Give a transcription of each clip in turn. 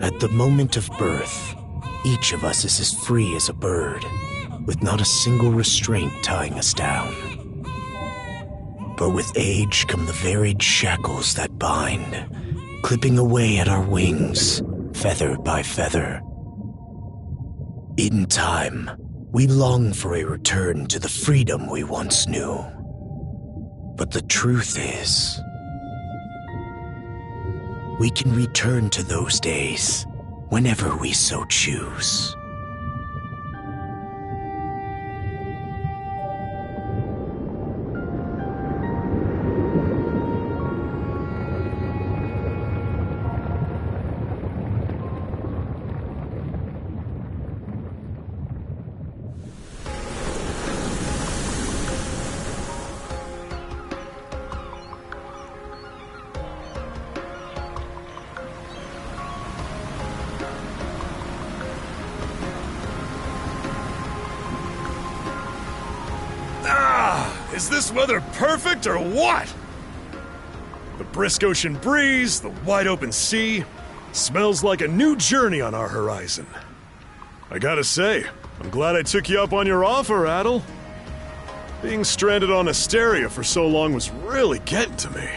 At the moment of birth, each of us is as free as a bird, with not a single restraint tying us down. But with age come the varied shackles that bind, clipping away at our wings, feather by feather. In time, we long for a return to the freedom we once knew. But the truth is, we can return to those days whenever we so choose. Is this weather perfect or what? The brisk ocean breeze, the wide open sea, smells like a new journey on our horizon. I gotta say, I'm glad I took you up on your offer, Adel. Being stranded on Asteria for so long was really getting to me.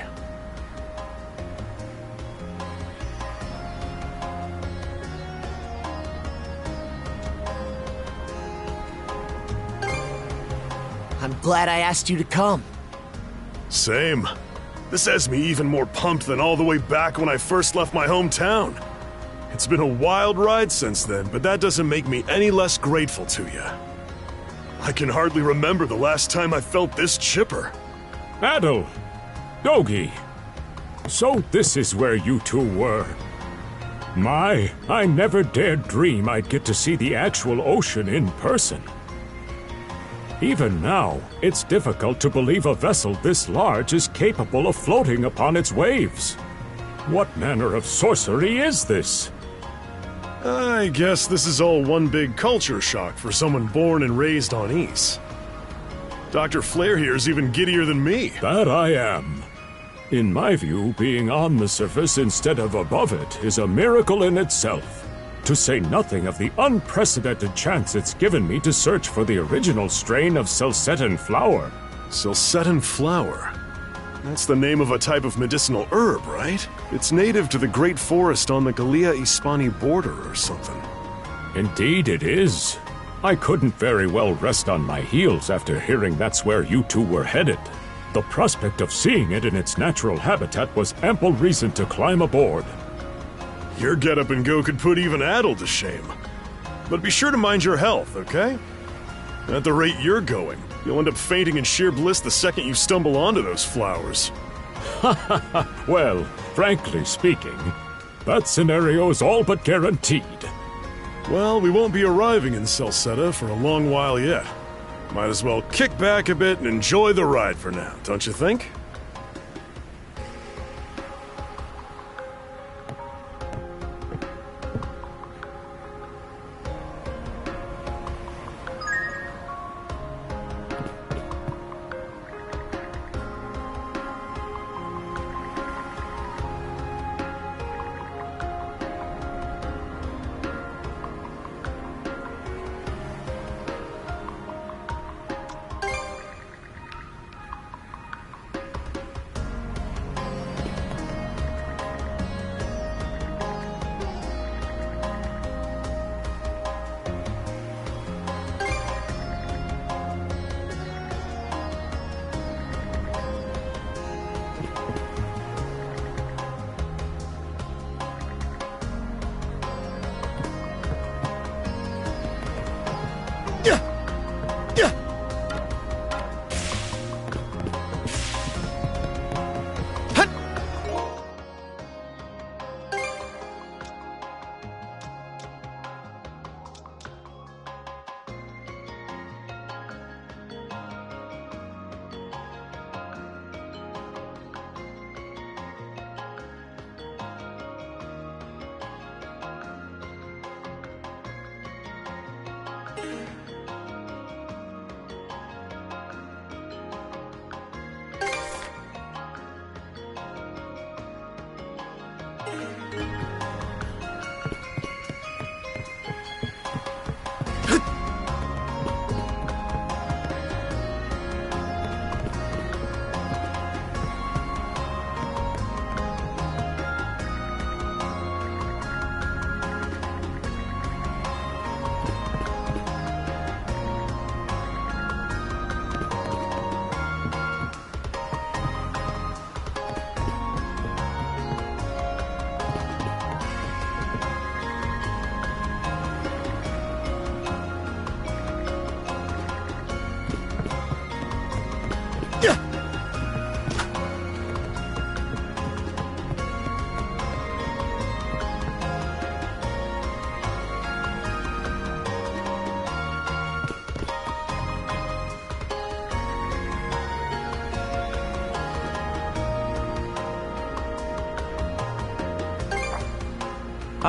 I'm glad I asked you to come. Same. This has me even more pumped than all the way back when I first left my hometown. It's been a wild ride since then, but that doesn't make me any less grateful to you. I can hardly remember the last time I felt this chipper. Adel! Dogi! So this is where you two were. My, I never dared dream I'd get to see the actual ocean in person. Even now, it's difficult to believe a vessel this large is capable of floating upon its waves. What manner of sorcery is this? I guess this is all one big culture shock for someone born and raised on Ys. Dr. Flair here is even giddier than me. That I am. In my view, being on the surface instead of above it is a miracle in itself. To say nothing of the unprecedented chance it's given me to search for the original strain of Selcetan flower. Selcetan flower? That's the name of a type of medicinal herb, right? It's native to the Great Forest on the Gallia-Hispani border or something. Indeed it is. I couldn't very well rest on my heels after hearing that's where you two were headed. The prospect of seeing it in its natural habitat was ample reason to climb aboard. Your get-up and go could put even Adel to shame. But be sure to mind your health, okay? At the rate you're going, you'll end up fainting in sheer bliss the second you stumble onto those flowers. Well, frankly speaking, that scenario is all but guaranteed. Well, we won't be arriving in Celceta for a long while yet. Might as well kick back a bit and enjoy the ride for now, don't you think?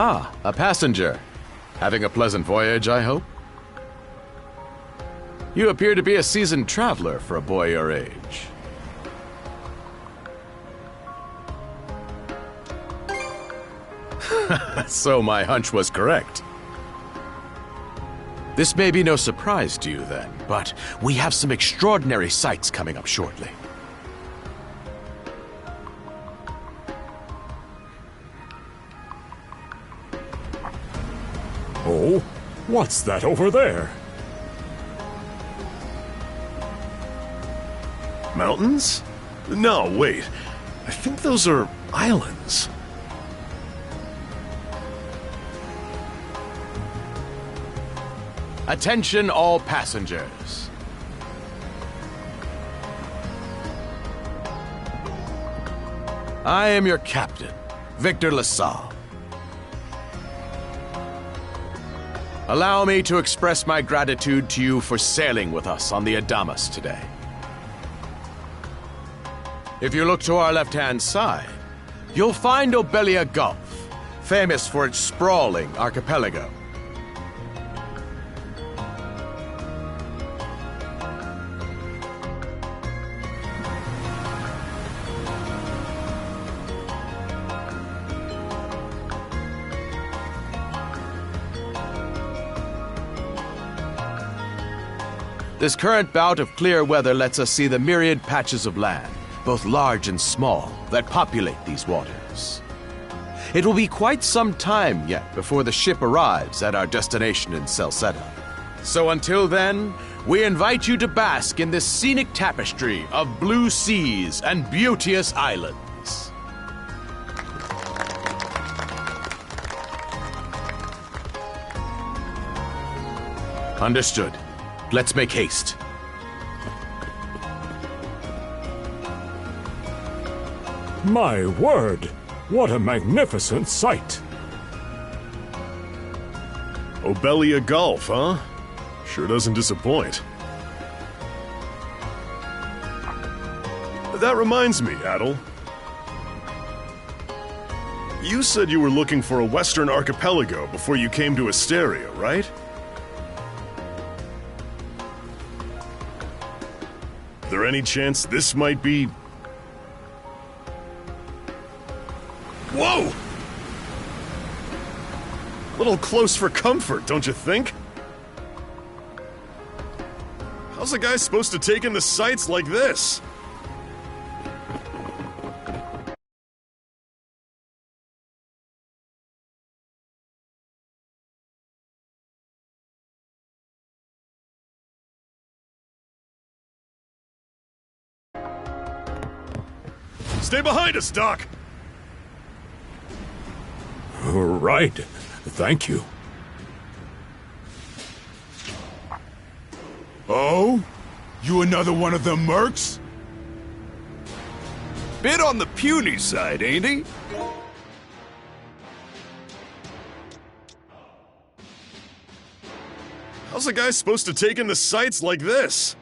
Ah, a passenger. Having a pleasant voyage, I hope? You appear to be a seasoned traveler for a boy your age. So my hunch was correct. This may be no surprise to you then, but we have some extraordinary sights coming up shortly. Oh, what's that over there? Mountains? No, wait. I think those are islands. Attention all passengers. I am your captain, Victor LaSalle. Allow me to express my gratitude to you for sailing with us on the Adamas today. If you look to our left-hand side, you'll find Obelia Gulf, famous for its sprawling archipelago. This current bout of clear weather lets us see the myriad patches of land, both large and small, that populate these waters. It will be quite some time yet before the ship arrives at our destination in Salsetta. So until then, we invite you to bask in this scenic tapestry of blue seas and beauteous islands. Understood. Let's make haste. My word, what a magnificent sight! Obelia Gulf, huh? Sure doesn't disappoint. That reminds me, Adel. You said you were looking for a western archipelago before you came to Asteria, right? Is there any chance this might be... Whoa! Little close for comfort, don't you think? How's a guy supposed to take in the sights like this? Stay behind us, Doc! Right. Thank you. Oh? You another one of them mercs? Bit on the puny side, ain't he? How's a guy supposed to take in the sights like this?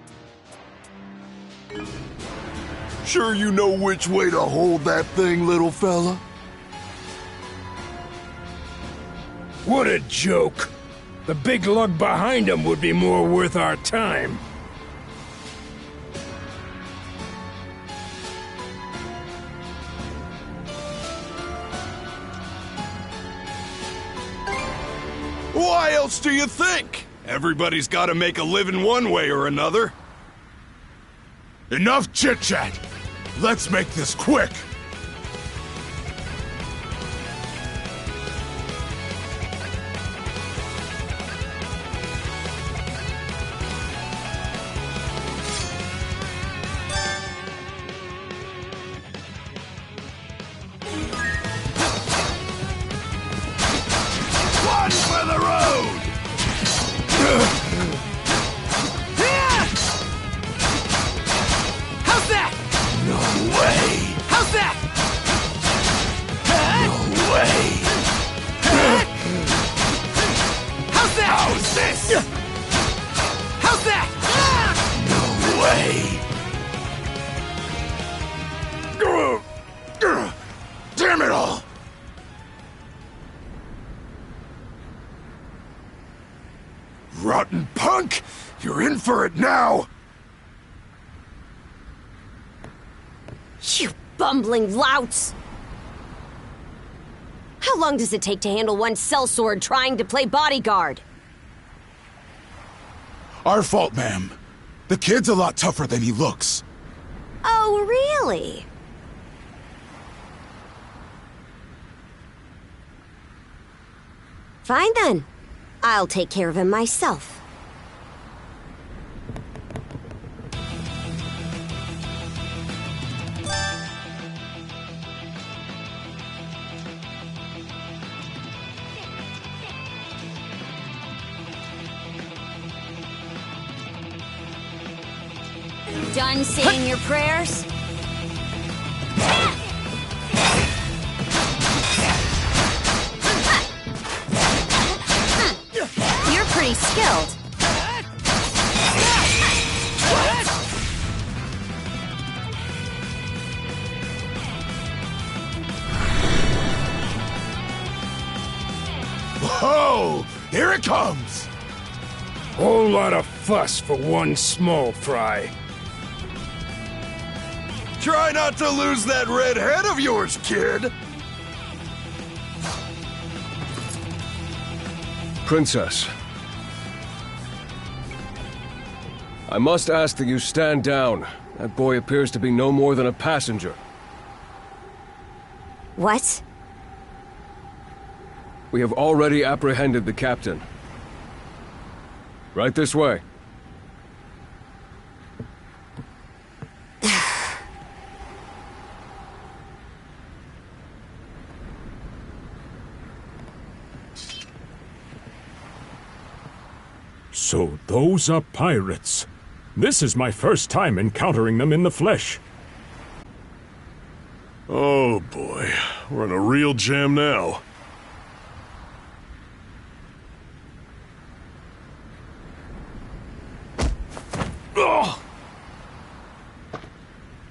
Sure you know which way to hold that thing, little fella? What a joke. The big lug behind him would be more worth our time. Why else do you think? Everybody's got to make a living one way or another. Enough chit-chat! Let's make this quick! One for the road! How's that? No way! How's that? No way! How's that? How's this? How's that? No way! Damn it all! rotten punk! You're in for it now! You bumbling louts! How long does it take to handle one sellsword trying to play bodyguard? Our fault, ma'am. The kid's a lot tougher than he looks. Oh, really? Fine then. I'll take care of him myself. Done saying your prayers? You're pretty skilled. Whoa! Here it comes! Whole lot of fuss for one small fry. Try not to lose that red head of yours, kid! Princess. I must ask that you stand down. That boy appears to be no more than a passenger. What? We have already apprehended the captain. Right this way. So those are pirates. This is my first time encountering them in the flesh. Oh boy, we're in a real jam now. Ugh.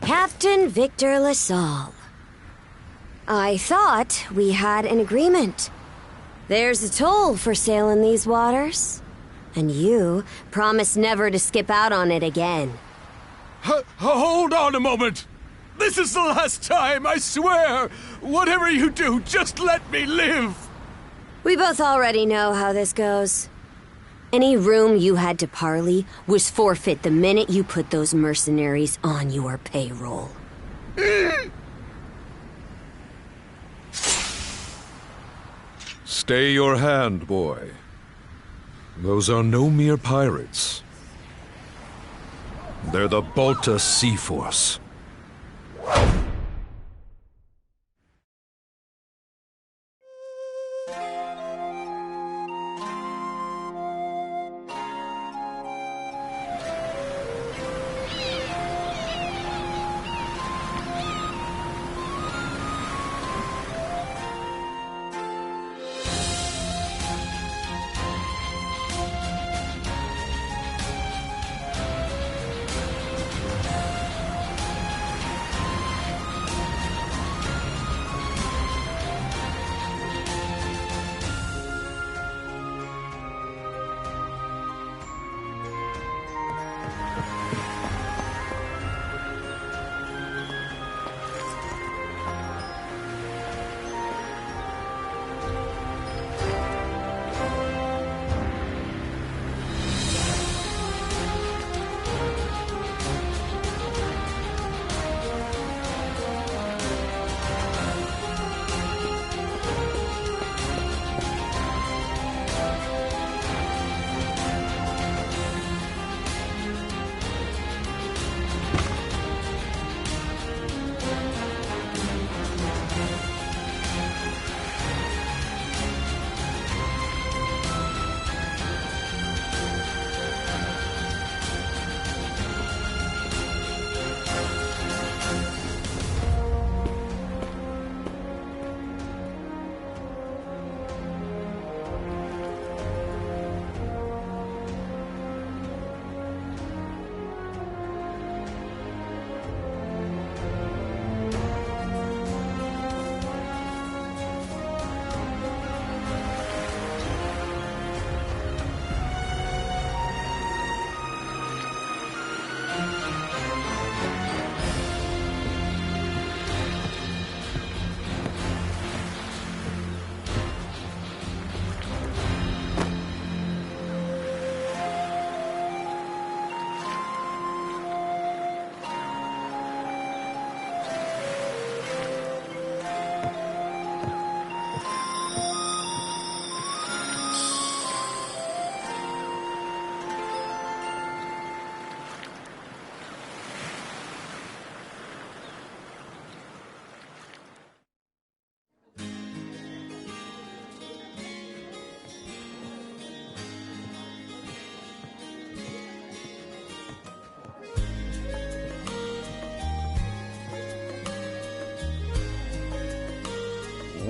Captain Victor LaSalle. I thought we had an agreement. There's a toll for sailing these waters. And you promised never to skip out on it again. Hold on a moment! This is the last time, I swear! Whatever you do, just let me live! We both already know how this goes. Any room you had to parley was forfeit the minute you put those mercenaries on your payroll. Stay your hand, boy. Those are no mere pirates. They're the Balta Sea Force.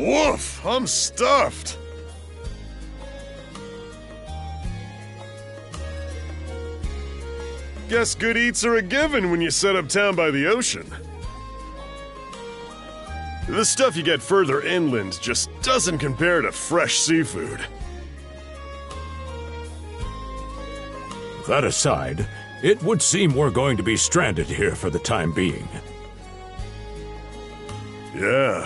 Woof! I'm stuffed! Guess good eats are a given when you set up town by the ocean. The stuff you get further inland just doesn't compare to fresh seafood. That aside, it would seem we're going to be stranded here for the time being. Yeah,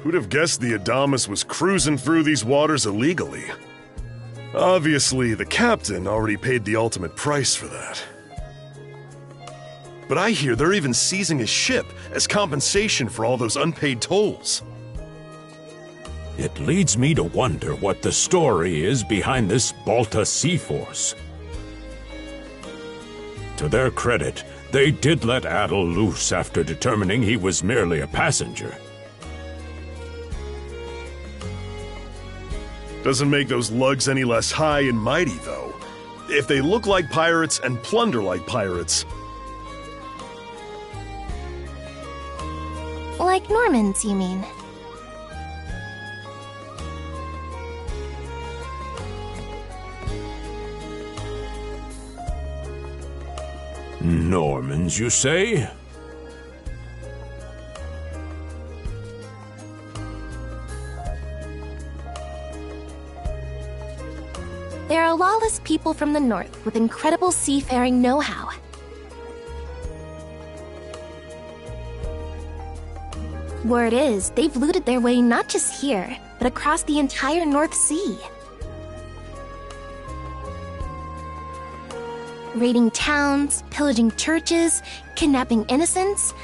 who'd have guessed the Adamas was cruising through these waters illegally? Obviously, the captain already paid the ultimate price for that. But I hear they're even seizing his ship as compensation for all those unpaid tolls. It leads me to wonder what the story is behind this Balta Sea Force. To their credit, they did let Adel loose after determining he was merely a passenger. Doesn't make those lugs any less high and mighty, though. If they look like pirates and plunder like pirates... Like Normans, you mean? Normans, you say? They're a lawless people from the north with incredible seafaring know-how. Word is, they've looted their way not just here, but across the entire North Sea. Raiding towns, pillaging churches, kidnapping innocents,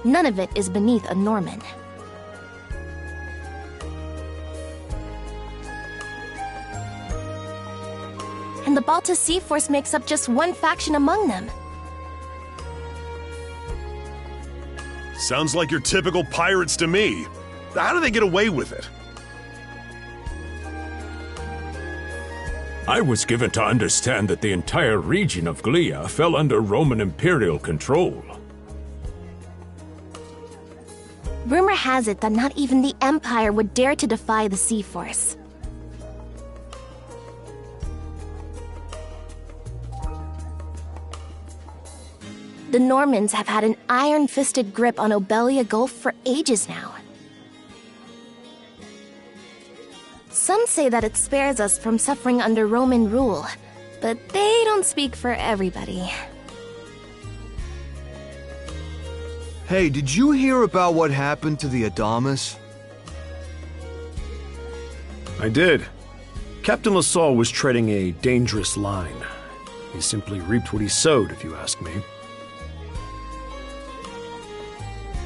none of it is beneath a Norman. And the Balta Sea Force makes up just one faction among them. Sounds like your typical pirates to me. How do they get away with it? I was given to understand that the entire region of Glia fell under Roman imperial control. Rumor has it that not even the Empire would dare to defy the Sea Force. The Normans have had an iron-fisted grip on Obelia Gulf for ages now. Some say that it spares us from suffering under Roman rule, but they don't speak for everybody. Hey, did you hear about what happened to the Adamas? I did. Captain LaSalle was treading a dangerous line. He simply reaped what he sowed, if you ask me.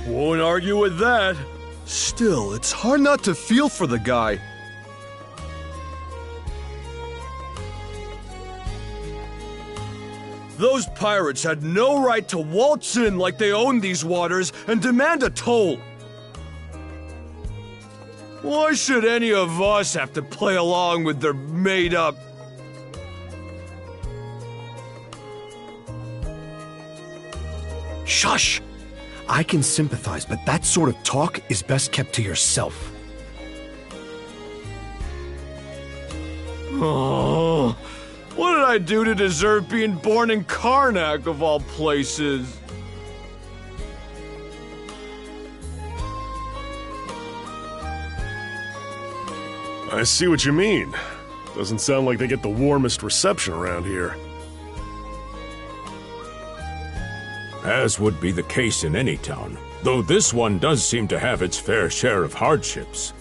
Won't argue with that. Still, it's hard not to feel for the guy. Those pirates had no right to waltz in like they owned these waters and demand a toll. Why should any of us have to play along with their made-up... Shush! I can sympathize, but that sort of talk is best kept to yourself. Oh, what did I do to deserve being born in Karnak, of all places? I see what you mean. Doesn't sound like they get the warmest reception around here. As would be the case in any town, though this one does seem to have its fair share of hardships.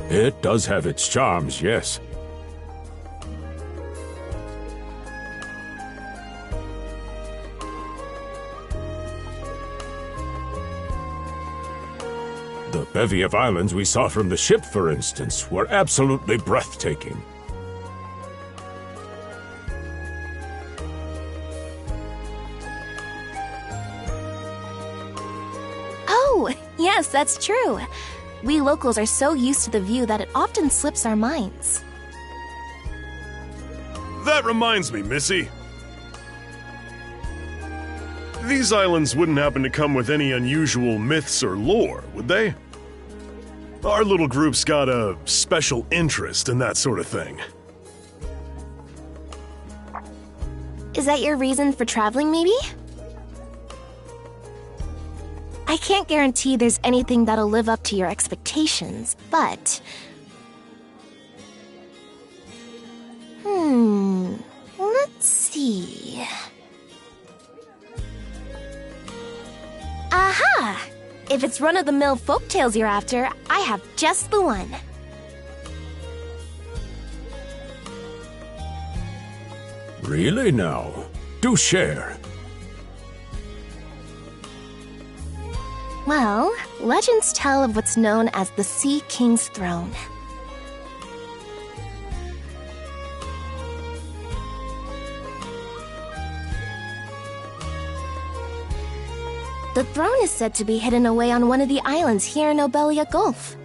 It does have its charms, yes. The bevy of islands we saw from the ship, for instance, were absolutely breathtaking. Oh, yes, that's true. We locals are so used to the view that it often slips our minds. That reminds me, Missy. These islands wouldn't happen to come with any unusual myths or lore, would they? Our little group's got a special interest in that sort of thing. Is that your reason for traveling, maybe? I can't guarantee there's anything that'll live up to your expectations, but... let's see... Aha! If it's run-of-the-mill folktales you're after, I have just the one. Really now? Do share. Well, legends tell of what's known as the Sea King's Throne. The throne is said to be hidden away on one of the islands here in Obelia Gulf.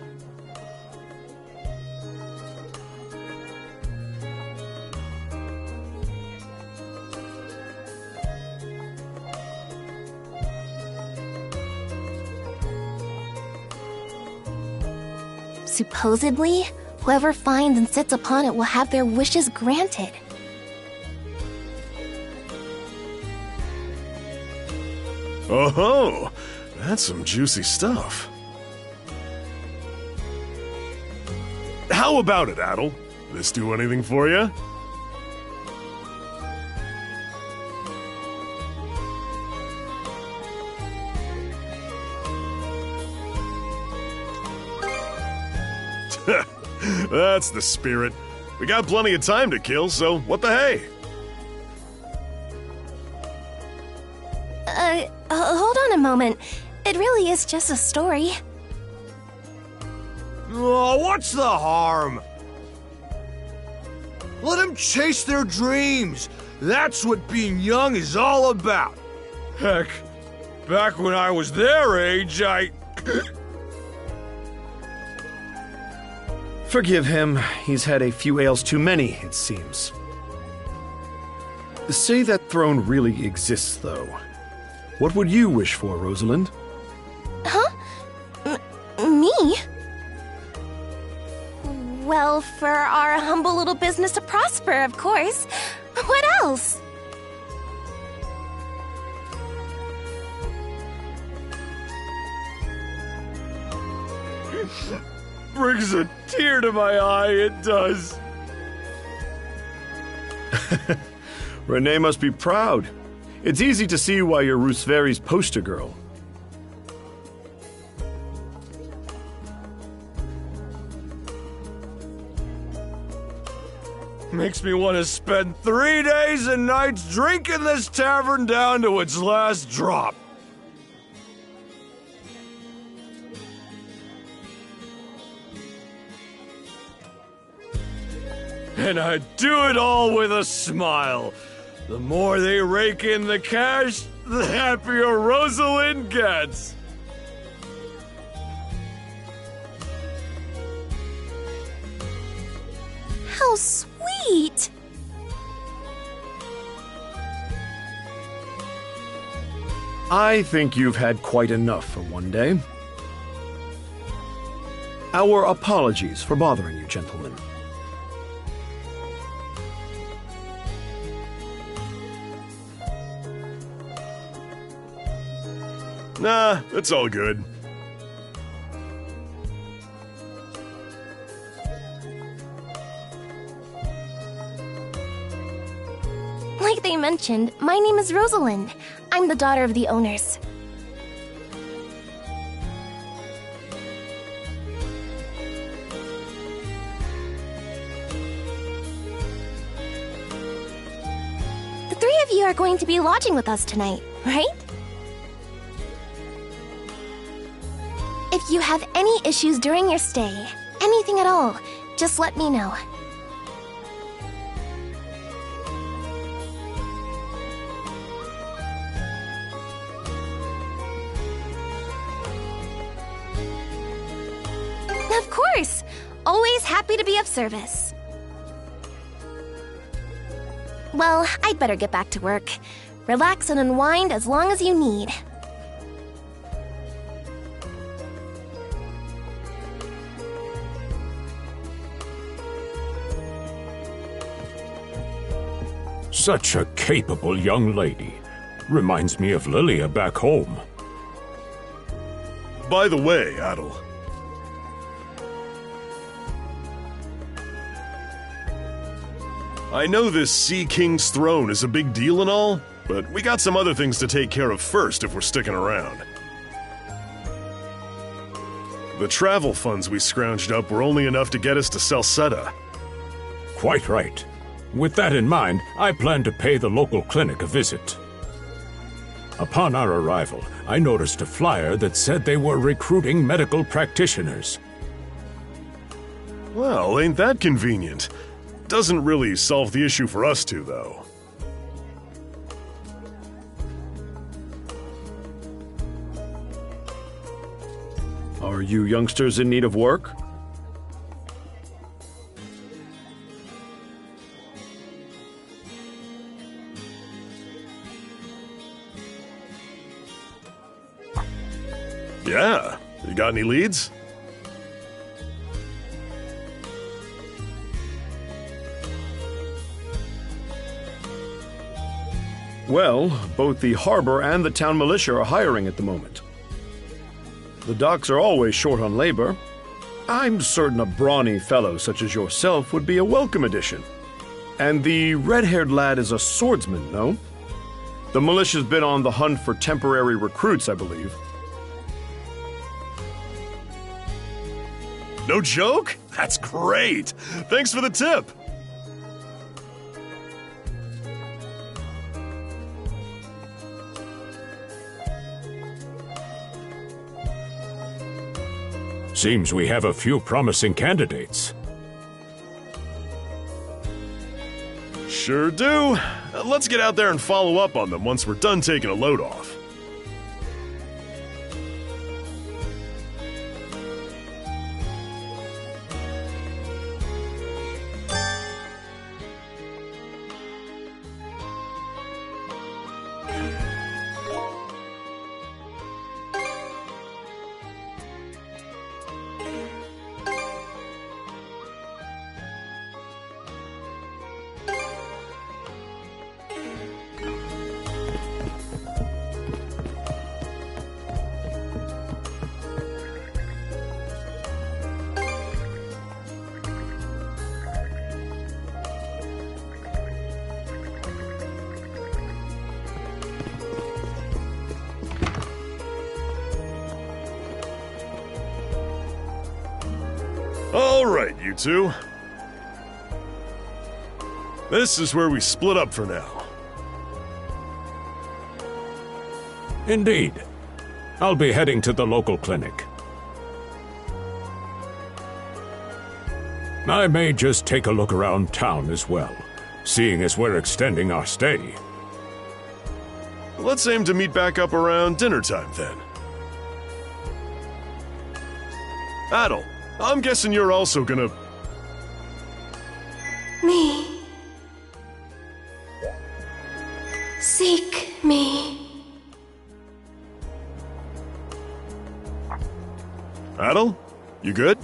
Supposedly, whoever finds and sits upon it will have their wishes granted. Oh-ho! That's some juicy stuff. How about it, Adel? This do anything for you? That's the spirit. We got plenty of time to kill, so what the hey? Hold on a moment. It really is just a story. Oh, what's the harm? Let them chase their dreams. That's what being young is all about. Heck, back when I was their age, Forgive him. He's had a few ales too many, it seems. Say that throne really exists, though. What would you wish for, Rosalind? Huh? Me? Well, for our humble little business to prosper, of course. What else? Brings a tear to my eye, it does. Renee must be proud. It's easy to see why you're Rooseveri's poster girl. Makes me want to spend 3 days and nights drinking this tavern down to its last drop. And I do it all with a smile. The more they rake in the cash, the happier Rosalind gets. How sweet! I think you've had quite enough for one day. Our apologies for bothering you, gentlemen. Nah, it's all good. Like they mentioned, my name is Rosalind. I'm the daughter of the owners. The three of you are going to be lodging with us tonight, right? If you have any issues during your stay, anything at all, just let me know. Of course! Always happy to be of service. Well, I'd better get back to work. Relax and unwind as long as you need. Such a capable young lady. Reminds me of Lilia back home. By the way, Adel. I know this Sea King's throne is a big deal and all, but we got some other things to take care of first if we're sticking around. The travel funds we scrounged up were only enough to get us to Salsetta. Quite right. With that in mind, I plan to pay the local clinic a visit. Upon our arrival, I noticed a flyer that said they were recruiting medical practitioners. Well, ain't that convenient? Doesn't really solve the issue for us two, though. Are you youngsters in need of work? Yeah. You got any leads? Well, both the harbor and the town militia are hiring at the moment. The docks are always short on labor. I'm certain a brawny fellow such as yourself would be a welcome addition. And the red-haired lad is a swordsman, no? The militia's been on the hunt for temporary recruits, I believe. No joke? That's great! Thanks for the tip! Seems we have a few promising candidates. Sure do. Let's get out there and follow up on them once we're done taking a load off. All right, you two. This is where we split up for now. Indeed. I'll be heading to the local clinic. I may just take a look around town as well, seeing as we're extending our stay. Let's aim to meet back up around dinner time then. Adel, I'm guessing you're also gonna... Me. Seek me. Adel, you good?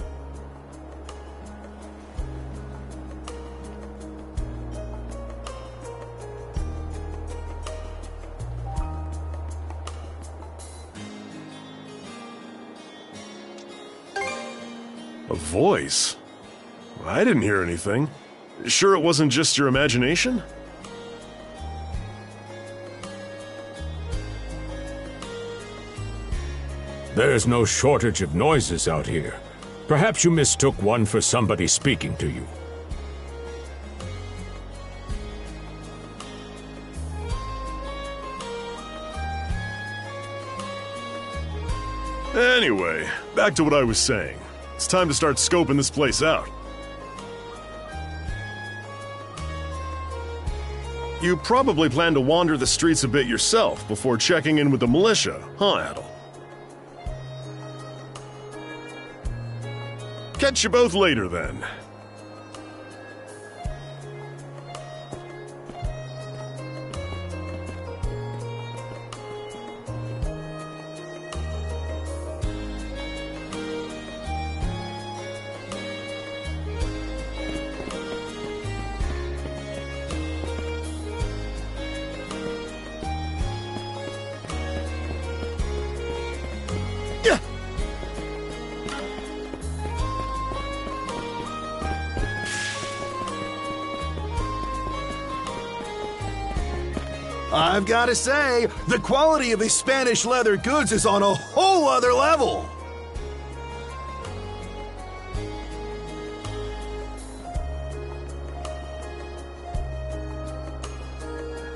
A voice? I didn't hear anything. Sure it wasn't just your imagination? There's no shortage of noises out here. Perhaps you mistook one for somebody speaking to you. Anyway, back to what I was saying. It's time to start scoping this place out. You probably plan to wander the streets a bit yourself before checking in with the militia, huh, Adel? Catch you both later then. I've got to say, the quality of his Spanish leather goods is on a whole other level.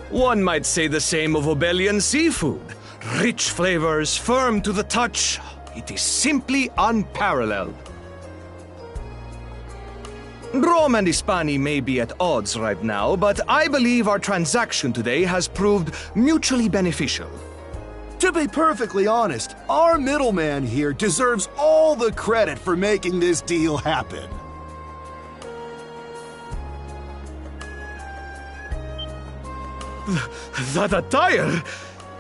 One might say the same of Obelian seafood. Rich flavors, firm to the touch. It is simply unparalleled. Rome and Hispani may be at odds right now, but I believe our transaction today has proved mutually beneficial. To be perfectly honest, our middleman here deserves all the credit for making this deal happen. That attire?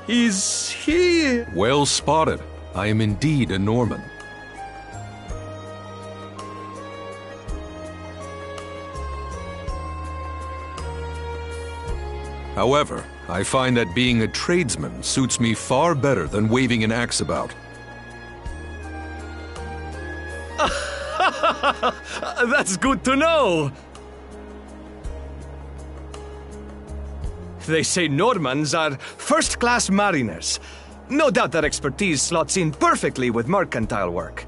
Is he... Well spotted. I am indeed a Norman. However, I find that being a tradesman suits me far better than waving an axe about. That's good to know. They say Normans are first-class mariners. No doubt that expertise slots in perfectly with mercantile work.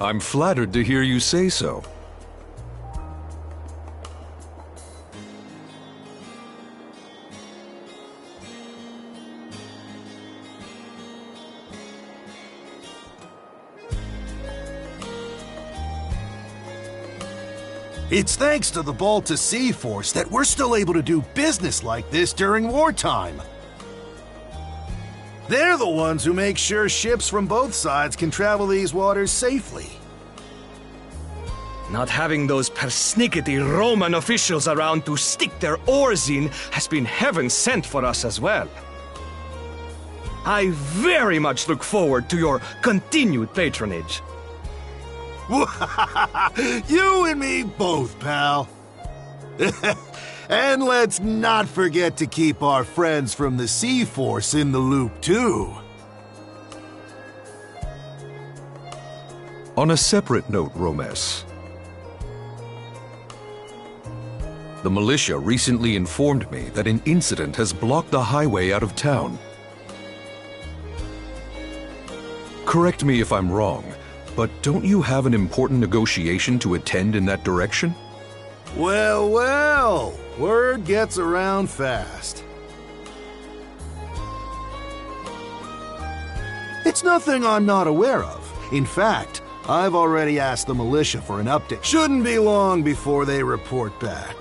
I'm flattered to hear you say so. It's thanks to the Balta Sea Force that we're still able to do business like this during wartime. They're the ones who make sure ships from both sides can travel these waters safely. Not having those persnickety Roman officials around to stick their oars in has been heaven sent for us as well. I very much look forward to your continued patronage. You and me both, pal. And let's not forget to keep our friends from the Sea Force in the loop, too. On a separate note, Romes. The militia recently informed me that an incident has blocked the highway out of town. Correct me if I'm wrong, but don't you have an important negotiation to attend in that direction? Well, well, word gets around fast. It's nothing I'm not aware of. In fact, I've already asked the militia for an update. Shouldn't be long before they report back.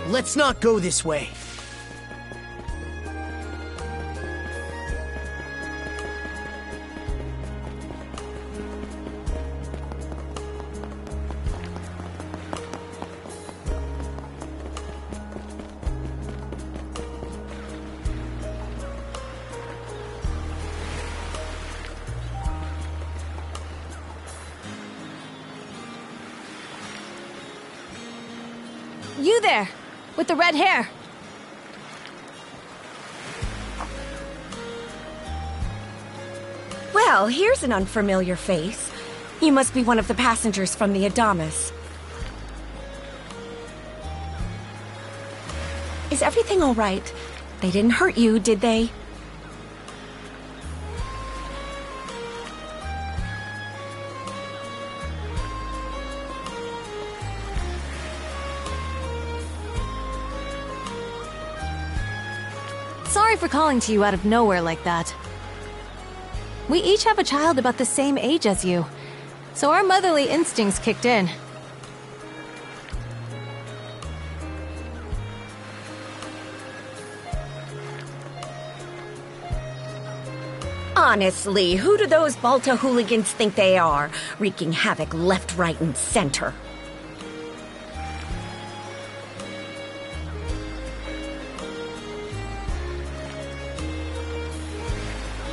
Let's not go this way. You there, with the red hair. Well, here's an unfamiliar face. You must be one of the passengers from the Adamas. Is everything all right? They didn't hurt you, did they? Sorry for calling to you out of nowhere like that. We each have a child about the same age as you, so our motherly instincts kicked in. Honestly, who do those Balta hooligans think they are, wreaking havoc left, right, and center?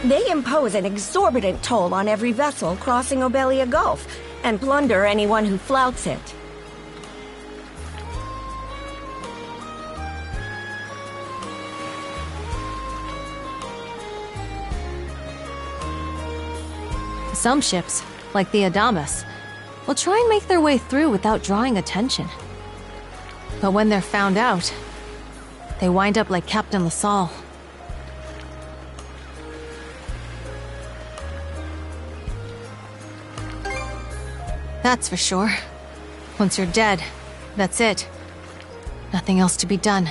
They impose an exorbitant toll on every vessel crossing Obelia Gulf, and plunder anyone who flouts it. Some ships, like the Adamas, will try and make their way through without drawing attention. But when they're found out, they wind up like Captain LaSalle. That's for sure. Once you're dead, that's it. Nothing else to be done.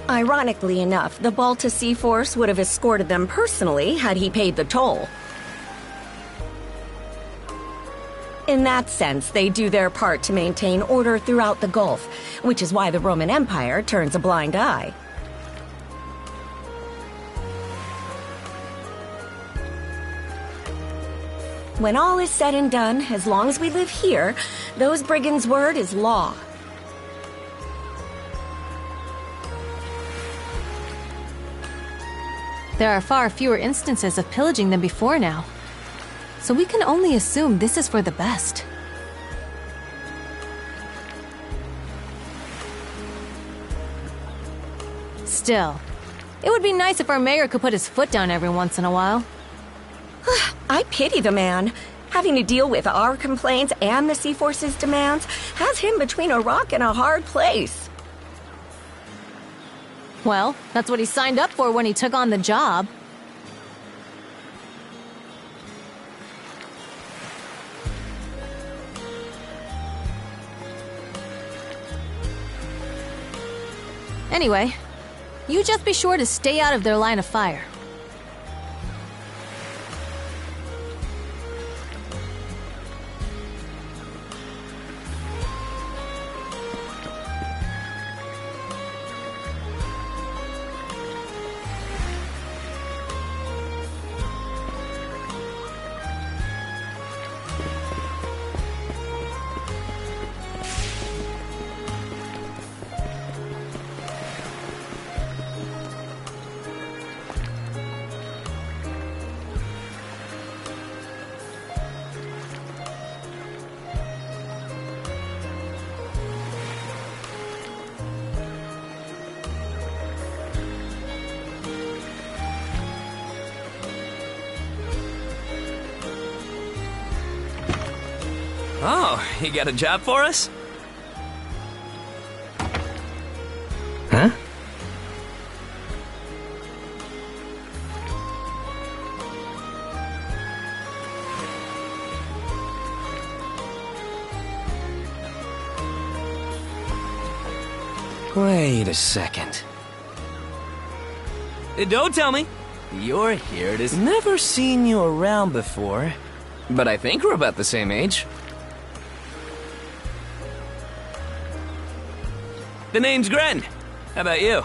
Ironically enough, the Balta Sea Force would have escorted them personally had he paid the toll. In that sense, they do their part to maintain order throughout the Gulf, which is why the Roman Empire turns a blind eye. When all is said and done, as long as we live here, those brigands' word is law. There are far fewer instances of pillaging than before now, so we can only assume this is for the best. Still, it would be nice if our mayor could put his foot down every once in a while. I pity the man. Having to deal with our complaints and the Sea Force's demands has him between a rock and a hard place. Well, that's what he signed up for when he took on the job. Anyway, you just be sure to stay out of their line of fire. Oh, you got a job for us? Huh? Wait a second. Don't tell me. You're here to... Never seen you around before, but I think we're about the same age. The name's Gren. How about you?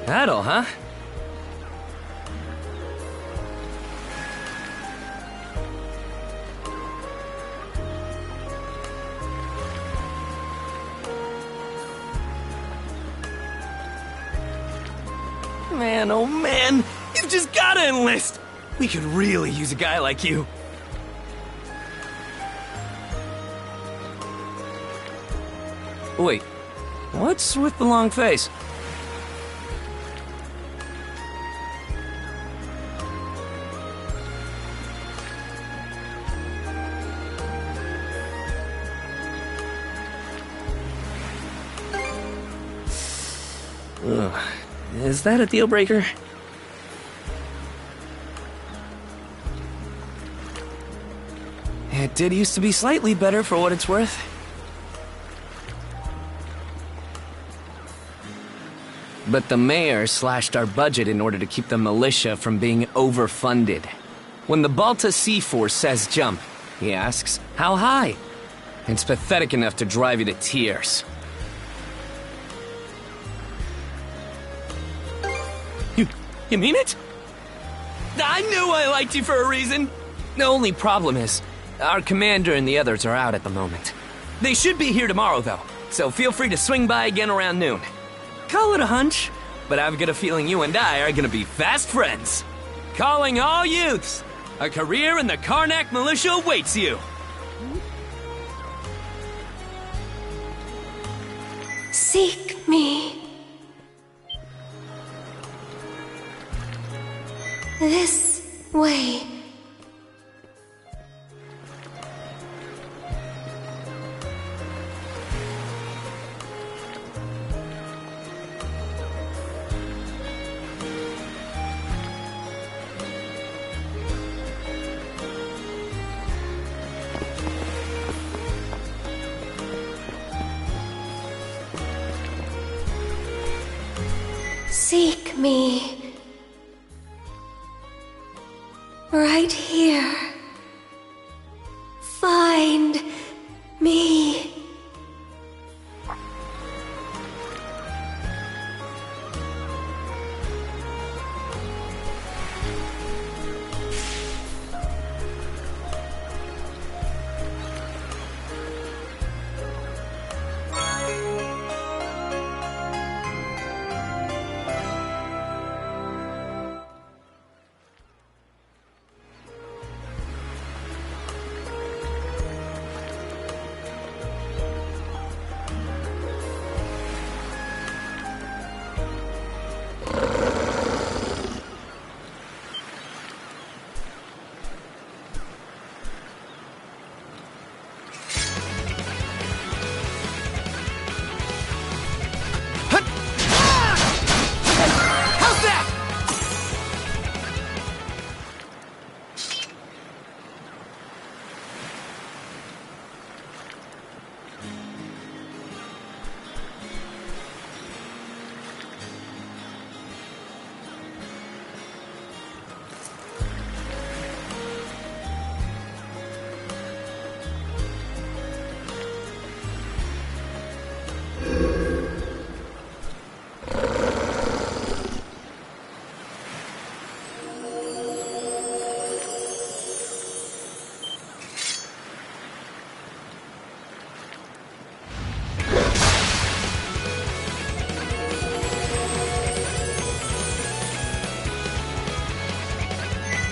Adel, huh? oh man, you've just gotta enlist! We could really use a guy like you. Wait, what's with the long face? Ugh. Is that a deal breaker? It did used to be slightly better for what it's worth. But the mayor slashed our budget in order to keep the militia from being overfunded. When the Balta Sea Force says jump, he asks, how high? It's pathetic enough to drive you to tears. You mean it? I knew I liked you for a reason! The only problem is, our commander and the others are out at the moment. They should be here tomorrow, though, so feel free to swing by again around noon. Call it a hunch, but I've got a feeling you and I are gonna be fast friends. Calling all youths! A career in the Karnak militia awaits you! Seek me. This way. Seek me. Right here. Find me.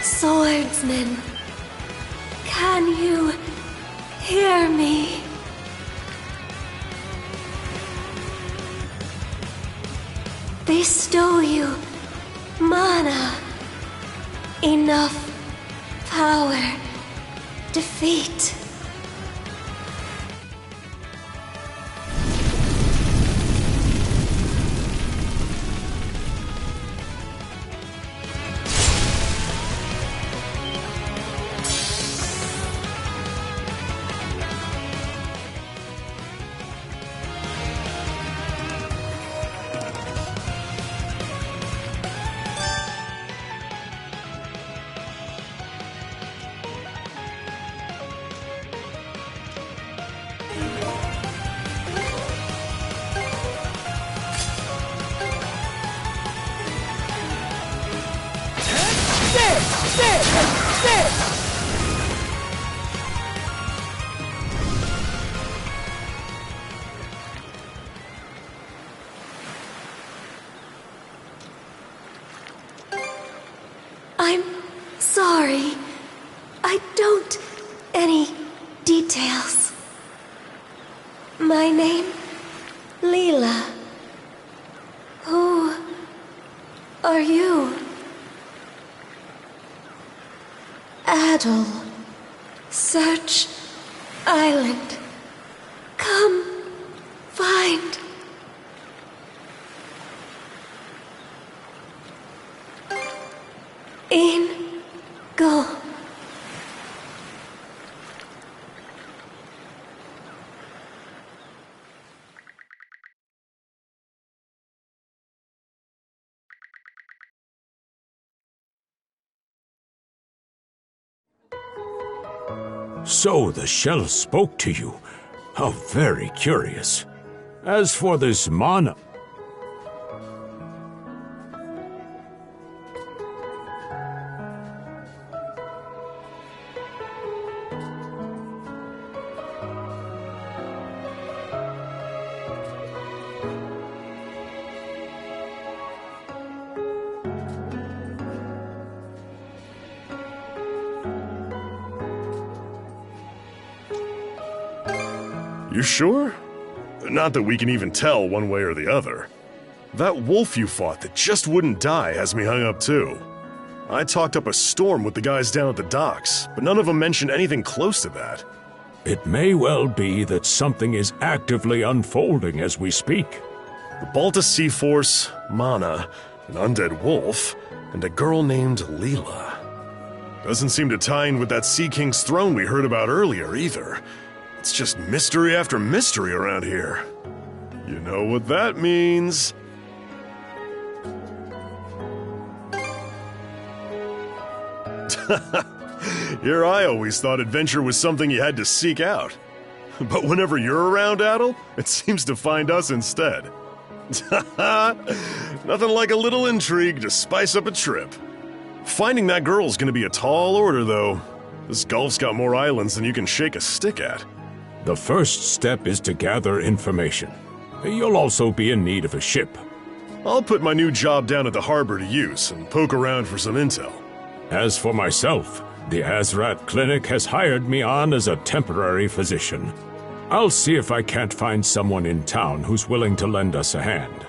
Swordsman, can you hear me? Bestow you mana, enough power, defeat. Sorry. I don't... any details. My name? Leela. Who are you? Adel. Search Island. Come find. Go. So the shell spoke to you. How very curious. As for this mana... You sure? Not that we can even tell one way or the other. That wolf you fought that just wouldn't die has me hung up too. I talked up a storm with the guys down at the docks, but none of them mentioned anything close to that. It may well be that something is actively unfolding as we speak. The Balta Sea Force, Mana, an undead wolf, and a girl named Leela. Doesn't seem to tie in with that Sea King's throne we heard about earlier either. It's just mystery after mystery around here. You know what that means. Here I always thought adventure was something you had to seek out. But whenever you're around, Adel, it seems to find us instead. Nothing like a little intrigue to spice up a trip. Finding that girl's gonna be a tall order, though. This Gulf's got more islands than you can shake a stick at. The first step is to gather information. You'll also be in need of a ship. I'll put my new job down at the harbor to use and poke around for some intel. As for myself, the Azrat Clinic has hired me on as a temporary physician. I'll see if I can't find someone in town who's willing to lend us a hand.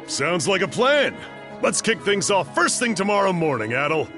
Sounds like a plan. Let's kick things off first thing tomorrow morning, Adel.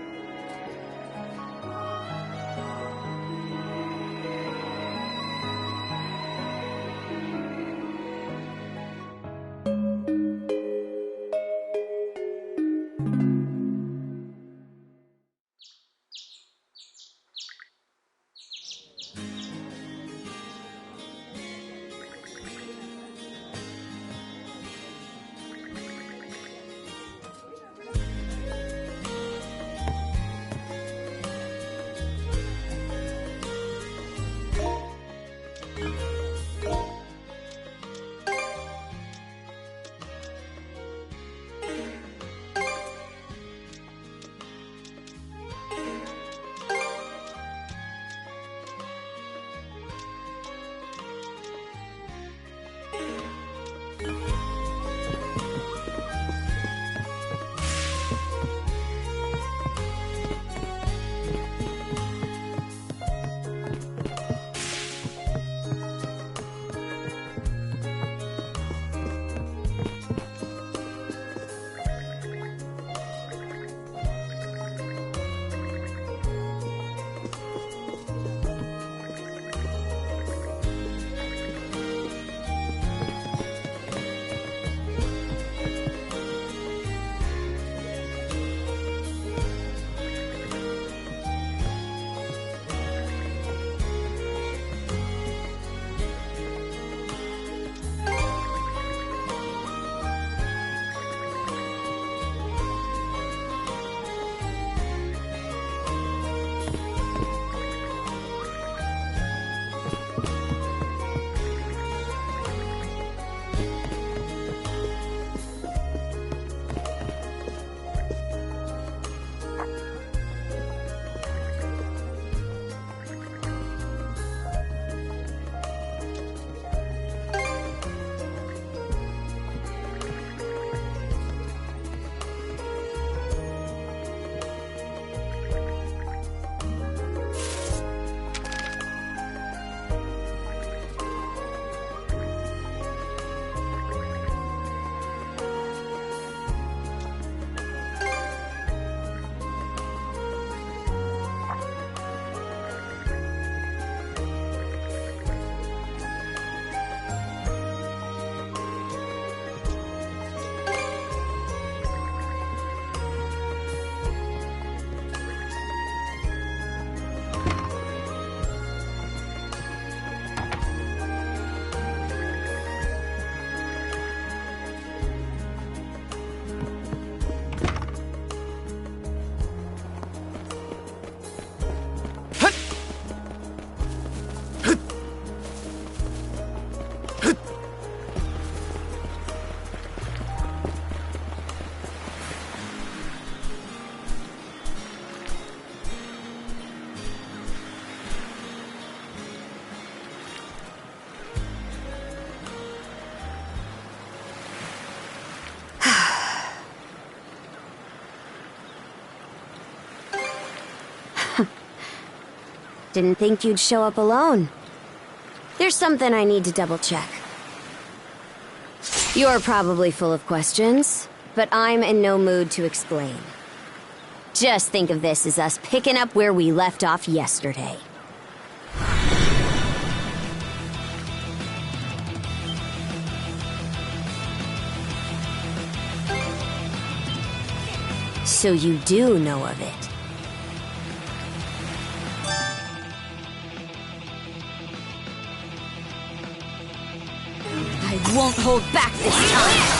Didn't think you'd show up alone. There's something I need to double-check. You're probably full of questions, but I'm in no mood to explain. Just think of this as us picking up where we left off yesterday. So you do know of it. I won't hold back this time!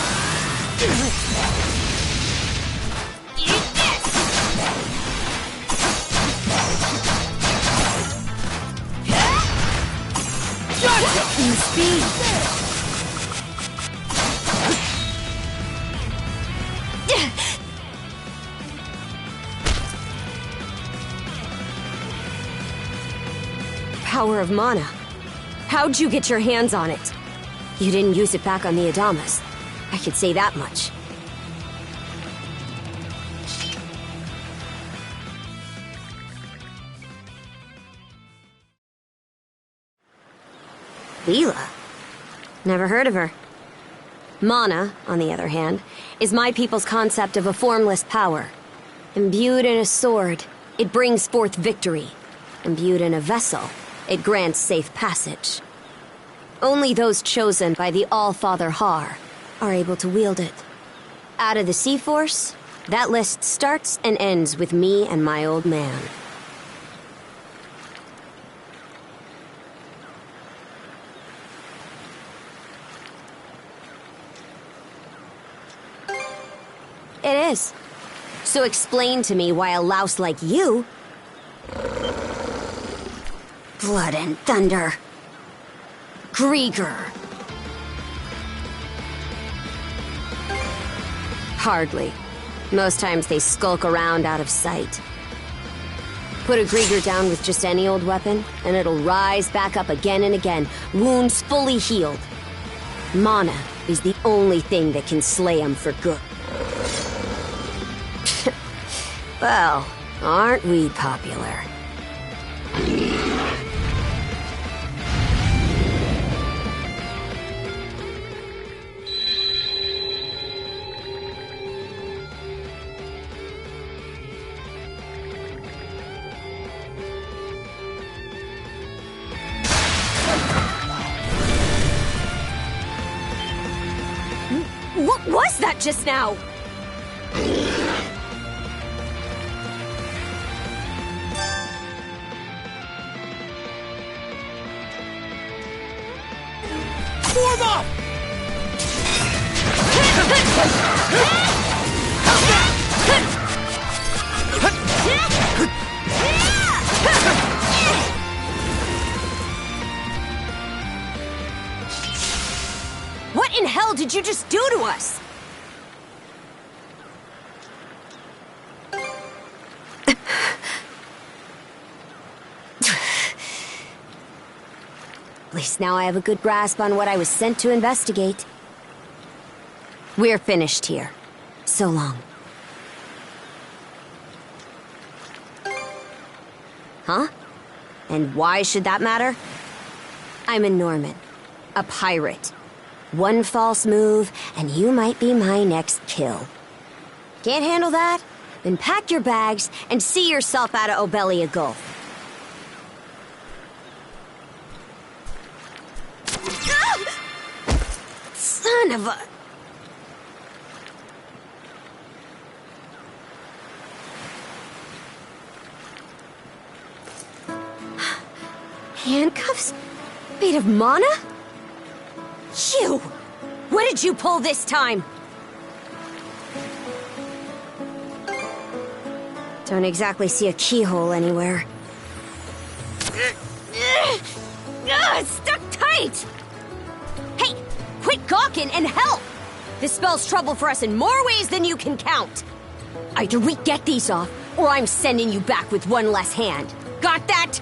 In speed! Power of mana. How'd you get your hands on it? You didn't use it back on the Adamas. I could say that much. Leela? Never heard of her. Mana, on the other hand, is my people's concept of a formless power. Imbued in a sword, it brings forth victory. Imbued in a vessel, it grants safe passage. Only those chosen by the All-Father Har are able to wield it. Out of the Sea Force, that list starts and ends with me and my old man. It is. So explain to me why a louse like you... Blood and thunder. Grieger. Hardly. Most times they skulk around out of sight. Put a Grieger down with just any old weapon, and it'll rise back up again and again, wounds fully healed. Mana is the only thing that can slay 'em for good. Well, aren't we popular? What was that just now? Form up! What in hell did you just do to us? At least now I have a good grasp on what I was sent to investigate. We're finished here. So long. Huh? And why should that matter? I'm a Norman. A pirate. One false move, and you might be my next kill. Can't handle that? Then pack your bags and see yourself out of Obelia Gulf. Son of a... Handcuffs? Made of mana? You! What did you pull this time? Don't exactly see a keyhole anywhere. It's stuck tight! Hey, quit gawking and help! This spells trouble for us in more ways than you can count. Either we get these off, or I'm sending you back with one less hand. Got that?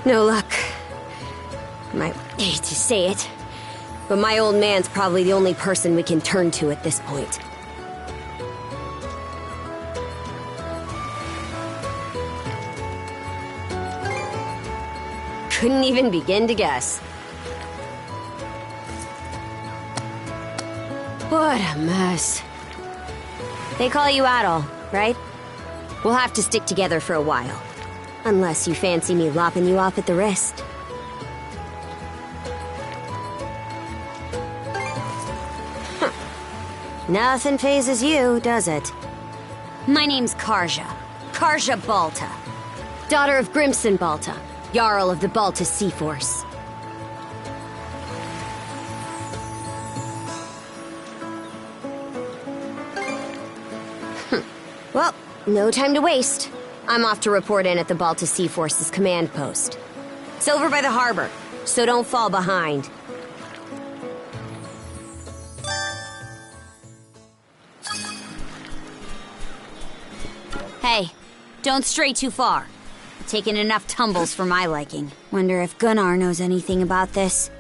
No luck. I hate to say it, but my old man's probably the only person we can turn to at this point. Couldn't even begin to guess. What a mess. They call you Adol, right? We'll have to stick together for a while. Unless you fancy me lopping you off at the wrist. Nothing phases you, does it? My name's Karja. Karja Balta. Daughter of Grimson Balta, Jarl of the Balta Sea Force. Well, no time to waste. I'm off to report in at the Balta Sea Force's command post. It's over by the harbor, so don't fall behind. Hey, don't stray too far. I've taken enough tumbles for my liking. Wonder if Gunnar knows anything about this.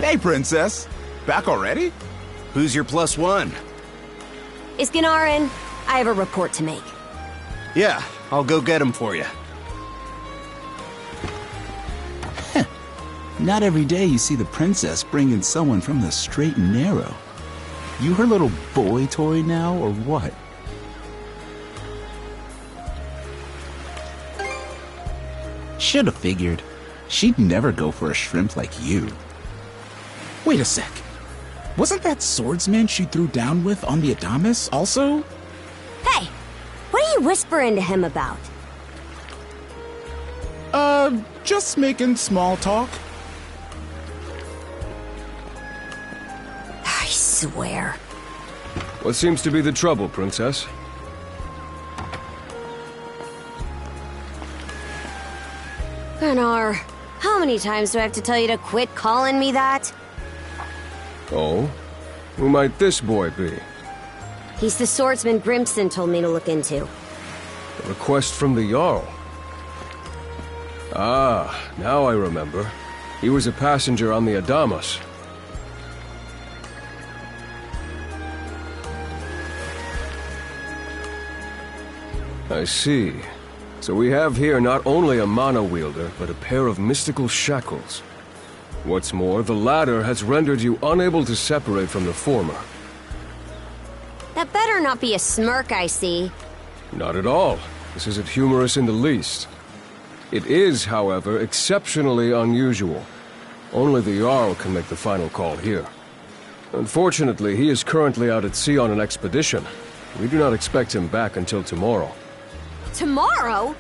Hey, Princess. Back already? Who's your plus one? Is Gunnar in? I have a report to make. Yeah, I'll go get him for you. Not every day you see the princess bringing someone from the straight and narrow. You her little boy toy now, or what? Should have figured. She'd never go for a shrimp like you. Wait a sec. Wasn't that swordsman she threw down with on the Adamas also? Hey, what are you whispering to him about? Just making small talk. I swear. What seems to be the trouble, Princess? Gunnar, how many times do I have to tell you to quit calling me that? Oh? Who might this boy be? He's the swordsman Grimson told me to look into. A request from the Jarl. Ah, now I remember. He was a passenger on the Adamas. I see. So we have here not only a mana wielder, but a pair of mystical shackles. What's more, the latter has rendered you unable to separate from the former. That better not be a smirk I see. Not at all. This isn't humorous in the least. It is, however, exceptionally unusual. Only the Jarl can make the final call here. Unfortunately, he is currently out at sea on an expedition. We do not expect him back until tomorrow. Tomorrow?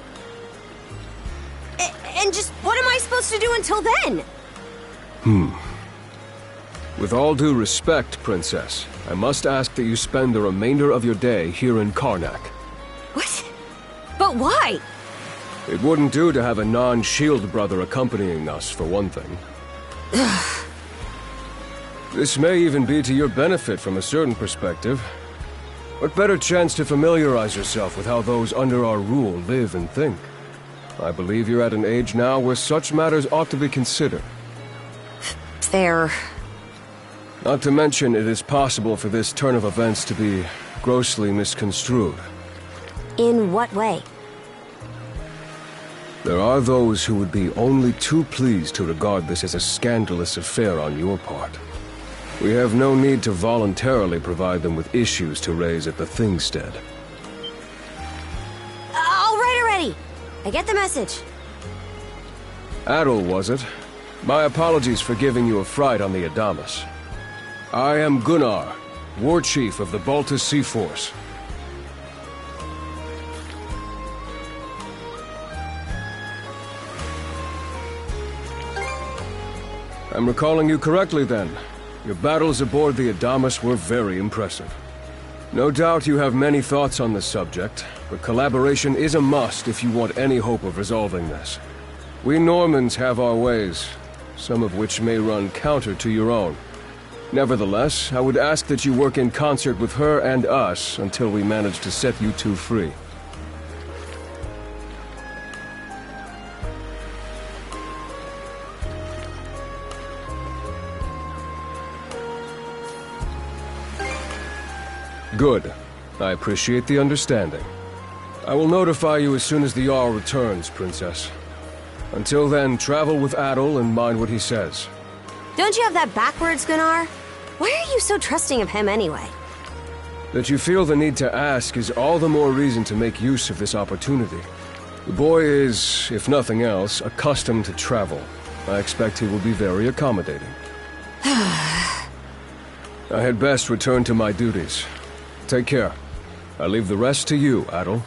And just what am I supposed to do until then? With all due respect, Princess, I must ask that you spend the remainder of your day here in Karnak. What? But why? It wouldn't do to have a non-shield brother accompanying us, for one thing. This may even be to your benefit from a certain perspective. What better chance to familiarize yourself with how those under our rule live and think? I believe you're at an age now where such matters ought to be considered. Fair. Not to mention, it is possible for this turn of events to be grossly misconstrued. In what way? There are those who would be only too pleased to regard this as a scandalous affair on your part. We have no need to voluntarily provide them with issues to raise at the Thingstead. All right already! I get the message. Adol, was it? My apologies for giving you a fright on the Adamas. I am Gunnar, War Chief of the Baltus Sea Force. I'm recalling you correctly then. Your battles aboard the Adamas were very impressive. No doubt you have many thoughts on this subject, but collaboration is a must if you want any hope of resolving this. We Normans have our ways, some of which may run counter to your own. Nevertheless, I would ask that you work in concert with her and us until we manage to set you two free. Good. I appreciate the understanding. I will notify you as soon as the Jarl returns, Princess. Until then, travel with Adol and mind what he says. Don't you have that backwards, Gunnar? Why are you so trusting of him anyway? That you feel the need to ask is all the more reason to make use of this opportunity. The boy is, if nothing else, accustomed to travel. I expect he will be very accommodating. I had best return to my duties. Take care. I leave the rest to you, Adol.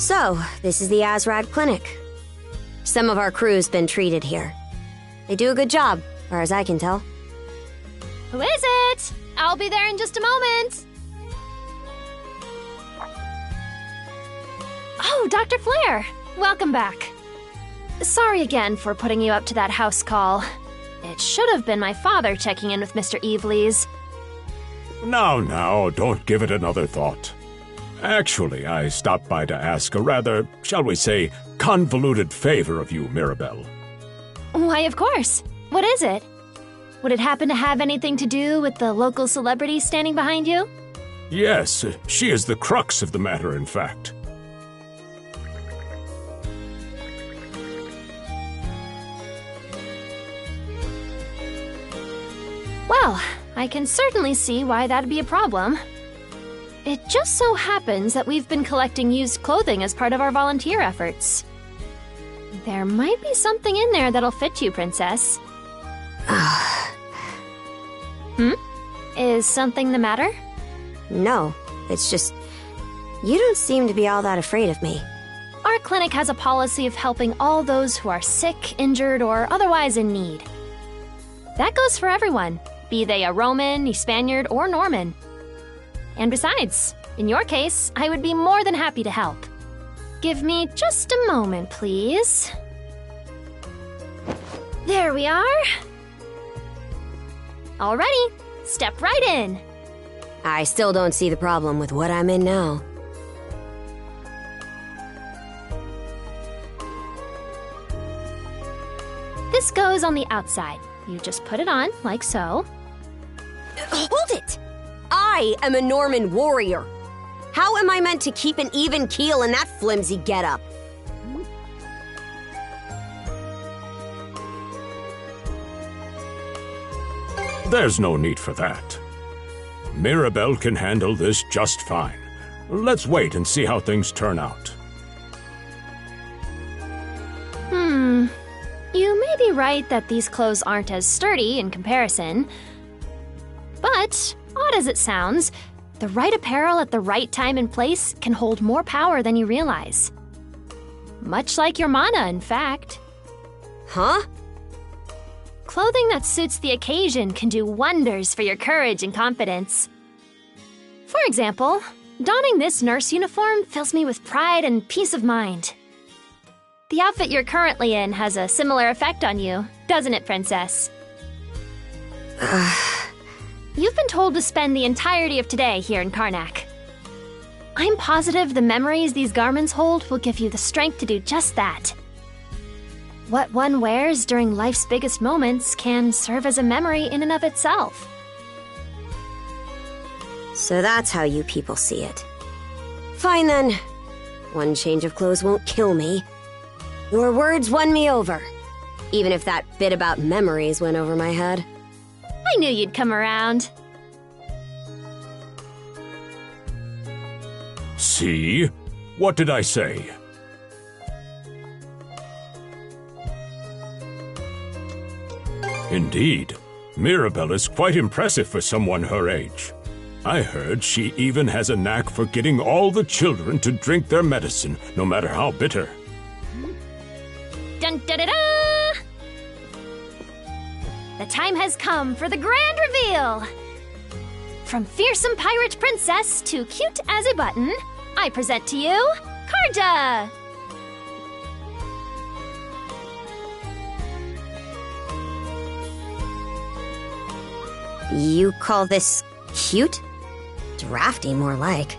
So, this is the Azrad Clinic. Some of our crew's been treated here. They do a good job, as far as I can tell. Who is it? I'll be there in just a moment. Oh, Dr. Flair. Welcome back. Sorry again for putting you up to that house call. It should have been my father checking in with Mr. Evelees. Now, don't give it another thought. Actually, I stopped by to ask a rather, shall we say, convoluted favor of you, Mirabelle. Why, of course. What is it? Would it happen to have anything to do with the local celebrity standing behind you? Yes, she is the crux of the matter, in fact. Well, I can certainly see why that'd be a problem. It just so happens that we've been collecting used clothing as part of our volunteer efforts. There might be something in there that'll fit you, Princess. Is something the matter? No, it's just... you don't seem to be all that afraid of me. Our clinic has a policy of helping all those who are sick, injured, or otherwise in need. That goes for everyone, be they a Roman, a Spaniard, or Norman. And besides, in your case, I would be more than happy to help. Give me just a moment, please. There we are. Alrighty, step right in. I still don't see the problem with what I'm in now. This goes on the outside. You just put it on, like so. Hold it! I am a Norman warrior. How am I meant to keep an even keel in that flimsy getup? There's no need for that. Mirabelle can handle this just fine. Let's wait and see how things turn out. You may be right that these clothes aren't as sturdy in comparison. But, odd as it sounds, the right apparel at the right time and place can hold more power than you realize. Much like your mana, in fact. Huh? Clothing that suits the occasion can do wonders for your courage and confidence. For example, donning this nurse uniform fills me with pride and peace of mind. The outfit you're currently in has a similar effect on you, doesn't it, Princess? You've been told to spend the entirety of today here in Karnak. I'm positive the memories these garments hold will give you the strength to do just that. What one wears during life's biggest moments can serve as a memory in and of itself. So that's how you people see it. Fine then. One change of clothes won't kill me. Your words won me over. Even if that bit about memories went over my head. I knew you'd come around. See? What did I say? Indeed, Mirabelle is quite impressive for someone her age. I heard she even has a knack for getting all the children to drink their medicine, no matter how bitter. Dun da da da! The time has come for the grand reveal! From fearsome pirate princess to cute as a button, I present to you, Karja! You call this cute? Drafty, more like.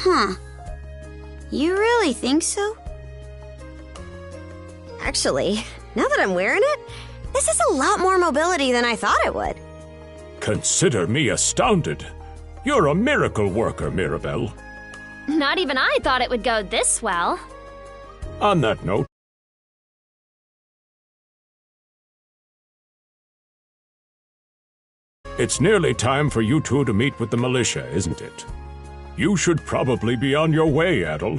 Huh. You really think so? Actually, now that I'm wearing it, this is a lot more mobility than I thought it would. Consider me astounded. You're a miracle worker, Mirabelle. Not even I thought it would go this well. On that note, it's nearly time for you two to meet with the militia, isn't it? You should probably be on your way, Adel.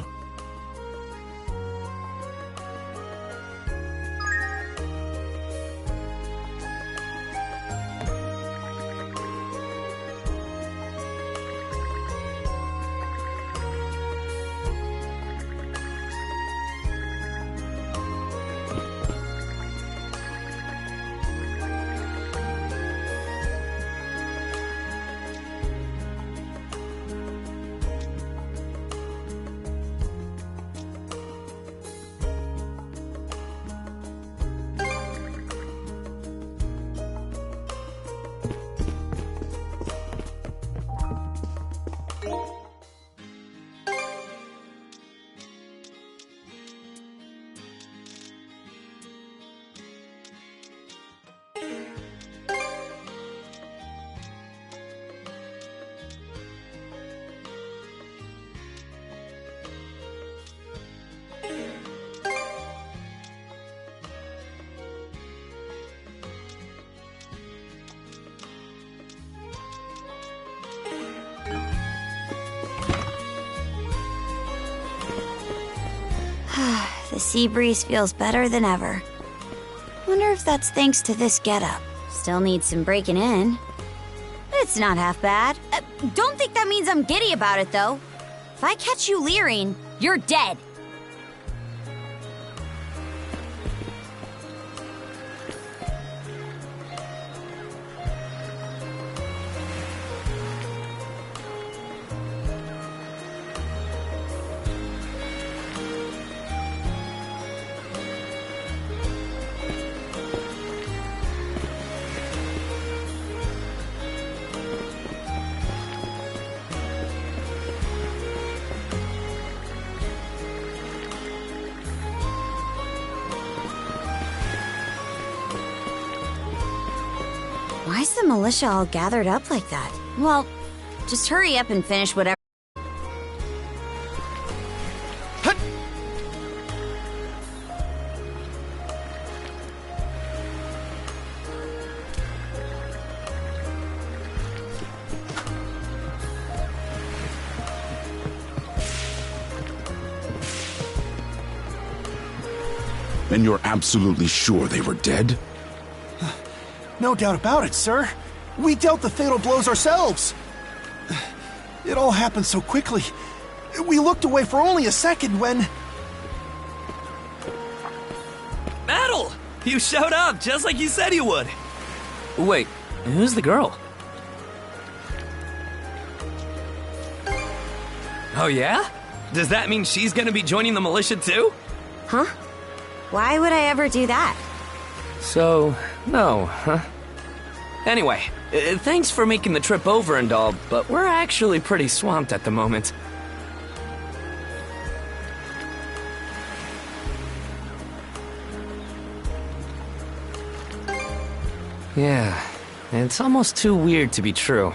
The sea breeze feels better than ever. Wonder if that's thanks to this getup. Still needs some breaking in. It's not half bad. Don't think that means I'm giddy about it, though. If I catch you leering, you're dead. Why's the militia all gathered up like that? Well, just hurry up and finish whatever. And you're absolutely sure they were dead? No doubt about it, sir. We dealt the fatal blows ourselves. It all happened so quickly. We looked away for only a second when... Battle! You showed up just like you said you would. Wait, who's the girl? Oh yeah? Does that mean she's gonna be joining the militia too? Huh? Why would I ever do that? So, no, huh? Anyway, thanks for making the trip over and all, but we're actually pretty swamped at the moment. Yeah, it's almost too weird to be true.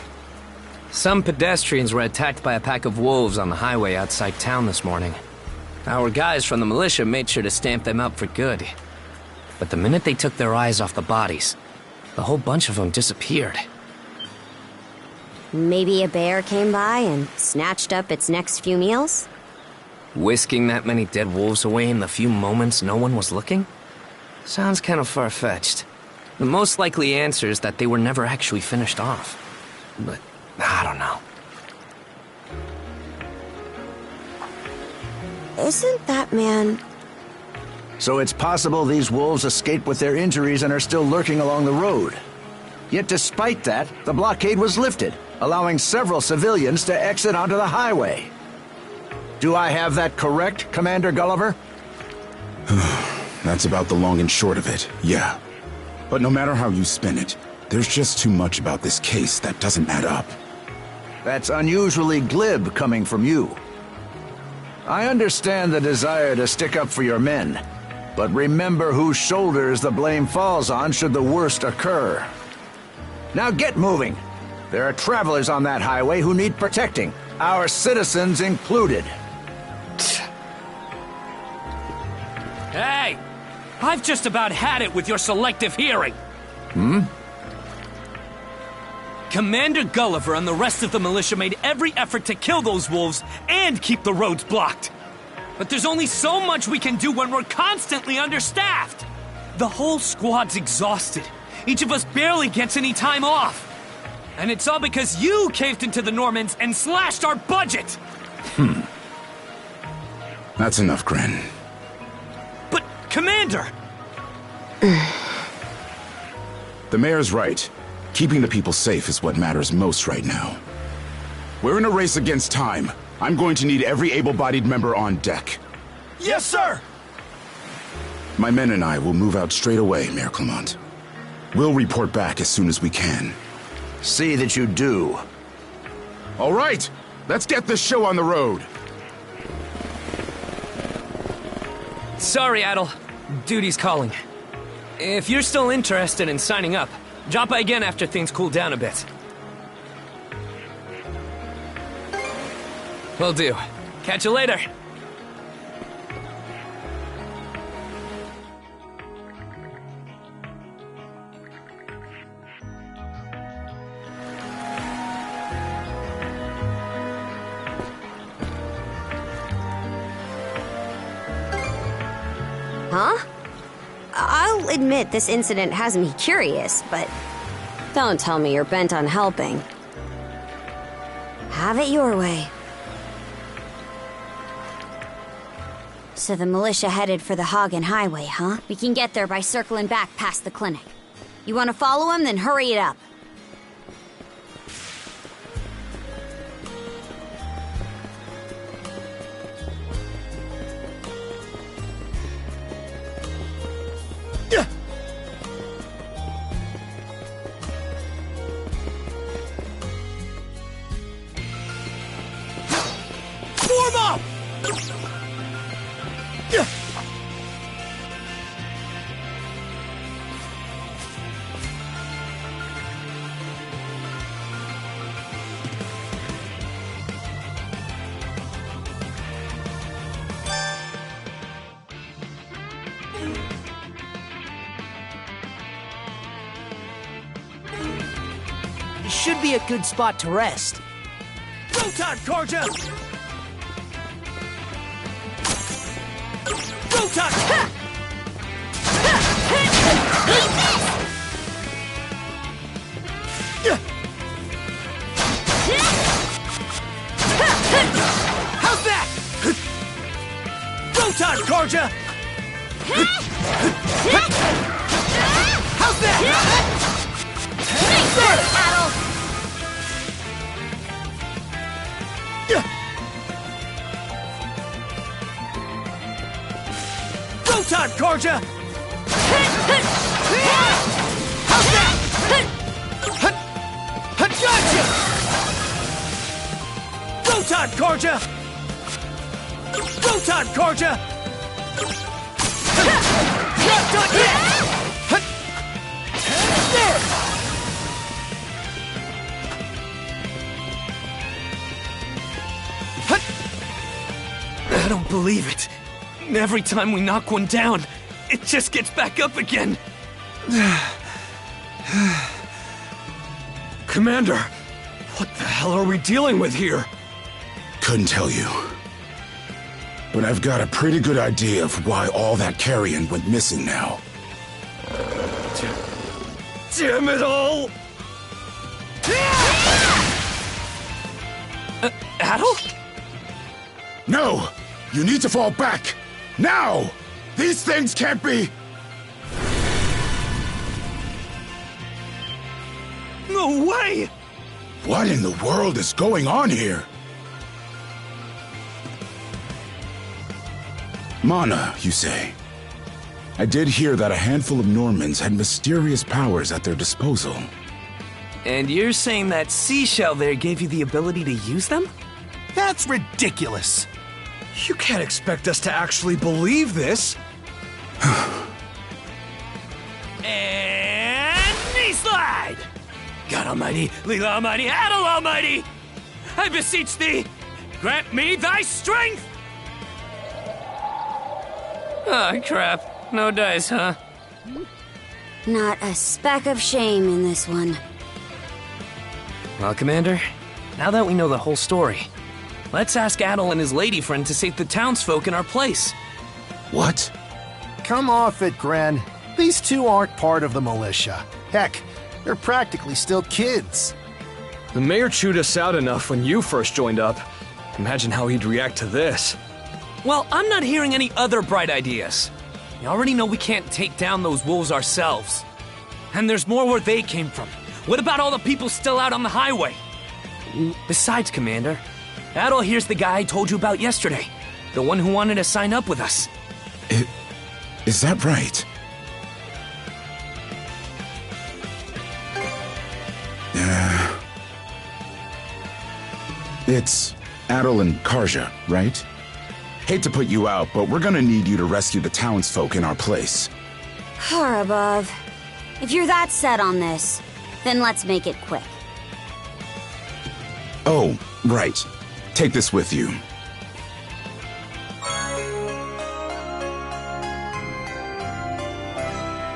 Some pedestrians were attacked by a pack of wolves on the highway outside town this morning. Our guys from the militia made sure to stamp them out for good. But the minute they took their eyes off the bodies, the whole bunch of them disappeared. Maybe a bear came by and snatched up its next few meals? Whisking that many dead wolves away in the few moments no one was looking? Sounds kind of far-fetched. The most likely answer is that they were never actually finished off. But I don't know. Isn't that man... So it's possible these wolves escaped with their injuries and are still lurking along the road. Yet despite that, the blockade was lifted, allowing several civilians to exit onto the highway. Do I have that correct, Commander Gulliver? That's about the long and short of it, yeah. But no matter how you spin it, there's just too much about this case that doesn't add up. That's unusually glib coming from you. I understand the desire to stick up for your men, but remember whose shoulders the blame falls on should the worst occur. Now get moving. There are travelers on that highway who need protecting, our citizens included. Hey! I've just about had it with your selective hearing. Commander Gulliver and the rest of the militia made every effort to kill those wolves and keep the roads blocked. But there's only so much we can do when we're constantly understaffed. The whole squad's exhausted. Each of us barely gets any time off. And it's all because you caved into the Normans and slashed our budget. That's enough, Gren. But, Commander! The mayor's right. Keeping the people safe is what matters most right now. We're in a race against time. I'm going to need every able-bodied member on deck. Yes, sir! My men and I will move out straight away, Mayor Clement. We'll report back as soon as we can. See that you do. All right, let's get this show on the road. Sorry, Adel. Duty's calling. If you're still interested in signing up, drop by again after things cool down a bit. Will do. Catch you later. Huh? I'll admit this incident has me curious, but don't tell me you're bent on helping. Have it your way. So the militia headed for the Hagen Highway, huh? We can get there by circling back past the clinic. You want to follow him? Then hurry it up. Form up! This should be a good spot to rest. Go time, Karja! Go time! How's that? Go time, Karja! How's that? Go time, Karja! How's that? Gotcha! Go time, Karja! Go time, Karja! Not done yet! I don't believe it. Every time we knock one down, it just gets back up again. Commander, what the hell are we dealing with here? Couldn't tell you. But I've got a pretty good idea of why all that carrion went missing now. Damn it all! Adol? No! You need to fall back! Now! These things can't be... No way! What in the world is going on here? Mana, you say? I did hear that a handful of Normans had mysterious powers at their disposal. And you're saying that seashell there gave you the ability to use them? That's ridiculous. You can't expect us to actually believe this. And knee slide! God Almighty, Leela Almighty, Adol Almighty! I beseech thee, grant me thy strength! Oh, crap. No dice, huh? Not a speck of shame in this one. Well, Commander, now that we know the whole story, let's ask Adol and his lady friend to save the townsfolk in our place. What? Come off it, Gren. These two aren't part of the militia. Heck, they're practically still kids. The mayor chewed us out enough when you first joined up. Imagine how he'd react to this. Well, I'm not hearing any other bright ideas. You already know we can't take down those wolves ourselves. And there's more where they came from. What about all the people still out on the highway? Besides, Commander, Adol here's the guy I told you about yesterday. The one who wanted to sign up with us. Is that right? It's Adol and Karja, right? Hate to put you out, but we're gonna need you to rescue the townsfolk in our place. Far above. If you're that set on this, then let's make it quick. Oh, right. Take this with you.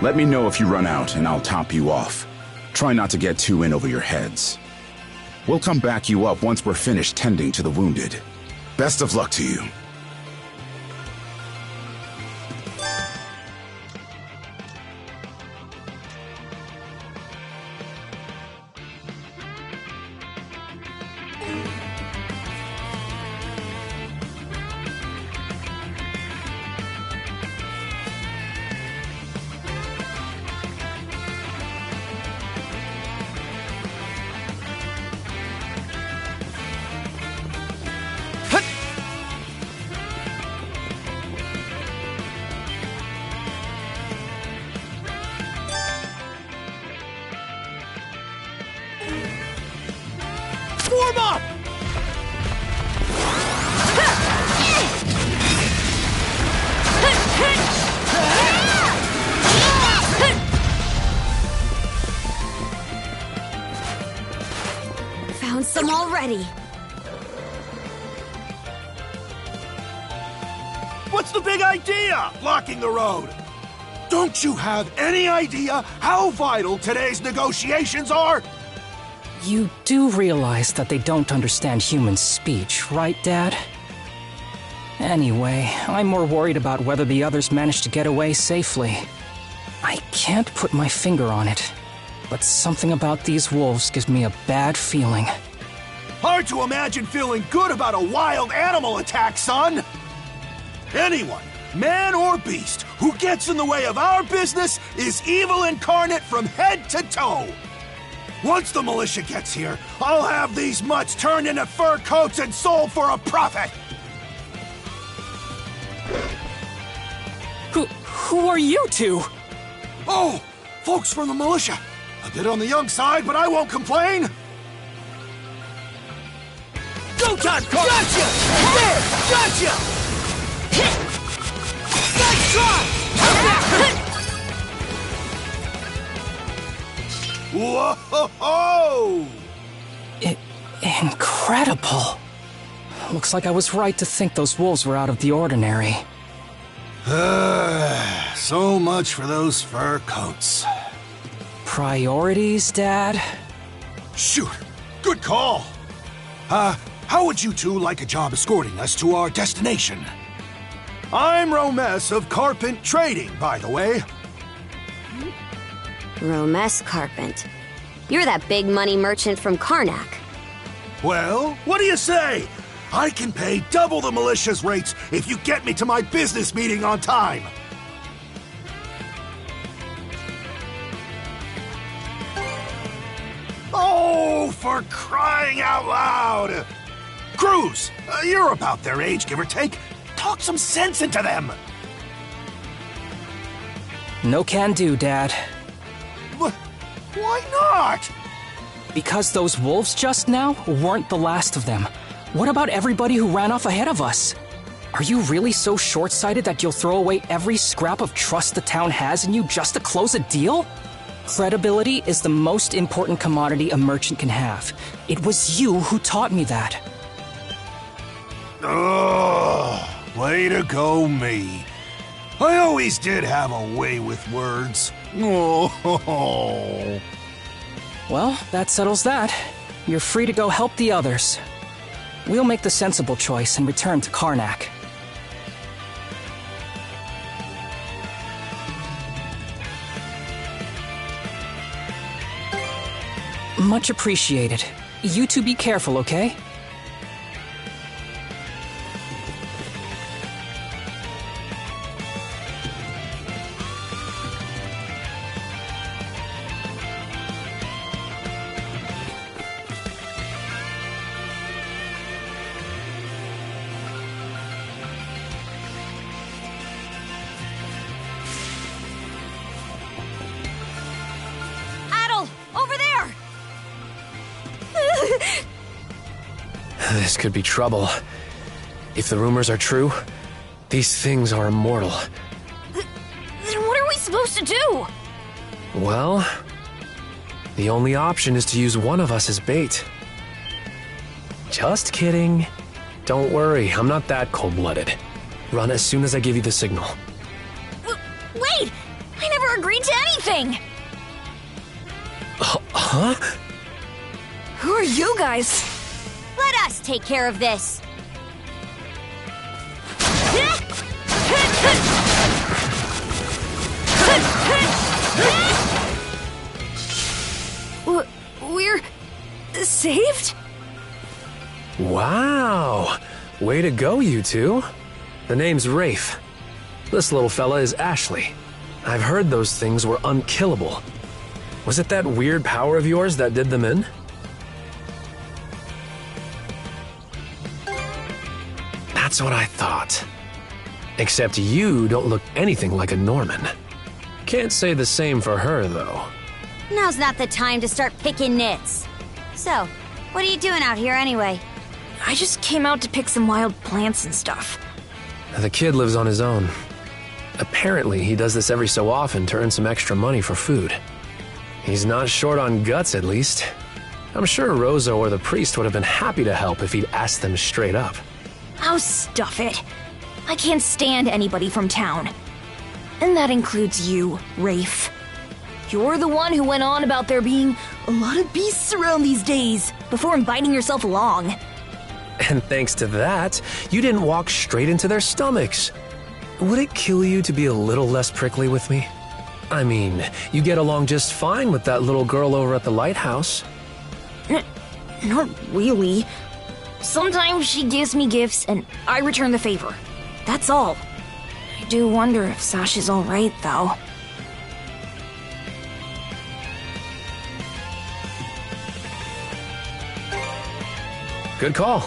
Let me know if you run out, and I'll top you off. Try not to get too in over your heads. We'll come back you up once we're finished tending to the wounded. Best of luck to you. Come on! Found some already. What's the big idea? Blocking the road. Don't you have any idea how vital today's negotiations are? You do realize that they don't understand human speech, right, Dad? Anyway, I'm more worried about whether the others managed to get away safely. I can't put my finger on it, but something about these wolves gives me a bad feeling. Hard to imagine feeling good about a wild animal attack, son! Anyone, man or beast, who gets in the way of our business is evil incarnate from head to toe! Once the militia gets here, I'll have these mutts turned into fur coats and sold for a profit! Who are you two? Oh, folks from the militia. A bit on the young side, but I won't complain! Go time, Carl! Gotcha! There! Gotcha! Nice try! Whoa-ho-ho! Incredible. Looks like I was right to think those wolves were out of the ordinary. So much for those fur coats. Priorities, Dad? Shoot, good call. How would you two like a job escorting us to our destination? I'm Romes of Carpent Trading, by the way. Romes Carpent. You're that big money merchant from Karnak. Well, what do you say? I can pay double the militia's rates if you get me to my business meeting on time. Oh, for crying out loud! Cruz, you're about their age, give or take. Talk some sense into them. No can do, Dad. Why not? Because those wolves just now weren't the last of them. What about everybody who ran off ahead of us? Are you really so short-sighted that you'll throw away every scrap of trust the town has in you just to close a deal? Credibility is the most important commodity a merchant can have. It was you who taught me that. Ugh, way to go, me. I always did have a way with words. Oh. Well, that settles that. You're free to go help the others. We'll make the sensible choice and return to Karnak. Much appreciated. You two be careful, okay? This could be trouble. If the rumors are true, these things are immortal. Then what are we supposed to do? Well, the only option is to use one of us as bait. Just kidding. Don't worry, I'm not that cold-blooded. Run as soon as I give you the signal. Wait! I never agreed to anything! Huh? Who are you guys? Let us take care of this. We're saved? Wow! Way to go, you two. The name's Rafe. This little fella is Ashley. I've heard those things were unkillable. Was it that weird power of yours that did them in? That's what I thought. Except you don't look anything like a Norman. Can't say the same for her, though. Now's not the time to start picking nits. So, What are you doing out here anyway? I just came out to pick some wild plants and stuff. The kid lives on his own. Apparently, he does this every so often to earn some extra money for food. He's not short on guts, at least. I'm sure Rosa or the priest would have been happy to help if he'd asked them straight up. Oh, stuff it. I can't stand anybody from town. And that includes you, Rafe. You're the one who went on about there being a lot of beasts around these days before inviting yourself along. And thanks to that, you didn't walk straight into their stomachs. Would it kill you to be a little less prickly with me? I mean, you get along just fine with that little girl over at the lighthouse. Not really. Sometimes she gives me gifts and I return the favor. That's all. I do wonder if Sash is alright, though. Good call.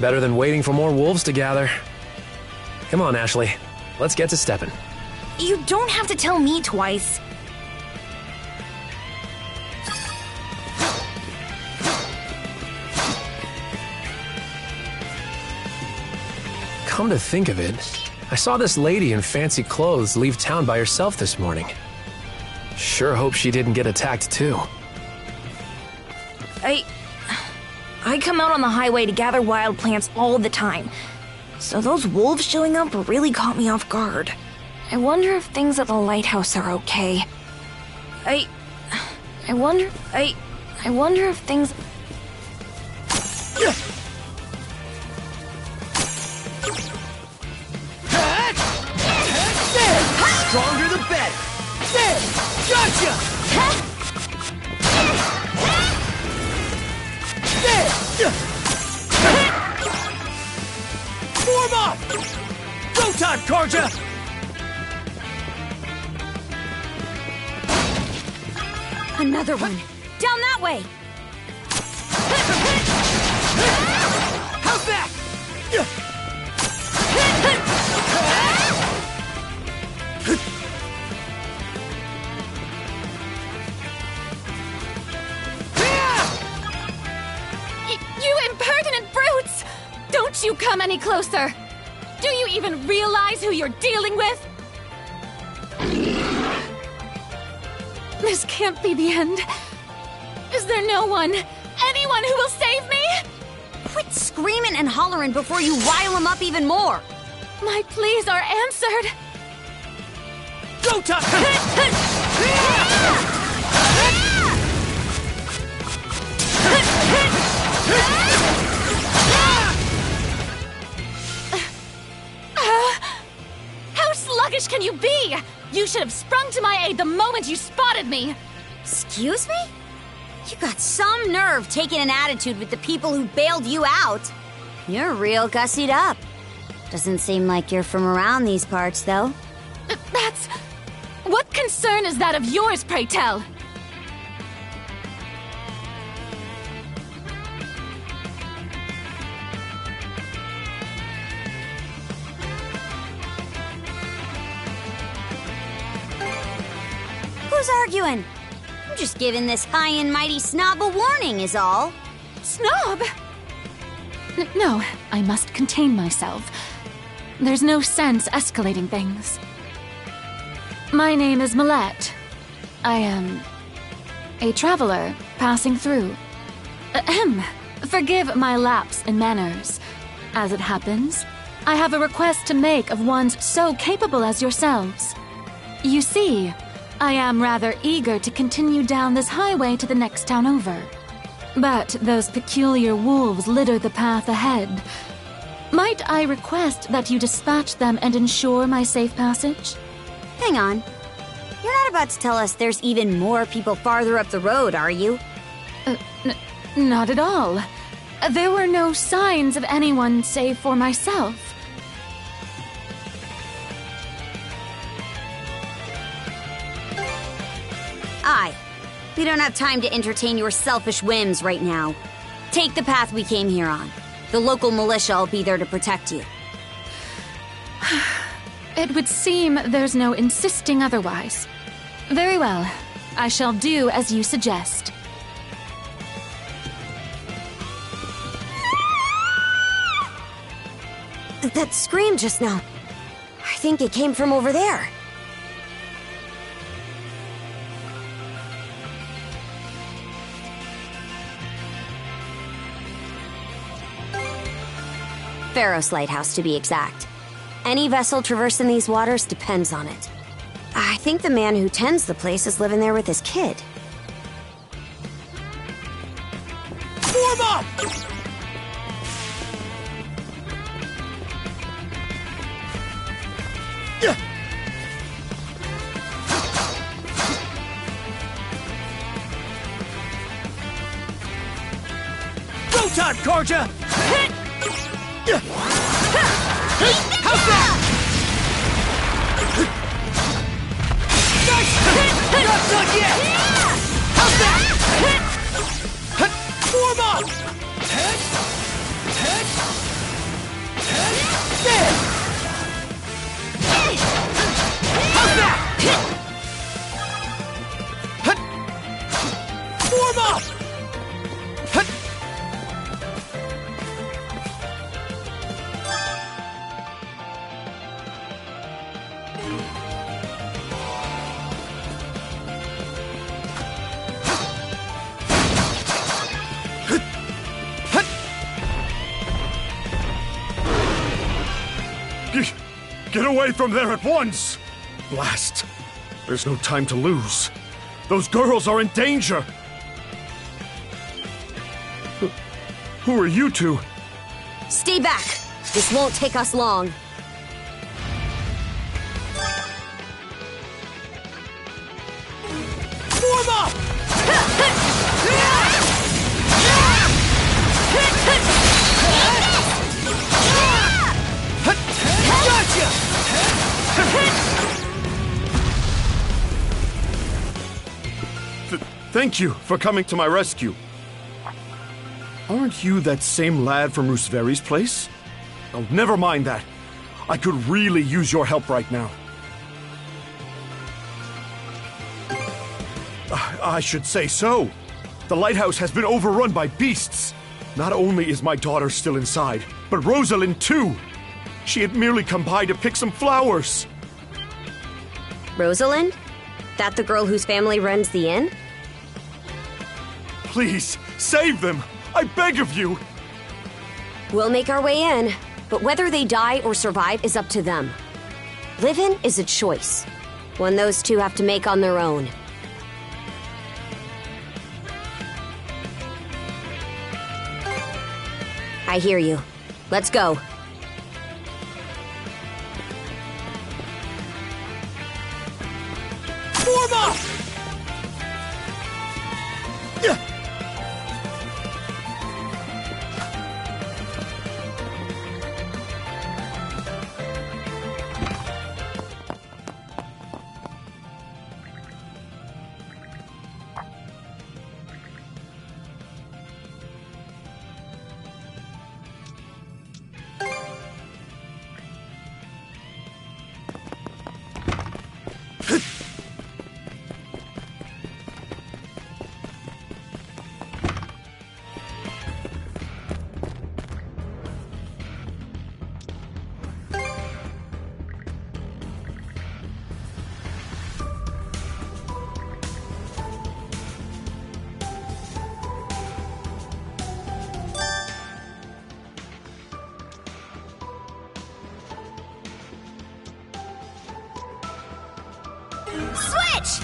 Better than waiting for more wolves to gather. Come on, Ashley. Let's get to stepping. You don't have to tell me twice. Come to think of it, I saw this lady in fancy clothes leave town by herself this morning. Sure hope she didn't get attacked too. I come out on the highway to gather wild plants all the time. So those wolves showing up really caught me off guard. I wonder if things at the lighthouse are okay. I wonder if things... Stronger the better. There! Gotcha! There! Form up! Go time, Karja! Another one. Down that way! How's that? You impertinent brutes! Don't you come any closer! Do you even realize who you're dealing with? This can't be the end. Is there no one, anyone who will save me? Quit screaming and hollering before you rile them up even more! My pleas are answered. Go time! How sluggish can you be? You should have sprung to my aid the moment you spotted me. Excuse me? You got some nerve taking an attitude with the people who bailed you out. You're real gussied up. Doesn't seem like you're from around these parts, though. That's... What concern is that of yours, pray tell? Who's arguing? I'm just giving this high and mighty snob a warning, is all. Snob? No, I must contain myself. There's no sense escalating things. My name is Millette. I am a traveler passing through. Ahem. Forgive my lapse in manners. As it happens, I have a request to make of ones so capable as yourselves. You see, I am rather eager to continue down this highway to the next town over. But those peculiar wolves litter the path ahead. Might I request that you dispatch them and ensure my safe passage? Hang on. You're not about to tell us there's even more people farther up the road, are you? Not at all. There were no signs of anyone save for myself. Aye. We don't have time to entertain your selfish whims right now. Take the path we came here on. The local militia will be there to protect you. It would seem there's no insisting otherwise. Very well. I shall do as you suggest. That scream just now. I think it came from over there. Pharos Lighthouse, to be exact. Any vessel traversing these waters depends on it. I think the man who tends the place is living there with his kid. Form up! Go time, Karja! How's that? Nice! Not done yet! How's that? Form up! There! How's that? Form up! Get away from there at once! Blast! There's no time to lose. Those girls are in danger! Who are you two? Stay back! This won't take us long. Form up! Gotcha! Thank you for coming to my rescue. Aren't you that same lad from Rooseveri's place? Oh, never mind that. I could really use your help right now. I should say so. The lighthouse has been overrun by beasts. Not only is my daughter still inside, but Rosalind too. She had merely come by to pick some flowers. Rosalind? That the girl whose family runs the inn? Please, save them! I beg of you! We'll make our way in, but whether they die or survive is up to them. Living is a choice, one those two have to make on their own. I hear you. Let's go. Form up! Switch!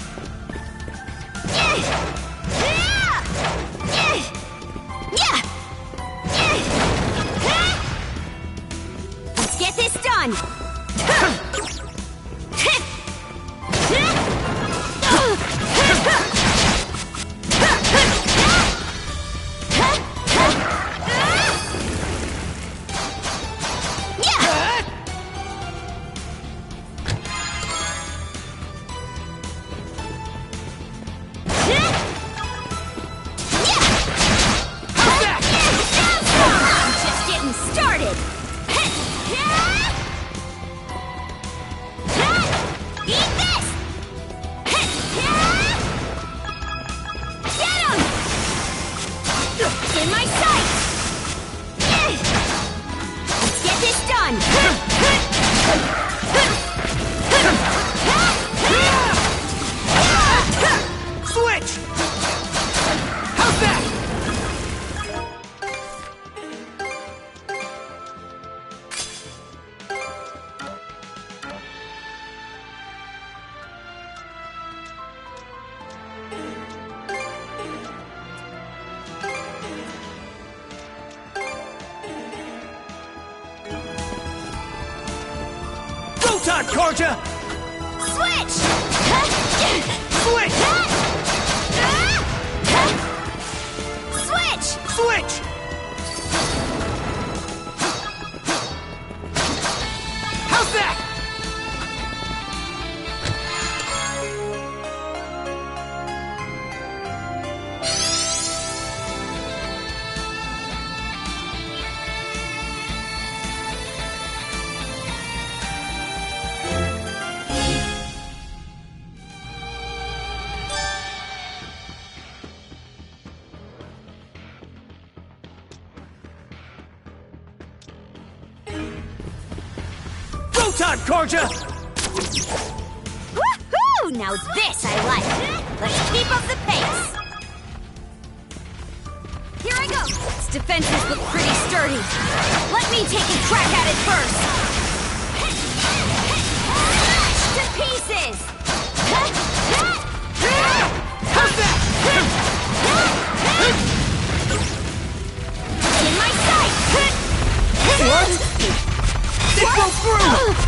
Let's get this done! Go time, Karja! Switch! Switch! Switch! Switch! How's that? Go time, Karja! Woohoo! Now this I like. Let's keep up the pace. Here I go. Its defenses look pretty sturdy. Let me take a crack at it first. To pieces. How's that? In my sight. What? It goes through!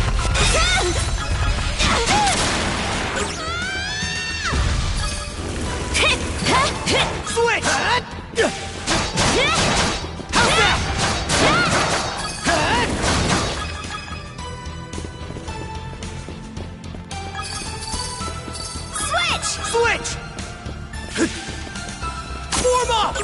Switch! How's that? Switch! Switch! Form up!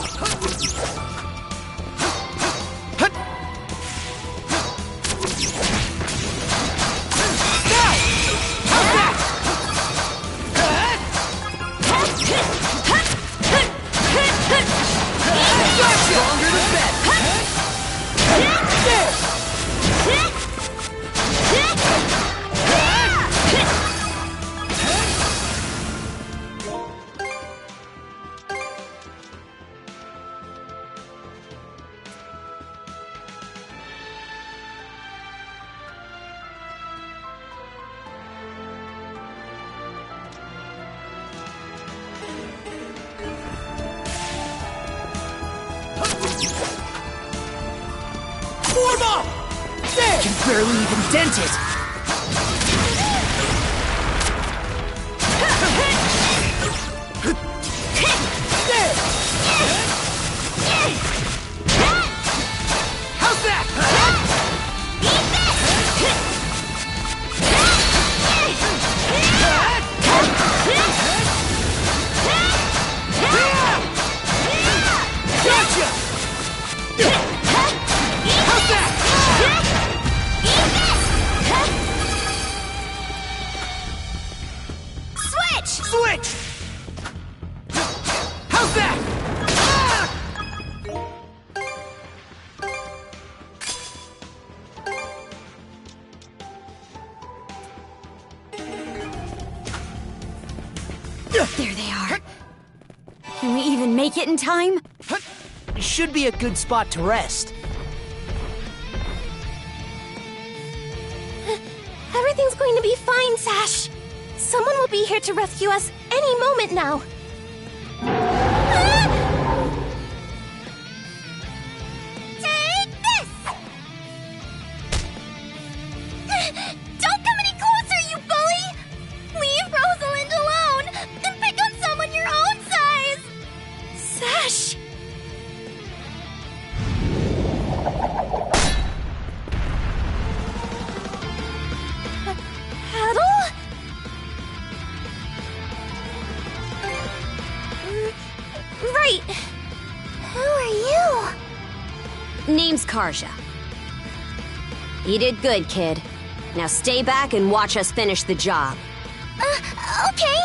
Stronger than better! Form up! There! Can barely even dent it. How's that? Gotcha! How's that? Switch! Switch! How's that? There they are. Can we even make it in time? Should be a good spot to rest. Everything's going to be fine, Sash. Someone will be here to rescue us any moment now. Take this! Don't come any closer, you bully! Leave Rosalind alone and pick on someone your own size! Sash! Adel? Right. Who are you? Name's Karja. You did good, kid. Now stay back and watch us finish the job. Okay.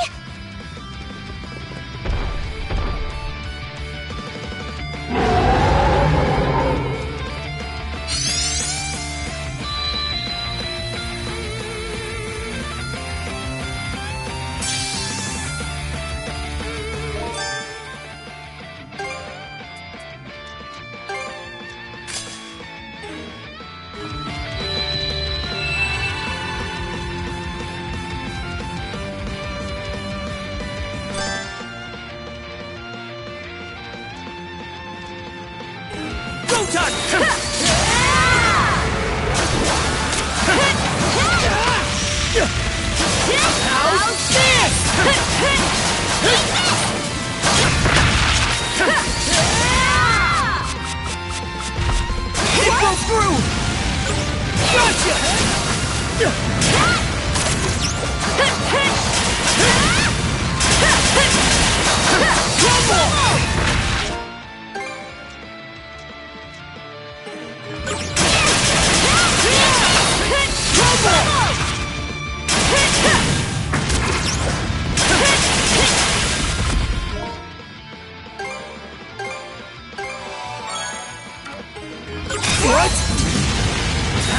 What?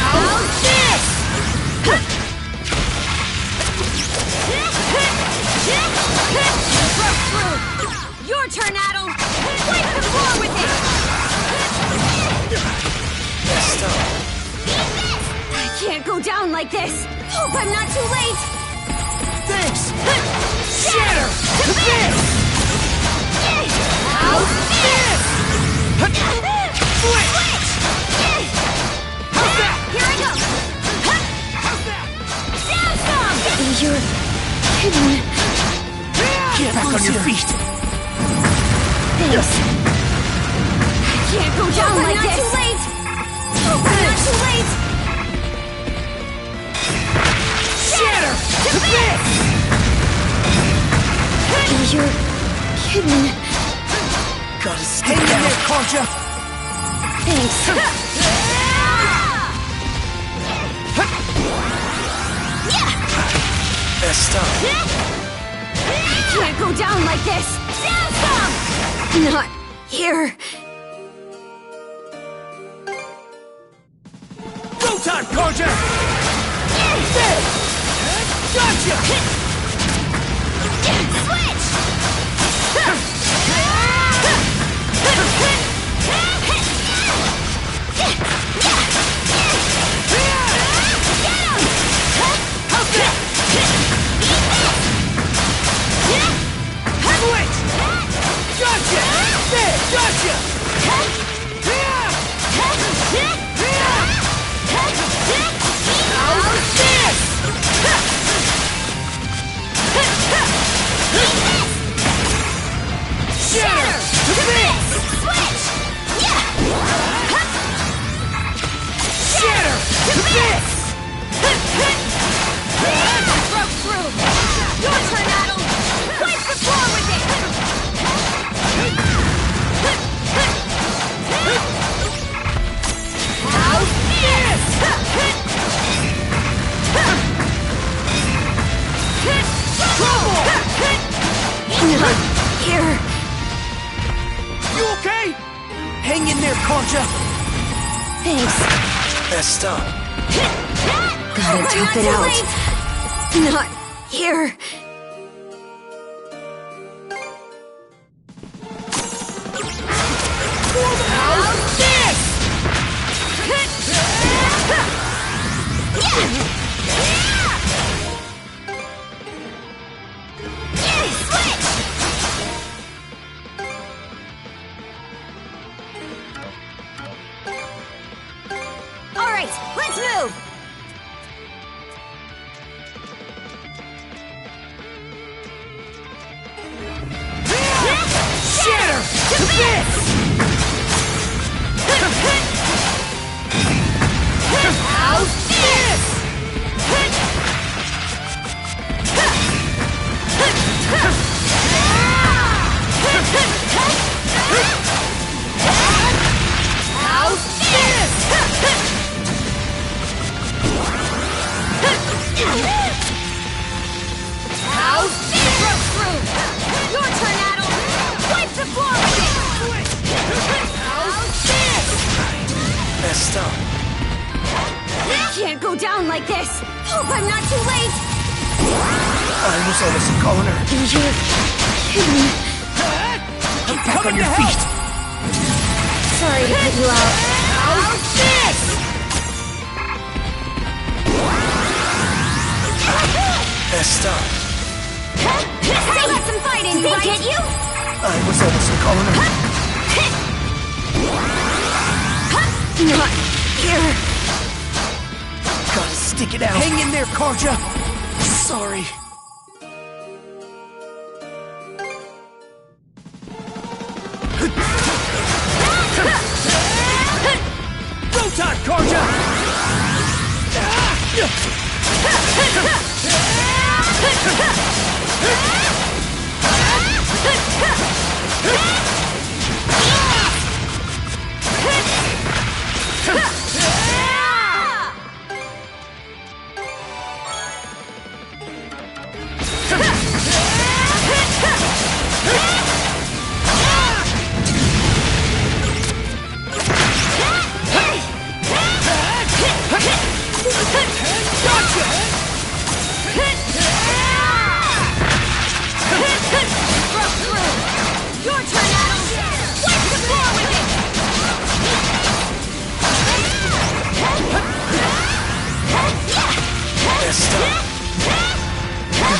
How's this? Your turn, Adel! Wipe the floor with it! I can't go down like this! Hope I'm not too late! Thanks! Shatter! To this! How's this? Switch! How's that? Here I go! How's that? Down some! You're kidding. Get back on your feet! Thanks. I can't go down like this! Too late! Hope I'm not too late! Shatter! To this! You're kidding. Gotta stay down there, Concha! Thanks. Messed up. I can't go down like this! Down some! Not here. Go time, Concha! There! Gotcha! Switch! Switch! Gotcha! There! Gotcha! How's this? Shatter! To this! Switch! Shatter! To this! Broke through! Your turn, Adel! Wipe the floor with it! How's this? Trouble! Not here. You okay? Hang in there, Concha. Thanks. Messed up. Gotta tough it out. Not here. How's this? Switch! All right, let's move. Shatter! To this! How's this? How's this? How's this? Broke through. Your turn, Adel. Wipe the floor with it. How's this? Messed up. I can't go down like this. Hope I'm not too late. I was almost calling her. You're kidding. Get back on your feet. Sorry to put you out. How's this? Messed up. Still got some fight in you, right? Get you? I was almost calling her. Not here. Gotta stick it out. Hang in there, Concha. Sorry. Go time, Concha!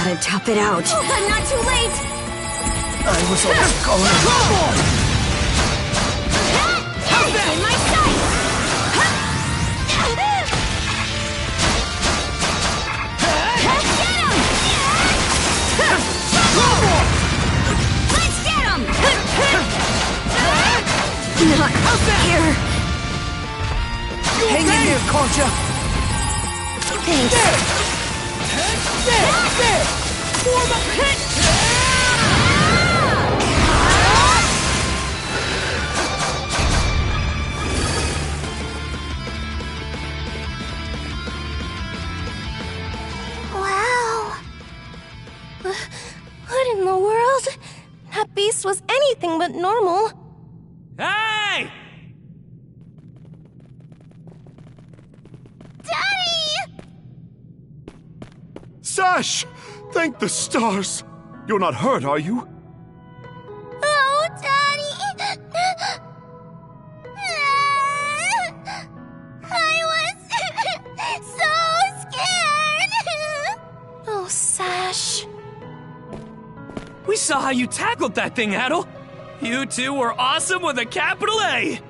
Gotta tough it out. I'm not too late! I was almost going. Come on! In my sight! Let's get him! Not here. Hang in there, Concha. Thanks. There! Form up! Wow. What in the world? That beast was anything but normal. Hey! Daddy! Sash! Thank the stars! You're not hurt, are you? Oh, Daddy! I was so scared! Oh, Sash. We saw how you tackled that thing, Adel. You two were awesome with a capital A.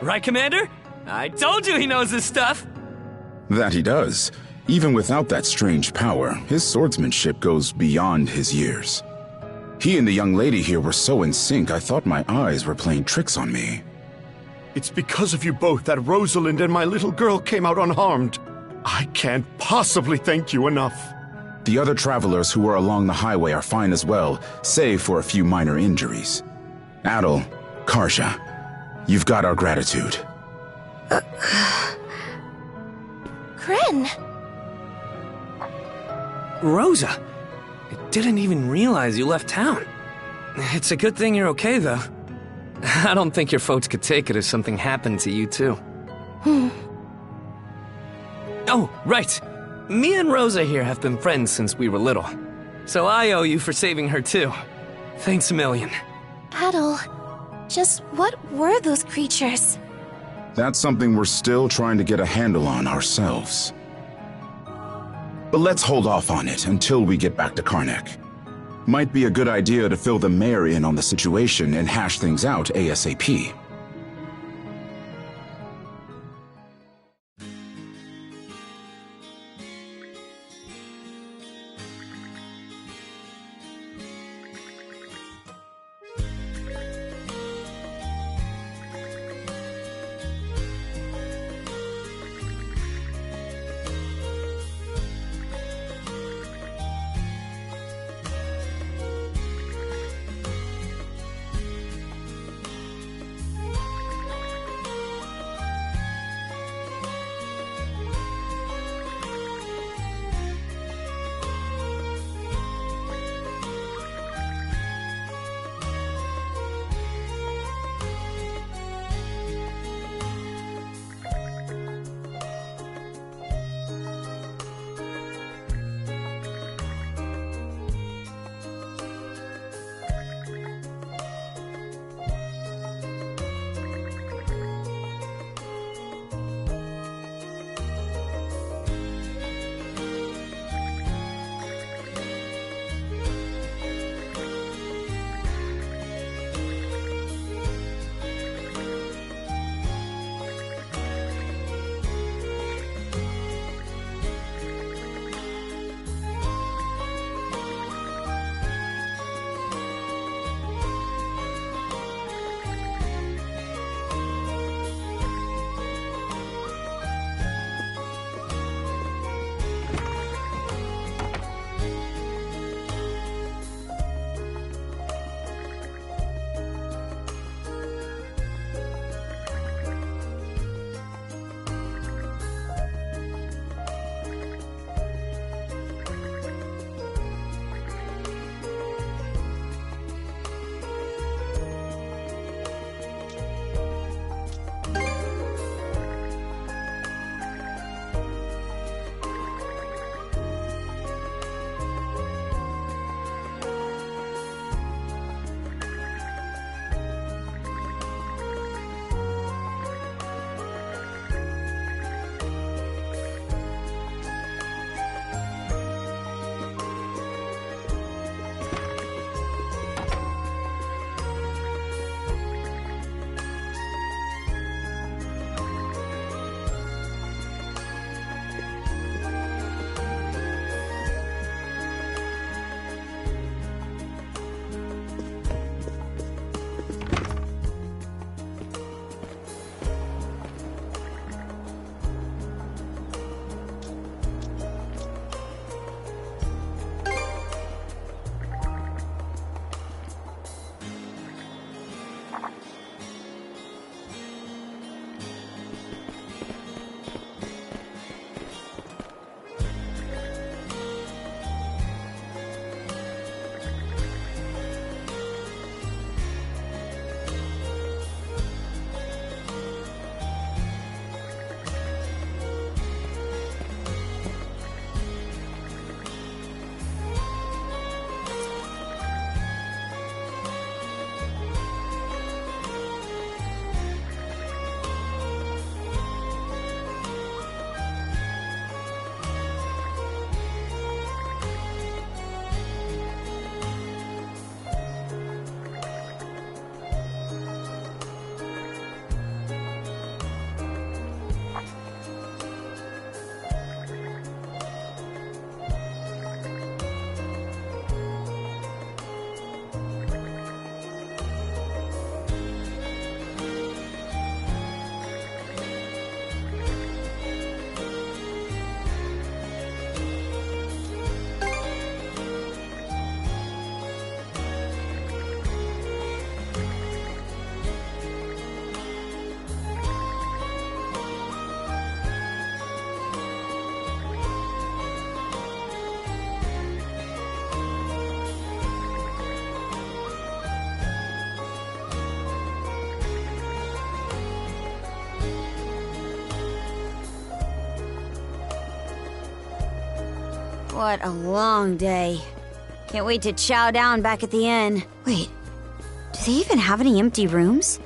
Right, Commander? I told you he knows his stuff. That he does. Even without that strange power, his swordsmanship goes beyond his years. He and the young lady here were so in sync, I thought my eyes were playing tricks on me. It's because of you both that Rosalind and my little girl came out unharmed. I can't possibly thank you enough. The other travelers who were along the highway are fine as well, save for a few minor injuries. Adel, Karja, you've got our gratitude. Kryn. Rosa, I didn't even realize you left town. It's a good thing you're okay, though. I don't think your folks could take it if something happened to you, too. Oh, right. Me and Rosa here have been friends since we were little. So I owe you for saving her, too. Thanks a million. Adel, just what were those creatures? That's something we're still trying to get a handle on ourselves. But let's hold off on it until we get back to Karnak. Might be a good idea to fill the mayor in on the situation and hash things out ASAP. What a long day. Can't wait to chow down back at the inn. Wait, do they even have any empty rooms?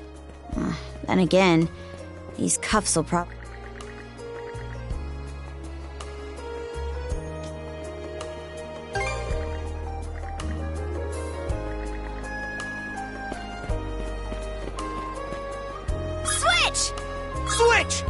Then again, these cuffs will probably... Switch! Switch!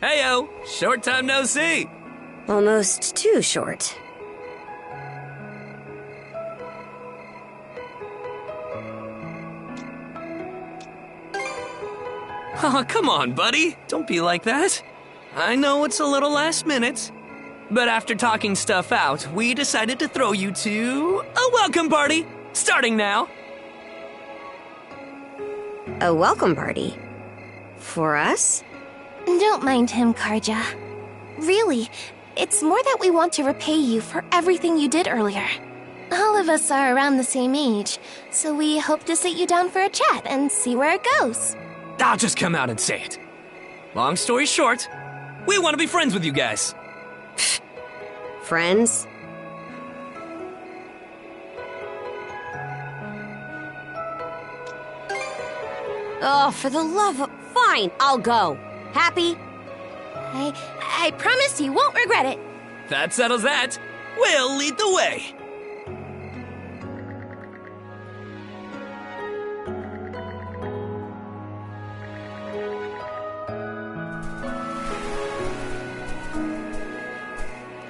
Heyo! Short time no see! Almost too short. Oh, come on, buddy. Don't be like that. I know it's a little last minute, but after talking stuff out, we decided to throw you to a welcome party, starting now. A welcome party? For us? Don't mind him, Karja. Really, it's more that we want to repay you for everything you did earlier. All of us are around the same age, so we hope to sit you down for a chat and see where it goes. I'll just come out and say it. Long story short, we want to be friends with you guys. Friends? Oh, for the love of... Fine, I'll go. Happy? I promise you won't regret it. That settles that. We'll lead the way.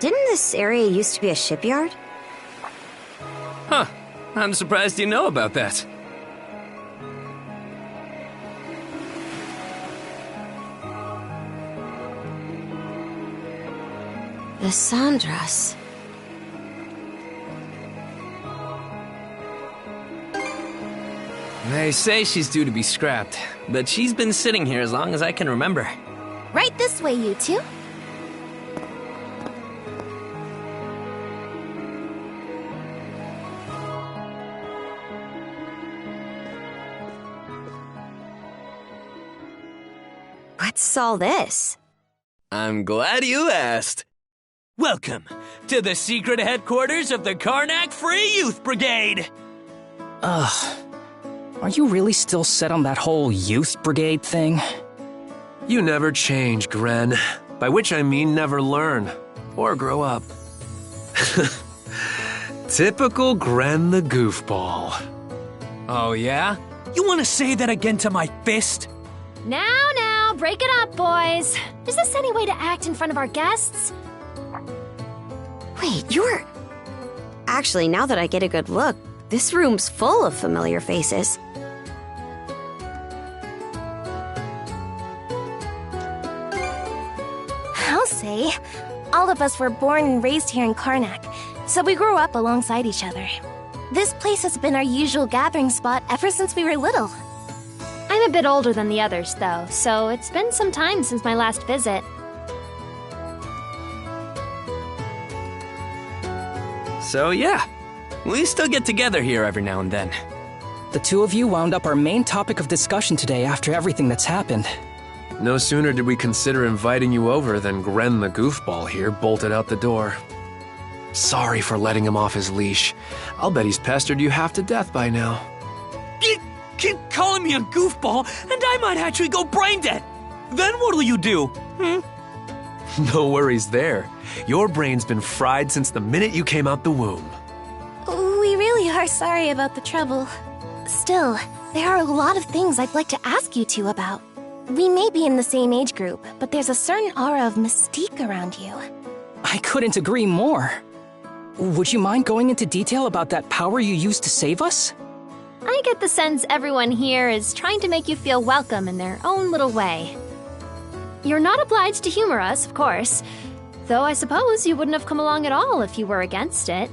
Didn't this area used to be a shipyard? Huh. I'm surprised you know about that. The Sandras. They say she's due to be scrapped, but she's been sitting here as long as I can remember. Right this way, you two. What's all this? I'm glad you asked. Welcome to the secret headquarters of the Karnak Free Youth Brigade. Ugh. Are you really still set on that whole youth brigade thing? You never change, Gren. By which I mean never learn. Or grow up. Typical Gren the goofball. Oh yeah? You want to say that again to my fist? Now, break it up, boys. Is this any way to act in front of our guests? Wait, you're Actually, now that I get a good look, this room's full of familiar faces. I'll say, all of us were born and raised here in Karnak, so we grew up alongside each other. This place has been our usual gathering spot ever since we were little. I'm a bit older than the others, though, so it's been some time since my last visit. So yeah, we still get together here every now and then. The two of you wound up our main topic of discussion today after everything that's happened. No sooner did we consider inviting you over than Gren the goofball here bolted out the door. Sorry for letting him off his leash. I'll bet he's pestered you half to death by now. Keep calling me a goofball, and I might actually go brain dead. Then what'll you do? No worries there. Your brain's been fried since the minute you came out the womb. We really are sorry about the trouble. Still, there are a lot of things I'd like to ask you two about. We may be in the same age group, but there's a certain aura of mystique around you. I couldn't agree more. Would you mind going into detail about that power you used to save us? I get the sense everyone here is trying to make you feel welcome in their own little way. You're not obliged to humor us, of course, though I suppose you wouldn't have come along at all if you were against it.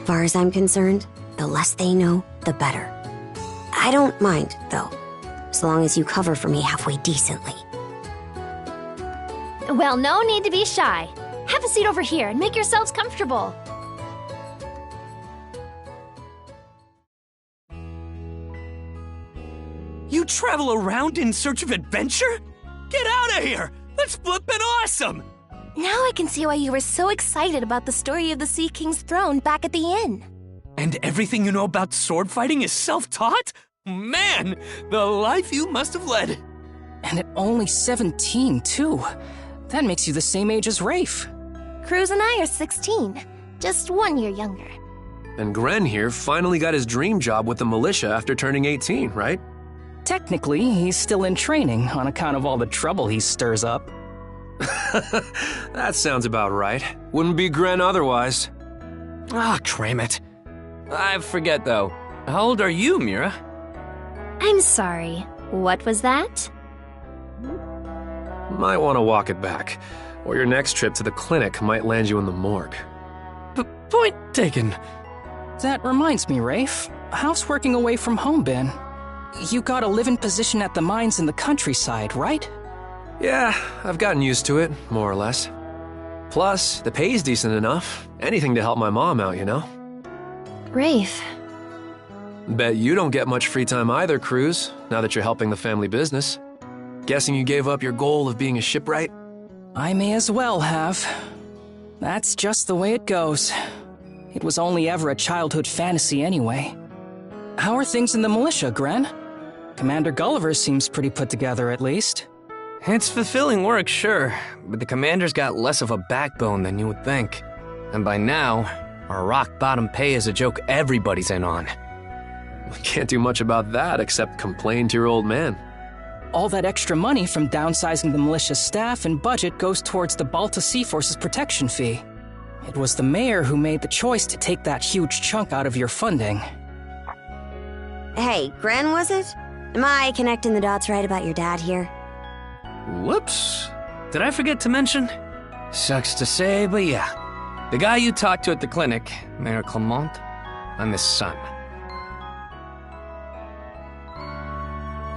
Far as I'm concerned, the less they know, the better. I don't mind, though, as long as you cover for me halfway decently. Well, no need to be shy. Have a seat over here and make yourselves comfortable. You travel around in search of adventure? Get out of here! That's flippin' awesome! Now I can see why you were so excited about the story of the Sea King's throne back at the inn. And everything you know about sword fighting is self-taught? Man, the life you must have led. And at only 17, too. That makes you the same age as Rafe. Cruz and I are 16, just 1 year younger. And Gren here finally got his dream job with the militia after turning 18, right? Technically, he's still in training on account of all the trouble he stirs up. That sounds about right. Wouldn't be Gren otherwise. Ah, cram it. I forget, though. How old are you, Mira? I'm sorry. What was that? Might want to walk it back, or your next trip to the clinic might land you in the morgue. Point taken. That reminds me, Rafe. How's working away from home been? You got a live-in position at the mines in the countryside, right? Yeah, I've gotten used to it, more or less. Plus, the pay's decent enough. Anything to help my mom out, you know? Rafe. Bet you don't get much free time either, Cruz, now that you're helping the family business. Guessing you gave up your goal of being a shipwright? I may as well have. That's just the way it goes. It was only ever a childhood fantasy anyway. How are things in the militia, Gren? Commander Gulliver seems pretty put together, at least. It's fulfilling work, sure, but the commander's got less of a backbone than you would think. And by now, our rock-bottom pay is a joke everybody's in on. We can't do much about that except complain to your old man. All that extra money from downsizing the militia staff and budget goes towards the Balta Sea Force's protection fee. It was the mayor who made the choice to take that huge chunk out of your funding. Hey, Gren, was it? Am I connecting the dots right about your dad here? Whoops. Did I forget to mention? Sucks to say, but yeah. The guy you talked to at the clinic, Mayor Clement, I'm his son.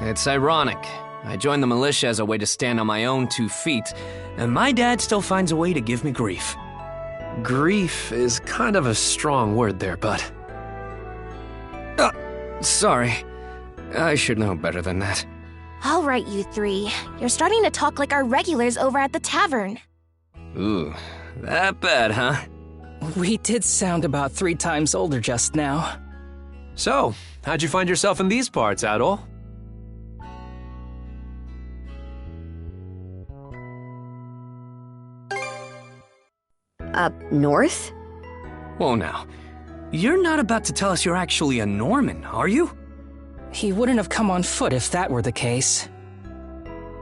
It's ironic. I joined the militia as a way to stand on my own 2 feet, and my dad still finds a way to give me grief. Grief is kind of a strong word there, bud. Sorry. I should know better than that. All right, you three. You're starting to talk like our regulars over at the tavern. Ooh, that bad, huh? We did sound about 3 times older just now. So, how'd you find yourself in these parts, Adol? Up north? Whoa now. You're not about to tell us you're actually a Norman, are you? He wouldn't have come on foot if that were the case.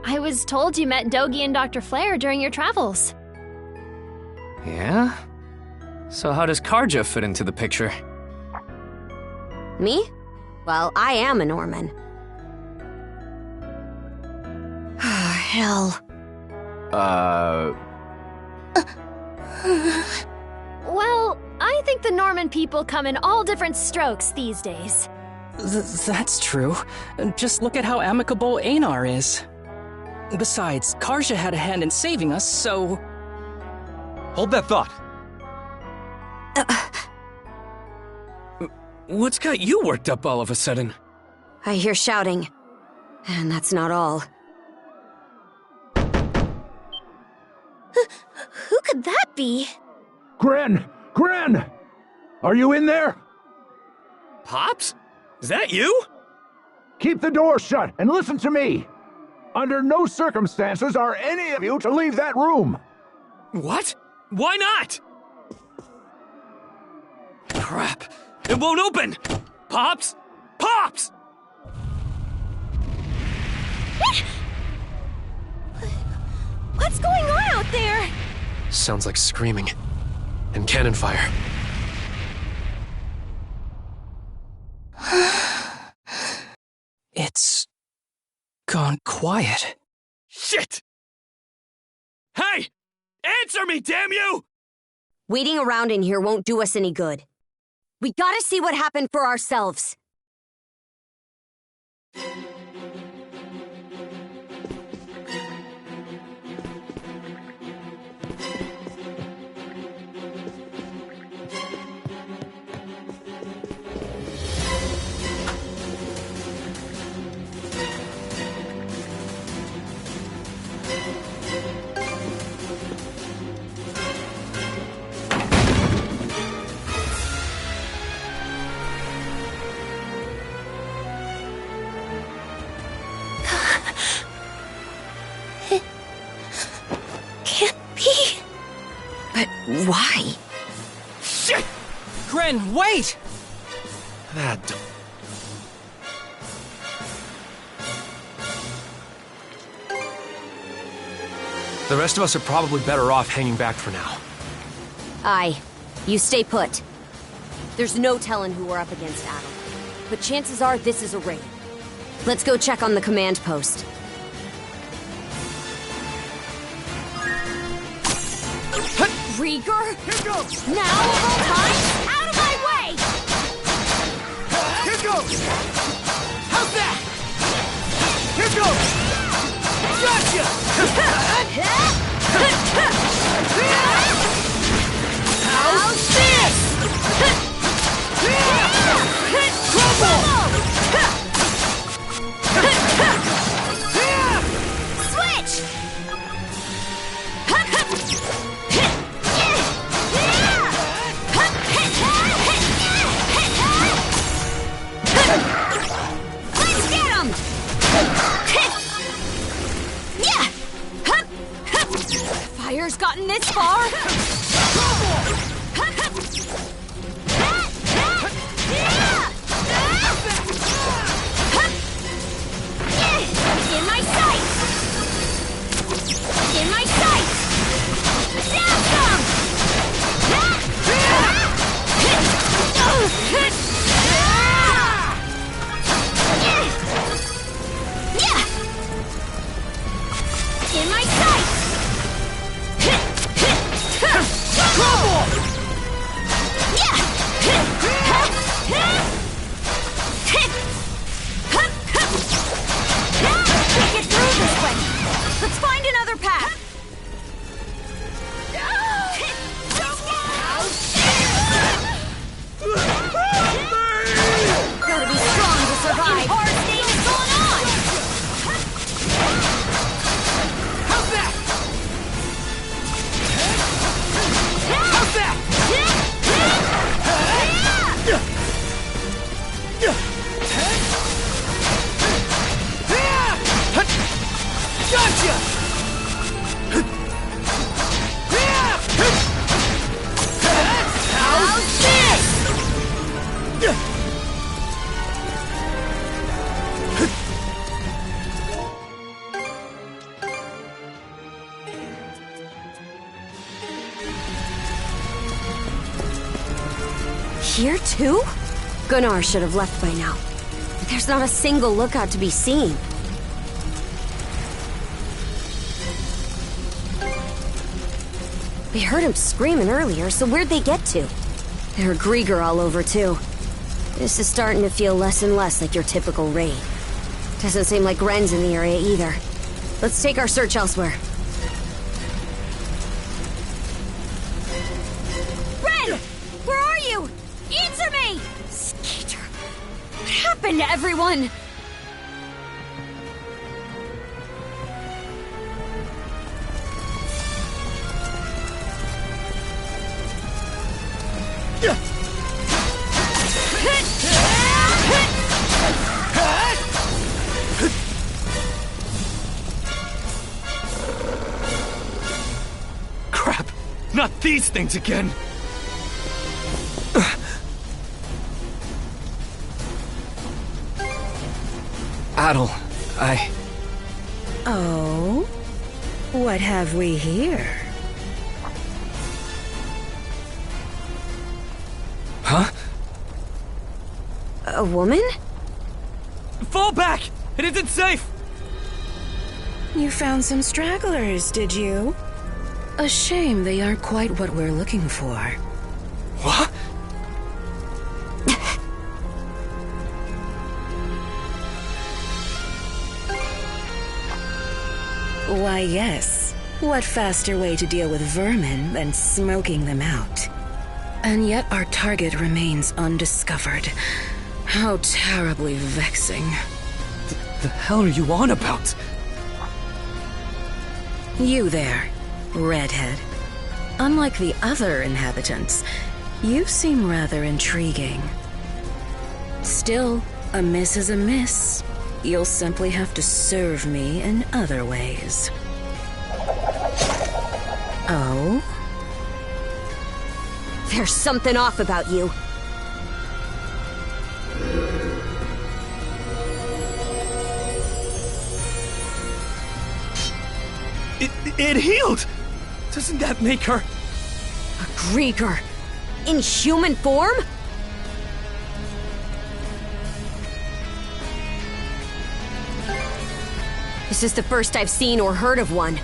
I was told you met Dogi and Dr. Flare during your travels. Yeah? So how does Karja fit into the picture? Me? Well, I am a Norman. Hell. Well, I think the Norman people come in all different strokes these days. That's true. Just look at how amicable Einar is. Besides, Karja had a hand in saving us, so... Hold that thought. What's got you worked up all of a sudden? I hear shouting. And that's not all. Who could that be? Gren! Gren! Are you in there? Pops? Is that you? Keep the door shut and listen to me. Under no circumstances are any of you to leave that room. What? Why not? Crap. It won't open! Pops? Pops! What's going on out there? Sounds like screaming. And cannon fire. It's... gone quiet. Shit! Hey! Answer me, damn you! Waiting around in here won't do us any good. We gotta see what happened for ourselves. But why? Shit! Gren, wait! The rest of us are probably better off hanging back for now. Aye. You stay put. There's no telling who we're up against, Adam. But chances are this is a raid. Let's go check on the command post. Rieger? Here goes! Now of all time? Out of my way! Here goes! How's that? Here goes! Gotcha! How's this? Crumble! Switch! Let's get him! Fire's gotten this far. In my sight! In my sight! Down some! In my sight! here too? Gunnar should have left by now. There's not a single lookout to be seen. They heard him screaming earlier, so where'd they get to? There are Grieger all over too. This is starting to feel less and less like your typical raid. Doesn't seem like Ren's in the area either. Let's take our search elsewhere. Ren! Where are you? Answer me! Skeeter, what happened to everyone? Crap! Not these things again! Adel, Oh? What have we here? Huh? A woman? Fall back! It isn't safe! You found some stragglers, did you? A shame they aren't quite what we're looking for. What? Why, yes. What faster way to deal with vermin than smoking them out? And yet our target remains undiscovered. How terribly vexing. The hell are you on about? You there, redhead. Unlike the other inhabitants, you seem rather intriguing. Still, a miss is a miss. You'll simply have to serve me in other ways. Oh? There's something off about you. It healed! Doesn't that make her... A Grieger? In human form? This is the first I've seen or heard of one.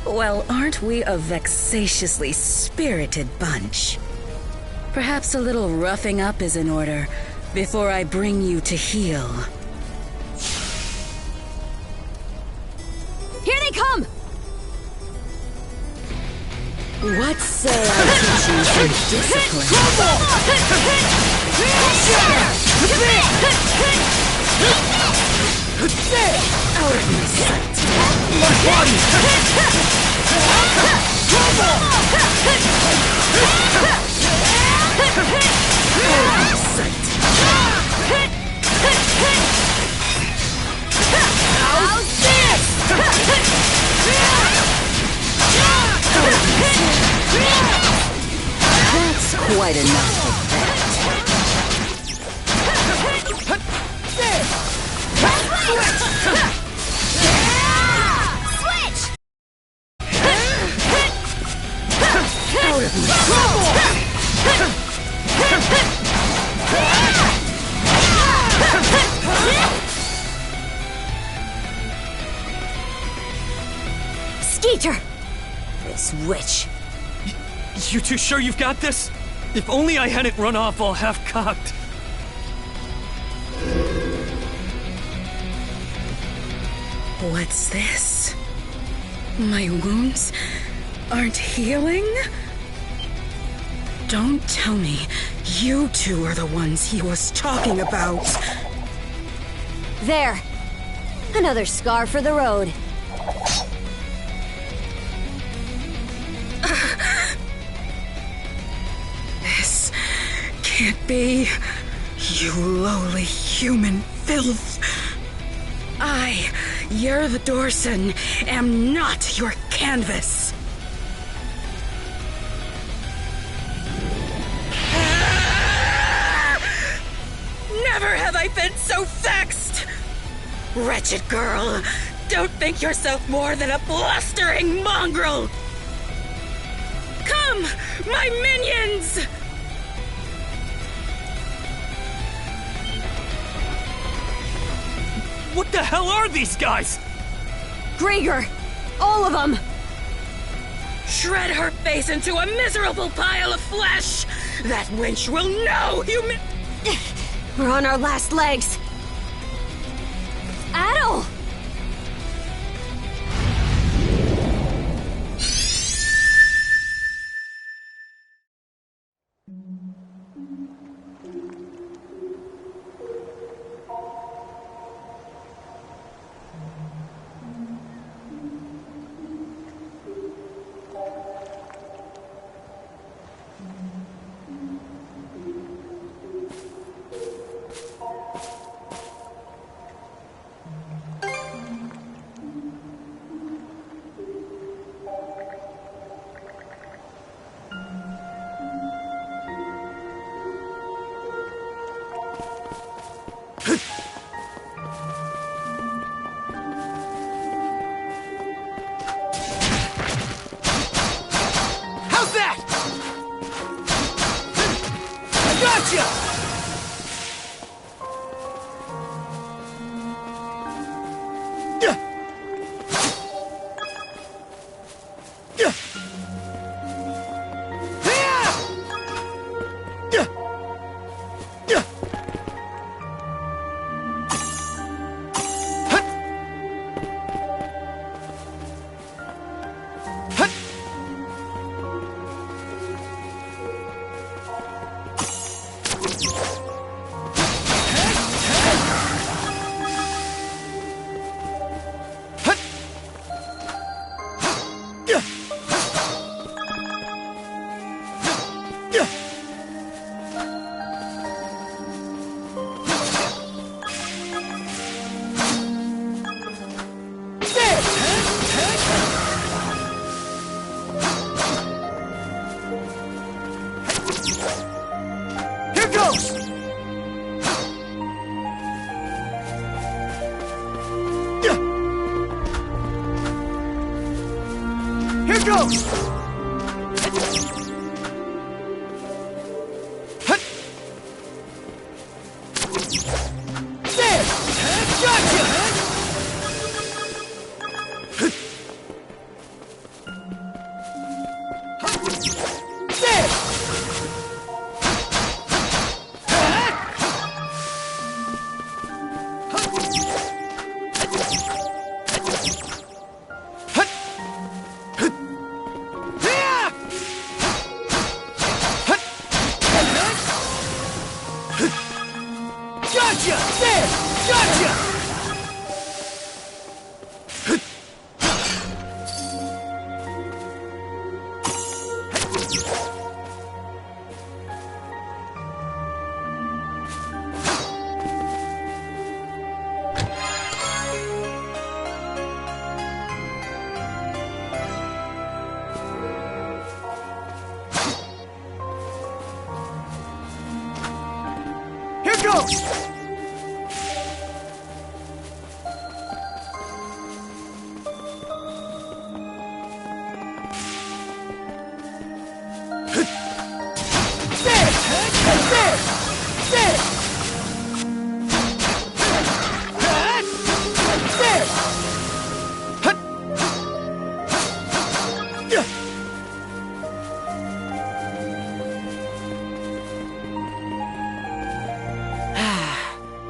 Well, aren't we a vexatiously spirited bunch? Perhaps a little roughing up is in order before I bring you to heel. Here they come! What say I teach you some discipline? Out of my sight! My body! Out of my sight! How's this? That's quite enough of that. Switch! Out of my Skeeter! This witch. You two sure you've got this? If only I hadn't run off all half-cocked. What's this? My wounds aren't healing? Don't tell me you two are the ones he was talking about. There. Another scar for the road. This can't be. You lowly human filth. I, the Dorson, am not your canvas. Never have I been so vexed! Wretched girl, don't think yourself more than a blustering mongrel! Come, my minions! What the hell are these guys? Gregor! All of them! Shred her face into a miserable pile of flesh! That wench will know We're on our last legs. Adel!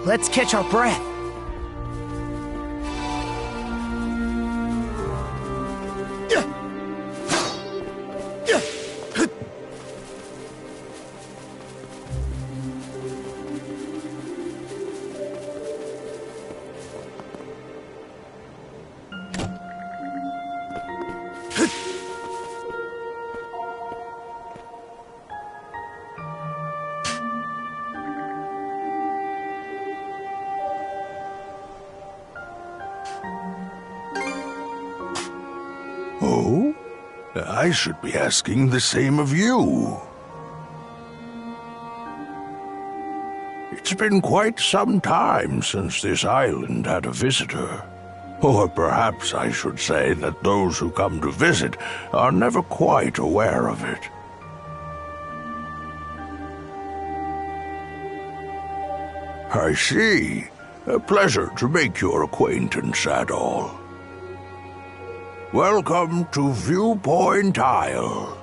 Let's catch our breath. Oh? I should be asking the same of you. It's been quite some time since this island had a visitor. Or perhaps I should say that those who come to visit are never quite aware of it. I see. A pleasure to make your acquaintance at all. Welcome to Viewpoint Isle,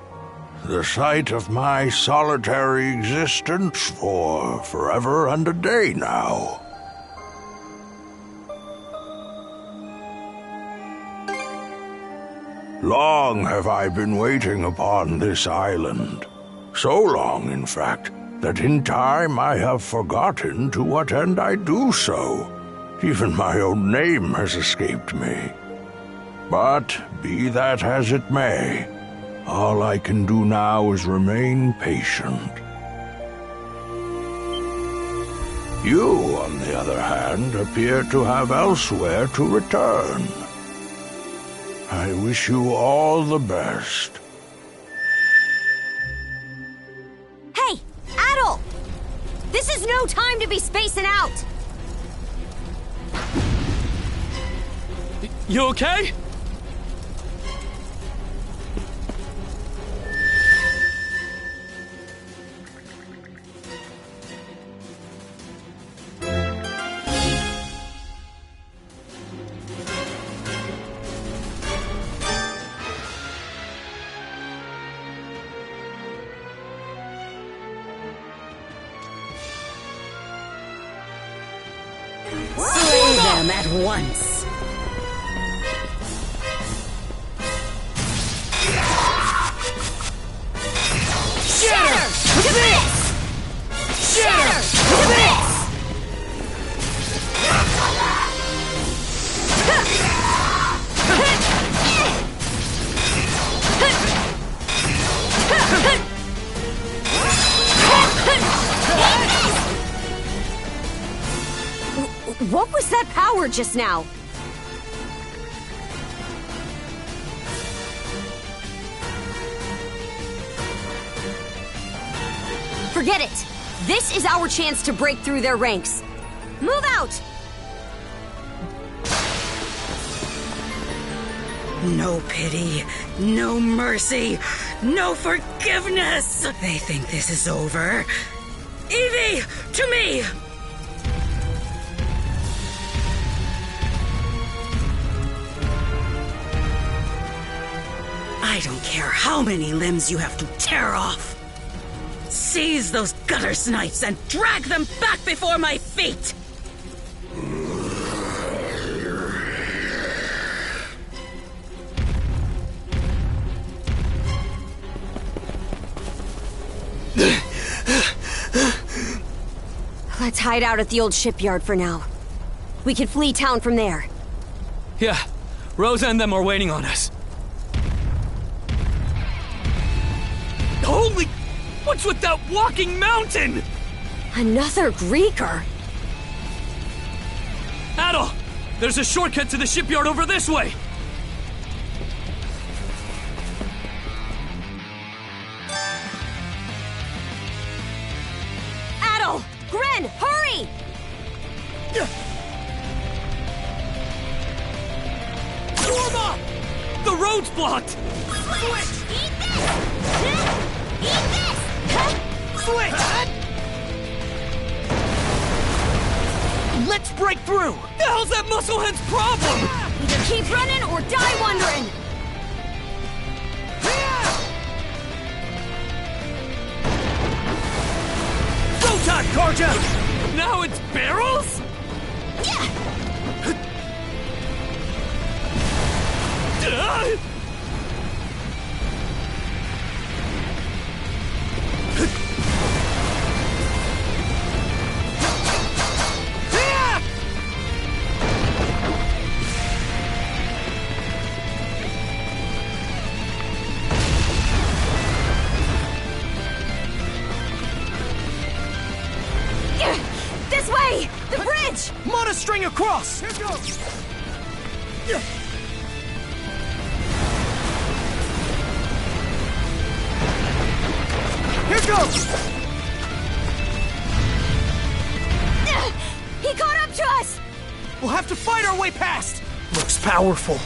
the site of my solitary existence for forever and a day now. Long have I been waiting upon this island. So long, in fact, that in time I have forgotten to what end I do so. Even my own name has escaped me. But be that as it may, all I can do now is remain patient. You, on the other hand, appear to have elsewhere to return. I wish you all the best. Hey, Adol! This is no time to be spacing out! You okay? Slay them at once. Shatter to this! Shatter to this! What was that power just now? Forget it! This is our chance to break through their ranks. Move out! No pity, no mercy, no forgiveness! They think this is over. Evie, to me! I don't care how many limbs you have to tear off. Seize those gutter snipes and drag them back before my feet! Let's hide out at the old shipyard for now. We can flee town from there. Yeah, Rosa and them are waiting on us. Holy... What's with that walking mountain? Another Greeker? Adol! There's a shortcut to the shipyard over this way! Adol! Gren, hurry! Storm up! The road's blocked! Switch! Eat this! Eat this! Switch! Let's break through! The hell's that musclehead's problem? Either keep running or die wondering! Go time, Karja! Now it's barrels? This way! The bridge! Monostring across! Here goes! Here goes! He caught up to us! We'll have to fight our way past! Looks powerful.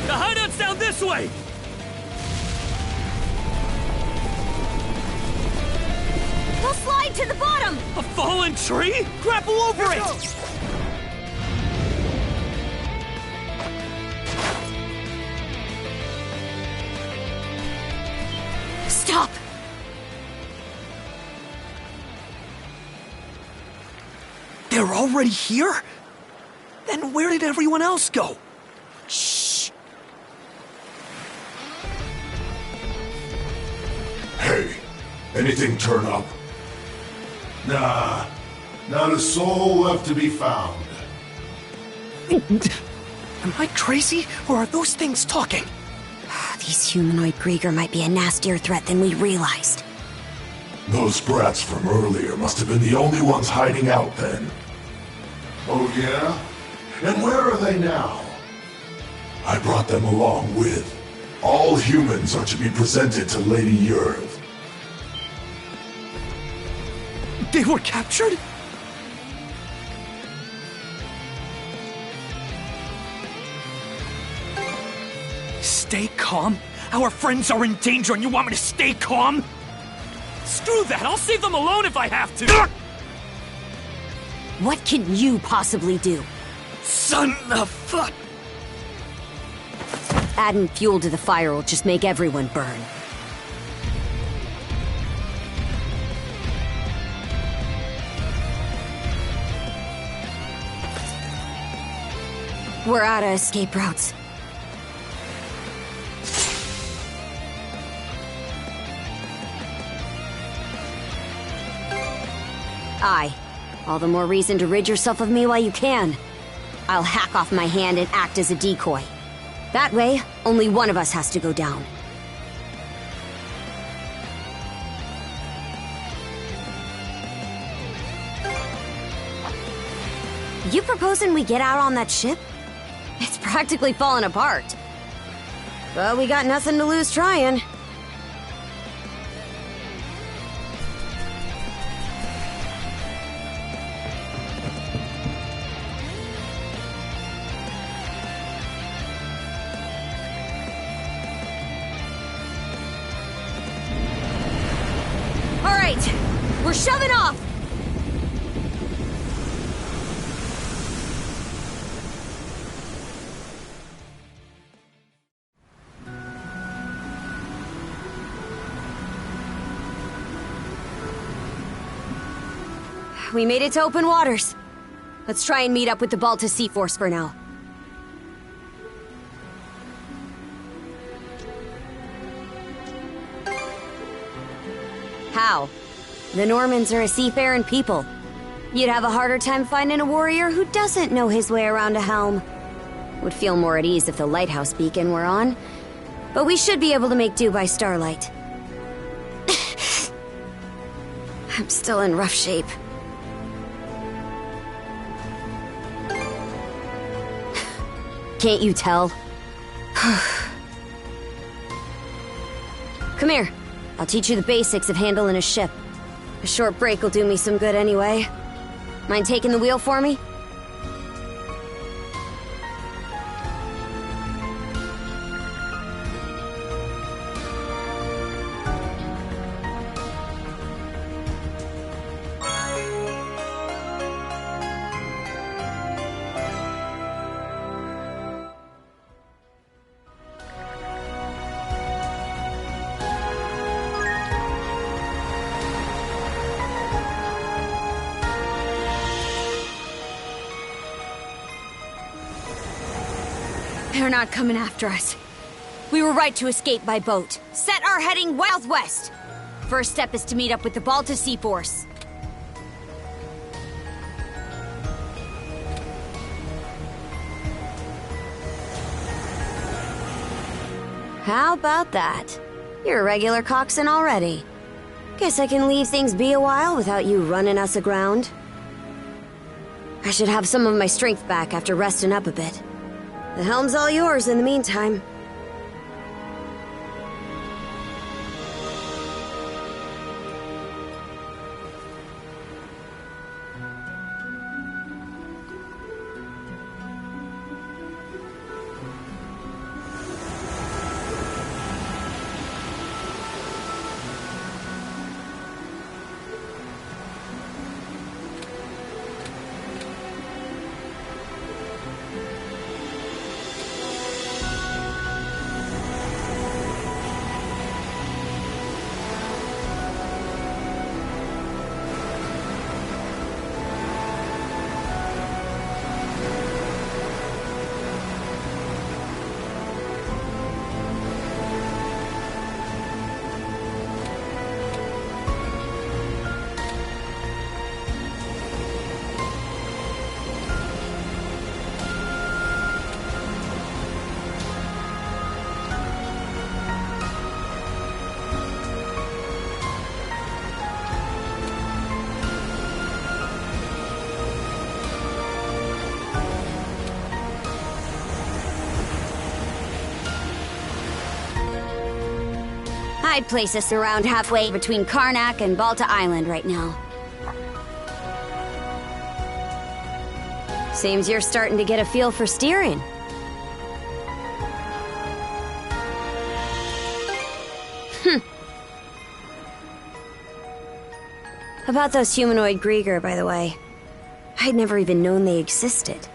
The hideout's down this way! We'll slide to the bottom! A fallen tree? Grapple over it! Stop! They're already here? Then where did everyone else go? Shh. Hey, anything turn up? Nah, not a soul left to be found. Am I crazy, or are those things talking? These humanoid Grieger might be a nastier threat than we realized. Those brats from earlier must have been the only ones hiding out then. Oh yeah? And where are they now? I brought them along with. All humans are to be presented to Lady Yerv. They were captured? Stay calm? Our friends are in danger and you want me to stay calm? Screw that! I'll save them alone if I have to! What can you possibly do? Son of fuck! Adding fuel to the fire will just make everyone burn. We're out of escape routes. Aye. All the more reason to rid yourself of me while you can. I'll hack off my hand and act as a decoy. That way, only one of us has to go down. You proposing we get out on that ship? It's practically falling apart. Well, we got nothing to lose trying. All right, we're shoving off. We made it to open waters. Let's try and meet up with the Balta Sea Force for now. How? The Normans are a seafaring people. You'd have a harder time finding a warrior who doesn't know his way around a helm. Would feel more at ease if the lighthouse beacon were on. But we should be able to make do by starlight. I'm still in rough shape. Can't you tell? Come here. I'll teach you the basics of handling a ship. A short break will do me some good anyway. Mind taking the wheel for me? They're not coming after us. We were right to escape by boat. Set our heading southwest. First step is to meet up with the Balta Sea Force. How about that? You're a regular coxswain already. Guess I can leave things be a while without you running us aground. I should have some of my strength back after resting up a bit. The helm's all yours in the meantime. I'd place us around halfway between Karnak and Balta Island right now. Seems you're starting to get a feel for steering. About those humanoid Grieger, by the way. I'd never even known they existed.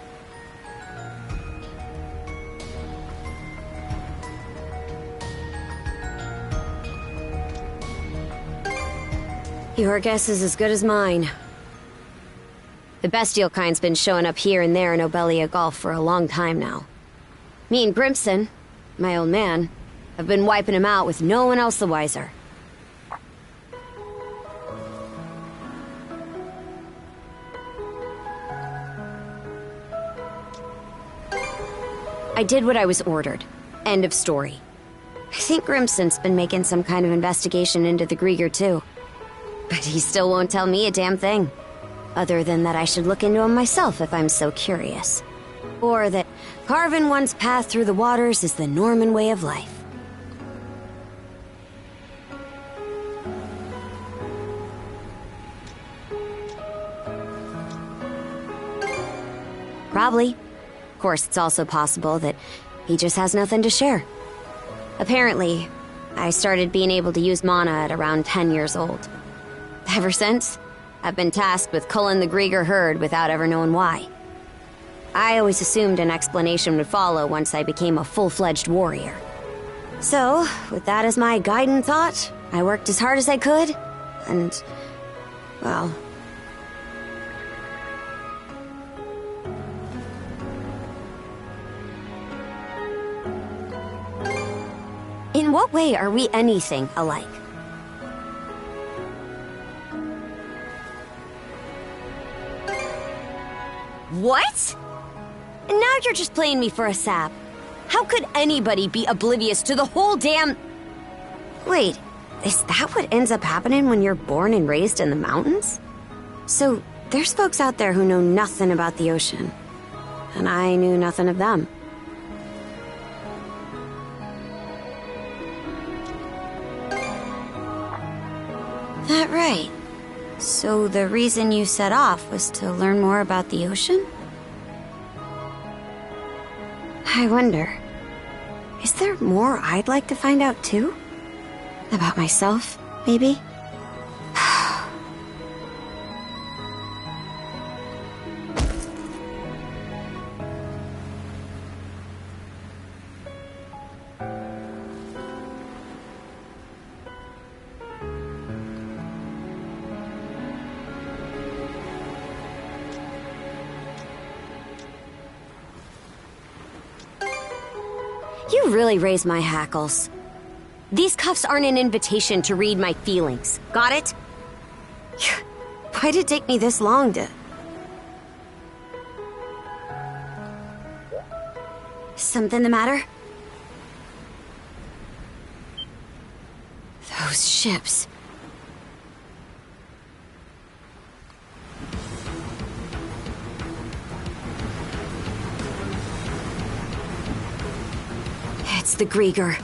Your guess is as good as mine. The bestial kind's been showing up here and there in Obelia Gulf for a long time now. Me and Grimson, my old man, have been wiping him out with no one else the wiser. I did what I was ordered. End of story. I think Grimson's been making some kind of investigation into the Grieger too. But he still won't tell me a damn thing. Other than that I should look into him myself if I'm so curious. Or that carving one's path through the waters is the Norman way of life. Probably. Of course, it's also possible that he just has nothing to share. Apparently, I started being able to use mana at around 10 years old. Ever since, I've been tasked with culling the Grieger herd without ever knowing why. I always assumed an explanation would follow once I became a full-fledged warrior. So, with that as my guiding thought, I worked as hard as I could, and, well... In what way are we anything alike? What? And now you're just playing me for a sap. How could anybody be oblivious to the whole damn... Wait, is that what ends up happening when you're born and raised in the mountains? So, there's folks out there who know nothing about the ocean. And I knew nothing of them. That right. So the reason you set off was to learn more about the ocean? I wonder, is there more I'd like to find out too? About myself, maybe? You really raise my hackles. These cuffs aren't an invitation to read my feelings. Got it? Why'd it take me this long to... Something the matter? Those ships... It's the Grieger.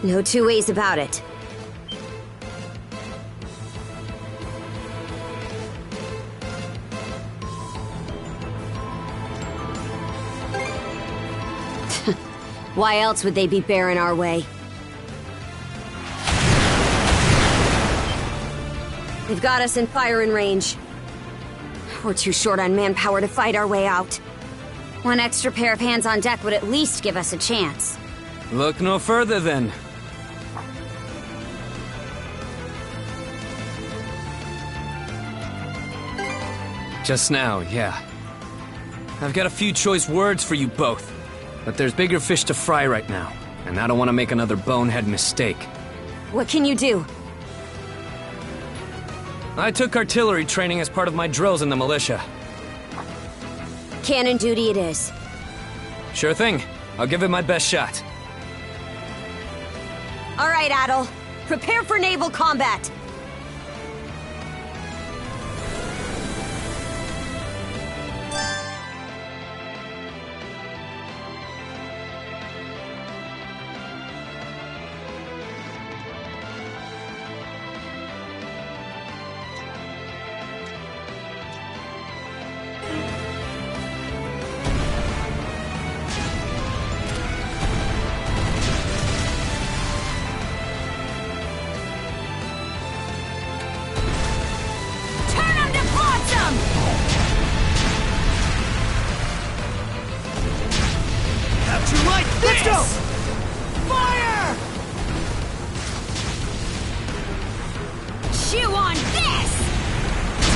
No two ways about it. Why else would they be bearing our way? They've got us in firing range. We're too short on manpower to fight our way out. One extra pair of hands on deck would at least give us a chance. Look no further, then. Just now, yeah. I've got a few choice words for you both, but there's bigger fish to fry right now, and I don't want to make another bonehead mistake. What can you do? I took artillery training as part of my drills in the militia. Cannon duty it is. Sure thing. I'll give it my best shot. All right, Adel. Prepare for naval combat. Let's go! Fire! Chew on this!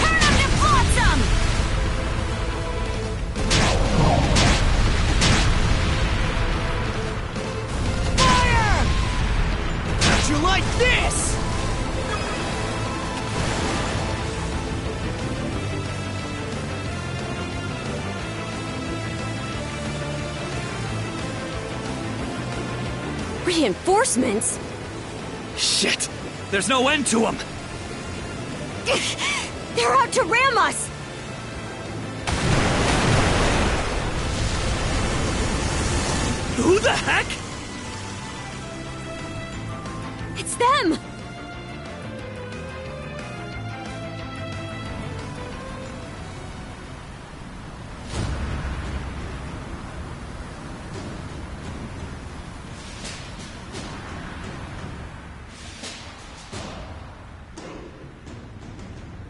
Turn them to flotsam! Fire! How'd you like this? Reinforcements? Shit! There's no end to them! They're out to ram us! Who the heck? It's them!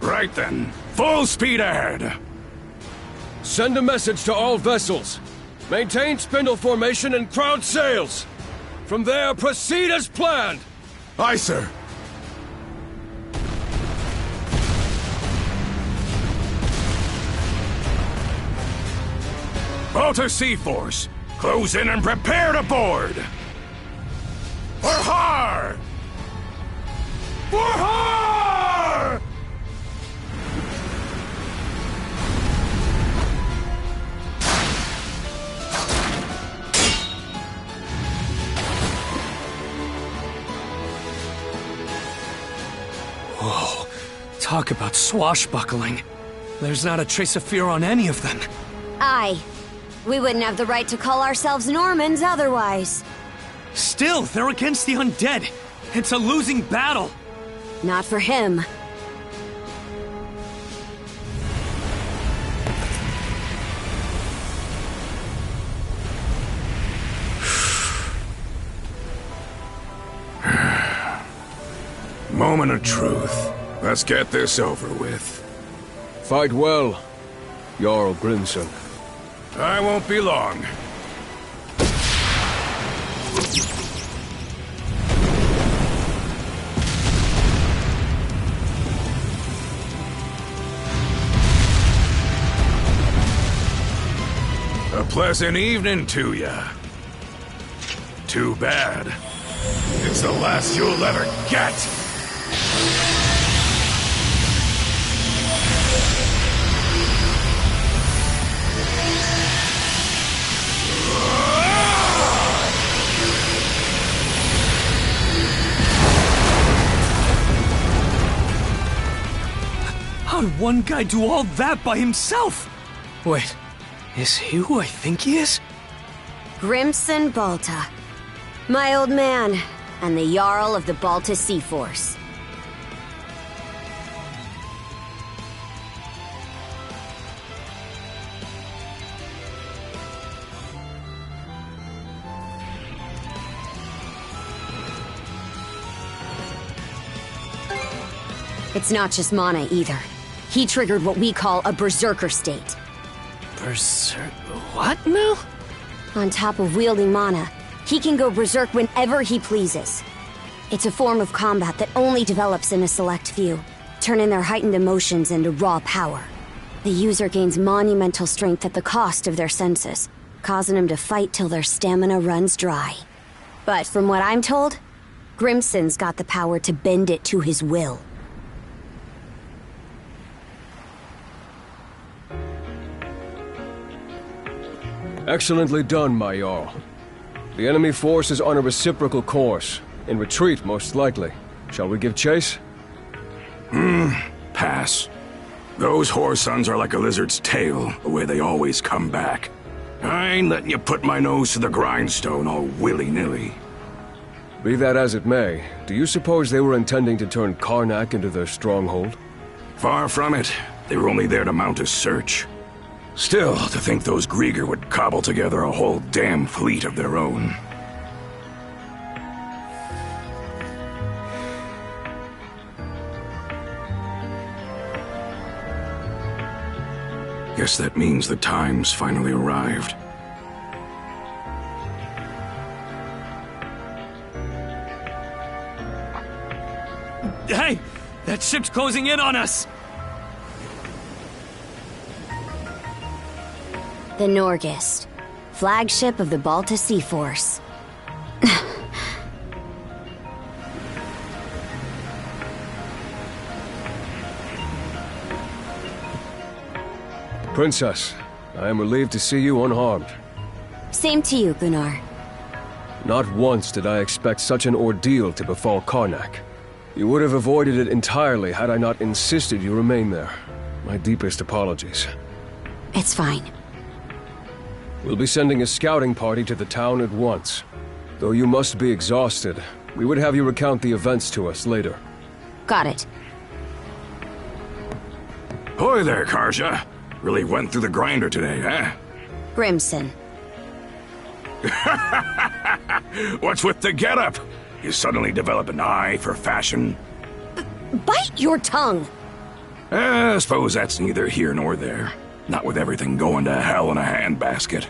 Right then, full speed ahead! Send a message to all vessels. Maintain spindle formation and crowd sails. From there, proceed as planned. Aye, sir. Balta Sea Force, close in and prepare to board! For har! For har! Whoa, talk about swashbuckling. There's not a trace of fear on any of them. Aye. We wouldn't have the right to call ourselves Normans otherwise. Still, they're against the undead. It's a losing battle. Not for him. Moment of truth. Let's get this over with. Fight well, Jarl Grimson. I won't be long. A pleasant evening to ya. Too bad. It's the last you'll ever get! How'd one guy do all that by himself? Wait, is he who I think he is? Grimson Balta. My old man, and the Jarl of the Balta Sea Force. It's not just mana either. He triggered what we call a berserker state. What now? On top of wielding mana, he can go berserk whenever he pleases. It's a form of combat that only develops in a select few, turning their heightened emotions into raw power. The user gains monumental strength at the cost of their senses, causing them to fight till their stamina runs dry. But from what I'm told, Grimson's got the power to bend it to his will. Excellently done, my Jarl. The enemy force is on a reciprocal course. In retreat, most likely. Shall we give chase? Pass. Those whoresons are like a lizard's tail, the way they always come back. I ain't letting you put my nose to the grindstone all willy-nilly. Be that as it may, do you suppose they were intending to turn Karnak into their stronghold? Far from it. They were only there to mount a search. Still, to think those Grieger would cobble together a whole damn fleet of their own. Guess that means the time's finally arrived. Hey! That ship's closing in on us! The Norgist, flagship of the Balta Sea Force. Princess, I am relieved to see you unharmed. Same to you, Gunnar. Not once did I expect such an ordeal to befall Karnak. You would have avoided it entirely had I not insisted you remain there. My deepest apologies. It's fine. We'll be sending a scouting party to the town at once. Though you must be exhausted, we would have you recount the events to us later. Got it. Hoy there, Karja. Really went through the grinder today, huh? Grimson. What's with the getup? You suddenly develop an eye for fashion? Bite your tongue! I suppose that's neither here nor there. Not with everything going to hell in a handbasket.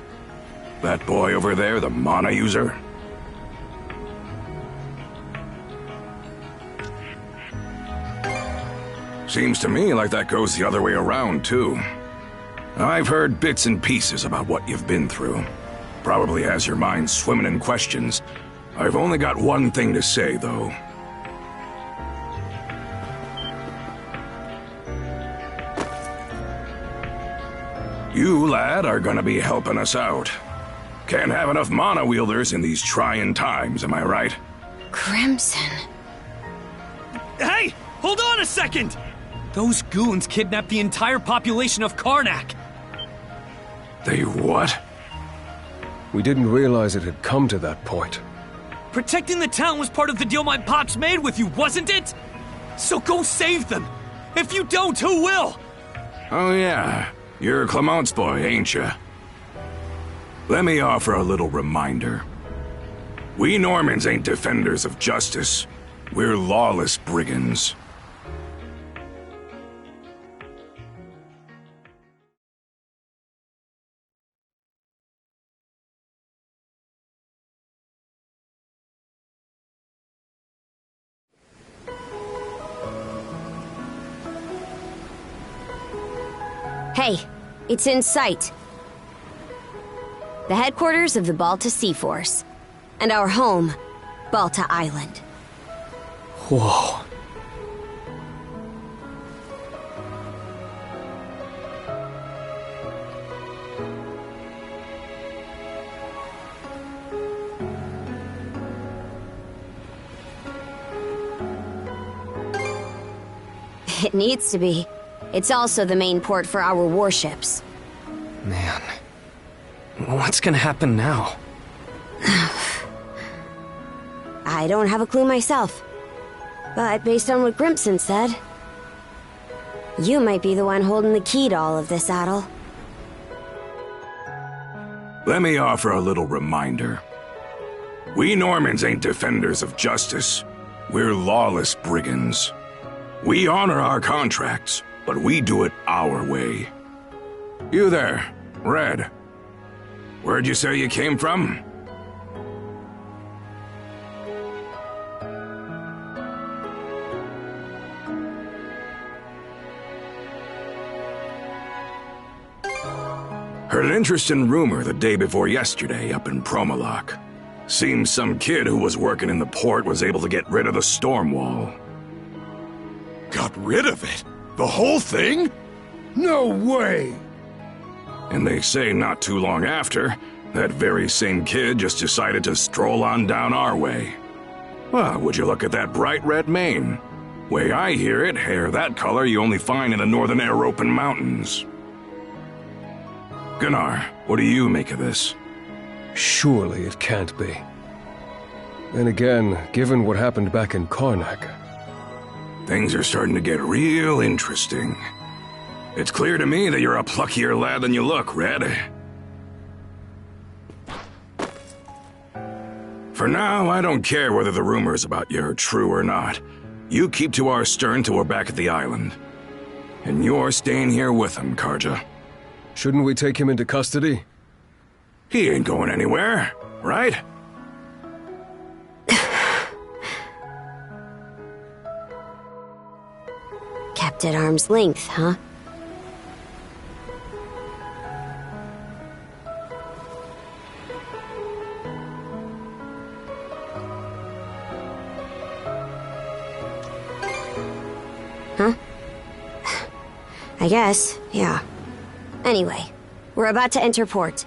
That boy over there, the mana user? Seems to me like that goes the other way around, too. I've heard bits and pieces about what you've been through. Probably has your mind swimming in questions. I've only got one thing to say, though. You, lad, are gonna be helping us out. Can't have enough mana wielders in these trying times, am I right? Crimson. Hey! Hold on a second! Those goons kidnapped the entire population of Karnak! They what? We didn't realize it had come to that point. Protecting the town was part of the deal my pops made with you, wasn't it? So go save them! If you don't, who will? Oh yeah, you're Clement's boy, ain't ya? Let me offer a little reminder. We Normans ain't defenders of justice. We're lawless brigands. Hey, it's in sight. The headquarters of the Balta Sea Force. and our home, Balta Island. Whoa. It needs to be. It's also the main port for our warships. Man. What's gonna happen now? I don't have a clue myself. But based on what Grimson said, you might be the one holding the key to all of this, Adel. Let me offer a little reminder. We Normans ain't defenders of justice. We're lawless brigands. We honor our contracts, but we do it our way. You there, Red. Where'd you say you came from? Heard an interesting rumor the day before yesterday up in Promalock. Seems some kid who was working in the port was able to get rid of the storm wall. Got rid of it? The whole thing? No way! And they say not too long after, that very same kid just decided to stroll on down our way. Well, would you look at that bright red mane? Way I hear it, hair that color you only find in the northern European mountains. Gunnar, what do you make of this? Surely it can't be. Then again, given what happened back in Karnak... Things are starting to get real interesting. It's clear to me that you're a pluckier lad than you look, Red. For now, I don't care whether the rumors about you are true or not. You keep to our stern till we're back at the island. And you're staying here with him, Karja. Shouldn't we take him into custody? He ain't going anywhere, right? Kept at arm's length, huh? Huh? I guess, yeah. Anyway, we're about to enter port.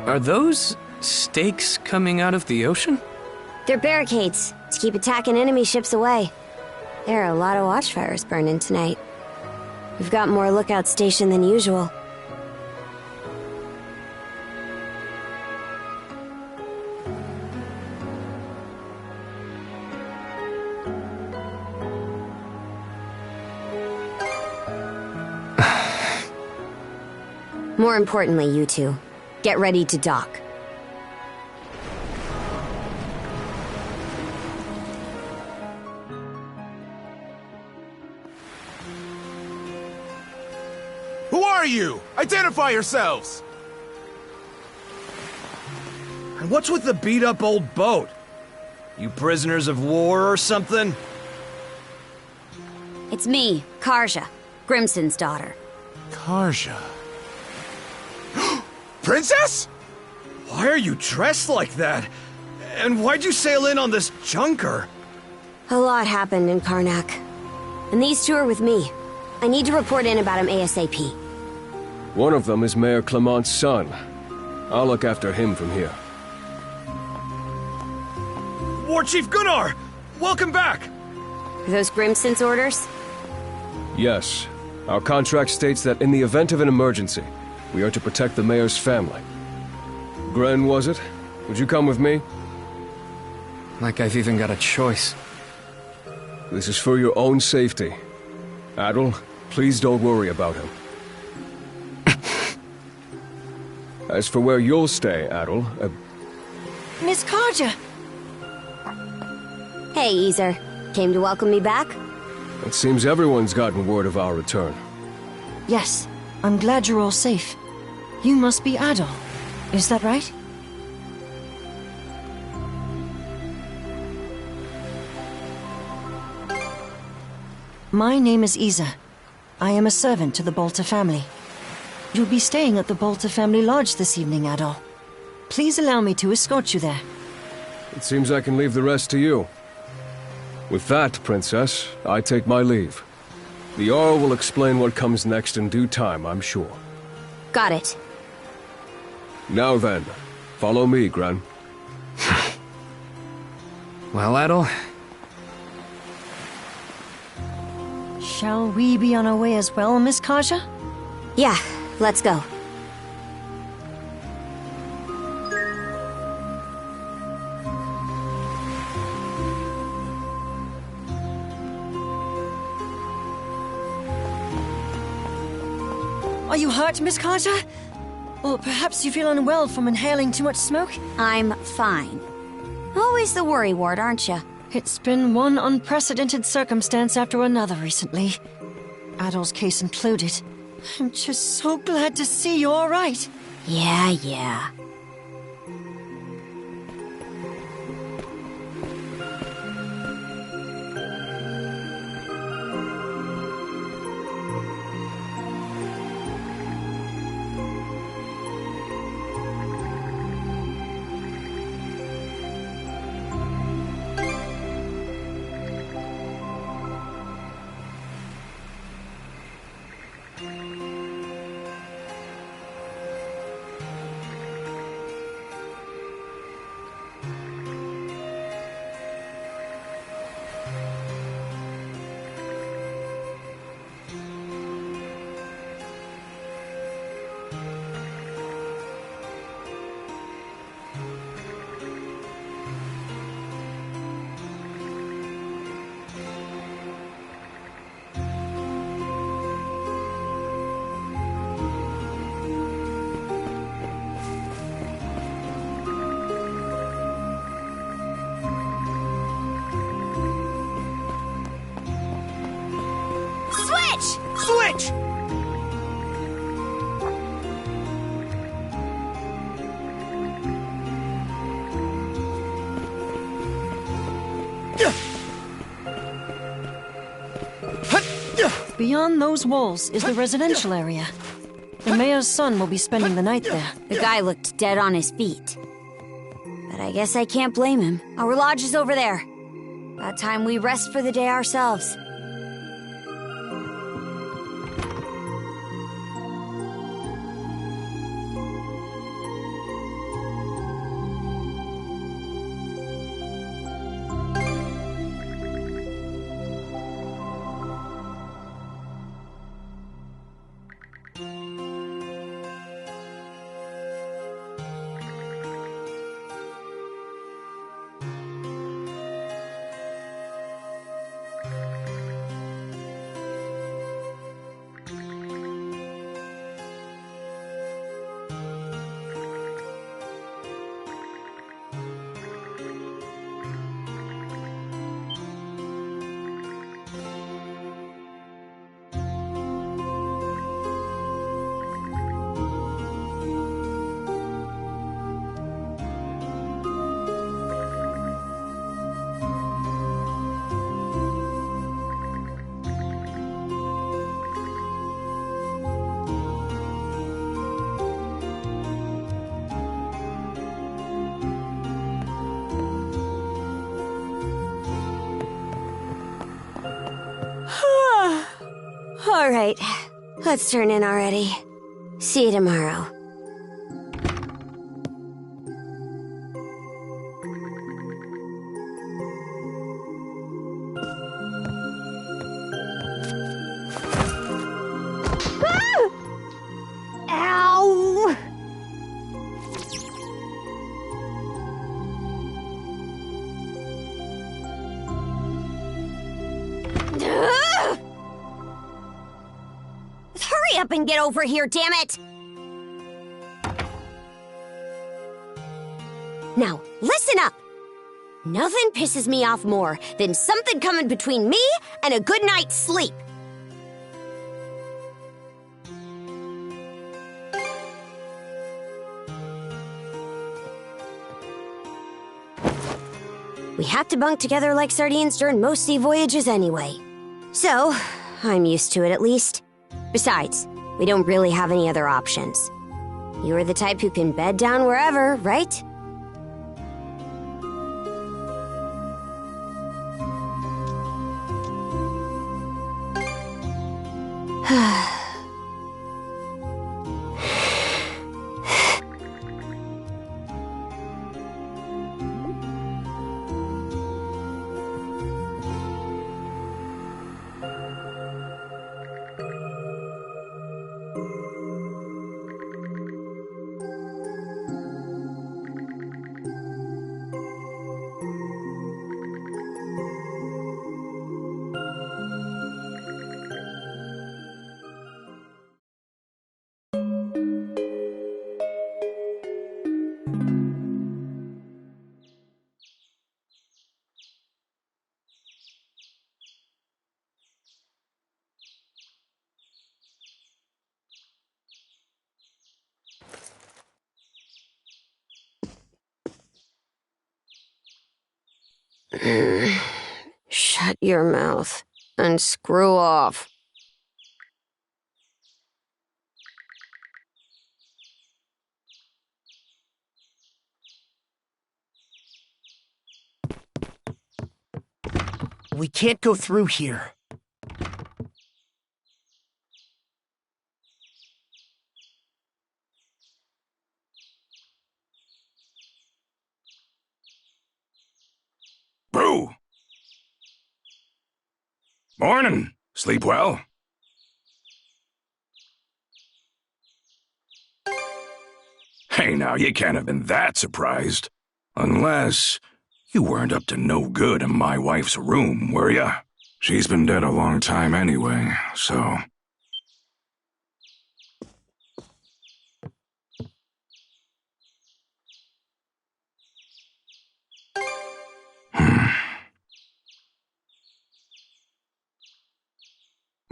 Are those stakes coming out of the ocean? They're barricades to keep attacking enemy ships away. There are a lot of watchfires burning tonight. We've got more lookouts stationed than usual. More importantly, you two, get ready to dock. Who are you? Identify yourselves! And what's with the beat-up old boat? You prisoners of war or something? It's me, Karja, Grimson's daughter. Karja. Princess? Why are you dressed like that? And why'd you sail in on this junker? A lot happened in Karnak. And these two are with me. I need to report in about him ASAP. One of them is Mayor Clement's son. I'll look after him from here. War Chief Gunnar! Welcome back! Are those Grimson's orders? Yes. Our contract states that in the event of an emergency, we are to protect the mayor's family. Gren, was it? Would you come with me? Like I've even got a choice. This is for your own safety. Adel, please don't worry about him. As for where you'll stay, Adel, Miss Karja! Hey, Easer. Came to welcome me back? it seems everyone's gotten word of our return. Yes, I'm glad you're all safe. You must be Adol. Is that right? My name is Isa. I am a servant to the Bolter family. You'll be staying at the Bolter family lodge this evening, Adol. Please allow me to escort you there. It seems I can leave the rest to you. With that, Princess, I take my leave. The Jarl will explain what comes next in due time, I'm sure. Got it. Now then, follow me, Gran. Well, Adol? Shall we be on our way as well, Miss Kaja? Yeah, let's go. Are you hurt, Miss Kaja? Or perhaps you feel unwell from inhaling too much smoke? I'm fine. Always the worry ward, aren't you? It's been one unprecedented circumstance after another recently. Adol's case included. I'm just so glad to see you all right. Yeah. Switch! Beyond those walls is the residential area. The mayor's son will be spending the night there. The guy looked dead on his feet. But I guess I can't blame him. Our lodge is over there. About time we rest for the day ourselves. All right, let's turn in already. See you tomorrow. Ow! Hurry up and get over here, damn it! Now, listen up! Nothing pisses me off more than something coming between me and a good night's sleep. We have to bunk together like sardines during most sea voyages anyway. So, I'm used to it at least. Besides, we don't really have any other options. You're the type who can bed down wherever, right? Shut your mouth and screw off. We can't go through here. Brew! Morning. Sleep well? Hey now, you can't have been that surprised. Unless you weren't up to no good in my wife's room, were ya? She's been dead a long time anyway, so...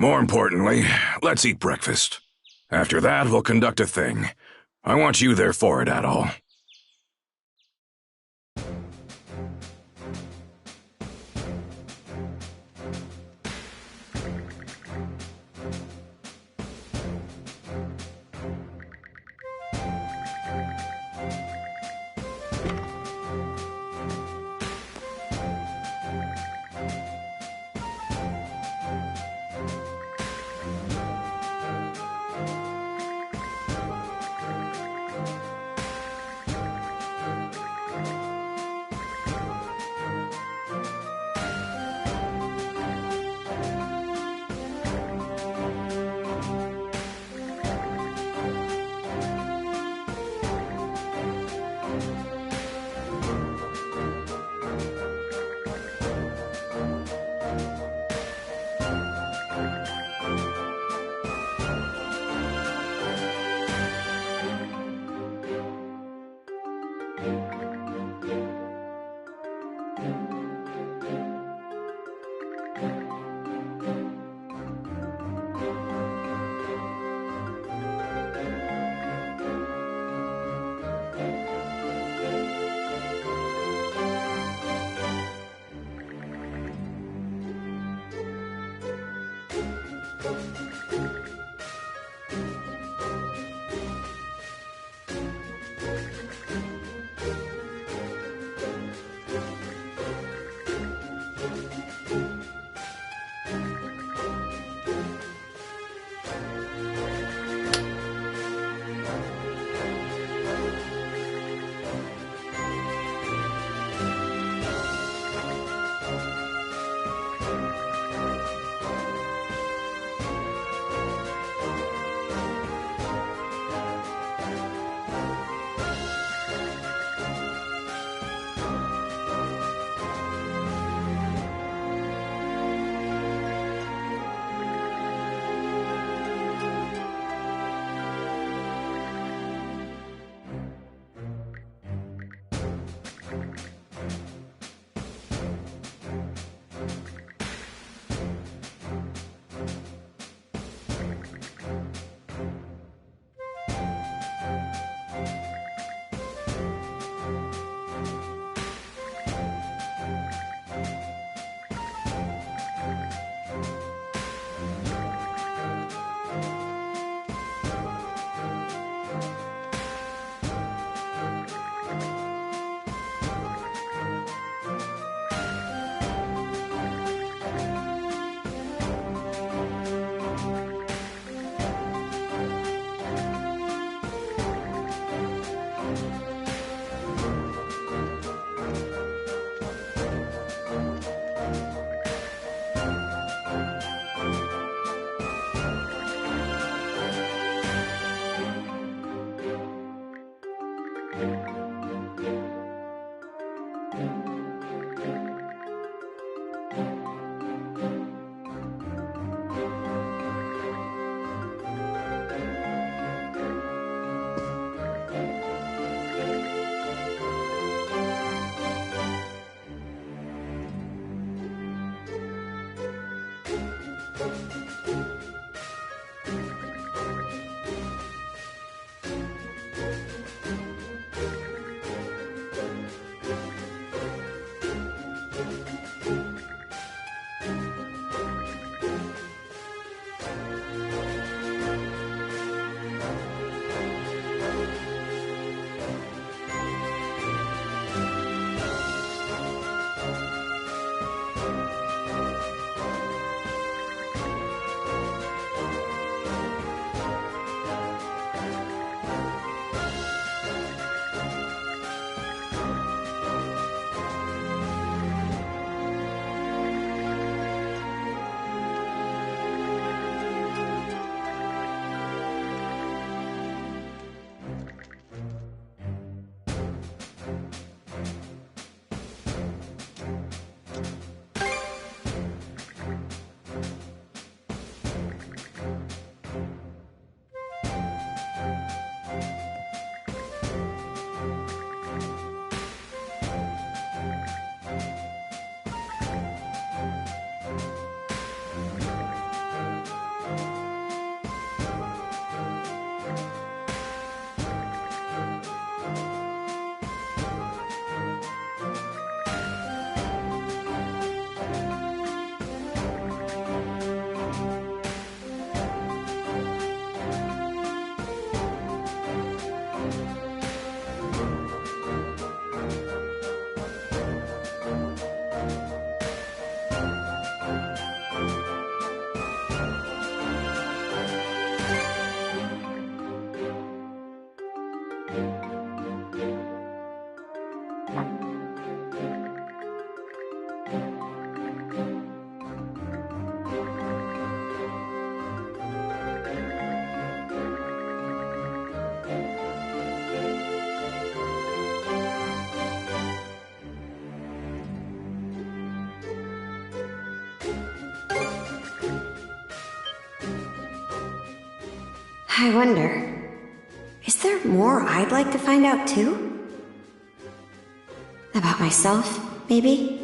More importantly, let's eat breakfast. After that, we'll conduct a thing. I want you there for it, Adol. I wonder, is there more I'd like to find out too? About myself, maybe?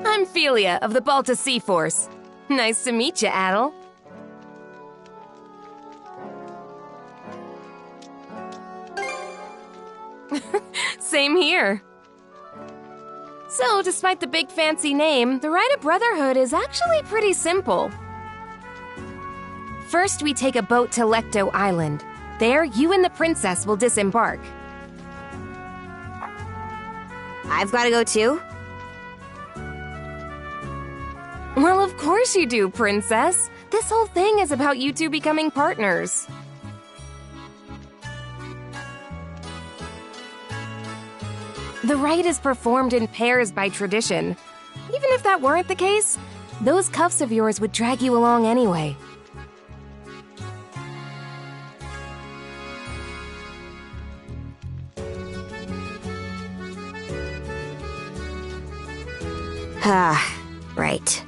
I'm Philia of the Balta Sea Force. Nice to meet you, Adel. Same here. So, despite the big fancy name, the rite of brotherhood is actually pretty simple. First, we take a boat to Lecto Island. There, you and the princess will disembark. I've got to go too? Well, of course you do, princess. This whole thing is about you two becoming partners. The rite is performed in pairs by tradition. Even if that weren't the case, those cuffs of yours would drag you along anyway. Ah, right.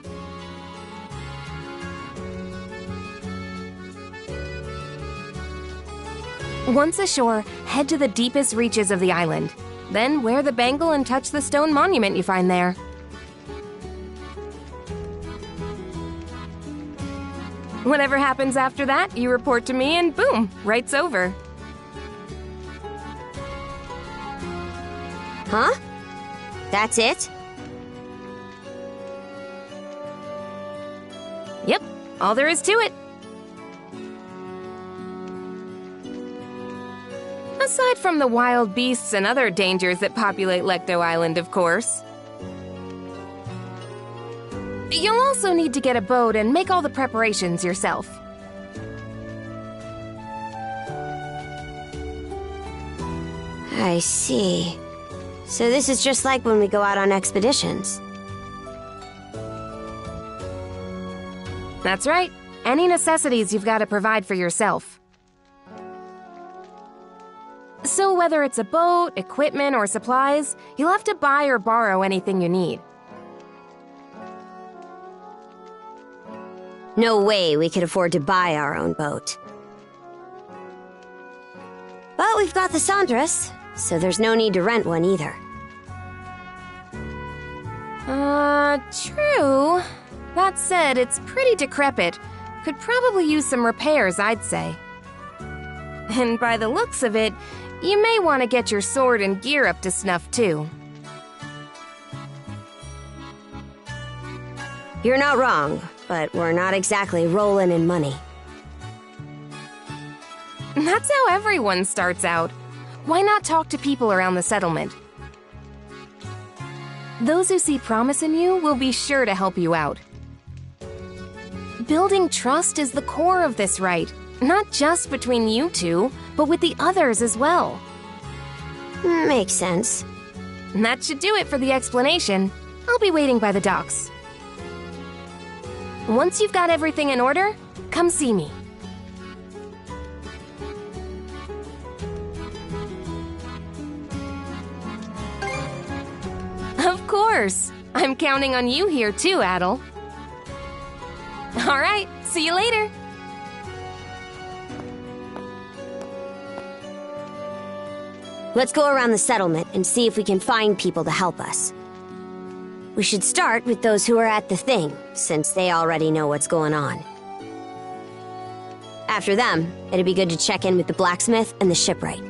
Once ashore, head to the deepest reaches of the island. Then wear the bangle and touch the stone monument you find there. Whatever happens after that, you report to me and boom, right's over. Huh? That's it? Yep, all there is to it. Aside from the wild beasts and other dangers that populate Lecto Island, of course. You'll also need to get a boat and make all the preparations yourself. I see. So this is just like when we go out on expeditions. That's right. Any necessities you've got to provide for yourself. So whether it's a boat, equipment, or supplies, you'll have to buy or borrow anything you need. No way we could afford to buy our own boat. But we've got the Sandras, so there's no need to rent one either. True. That said, it's pretty decrepit. Could probably use some repairs, I'd say. And by the looks of it, you may want to get your sword and gear up to snuff, too. You're not wrong, but we're not exactly rolling in money. That's how everyone starts out. Why not talk to people around the settlement? Those who see promise in you will be sure to help you out. Building trust is the core of this rite, not just between you two, but with the others as well. Makes sense. That should do it for the explanation. I'll be waiting by the docks. Once you've got everything in order, come see me. Of course! I'm counting on you here too, Adel. All right, see you later! Let's go around the settlement and see if we can find people to help us. We should start with those who are at the thing, since they already know what's going on. After them, it'd be good to check in with the blacksmith and the shipwright.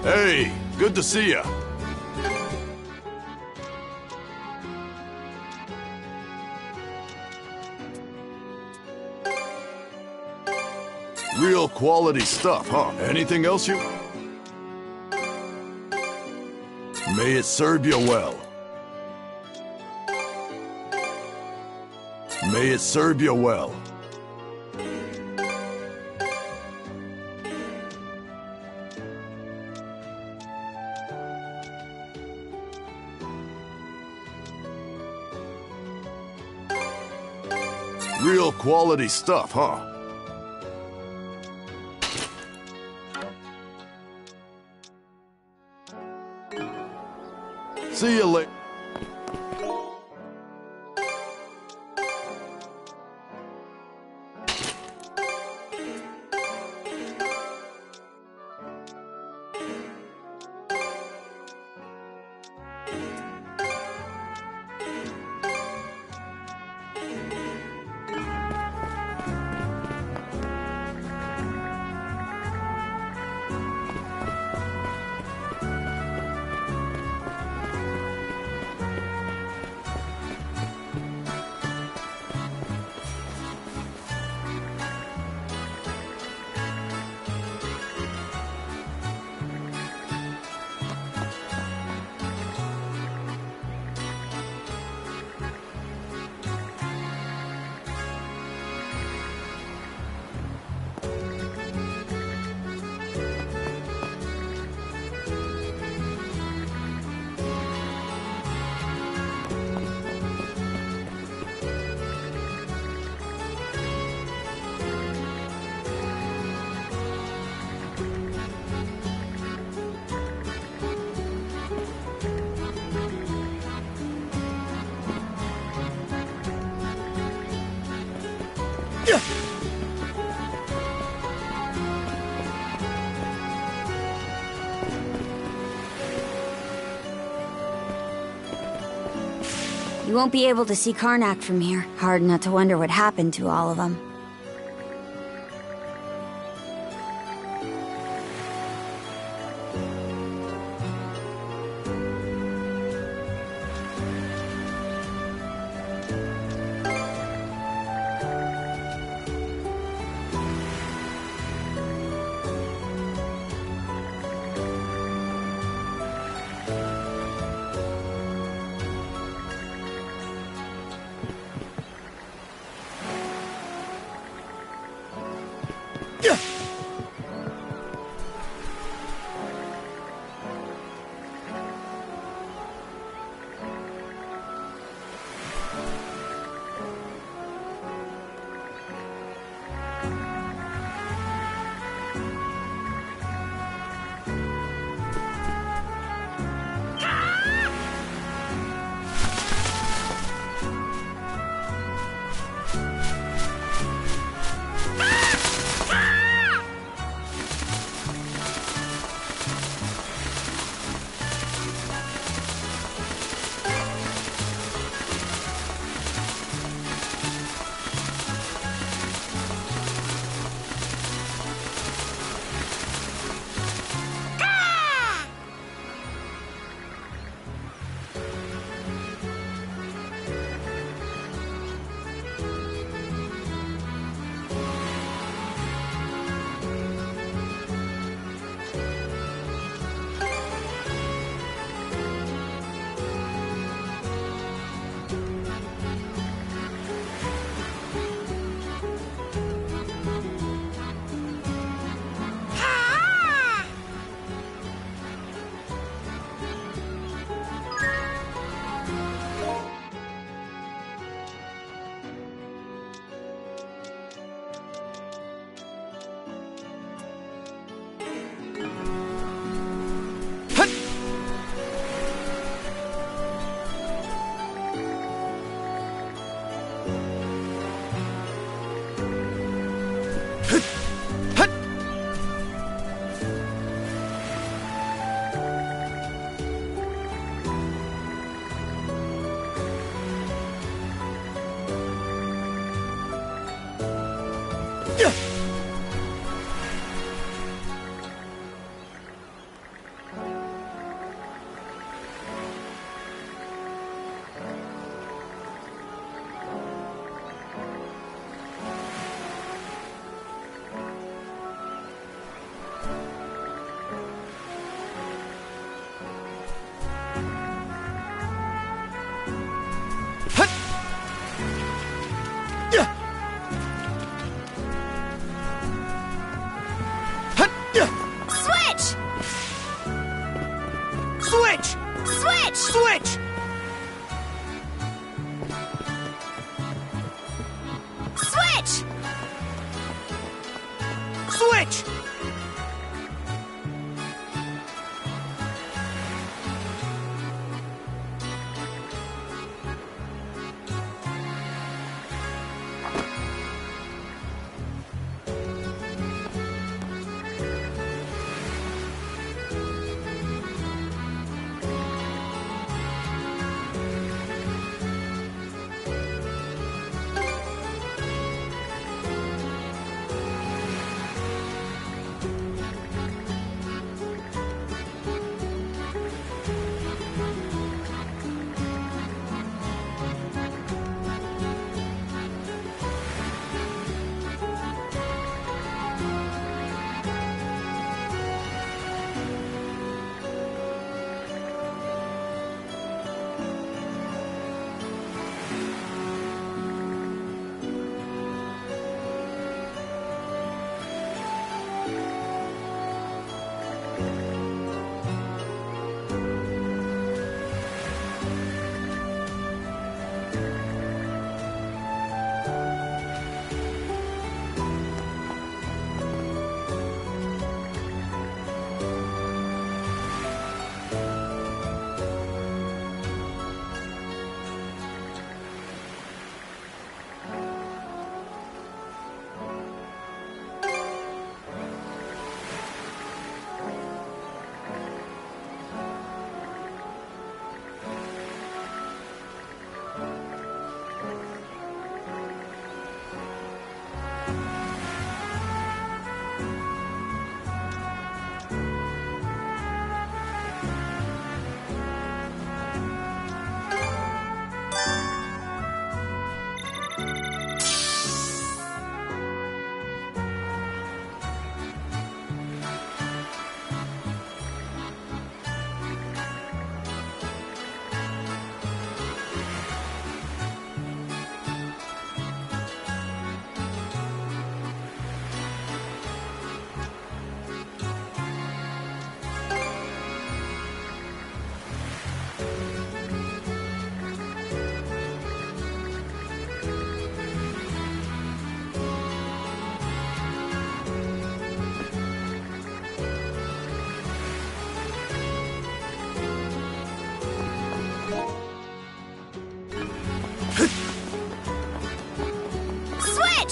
Hey, good to see ya. Real quality stuff, huh? Anything else you... May it serve you well. May it serve you well. Real quality stuff, huh? See you later. You won't be able to see Karnak from here. Hard not to wonder what happened to all of them.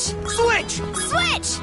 Switch! Switch! Switch!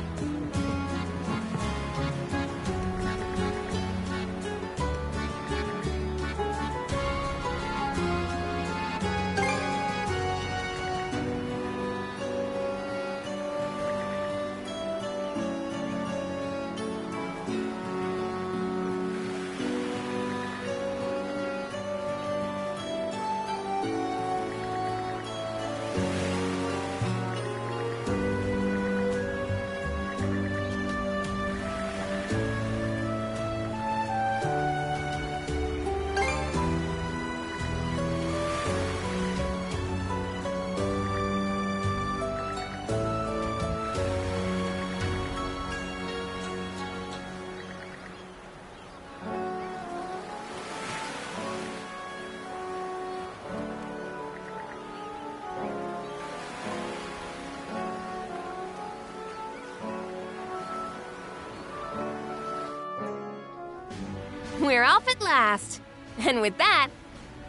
We're off at last. And with that,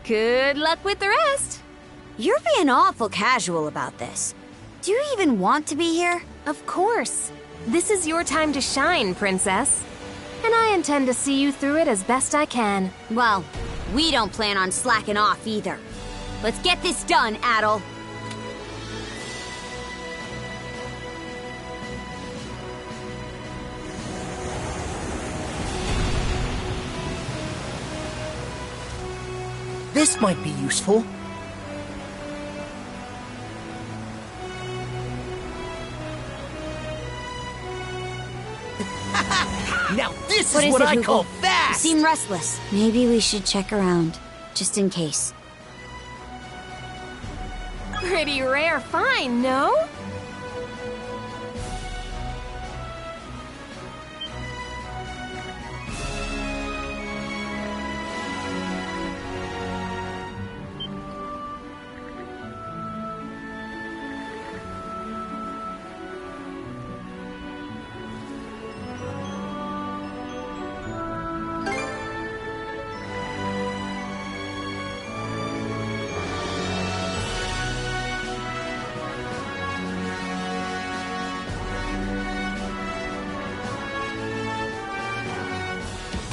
good luck with the rest. You're being awful casual about this. Do you even want to be here? Of course. This is your time to shine, Princess. And I intend to see you through it as best I can. Well, we don't plan on slacking off either. Let's get this done, Adol. This might be useful. Now this is what I call fast! You seem restless. Maybe we should check around, just in case. Pretty rare find, no?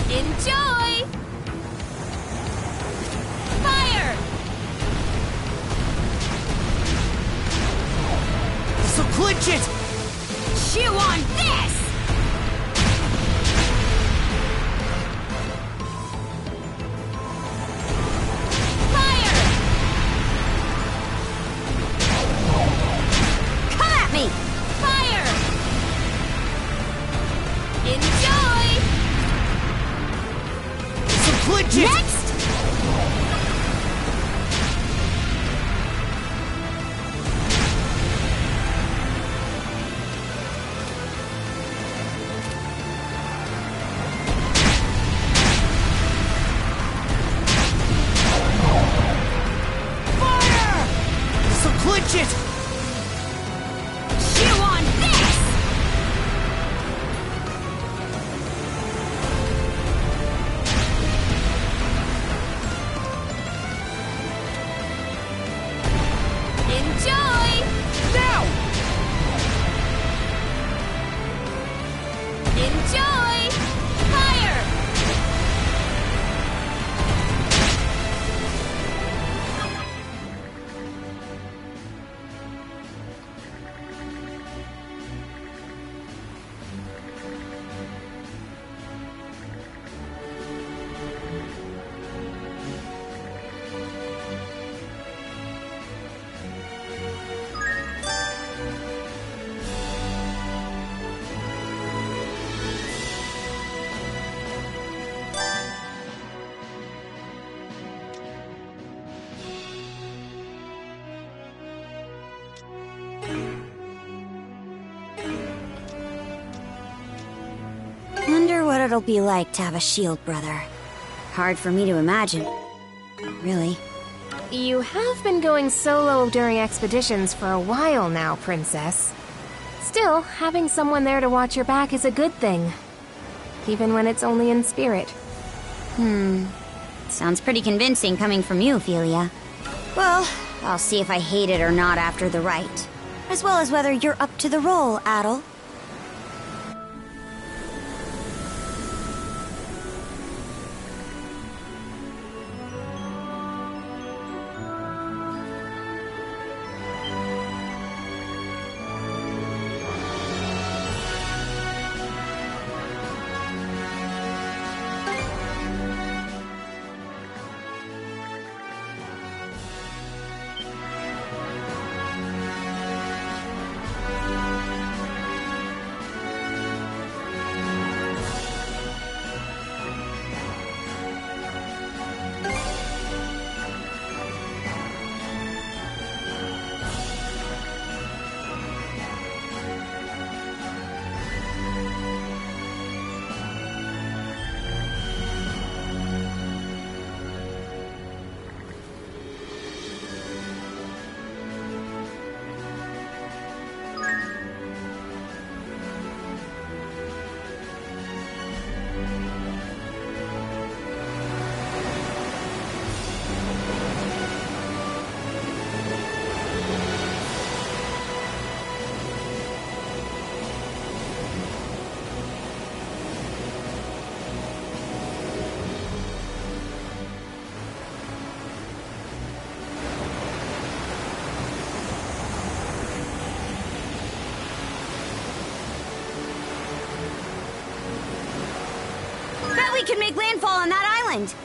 Enjoy! Fire! So clinch it! Chew on this! Fire! Come at me! Fire! Enjoy! Clinch it! Next! Fire! So clinch it! Chew on this! Enjoy! Now! Enjoy! Fire! Wonder what it'll be like to have a shield brother. Hard for me to imagine. Really. You have been going solo during expeditions for a while now, Princess. Still, having someone there to watch your back is a good thing. Even when it's only in spirit. Sounds pretty convincing coming from you, Ophelia. Well, I'll see if I hate it or not after the rite. as well as whether you're up to the role, Adol. We can make landfall on that island.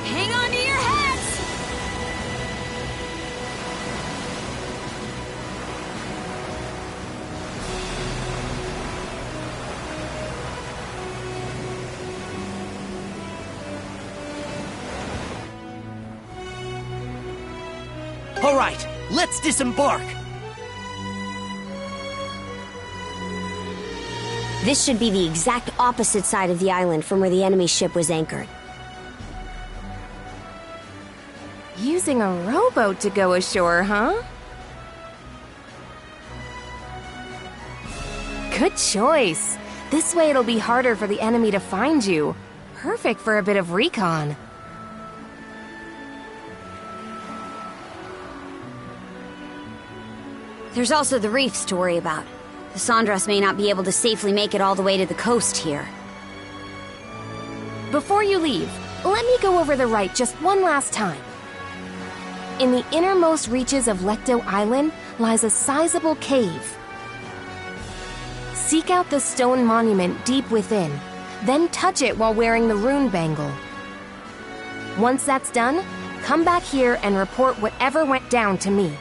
Hang on to your hats! All right, let's disembark. This should be the exact opposite side of the island from where the enemy ship was anchored. Using a rowboat to go ashore, huh? Good choice. This way it'll be harder for the enemy to find you. Perfect for a bit of recon. There's also the reefs to worry about. The Sandras may not be able to safely make it all the way to the coast here. Before you leave, let me go over the right just one last time. In the innermost reaches of Lecto Island lies a sizable cave. Seek out the stone monument deep within, then touch it while wearing the rune bangle. Once that's done, come back here and report whatever went down to me.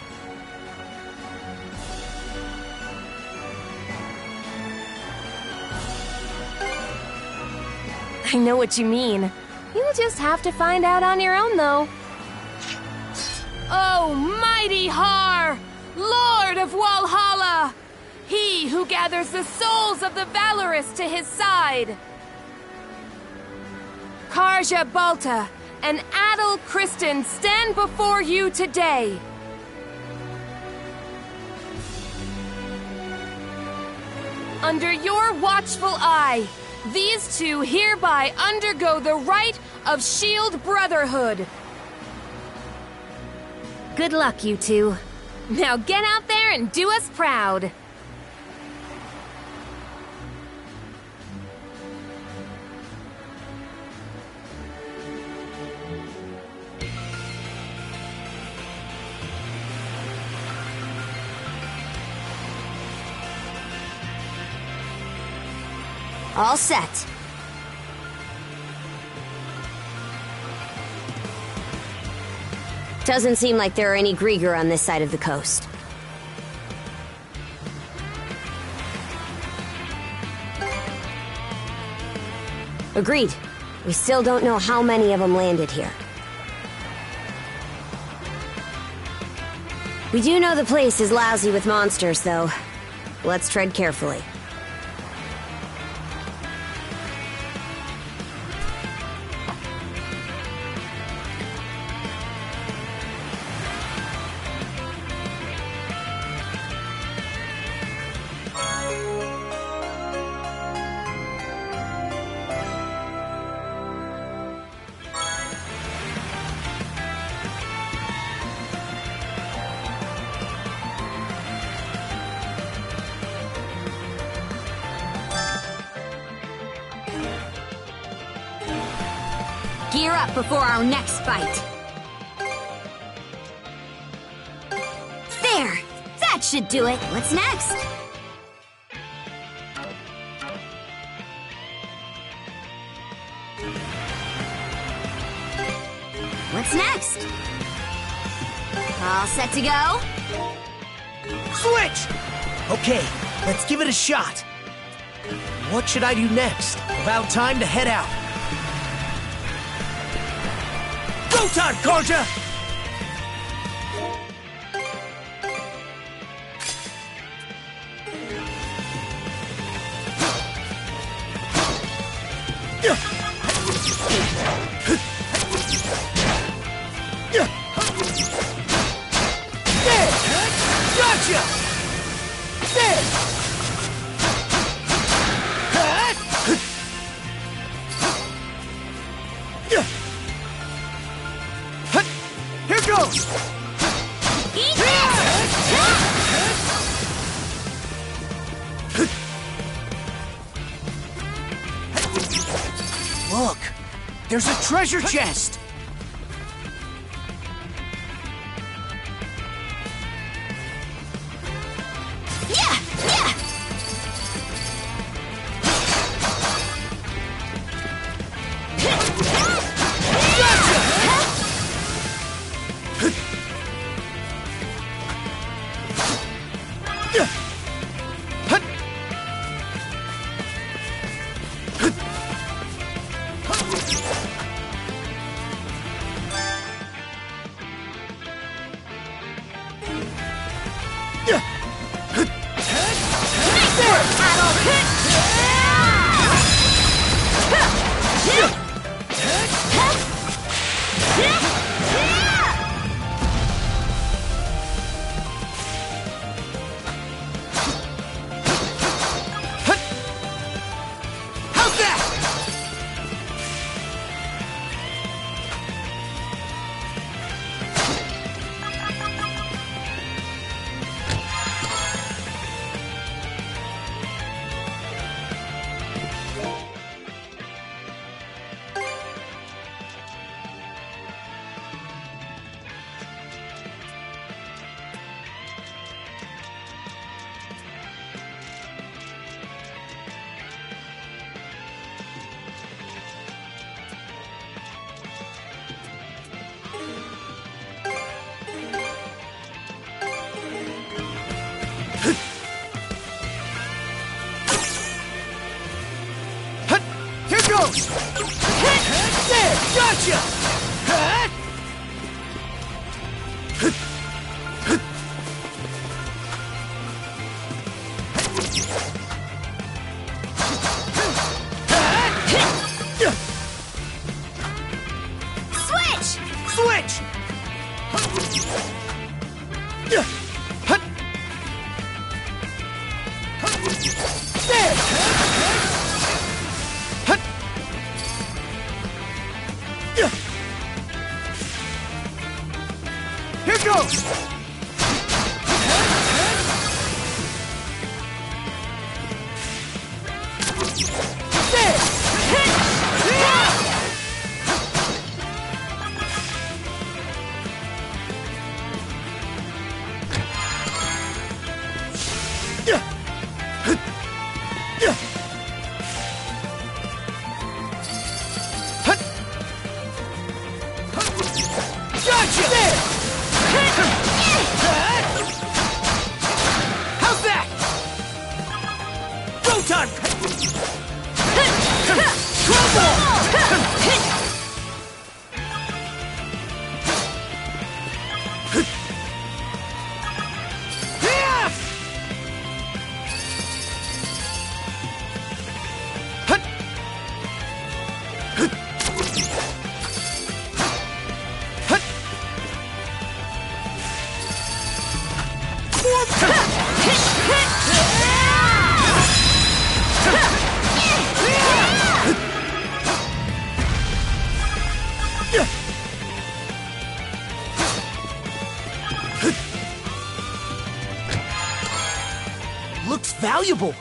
I know what you mean. You'll just have to find out on your own, though. Oh, mighty Har, Lord of Walhalla! He who gathers the souls of the valorous to his side! Karja Balta and Adol Kristen stand before you today. Under your watchful eye, these two hereby undergo the rite of Shield Brotherhood. Good luck, you two. Now get out there and do us proud. All set. Doesn't seem like there are any Grieger on this side of the coast. Agreed. We still don't know how many of them landed here. We do know the place is lousy with monsters, though. Let's tread carefully. Gear up before our next fight. There! That should do it. What's next? What's next? All set to go? Switch! Okay, let's give it a shot. What should I do next? About time to head out. Go time, Karja! Gotcha! There! Here goes! Look! There's a treasure chest! There! Gotcha! Switch! Switch! Here goes! Gotcha! There! How's that? Go time! Looks valuable.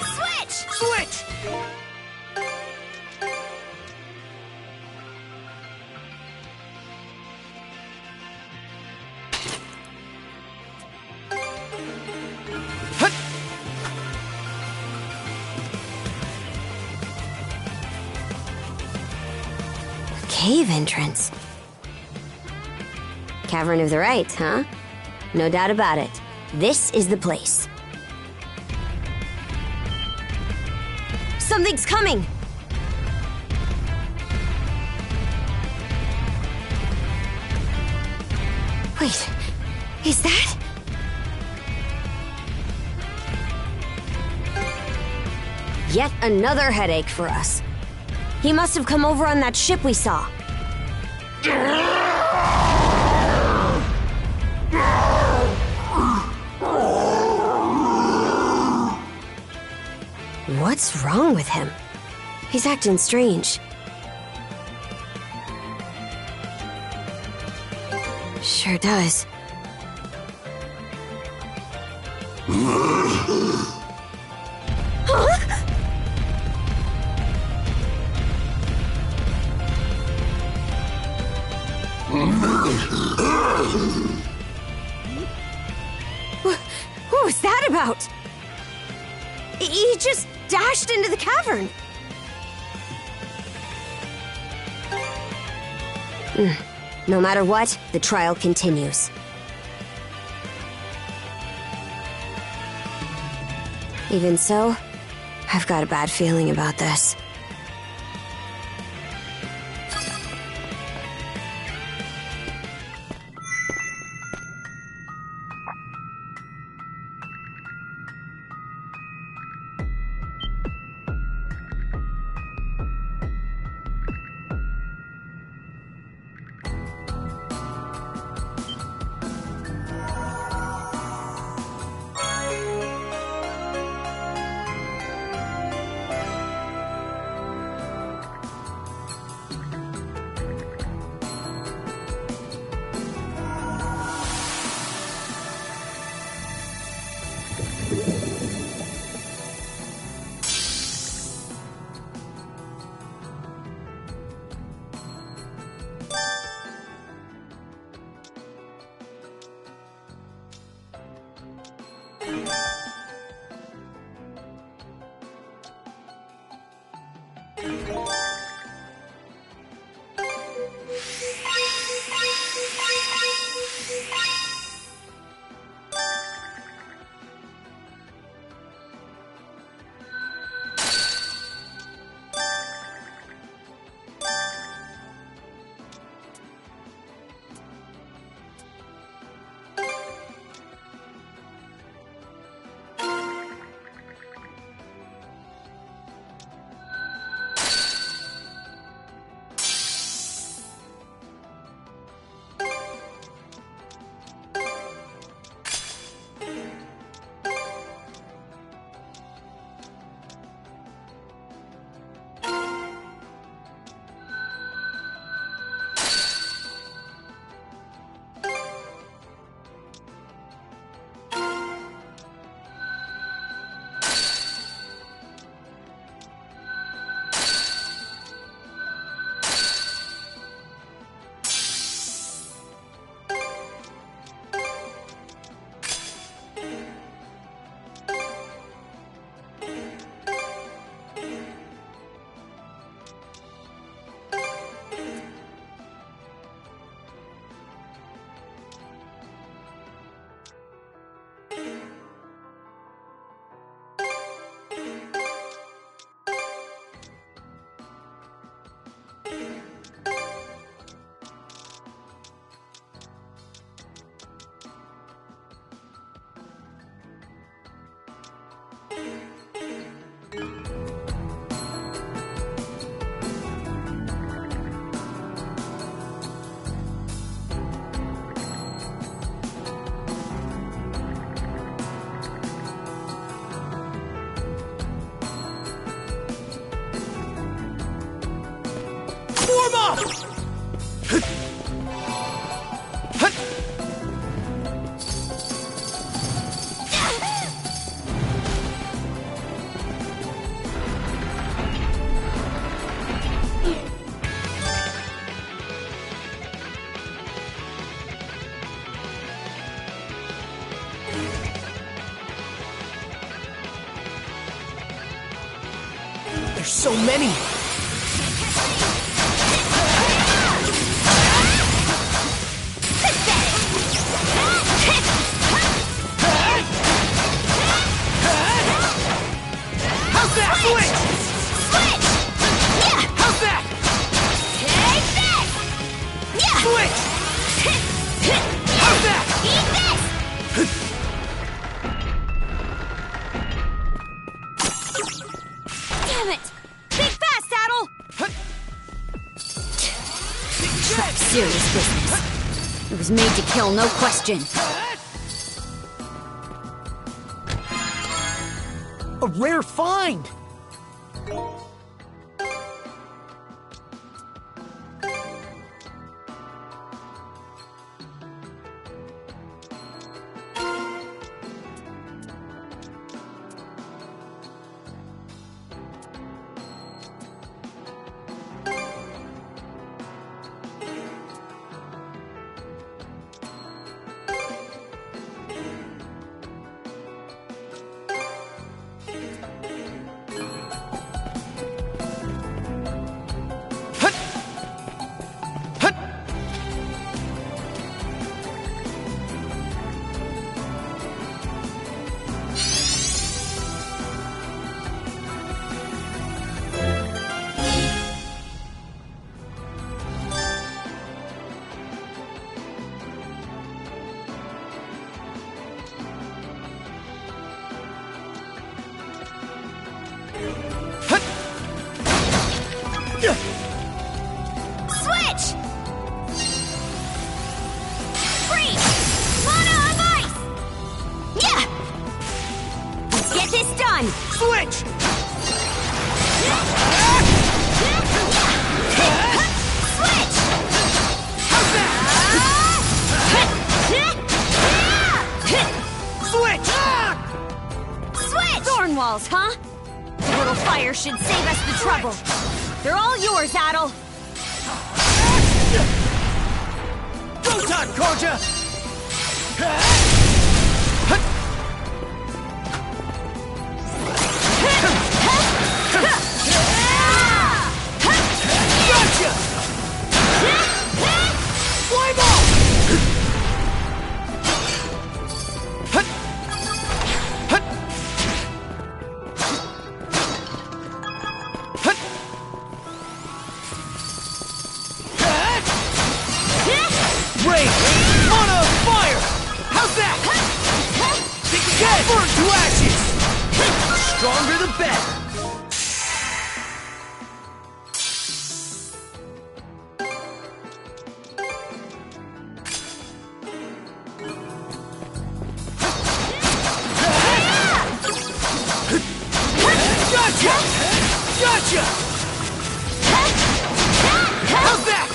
Switch! Switch! cave entrance. Cavern of the Right, huh? No doubt about it. This is the place. Something's coming! Wait, is that? Yet another headache for us. He must have come over on that ship we saw. What's wrong with him? He's acting strange. Sure does. What was that about? He just dashed into the cavern. No matter what, the trial continues. Even so, I've got a bad feeling about this. There's so many! trap serious business. It was made to kill, no question. A rare find! Walls, huh? A little fire should save us the trouble. They're all yours, Adol. Go time, Karja! Gotcha! Fly ball! Burn to ashes! Stronger the better! Gotcha! Gotcha! How's that?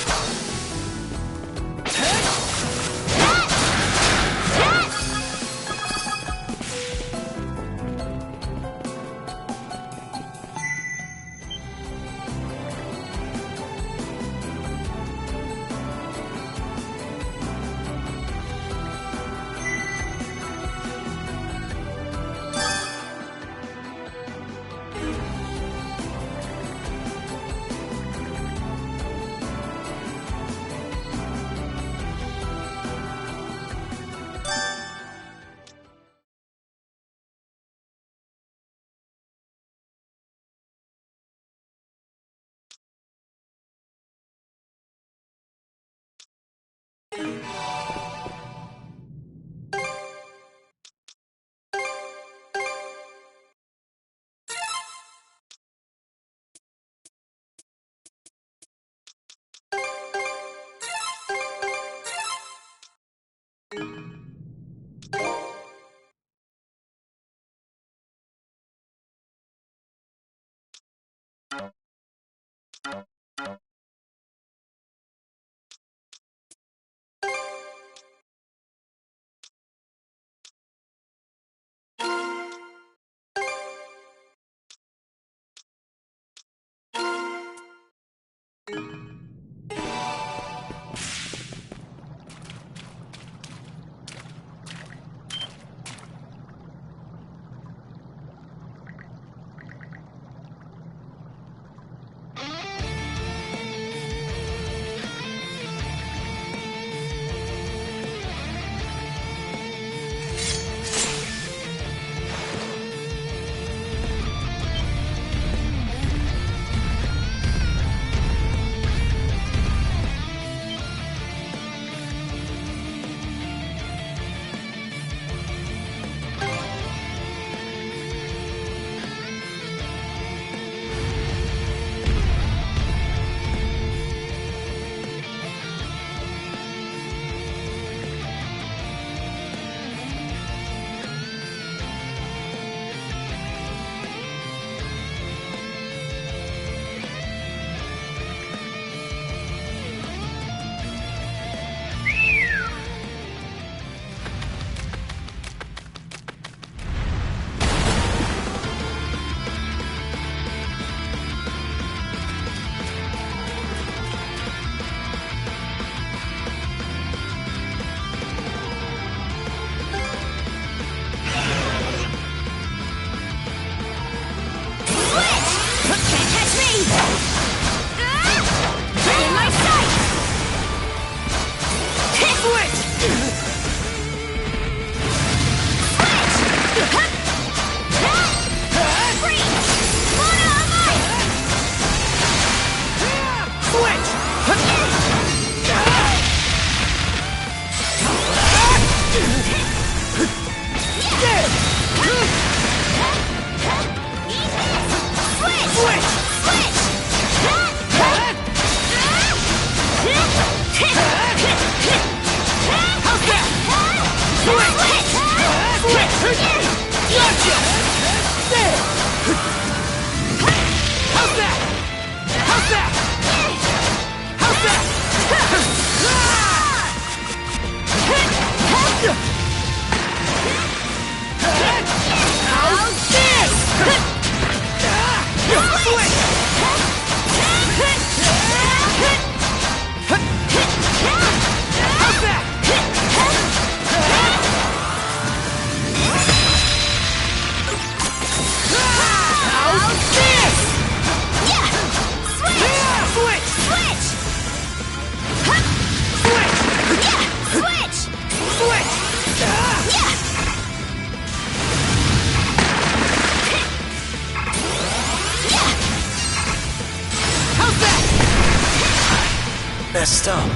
messed up.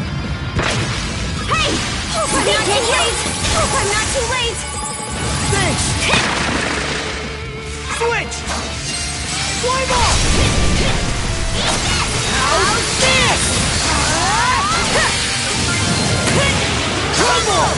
Hey! Hope I'm not too late! Hope I'm not too late! Thanks! Switch! Fly ball! How's this? Crumble!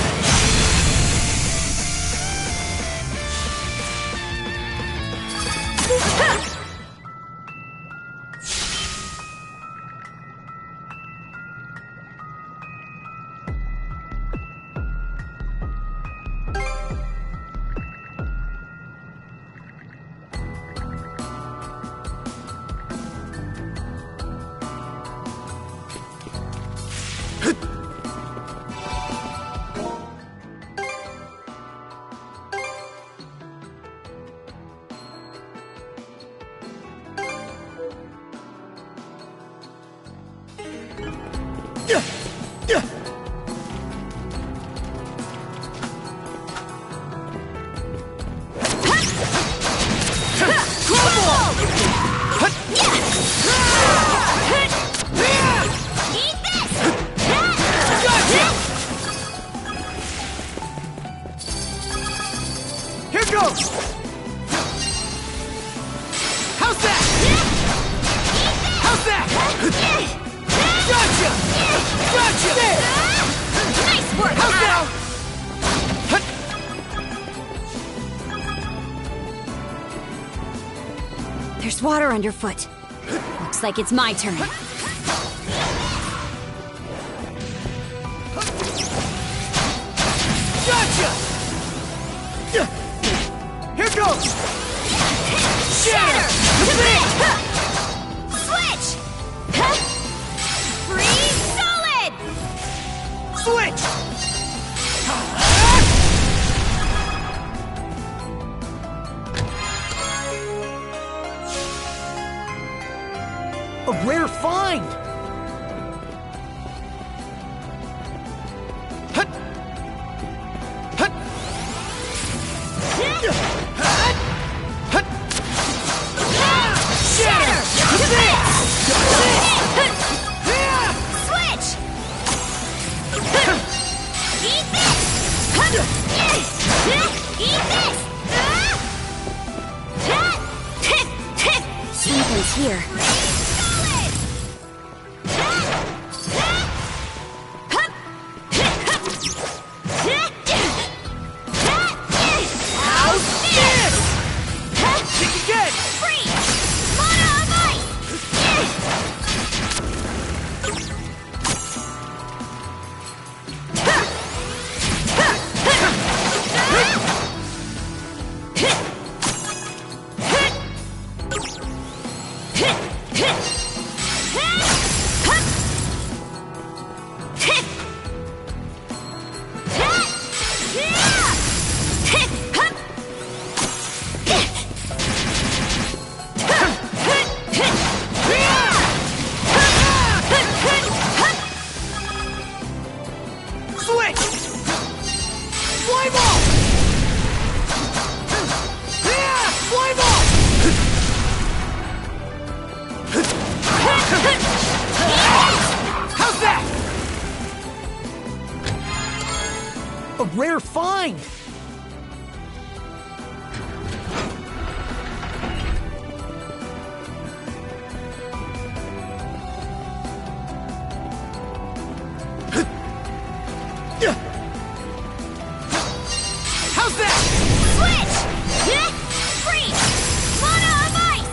There's water underfoot. Looks like it's my turn. Gotcha! Here goes! Shatter! Switch! Freeze solid! Switch! A rare find! Hut! Hut! Hut! Shatter! Switch! Eat this! Eat this! Something's here. A rare find! How's that? Switch! Freeze! Mana of ice!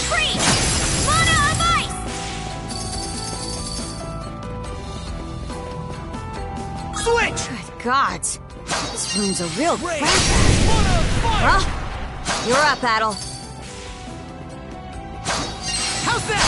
Freeze! Mana of ice! Switch! Good gods! This room's a real crap bag. Well, you're up, Adel. How's that?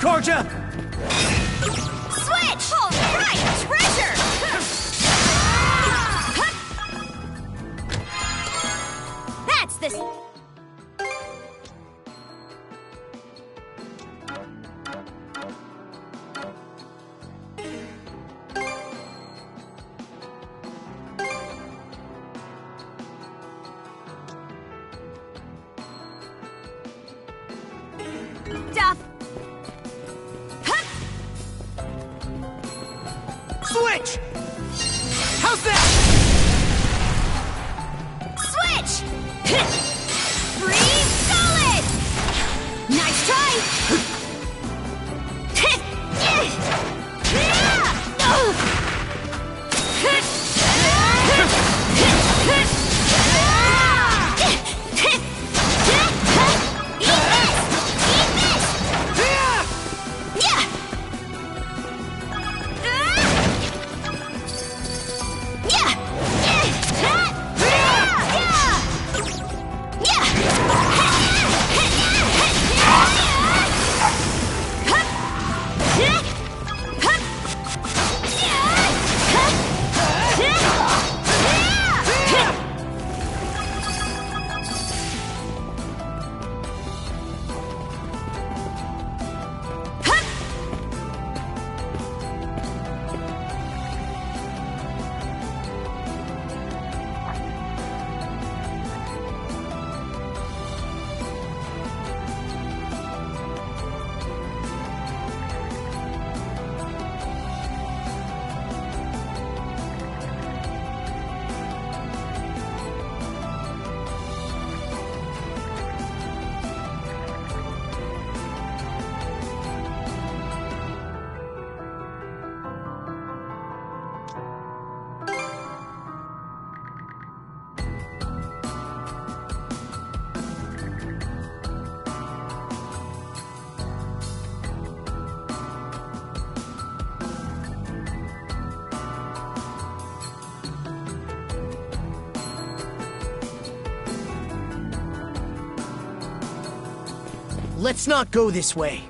Karja! Switch! All right, treasure! That's the... Duff! Switch! How's that? Switch! Freeze solid! Nice try! Let's not go this way.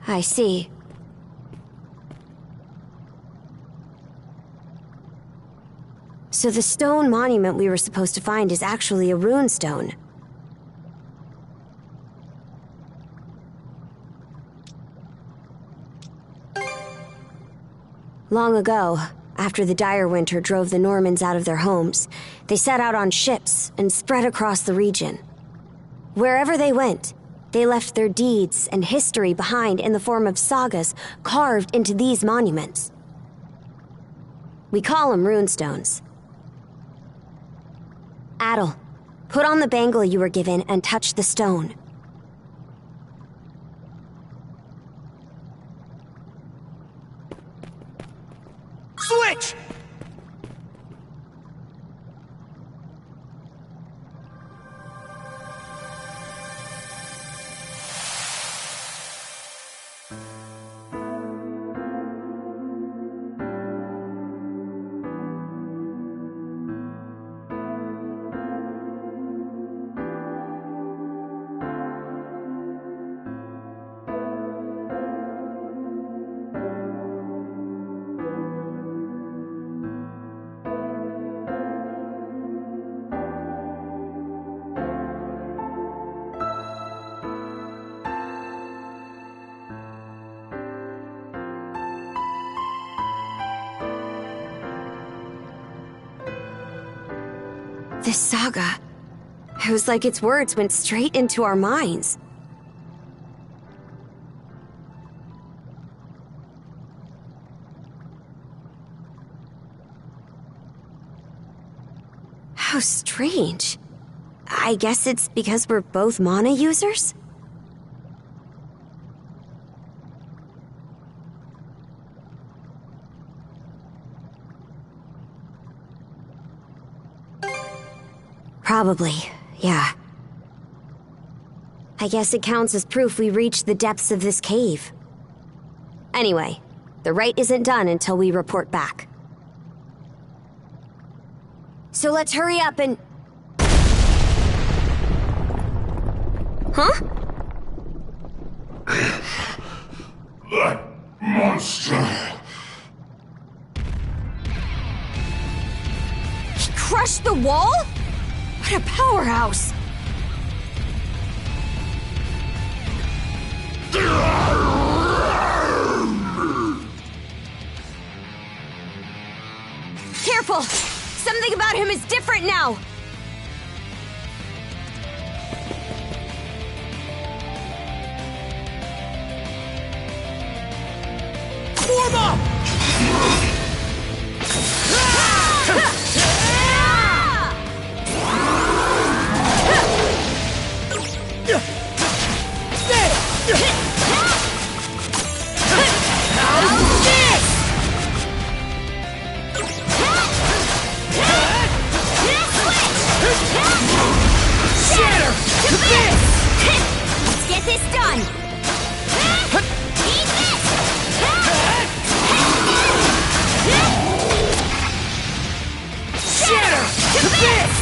I see. So the stone monument we were supposed to find is actually a rune stone. Long ago, after the dire winter drove the Normans out of their homes, they set out on ships and spread across the region. Wherever they went, they left their deeds and history behind in the form of sagas carved into these monuments. We call them runestones. Adel, put on the bangle you were given and touch the stone. Switch! This saga, it was like its words went straight into our minds. How strange. I guess it's because we're both mana users? Probably, yeah. I guess it counts as proof we reached the depths of this cave. Anyway, the rite isn't done until we report back. So let's hurry up and... Huh? That monster. He crushed the wall? What a powerhouse! Careful! Something about him is different now! Form up! Let's get this done! Eat this! Shatter to bits!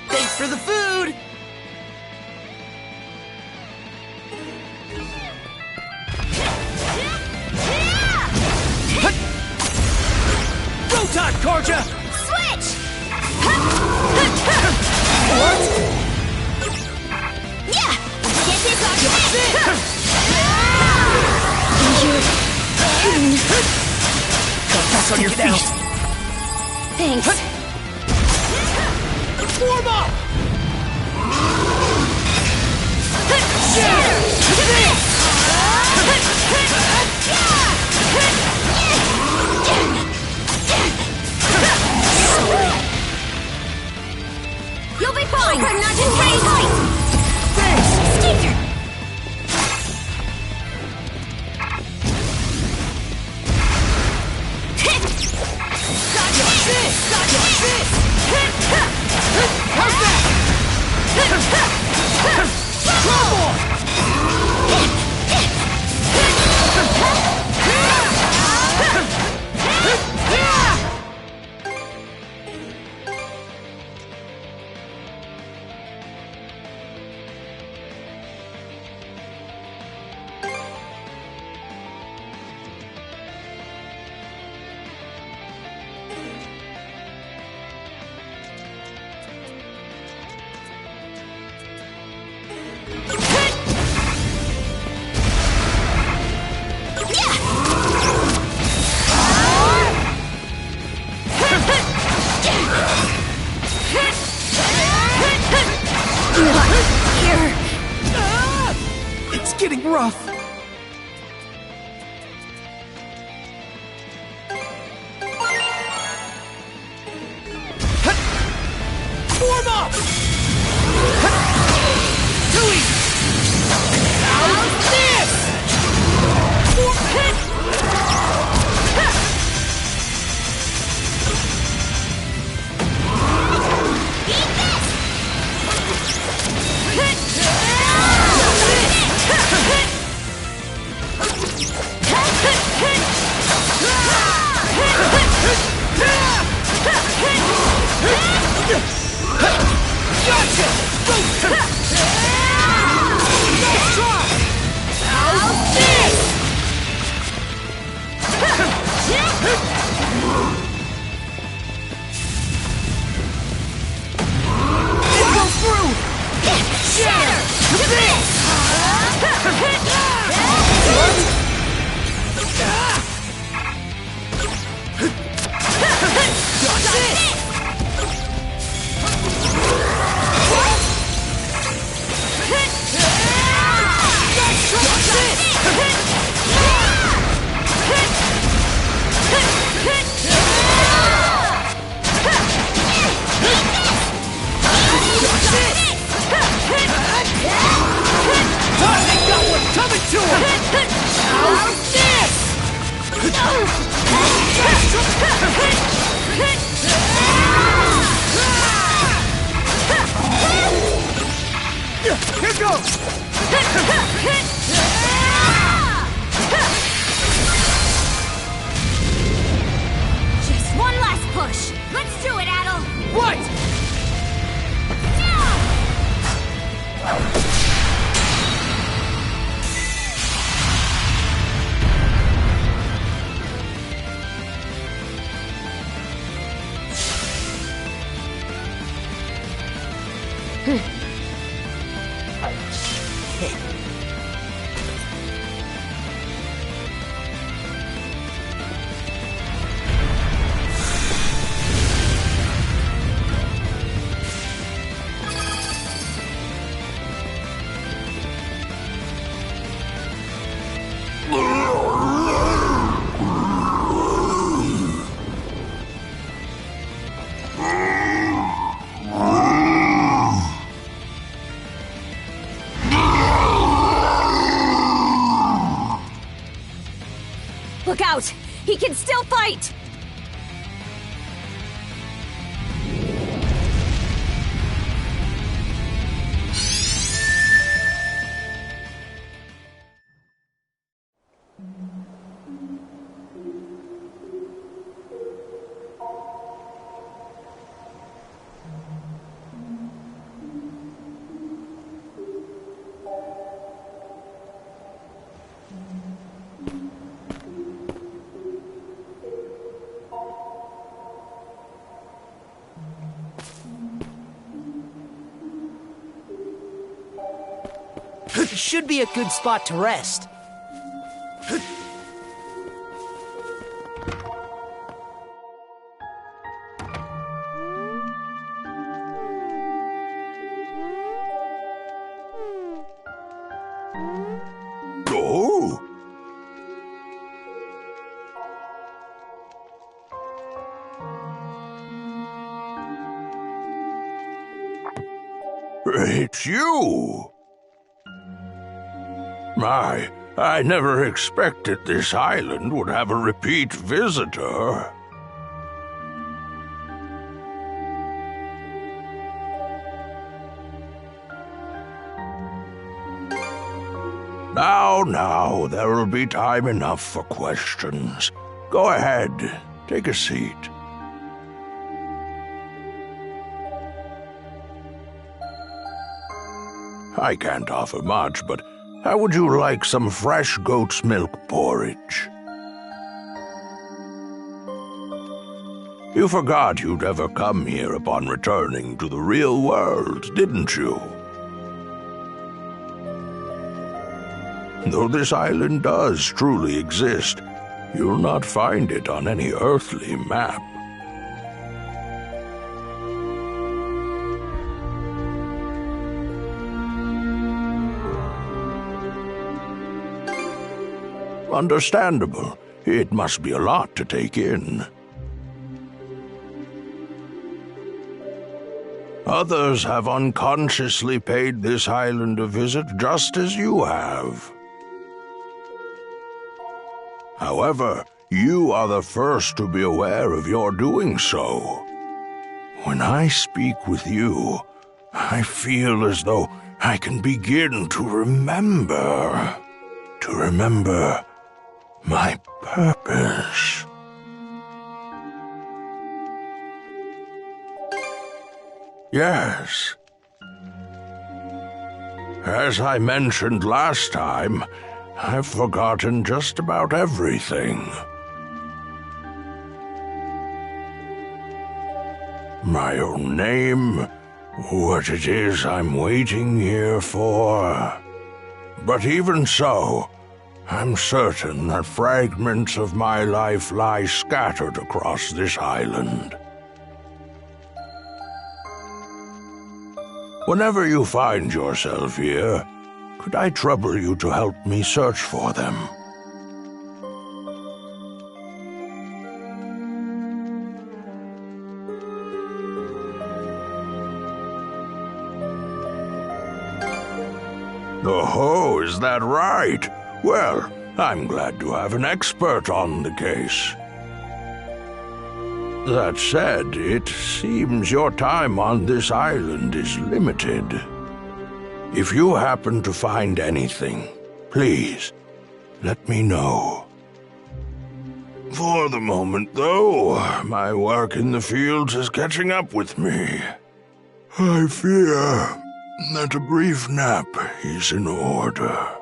Thanks for the food! Go time, Karja! Switch! What? Yeah! Get this on Focus on your feet! Thanks. Form up! You'll be fine! I'm not just ready! Thanks! Skater! How's that? rough. Form up! Too easy! How's this? Gotcha! Nice try! How's this? It goes through! Shatter! To this! Got it! They got one coming to him! How's this? Here goes! Just one last push. Let's do it, Adel. What? Look out! He can still fight! It should be a good spot to rest. Oh! It's you! My, I never expected this island would have a repeat visitor. Now, there will be time enough for questions. Go ahead, take a seat. I can't offer much, but how would you like some fresh goat's milk porridge? You forgot you'd ever come here upon returning to the real world, didn't you? Though this island does truly exist, you'll not find it on any earthly map. Understandable. It must be a lot to take in. Others have unconsciously paid this island a visit just as you have. However, you are the first to be aware of your doing so. When I speak with you, I feel as though I can begin to remember. To remember my purpose. Yes. As I mentioned last time, I've forgotten just about everything. My own name, what it is I'm waiting here for. But even so, I'm certain that fragments of my life lie scattered across this island. Whenever you find yourself here, could I trouble you to help me search for them? Oh, is that right? Well, I'm glad to have an expert on the case. That said, it seems your time on this island is limited. If you happen to find anything, please, let me know. For the moment, though, my work in the fields is catching up with me. I fear that a brief nap is in order.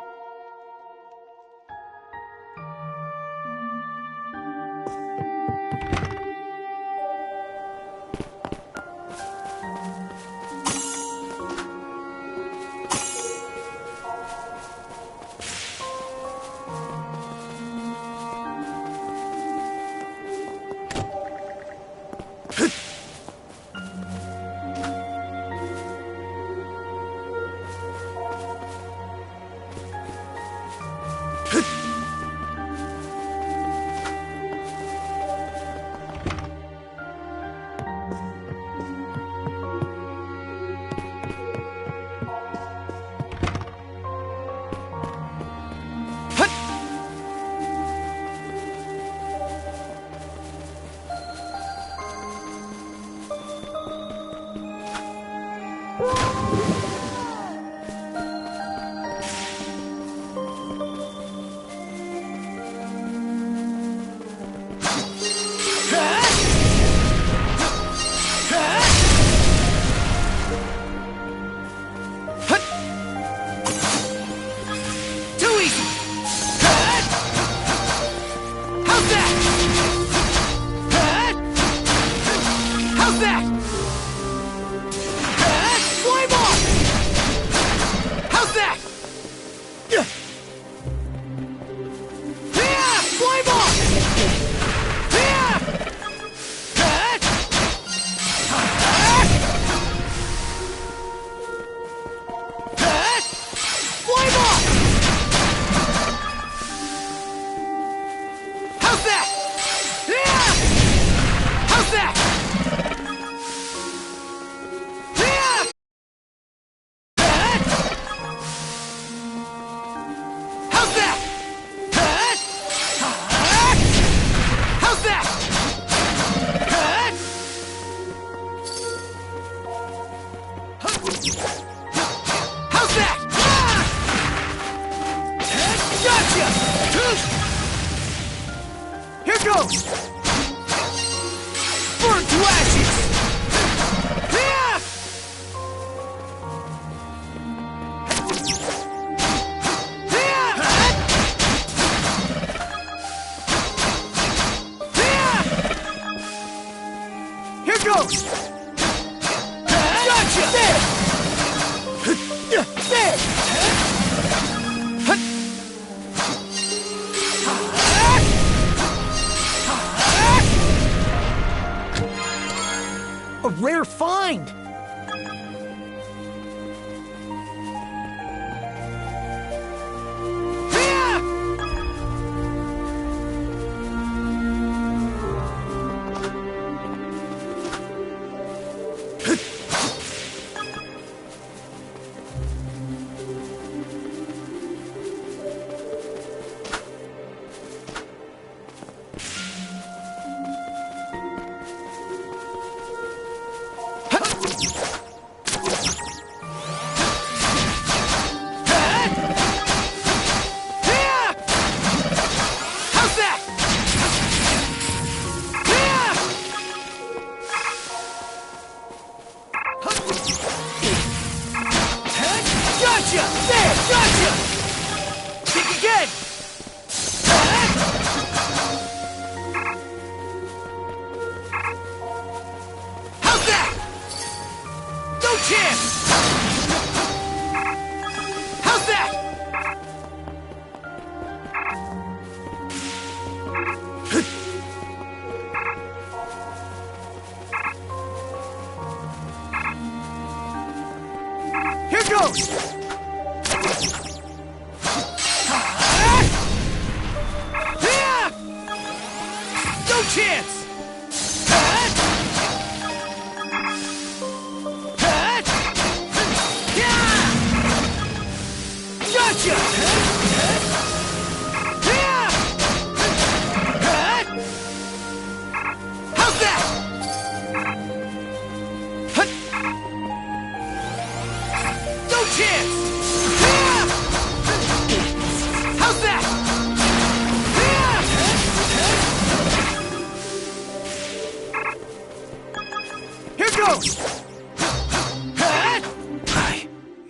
A rare find!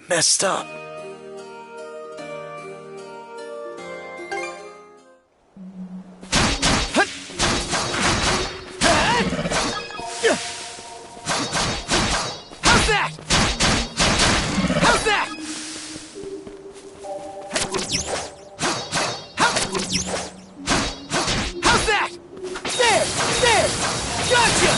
Messed up. How's that? How's that? How's that? There! Gotcha!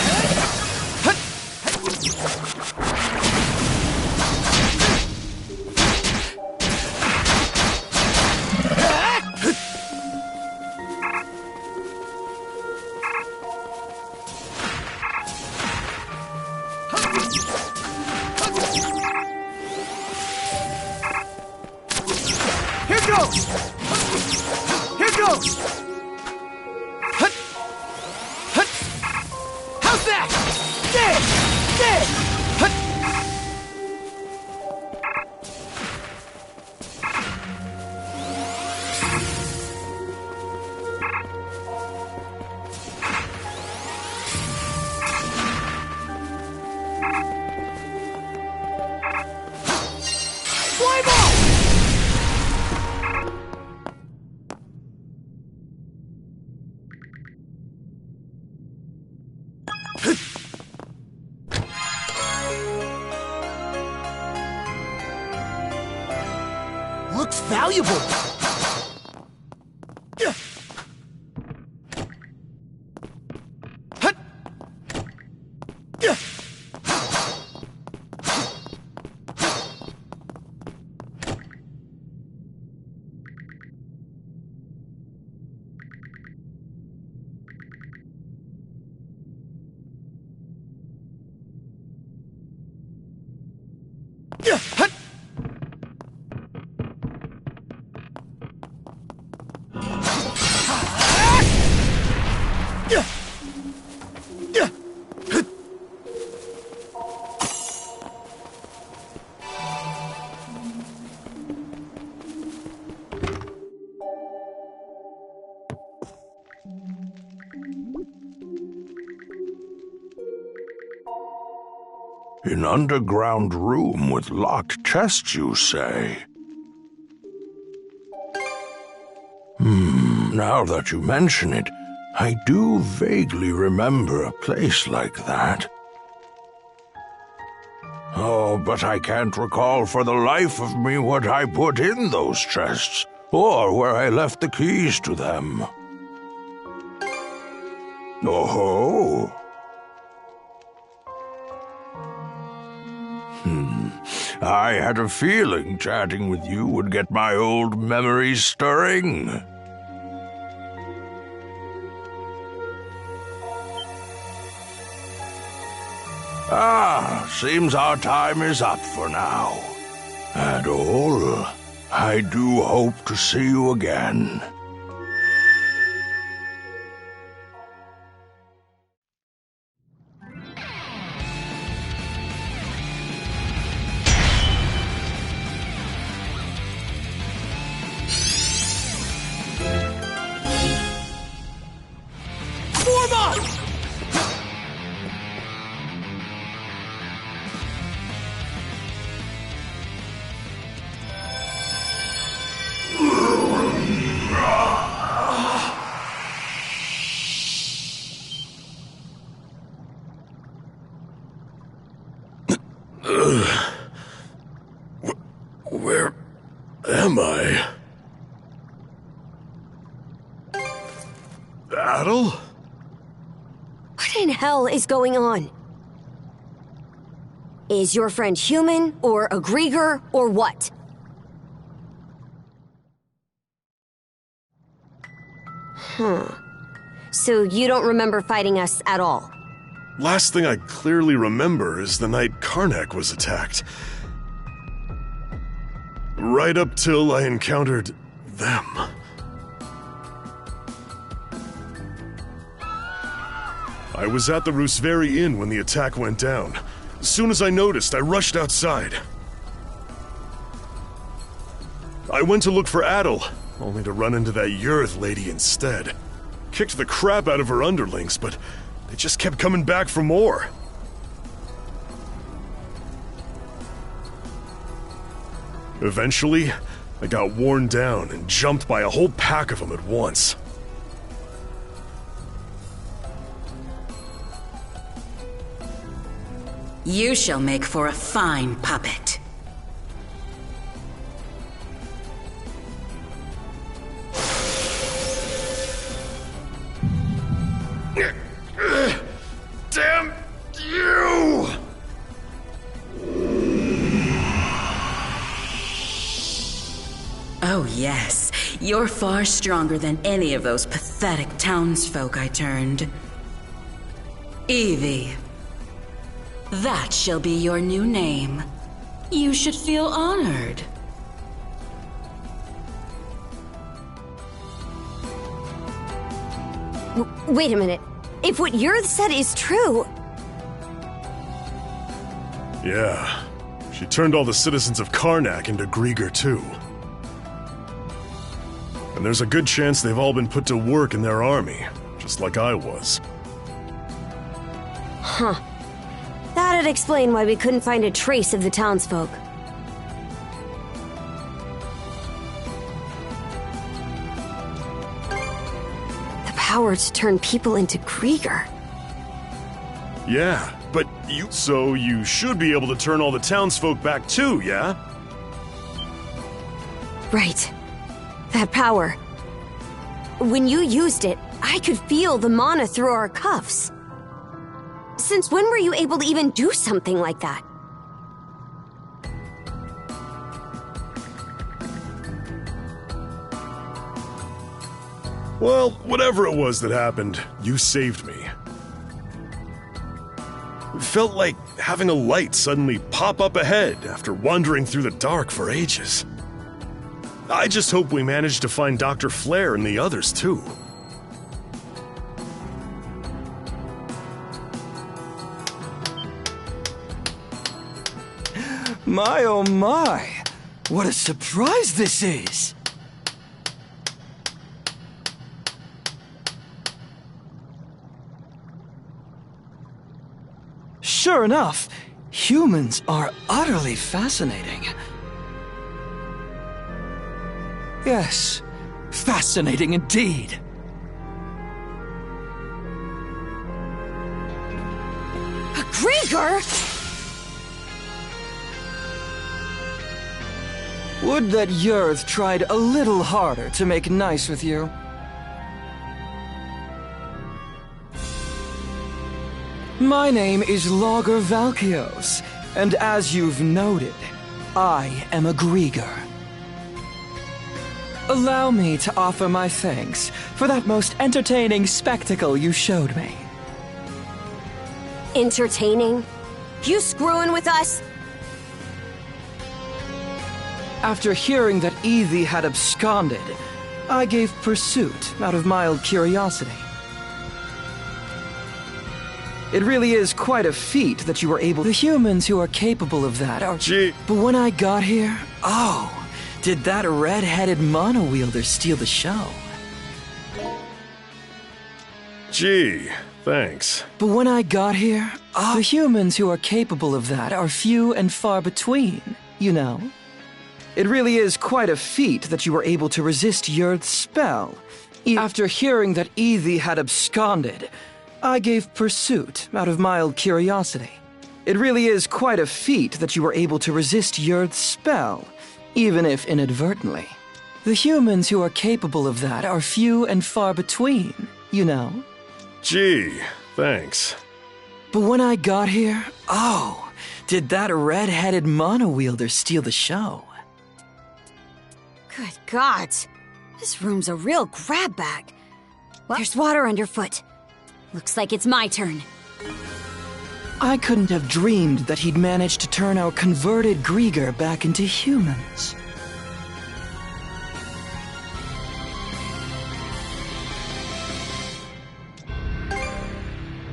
Looks valuable. An underground room with locked chests, you say? Now that you mention it, I do vaguely remember a place like that. Oh, but I can't recall for the life of me what I put in those chests, or where I left the keys to them. Oh-ho! I had a feeling chatting with you would get my old memories stirring. Seems our time is up for now. At all, I do hope to see you again. Adel? What in hell is going on? Is your friend human, or a Grieger, or what? So you don't remember fighting us at all? Last thing I clearly remember is the night Karnak was attacked. Right up till I encountered them. I was at the Rooseveri Inn when the attack went down. As soon as I noticed, I rushed outside. I went to look for Adel, only to run into that Yurth lady instead. Kicked the crap out of her underlings, but they just kept coming back for more. Eventually, I got worn down and jumped by a whole pack of them at once. You shall make for a fine puppet. Damn you! Oh yes, you're far stronger than any of those pathetic townsfolk I turned. Evie. That shall be your new name. You should feel honored. Wait a minute. If what Yurth said is true... Yeah. She turned all the citizens of Karnak into Grieger too. And there's a good chance they've all been put to work in their army, just like I was. Huh. That'd explain why we couldn't find a trace of the townsfolk. The power to turn people into Grieger. Yeah, but so you should be able to turn all the townsfolk back too, yeah? Right. That power. When you used it, I could feel the mana through our cuffs. Since when were you able to even do something like that? Well, whatever it was that happened, you saved me. It felt like having a light suddenly pop up ahead after wandering through the dark for ages. I just hope we managed to find Dr. Flair and the others too. My oh my! What a surprise this is! Sure enough, humans are utterly fascinating. Yes, fascinating indeed. A Grieger? Would that Yurth tried a little harder to make nice with you. My name is Logger Valkios, and as you've noted, I am a Grieger. Allow me to offer my thanks for that most entertaining spectacle you showed me. Entertaining? You screwing with us? After hearing that Evie had absconded, I gave pursuit out of mild curiosity. It really is quite a feat that you were able. The humans who are capable of that are. Gee. But when I got here, oh, did that red-headed mono-wielder steal the show? Gee, thanks. But when I got here, the humans who are capable of that are few and far between, you know. It really is quite a feat that you were able to resist Yurth's spell. After hearing that Evie had absconded, I gave pursuit out of mild curiosity. It really is quite a feat that you were able to resist Yurth's spell, even if inadvertently. The humans who are capable of that are few and far between, you know. Gee, thanks. But when I got here, oh, did that red-headed mono-wielder steal the show. Good God. This room's a real grab bag. There's water underfoot. Looks like it's my turn. I couldn't have dreamed that he'd managed to turn our converted Grieger back into humans.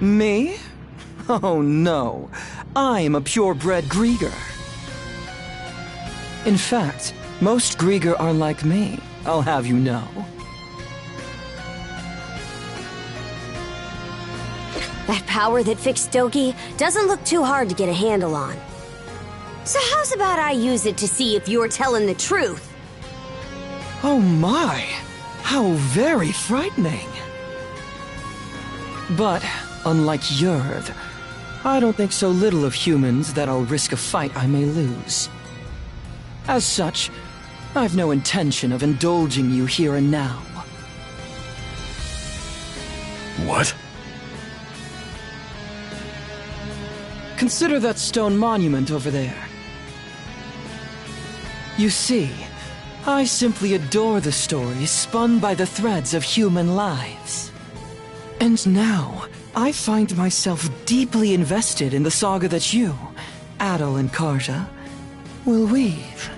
Me? Oh no. I'm a purebred Grieger. In fact, most Grieger are like me, I'll have you know. That power that fixed Dogi doesn't look too hard to get a handle on. So how's about I use it to see if you're telling the truth? Oh my, how very frightening. But, unlike Yurd, I don't think so little of humans that I'll risk a fight I may lose. As such, I've no intention of indulging you here and now. What? Consider that stone monument over there. You see, I simply adore the stories spun by the threads of human lives. And now, I find myself deeply invested in the saga that you, Adol and Karja, will weave.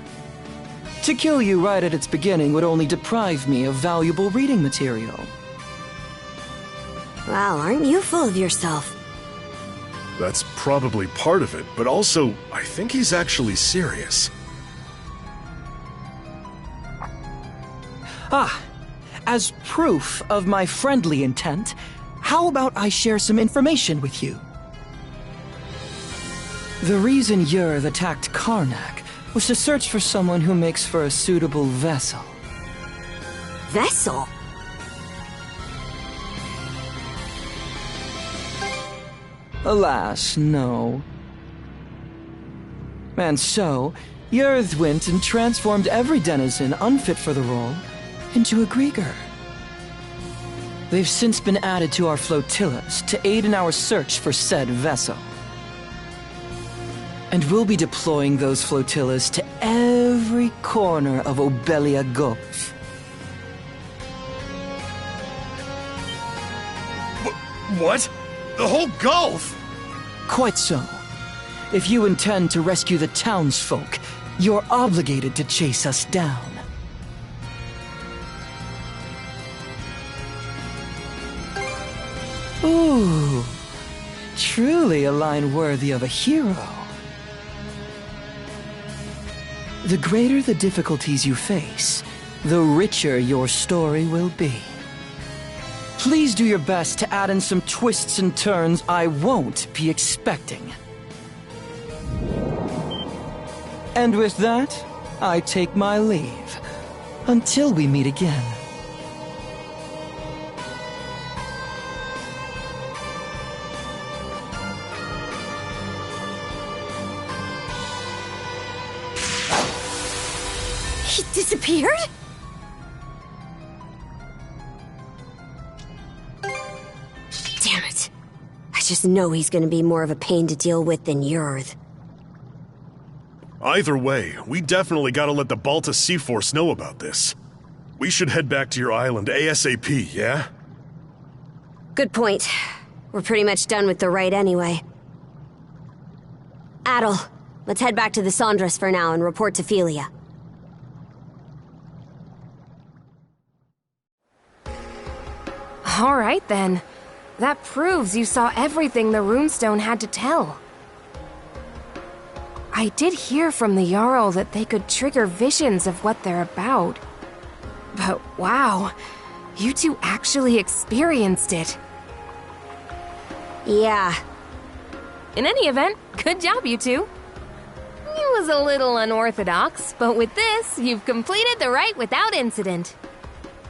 To kill you right at its beginning would only deprive me of valuable reading material. Wow, aren't you full of yourself? That's probably part of it, but also, I think he's actually serious. As proof of my friendly intent, how about I share some information with you? The reason Yurd attacked Karnak was to search for someone who makes for a suitable vessel. Vessel? Alas, no. And so, Yurd went and transformed every denizen unfit for the role into a Grieger. They've since been added to our flotillas to aid in our search for said vessel. And we'll be deploying those flotillas to every corner of Obelia Gulf. What? The whole Gulf? Quite so. If you intend to rescue the townsfolk, you're obligated to chase us down. Ooh, truly a line worthy of a hero. The greater the difficulties you face, the richer your story will be. Please do your best to add in some twists and turns I won't be expecting. And with that, I take my leave. Until we meet again. He disappeared? Damn it. I just know he's gonna be more of a pain to deal with than Yurd. Either way, we definitely gotta let the Balta Sea Force know about this. We should head back to your island ASAP, yeah? Good point. We're pretty much done with the raid anyway. Adol, let's head back to the Sondras for now and report to Philia. All right, then. That proves you saw everything the runestone had to tell. I did hear from the Jarl that they could trigger visions of what they're about. But wow, you two actually experienced it. Yeah. In any event, good job, you two. It was a little unorthodox, but with this, you've completed the rite without incident.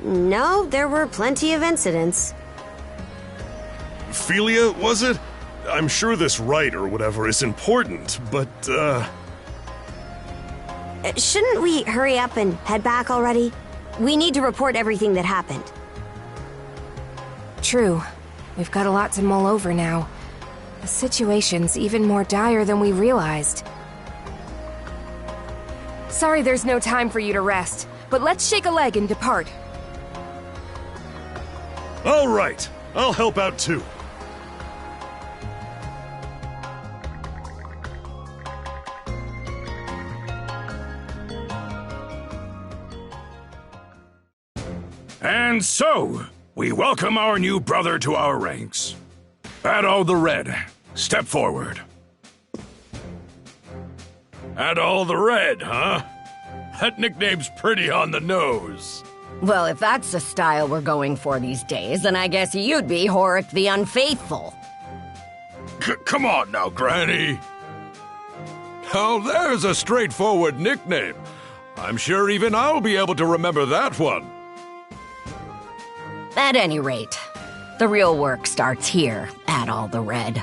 No, there were plenty of incidents. Philia, was it? I'm sure this rite or whatever is important, but, Shouldn't we hurry up and head back already? We need to report everything that happened. True. We've got a lot to mull over now. The situation's even more dire than we realized. Sorry there's no time for you to rest, but let's shake a leg and depart. All right, I'll help out too. And so, we welcome our new brother to our ranks. Adol the Red, step forward. Adol the Red, huh? That nickname's pretty on the nose. Well, if that's the style we're going for these days, then I guess you'd be Horik the Unfaithful. Come on now, Granny. Now there's a straightforward nickname. I'm sure even I'll be able to remember that one. At any rate, the real work starts here, Adol the Red.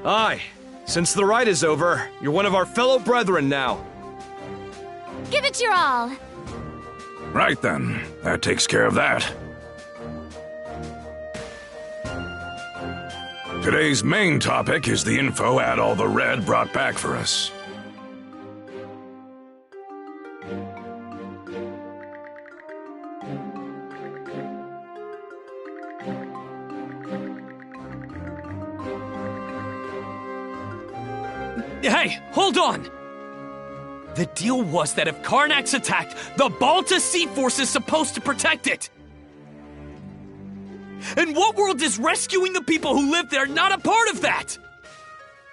Aye. Since the ride is over, you're one of our fellow brethren now. Give it your all. Right then, that takes care of that. Today's main topic is the info Adol the Red brought back for us. Hey, hold on! The deal was that if Karnak's attacked, the Balta Sea Force is supposed to protect it! And what world is rescuing the people who live there not a part of that?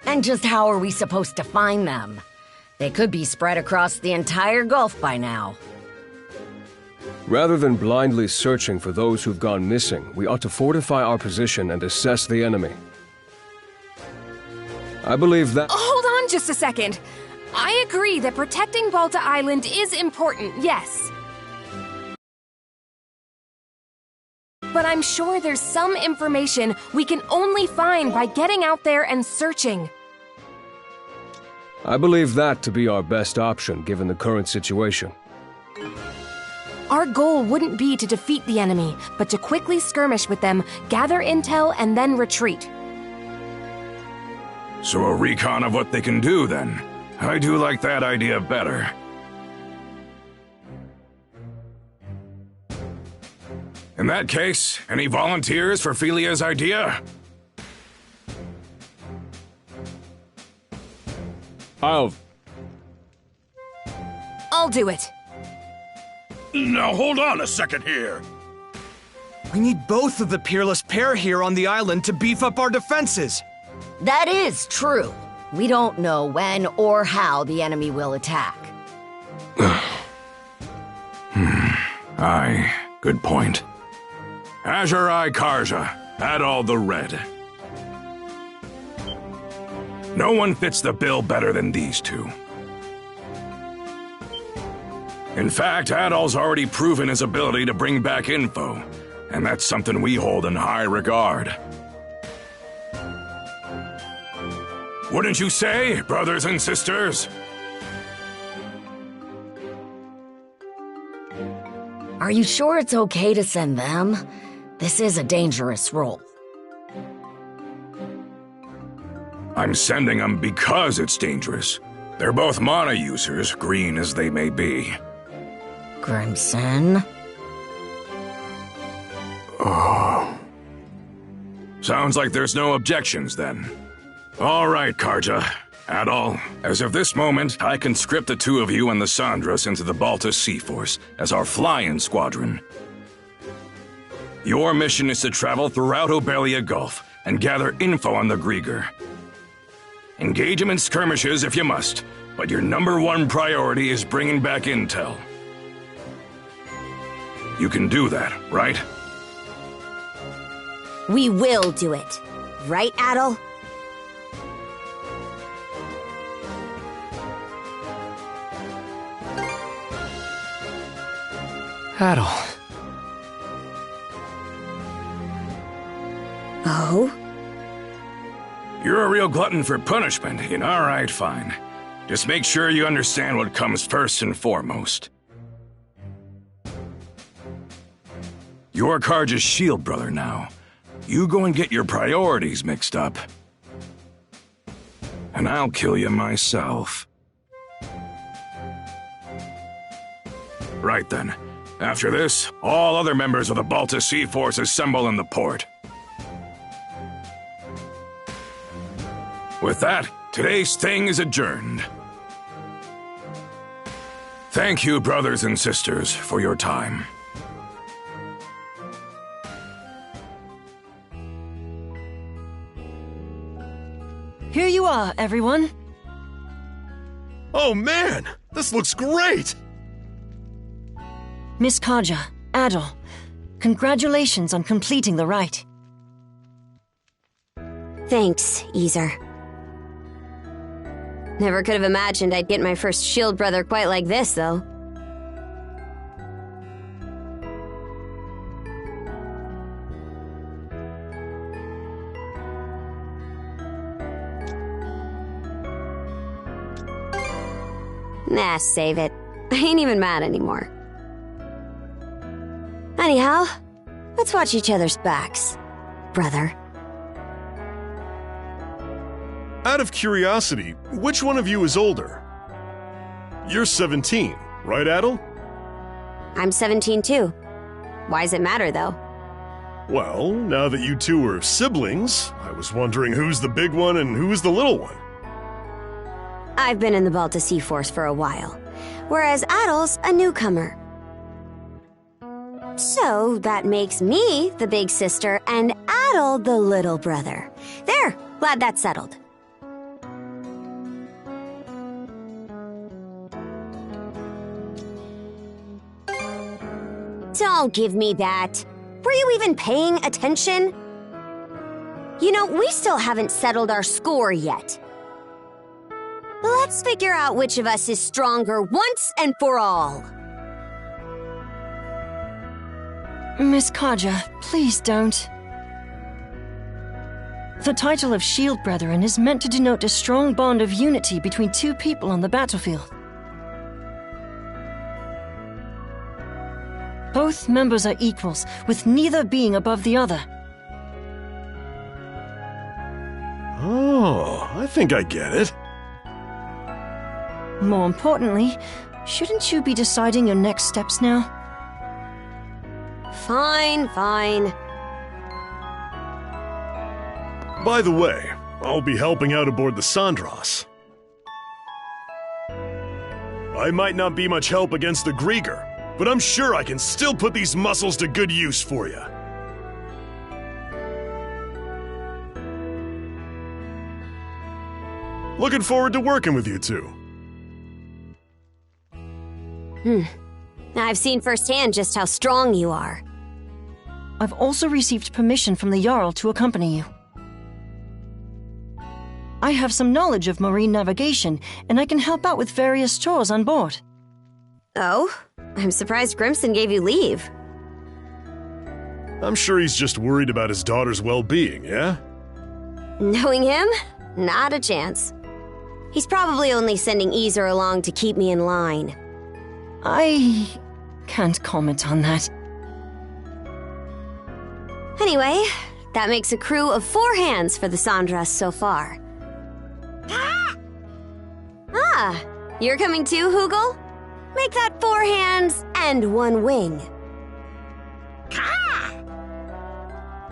And just how are we supposed to find them? They could be spread across the entire Gulf by now. Rather than blindly searching for those who've gone missing, we ought to fortify our position and assess the enemy. I believe that— Hold on just a second. I agree that protecting Balta Island is important, yes. But I'm sure there's some information we can only find by getting out there and searching. I believe that to be our best option given the current situation. Our goal wouldn't be to defeat the enemy, but to quickly skirmish with them, gather intel, and then retreat. So a recon of what they can do, then. I do like that idea better. In that case, any volunteers for Felia's idea? I'll do it. Now hold on a second here. We need both of the peerless pair here on the island to beef up our defenses. That is true. We don't know when or how the enemy will attack. Aye, good point. Azurai Karja, Adol the Red. No one fits the bill better than these two. In fact, Adol's already proven his ability to bring back info, and that's something we hold in high regard. Wouldn't you say, brothers and sisters? Are you sure it's okay to send them? This is a dangerous role. I'm sending them because it's dangerous. They're both mana users, green as they may be. Grimson? Oh. Sounds like there's no objections, then. All right, Karja. Adol, as of this moment, I conscript the two of you and the Sandras into the Balta Sea Force as our fly-in squadron. Your mission is to travel throughout Obelia Gulf and gather info on the Grieger. Engage them in skirmishes if you must, but your #1 priority is bringing back intel. You can do that, right? We will do it. Right, Adol? Adol. Oh? You're a real glutton for punishment, and all right, fine. Just make sure you understand what comes first and foremost. You're Karja's shield brother now. You go and get your priorities mixed up. And I'll kill you myself. Right then. After this, all other members of the Balta Sea Force assemble in the port. With that, today's thing is adjourned. Thank you, brothers and sisters, for your time. Here you are, everyone. Oh man, this looks great! Miss Karja, Adol, congratulations on completing the rite. Thanks, Easer. Never could have imagined I'd get my first shield brother quite like this, though. Nah, save it. I ain't even mad anymore. Anyhow, let's watch each other's backs, brother. Out of curiosity, which one of you is older? You're 17, right, Adol? I'm 17 too. Why does it matter, though? Well, now that you two are siblings, I was wondering who's the big one and who's the little one. I've been in the Balta Sea Force for a while, whereas Adol's a newcomer. So that makes me the big sister and Adol the little brother. There, glad that's settled. Don't give me that. Were you even paying attention? You know, we still haven't settled our score yet. Let's figure out which of us is stronger once and for all. Miss Karja, please don't. The title of Shield Brethren is meant to denote a strong bond of unity between two people on the battlefield. Both members are equals, with neither being above the other. Oh, I think I get it. More importantly, shouldn't you be deciding your next steps now? Fine, fine. By the way, I'll be helping out aboard the Sandras. I might not be much help against the Grieger, but I'm sure I can still put these muscles to good use for you. Looking forward to working with you two. I've seen firsthand just how strong you are. I've also received permission from the Jarl to accompany you. I have some knowledge of marine navigation, and I can help out with various chores on board. Oh? I'm surprised Grimson gave you leave. I'm sure he's just worried about his daughter's well-being, yeah? Knowing him? Not a chance. He's probably only sending Easer along to keep me in line. I can't comment on that. Anyway, that makes a crew of 4 hands for the Sandras so far. Ah, you're coming too, Hugel? Make that 4 hands and 1 wing.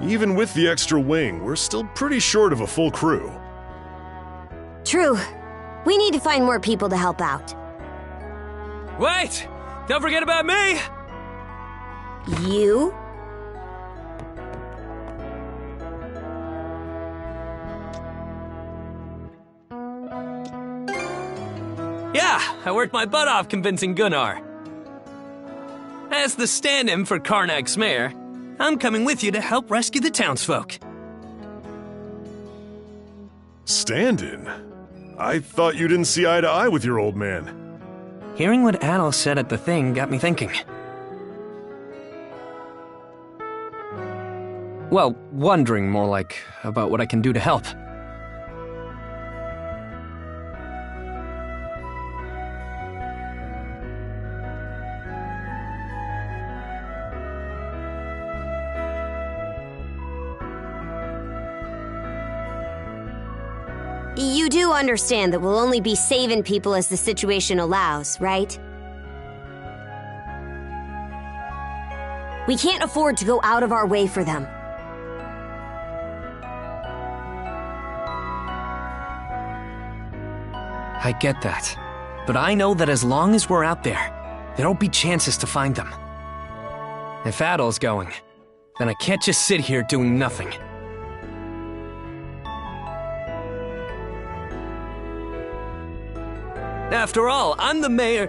Even with the extra wing, we're still pretty short of a full crew. True. We need to find more people to help out. Wait! Don't forget about me! You? Yeah, I worked my butt off convincing Gunnar. As the stand-in for Karnak's mayor, I'm coming with you to help rescue the townsfolk. Stand-in? I thought you didn't see eye to eye with your old man. Hearing what Adol said at the thing got me thinking. Well, wondering more like about what I can do to help. You do understand that we'll only be saving people as the situation allows, right? We can't afford to go out of our way for them. I get that. But I know that as long as we're out there, there'll be chances to find them. If Adol's going, then I can't just sit here doing nothing. After all, I'm the mayor...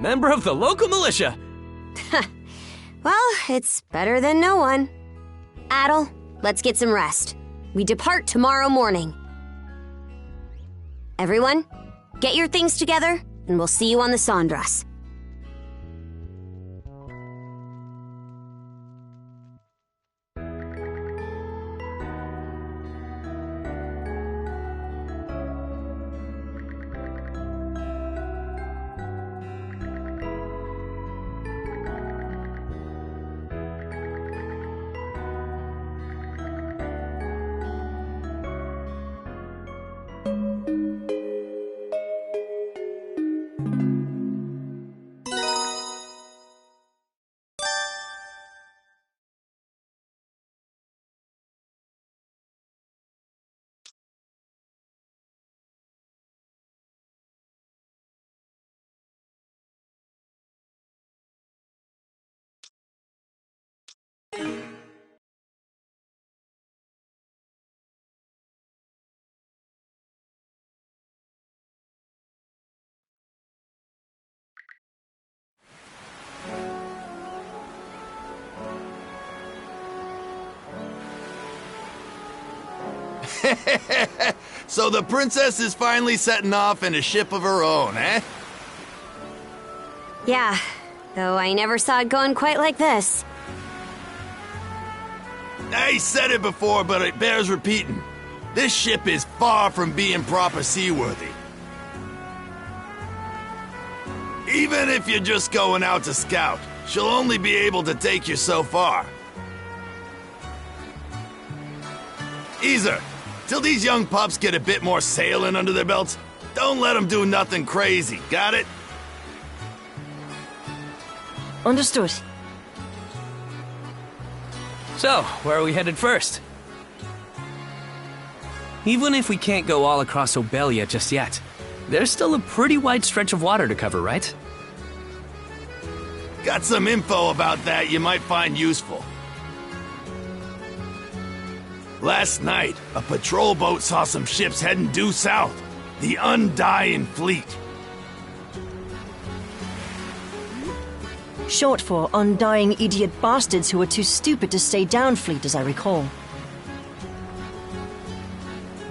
member of the local militia. Well, it's better than no one. Adol, let's get some rest. We depart tomorrow morning. Everyone, get your things together, and we'll see you on the Sondras. So the princess is finally setting off in a ship of her own, eh? Yeah, though I never saw it going quite like this. I said it before, but it bears repeating. This ship is far from being proper seaworthy. Even if you're just going out to scout, she'll only be able to take you so far. Easer, till these young pups get a bit more sailing under their belts, don't let them do nothing crazy, got it? Understood. So, where are we headed first? Even if we can't go all across Obelia just yet, there's still a pretty wide stretch of water to cover, right? Got some info about that you might find useful. Last night, a patrol boat saw some ships heading due south. The Undying Fleet. Short for undying idiot bastards who are too stupid to stay down fleet, as I recall.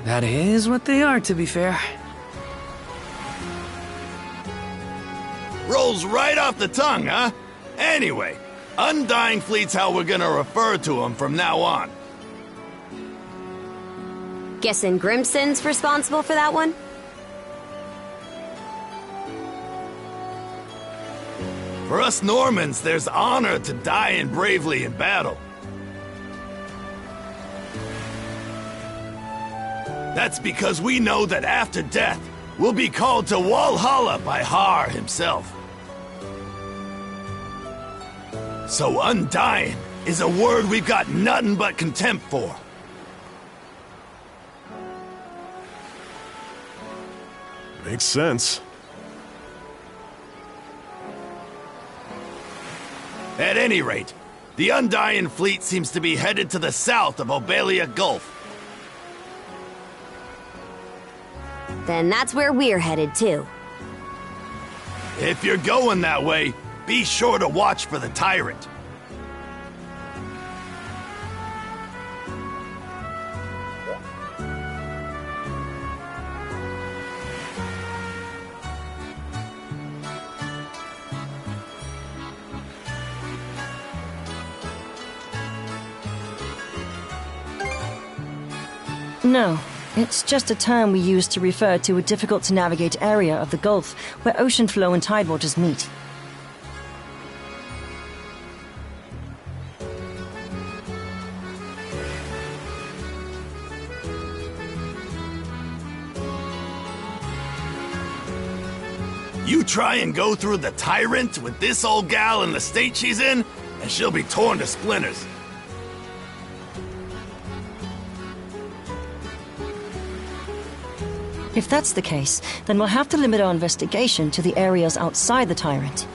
That is what they are, to be fair. Rolls right off the tongue, huh? Anyway, Undying Fleet's how we're gonna refer to them from now on. Guessing Grimson's responsible for that one? For us Normans, there's honor to dying bravely in battle. That's because we know that after death, we'll be called to Walhalla by Har himself. So undying is a word we've got nothing but contempt for. Makes sense. At any rate, the Undying Fleet seems to be headed to the south of Obelia Gulf. Then that's where we're headed too. If you're going that way, be sure to watch for the tyrant. No, it's just a term we use to refer to a difficult-to-navigate area of the Gulf where ocean flow and tidewaters meet. You try and go through the Tyrant with this old gal in the state she's in, and she'll be torn to splinters. If that's the case, then we'll have to limit our investigation to the areas outside the Tyrant.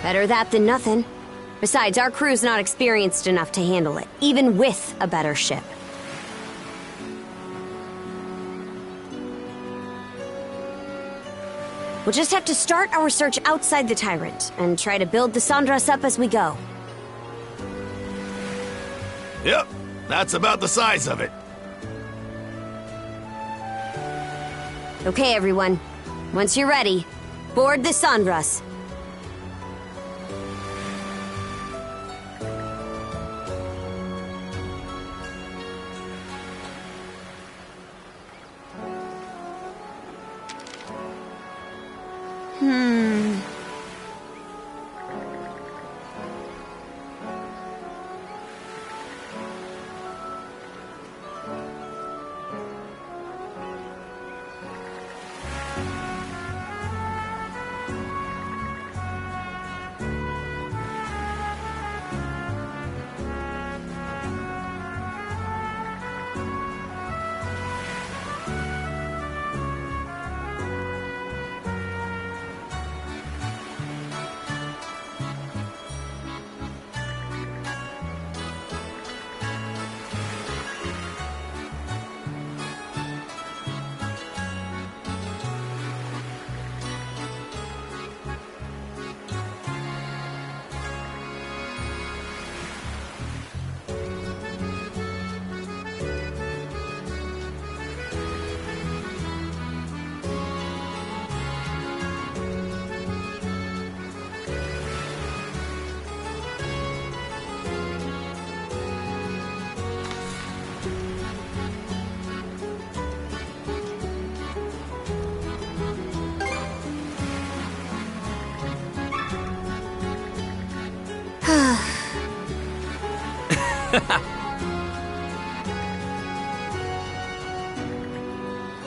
Better that than nothing. Besides, our crew's not experienced enough to handle it, even with a better ship. We'll just have to start our search outside the Tyrant, and try to build the Sandras up as we go. Yep, that's about the size of it. Okay, everyone. Once you're ready, board the Sandras.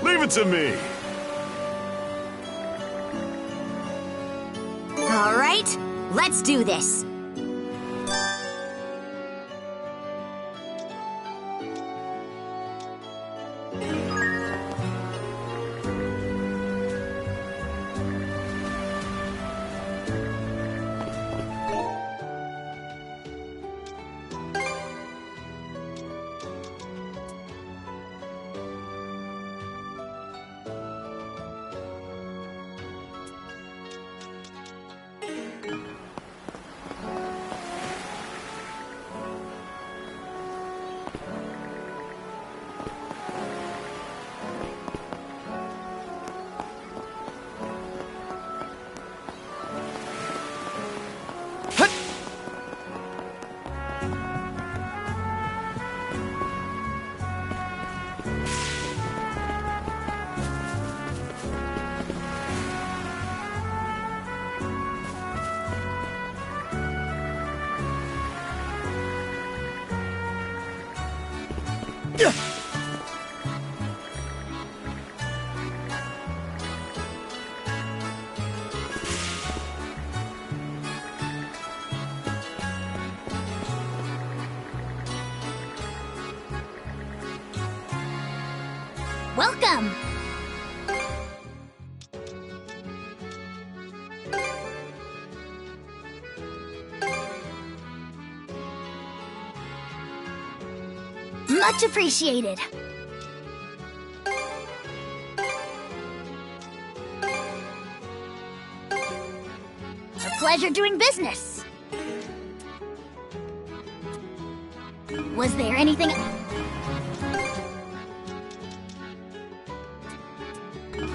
Leave it to me. All right, let's do this. Welcome! Much appreciated. A pleasure doing business. Was there anything...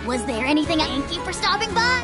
Was there anything... Thank you for stopping by.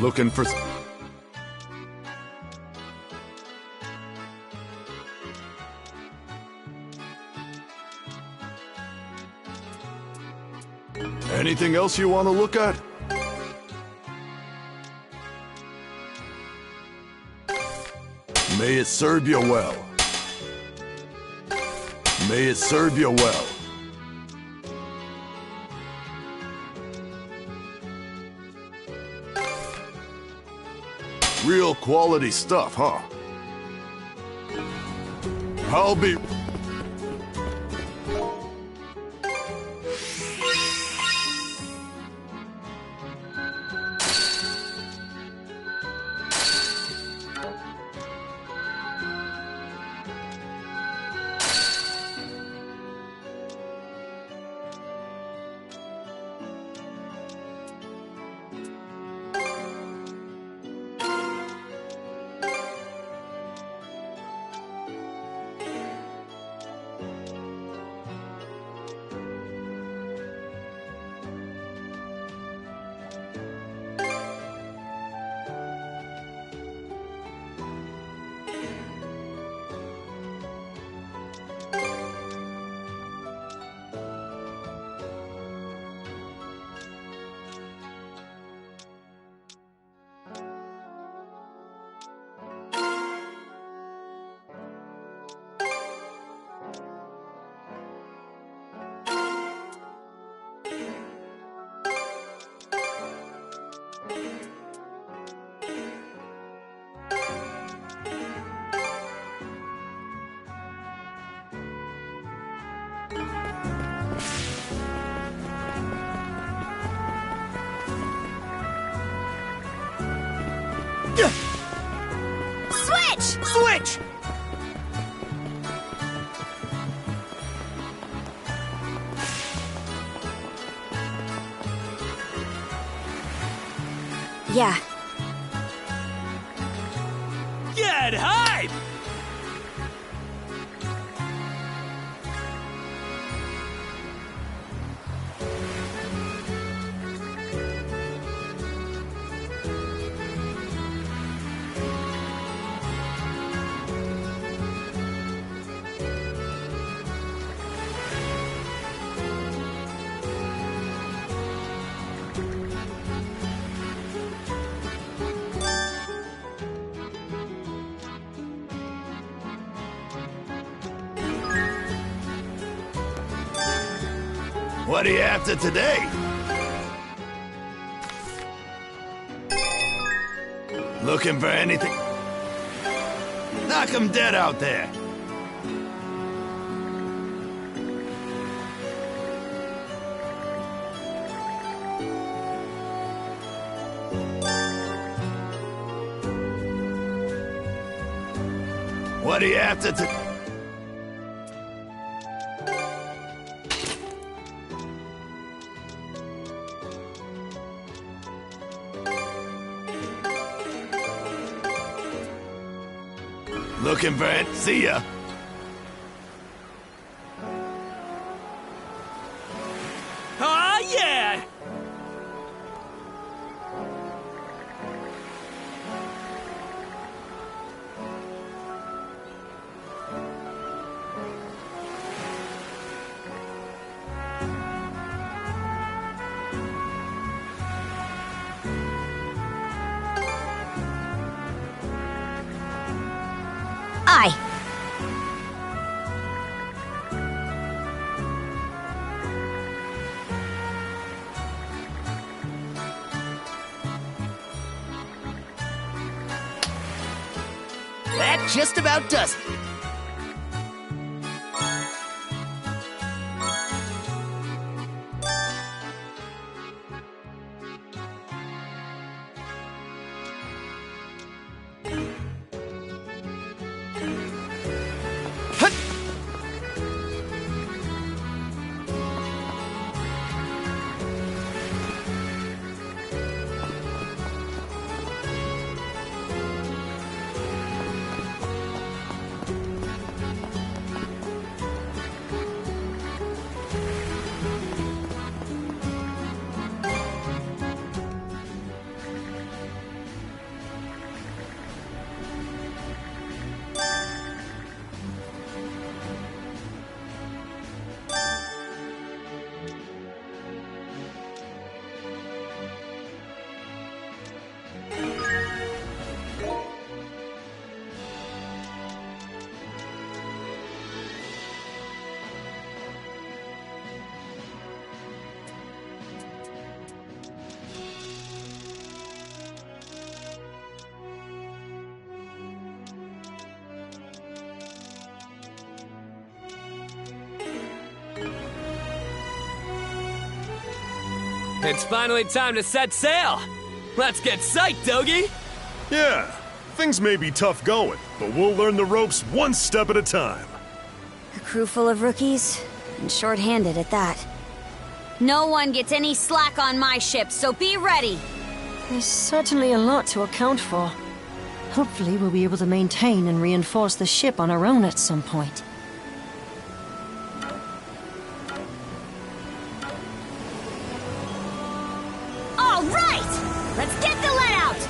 Looking for... Anything else you want to look at? May it serve you well. May it serve you well. Real quality stuff, huh? I'll be... Switch! Yeah. Get hype! What are you after today? Looking for anything? Knock 'em dead out there. What are you after today? Looking for it? See ya. Ah, yeah! Aye. That just about does it. It's finally time to set sail! Let's get psyched, Dogie! Yeah, things may be tough going, but we'll learn the ropes one step at a time. A crew full of rookies, and short-handed at that. No one gets any slack on my ship, so be ready! There's certainly a lot to account for. Hopefully we'll be able to maintain and reinforce the ship on our own at some point. All right! Let's get the let out!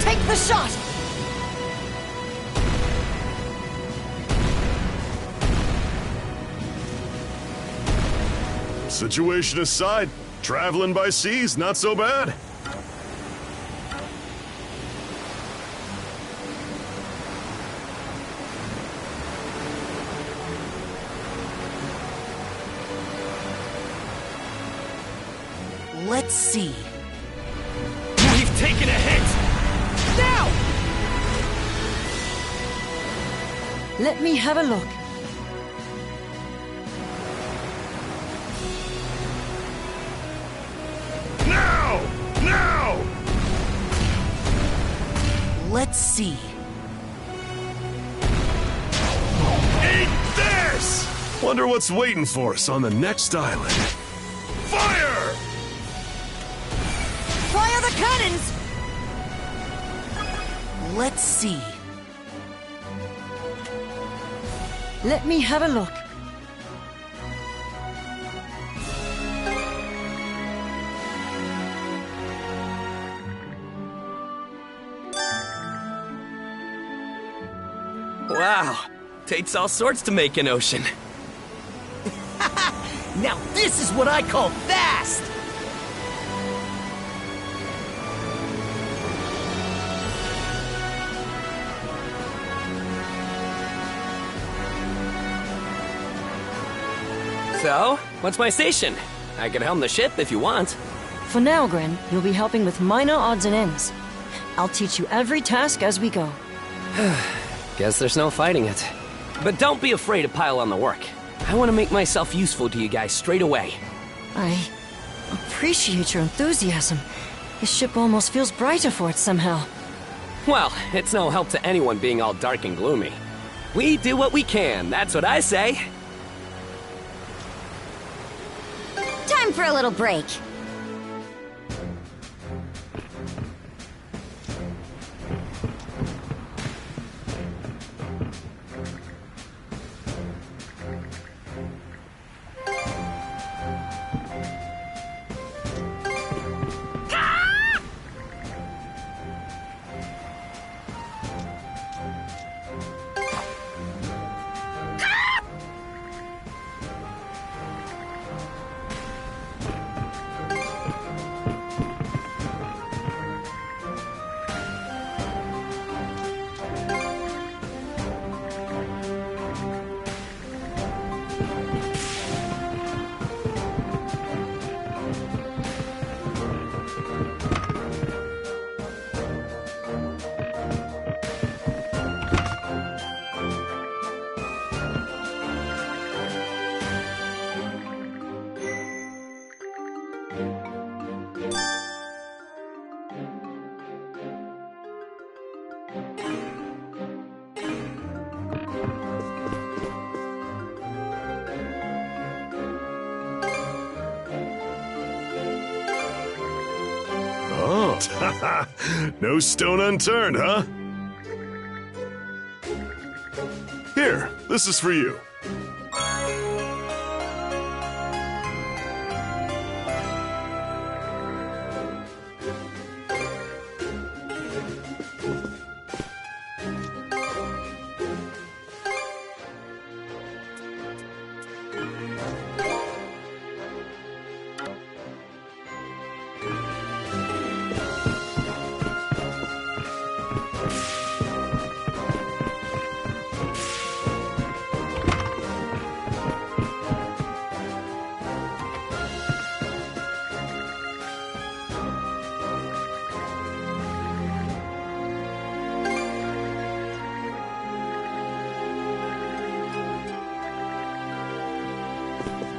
Take the shot! Situation aside, traveling by sea's not so bad. Let's see. We've taken a hit! Now! Let me have a look. Now! Now! Let's see. Eat this! Wonder what's waiting for us on the next island. Fire! Fire the cannons! Let's see. Let me have a look. Wow, takes all sorts to make an ocean. Now this is what I call fast! So, what's my station? I can helm the ship if you want. For now, Gren, you'll be helping with minor odds and ends. I'll teach you every task as we go. Guess there's no fighting it. But don't be afraid to pile on the work. I want to make myself useful to you guys straight away. I appreciate your enthusiasm. This ship almost feels brighter for it somehow. Well, it's no help to anyone being all dark and gloomy. We do what we can, that's what I say. Time for a little break. out. No stone unturned, huh? Here, this is for you.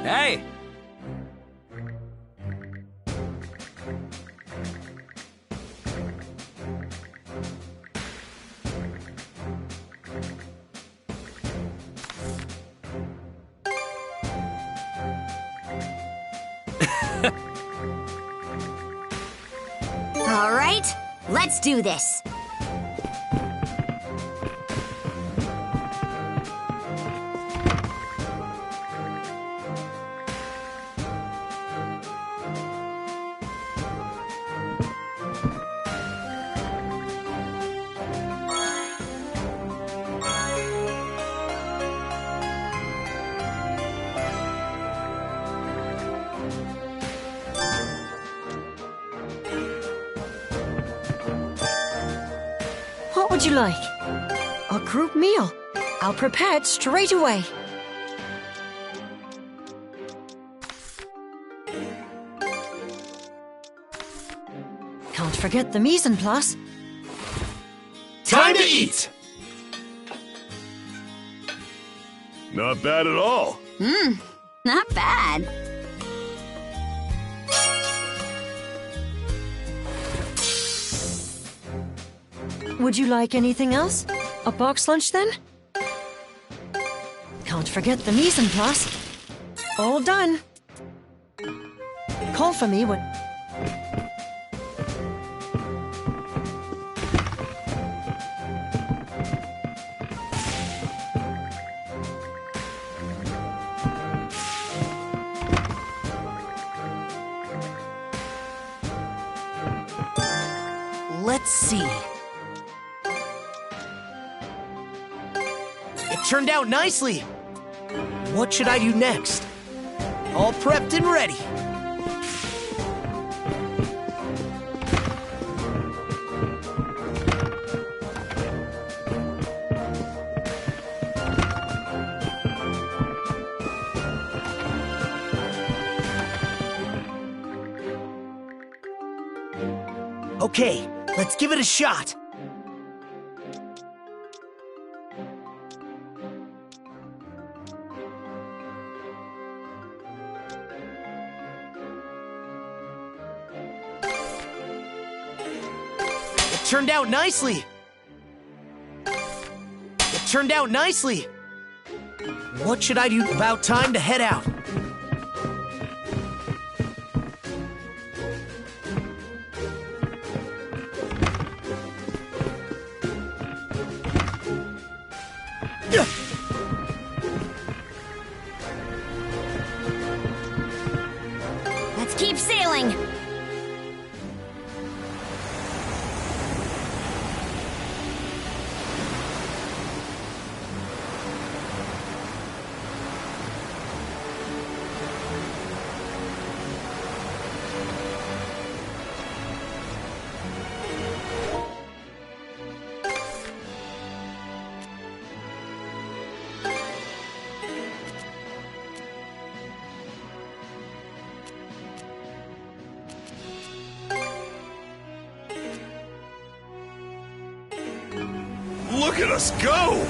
Hey! All right, let's do this. What would you like? A group meal. I'll prepare it straight away. Can't forget the mise en place. Time to eat! Not bad at all. Not bad. Would you like anything else? A box lunch then? Can't forget the mise en place. All done. Call for me when... Let's see. It turned out nicely. What should I do next? All prepped and ready. Okay, let's give it a shot. It turned out nicely. It turned out nicely. What should I do? About time to head out. Let's keep sailing. Look at us go!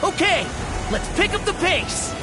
Okay, let's pick up the pace.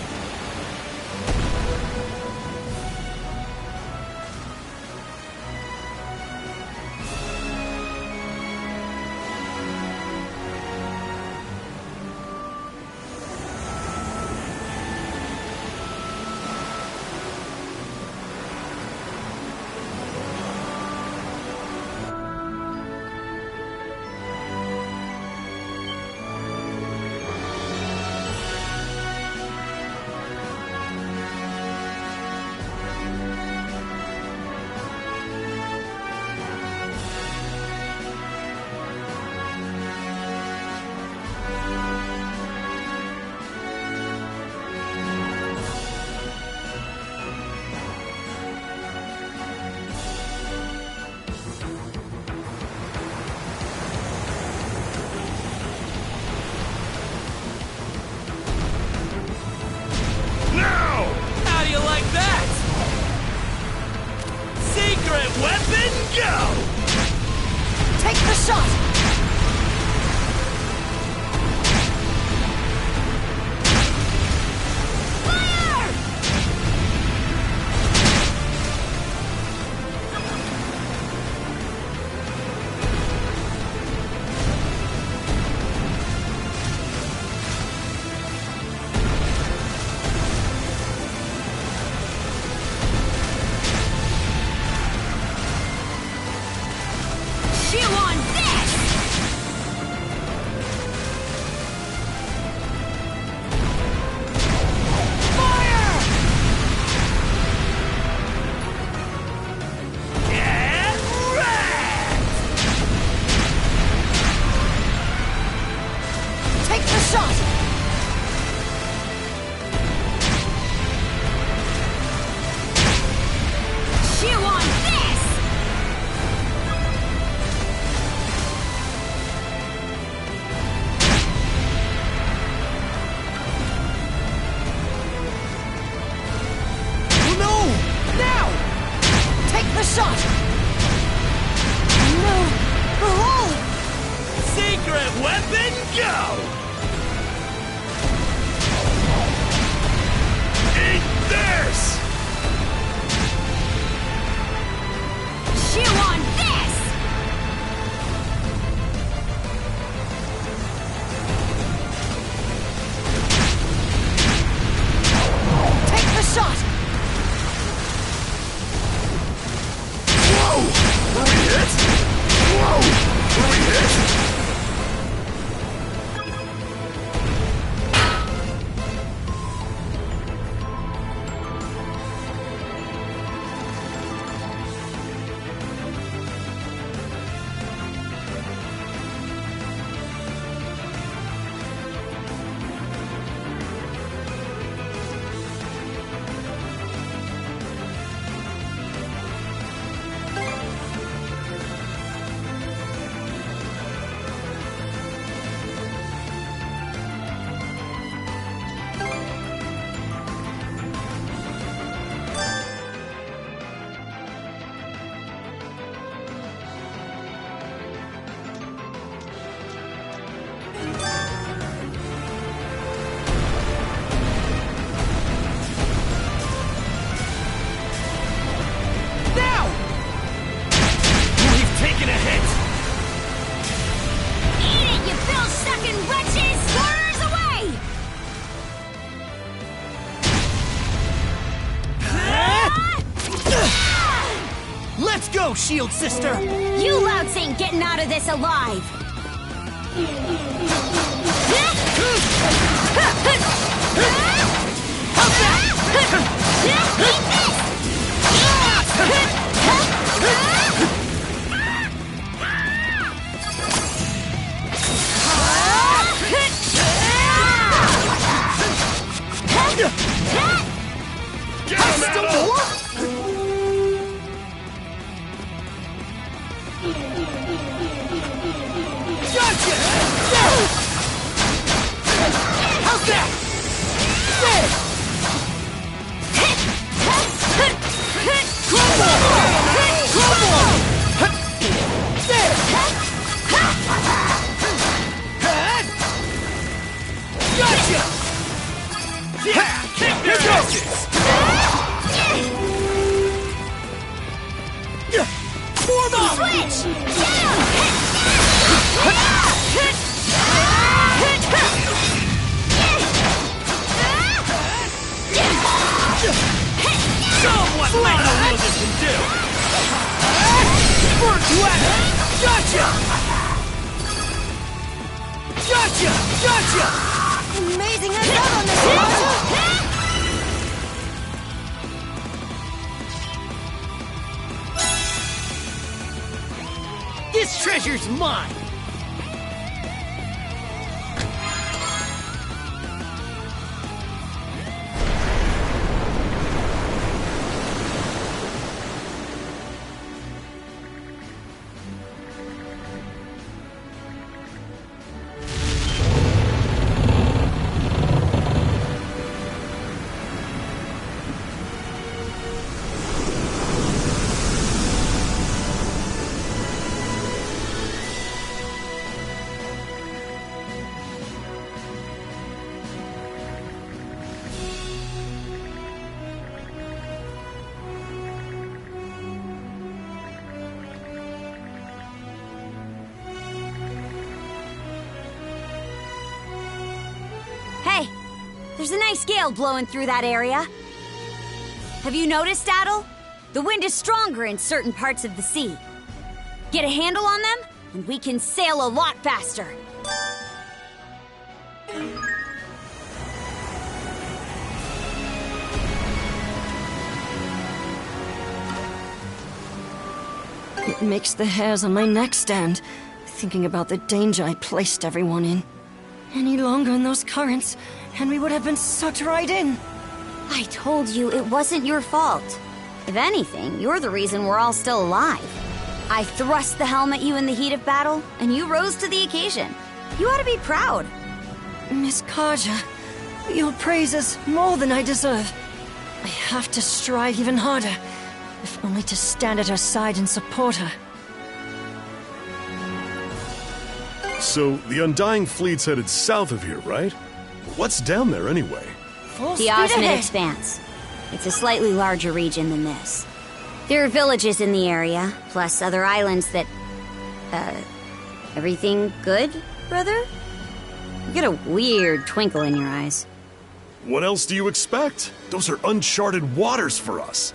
the shot! Shield sister! You louts ain't getting out of this alive! Amazing as ever on this one! This treasure's mine! There's a nice gale blowing through that area. Have you noticed, Adel? The wind is stronger in certain parts of the sea. Get a handle on them, and we can sail a lot faster. It makes the hairs on my neck stand, thinking about the danger I placed everyone in. Any longer in those currents, and we would have been sucked right in. I told you it wasn't your fault. If anything, you're the reason we're all still alive. I thrust the helm at you in the heat of battle, and you rose to the occasion. You ought to be proud. Miss Karja, your praise is more than I deserve. I have to strive even harder, if only to stand at her side and support her. So, the Undying Fleet's headed south of here, right? What's down there anyway? The Osmond Expanse. It's a slightly larger region than this. There are villages in the area, plus other islands that... everything good, brother? You get a weird twinkle in your eyes. What else do you expect? Those are uncharted waters for us.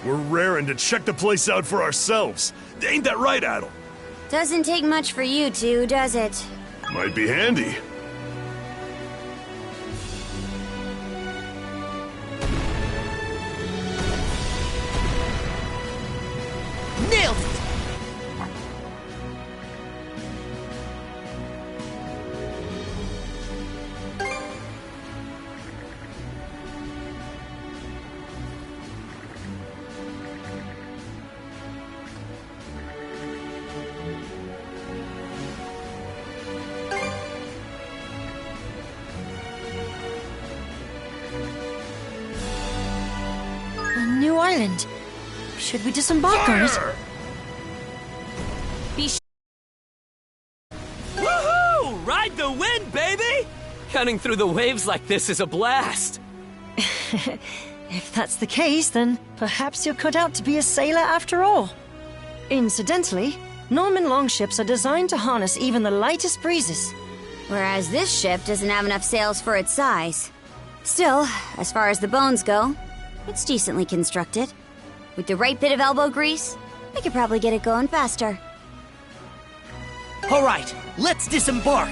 We're raring to check the place out for ourselves. Ain't that right, Adel? Doesn't take much for you two, does it? Might be handy. Nailed it! A new island. Should we disembark on it? Woohoo! Ride the wind, baby! Cutting through the waves like this is a blast. If that's the case, then perhaps you're cut out to be a sailor after all. Incidentally, Norman longships are designed to harness even the lightest breezes. Whereas this ship doesn't have enough sails for its size. Still, as far as the bones go, it's decently constructed. With the right bit of elbow grease, we could probably get it going faster. All right, let's disembark.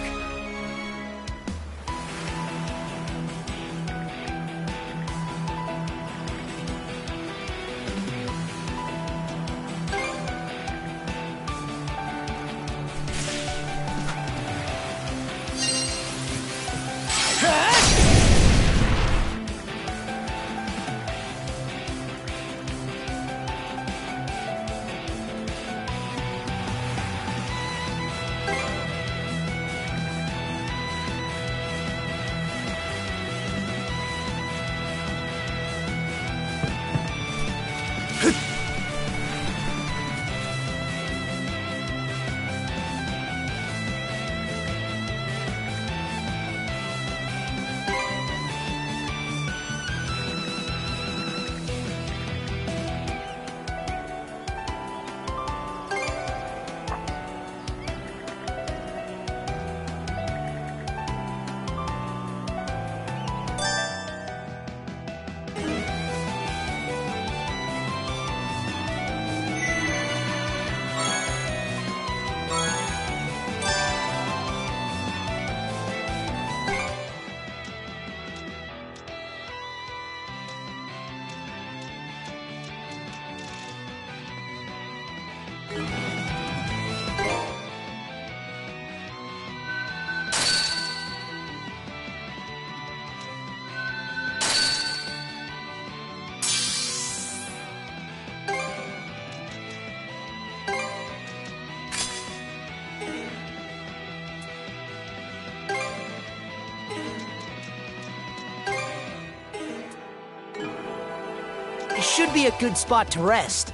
It should be a good spot to rest.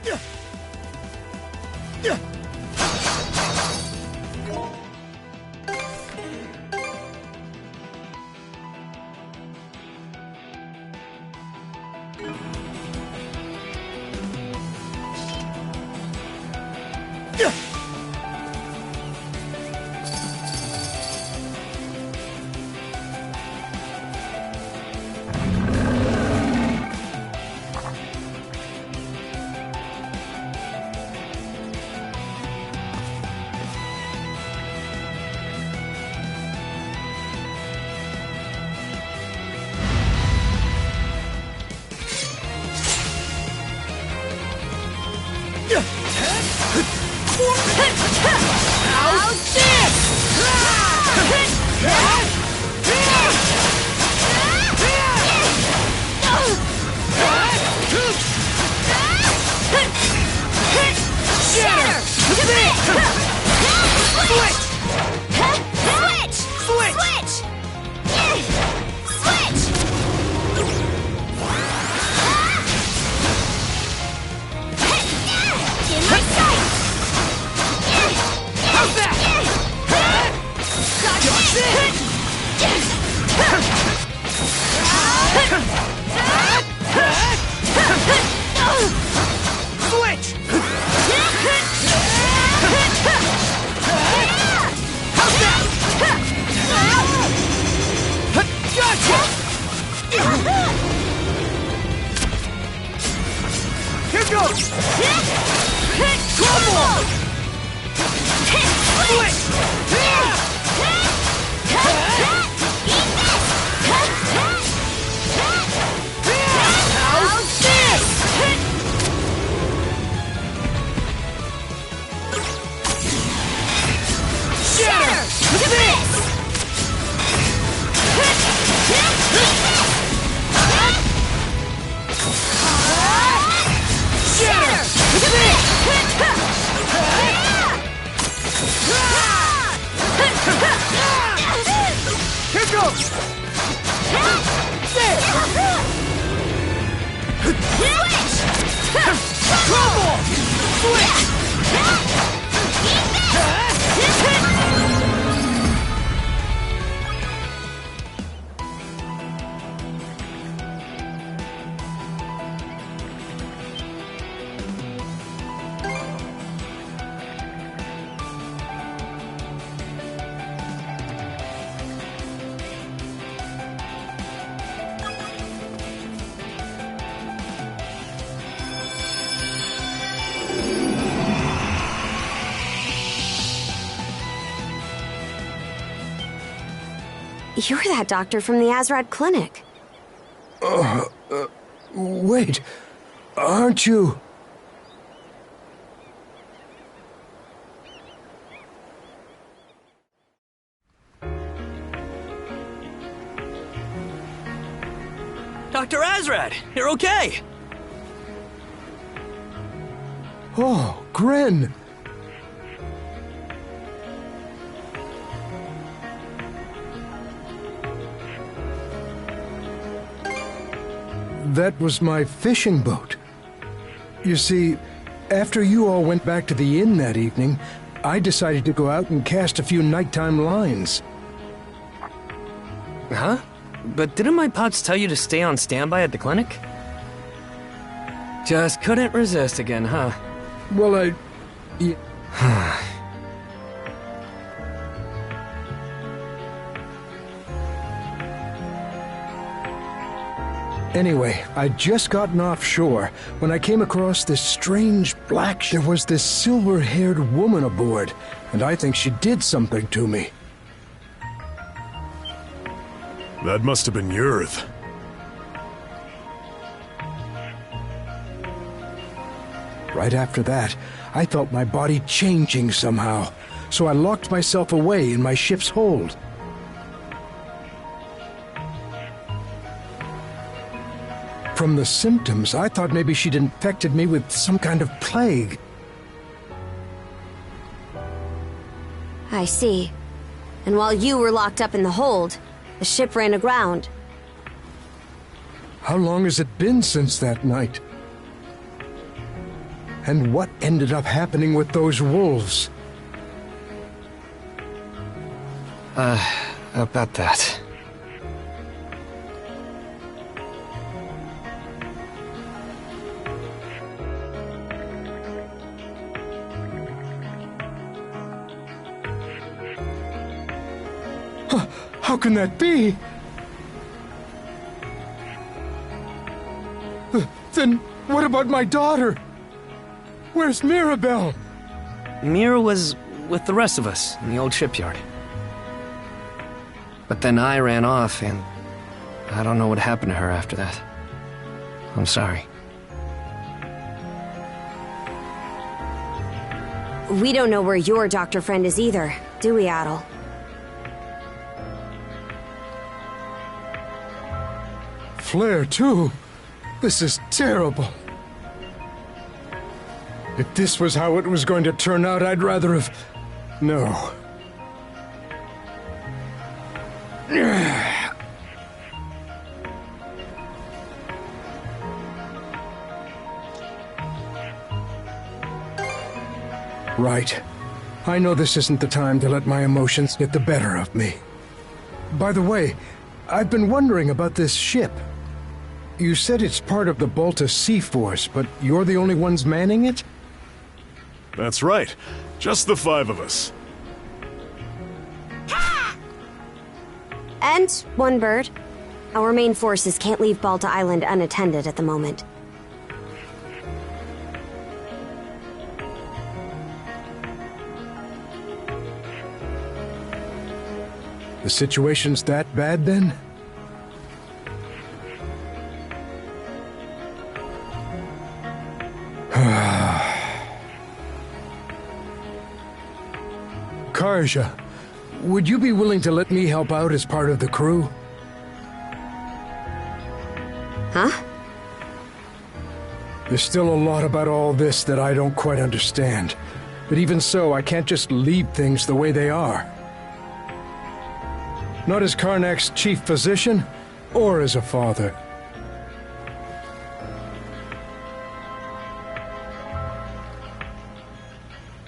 You're that doctor from the Azrad Clinic. Wait. Aren't you? Dr. Azrad, you're okay! Oh, Gren! That was my fishing boat. You see, after you all went back to the inn that evening, I decided to go out and cast a few nighttime lines. Huh? But didn't my pops tell you to stay on standby at the clinic? Just couldn't resist again, huh? Well, Anyway, I'd just gotten offshore when I came across this strange black ship. There was this silver-haired woman aboard, and I think she did something to me. That must have been Yurth. Right after that, I felt my body changing somehow, so I locked myself away in my ship's hold. From the symptoms, I thought maybe she'd infected me with some kind of plague. I see. And while you were locked up in the hold, the ship ran aground. How long has it been since that night? And what ended up happening with those wolves? About that. How can that be? Then what about my daughter? Where's Mirabelle? Mira was with the rest of us in the old shipyard. But then I ran off, and I don't know what happened to her after that. I'm sorry. We don't know where your doctor friend is either, do we, Adel? Flair, too. This is terrible. If this was how it was going to turn out, I'd rather have... No. Right. I know this isn't the time to let my emotions get the better of me. By the way, I've been wondering about this ship. You said it's part of the Balta Sea Force, but you're the only ones manning it? That's right. Just the 5 of us. And one bird. Our main forces can't leave Balta Island unattended at the moment. The situation's that bad then? Karja, would you be willing to let me help out as part of the crew? Huh? There's still a lot about all this that I don't quite understand. But even so, I can't just leave things the way they are. Not as Karnak's chief physician, or as a father.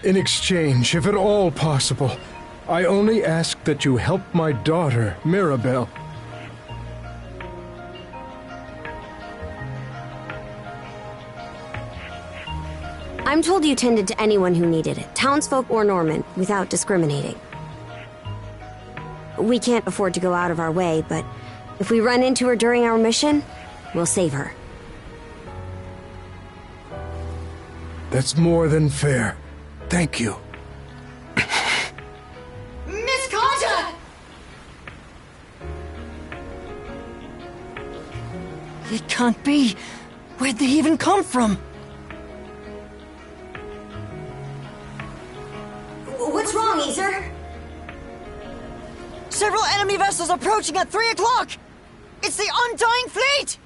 In exchange, if at all possible, I only ask that you help my daughter, Mirabelle. I'm told you tended to anyone who needed it, townsfolk or Norman, without discriminating. We can't afford to go out of our way, but if we run into her during our mission, we'll save her. That's more than fair. Thank you. Miss Karja! It can't be. Where'd they even come from? What's wrong, Easer? Several enemy vessels approaching at 3 o'clock! It's the Undying Fleet!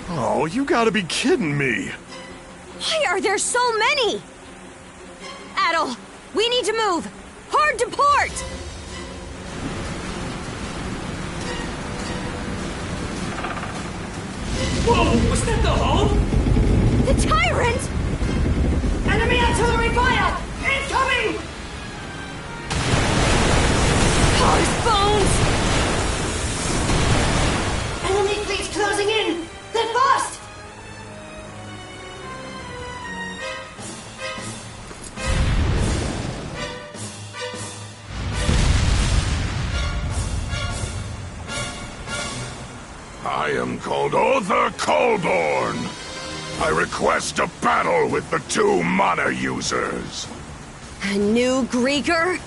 Oh, you gotta be kidding me. Why are there so many? Adol, we need to move! Hard to port! Whoa, was that the hull? The Tyrant! Enemy artillery fire! Incoming! Cars, bones! Enemy fleet's closing in! They're fast! I am called Other Colborn. I request a battle with the two mana users. A new Greeker?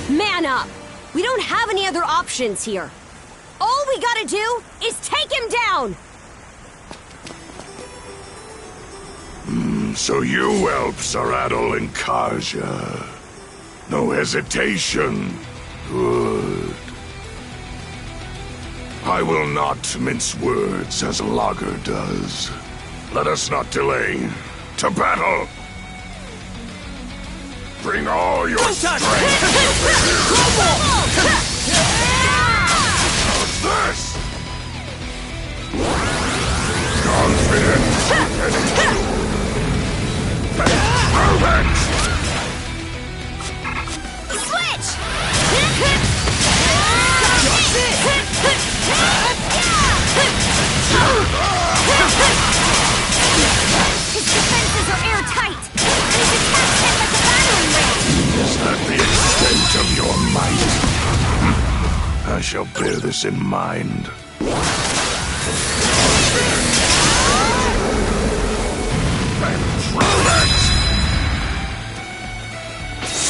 Man up! We don't have any other options here. All we gotta do is take him down! So you whelps are Adol and Karja. No hesitation. Good. I will not mince words as Lager does. Let us not delay. To battle! Bring all your strength! How's this? Confident and fervent! Switch! His defenses are airtight, and his attacks hit like a battering ram! Is that the extent of your might? I shall bear this in mind.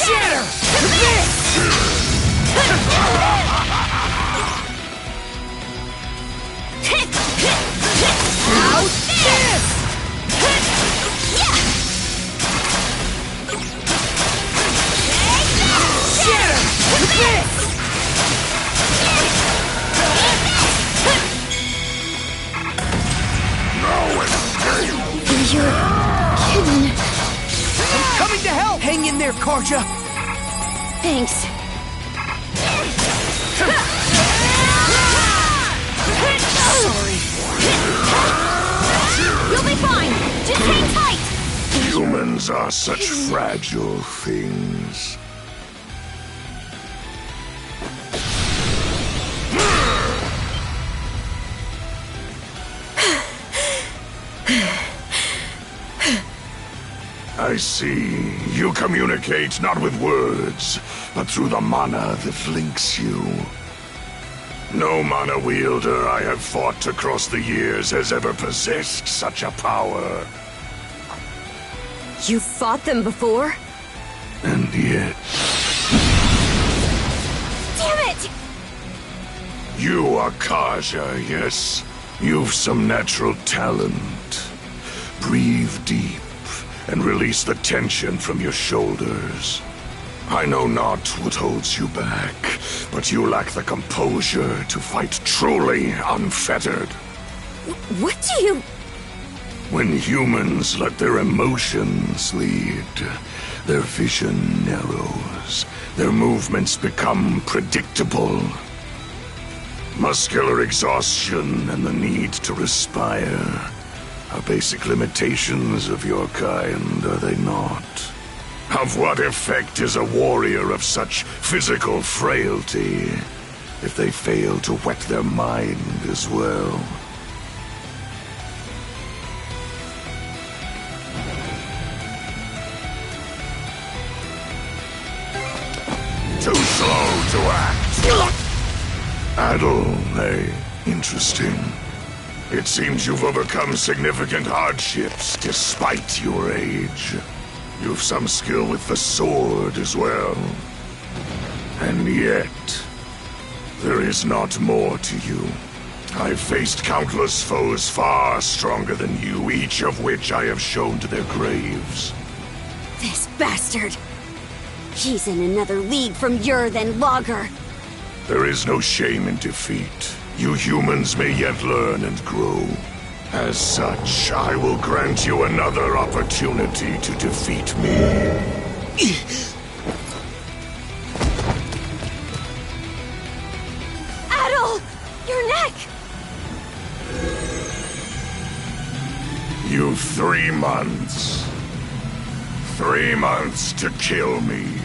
Shatter! This! Out this! Shatter! This! No escape! You're kidding. I'm coming to help! Hang in there, Karja! Thanks. Sorry. You'll be fine! Just hang tight! Humans are such fragile things. I see. You communicate not with words, but through the mana that links you. No mana wielder I have fought across the years has ever possessed such a power. You fought them before? And yet... Damn it! You are Kaja, yes. You've some natural talent. Breathe deep and release the tension from your shoulders. I know not what holds you back, but you lack the composure to fight truly unfettered. What do you... When humans let their emotions lead, their vision narrows, their movements become predictable. Muscular exhaustion and the need to respire are basic limitations of your kind, are they not? Of what effect is a warrior of such physical frailty if they fail to whet their mind as well? Too slow to act. Adel, eh? Interesting. It seems you've overcome significant hardships despite your age. You've some skill with the sword as well. And yet, there is not more to you. I've faced countless foes far stronger than you, each of which I have shown to their graves. This bastard! He's in another league from Yurth and Lager. There is no shame in defeat. You humans may yet learn and grow. As such, I will grant you another opportunity to defeat me. Adel! Your neck! You've 3 months. 3 months to kill me.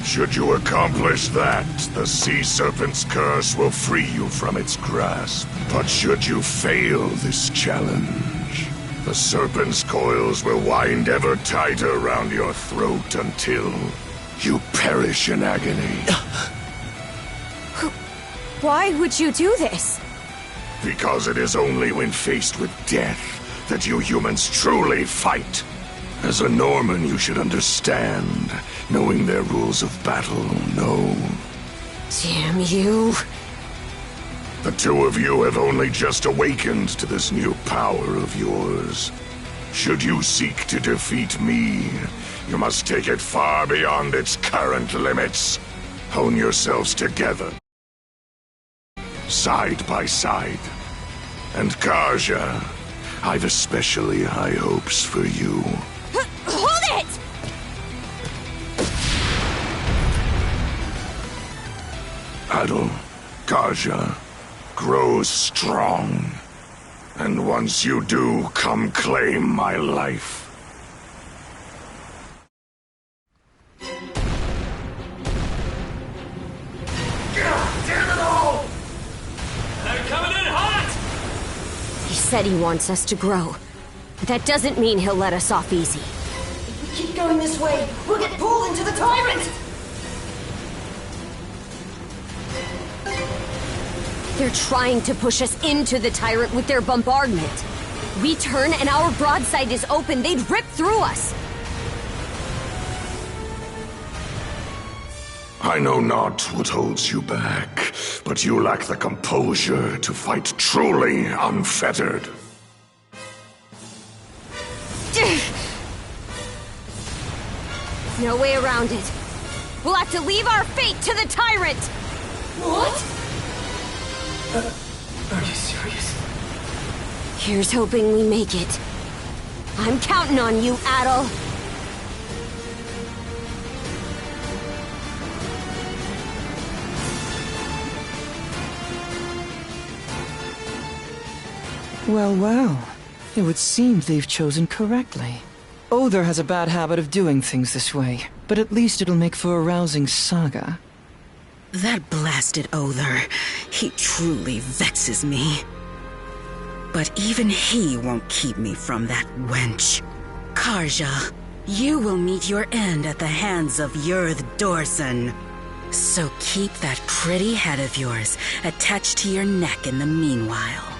Should you accomplish that, the Sea Serpent's curse will free you from its grasp. But should you fail this challenge, the Serpent's coils will wind ever tighter around your throat until you perish in agony. Why would you do this? Because it is only when faced with death that you humans truly fight. As a Norman, you should understand, knowing their rules of battle, no. Damn you. The two of you have only just awakened to this new power of yours. Should you seek to defeat me, you must take it far beyond its current limits. Hone yourselves together, side by side. And Kaja, I've especially high hopes for you. Hold it! Adel, Kaja, grow strong. And once you do, come claim my life. Damn it all! They're coming in hot! He said he wants us to grow. But that doesn't mean he'll let us off easy. If we keep going this way, we'll get pulled into the tyrant! They're trying to push us into the tyrant with their bombardment. We turn and our broadside is open, they'd rip through us. I know not what holds you back, but you lack the composure to fight truly unfettered. No way around it. We'll have to leave our fate to the tyrant! What? Are you serious? Here's hoping we make it. I'm counting on you, Adel. Well, well. It would seem they've chosen correctly. Other has a bad habit of doing things this way, but at least it'll make for a rousing saga. That blasted Other, he truly vexes me. But even he won't keep me from that wench. Karja, you will meet your end at the hands of Yurth Dorson. So keep that pretty head of yours attached to your neck in the meanwhile.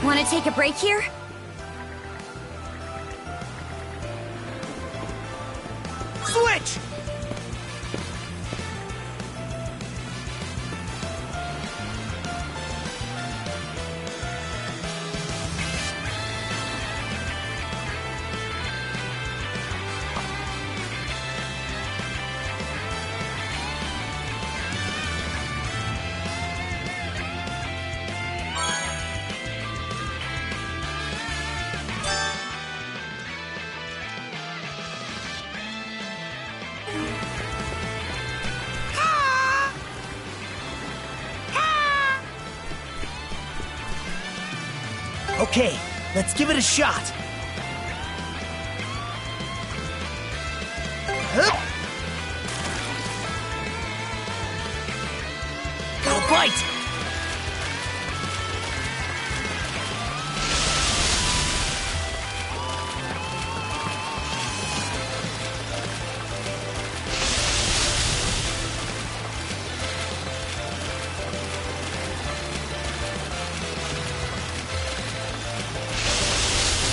Want to take a break here? Switch! Okay, let's give it a shot. Hup. Go bite!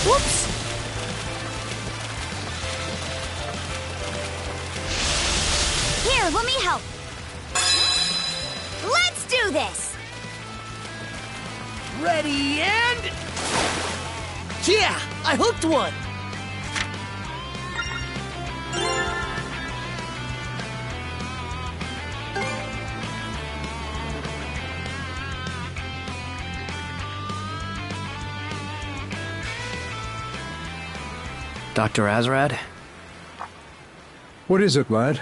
Whoops! Here, let me help. Let's do this! Ready and... Yeah! I hooked one! Dr. Azrad? What is it, lad?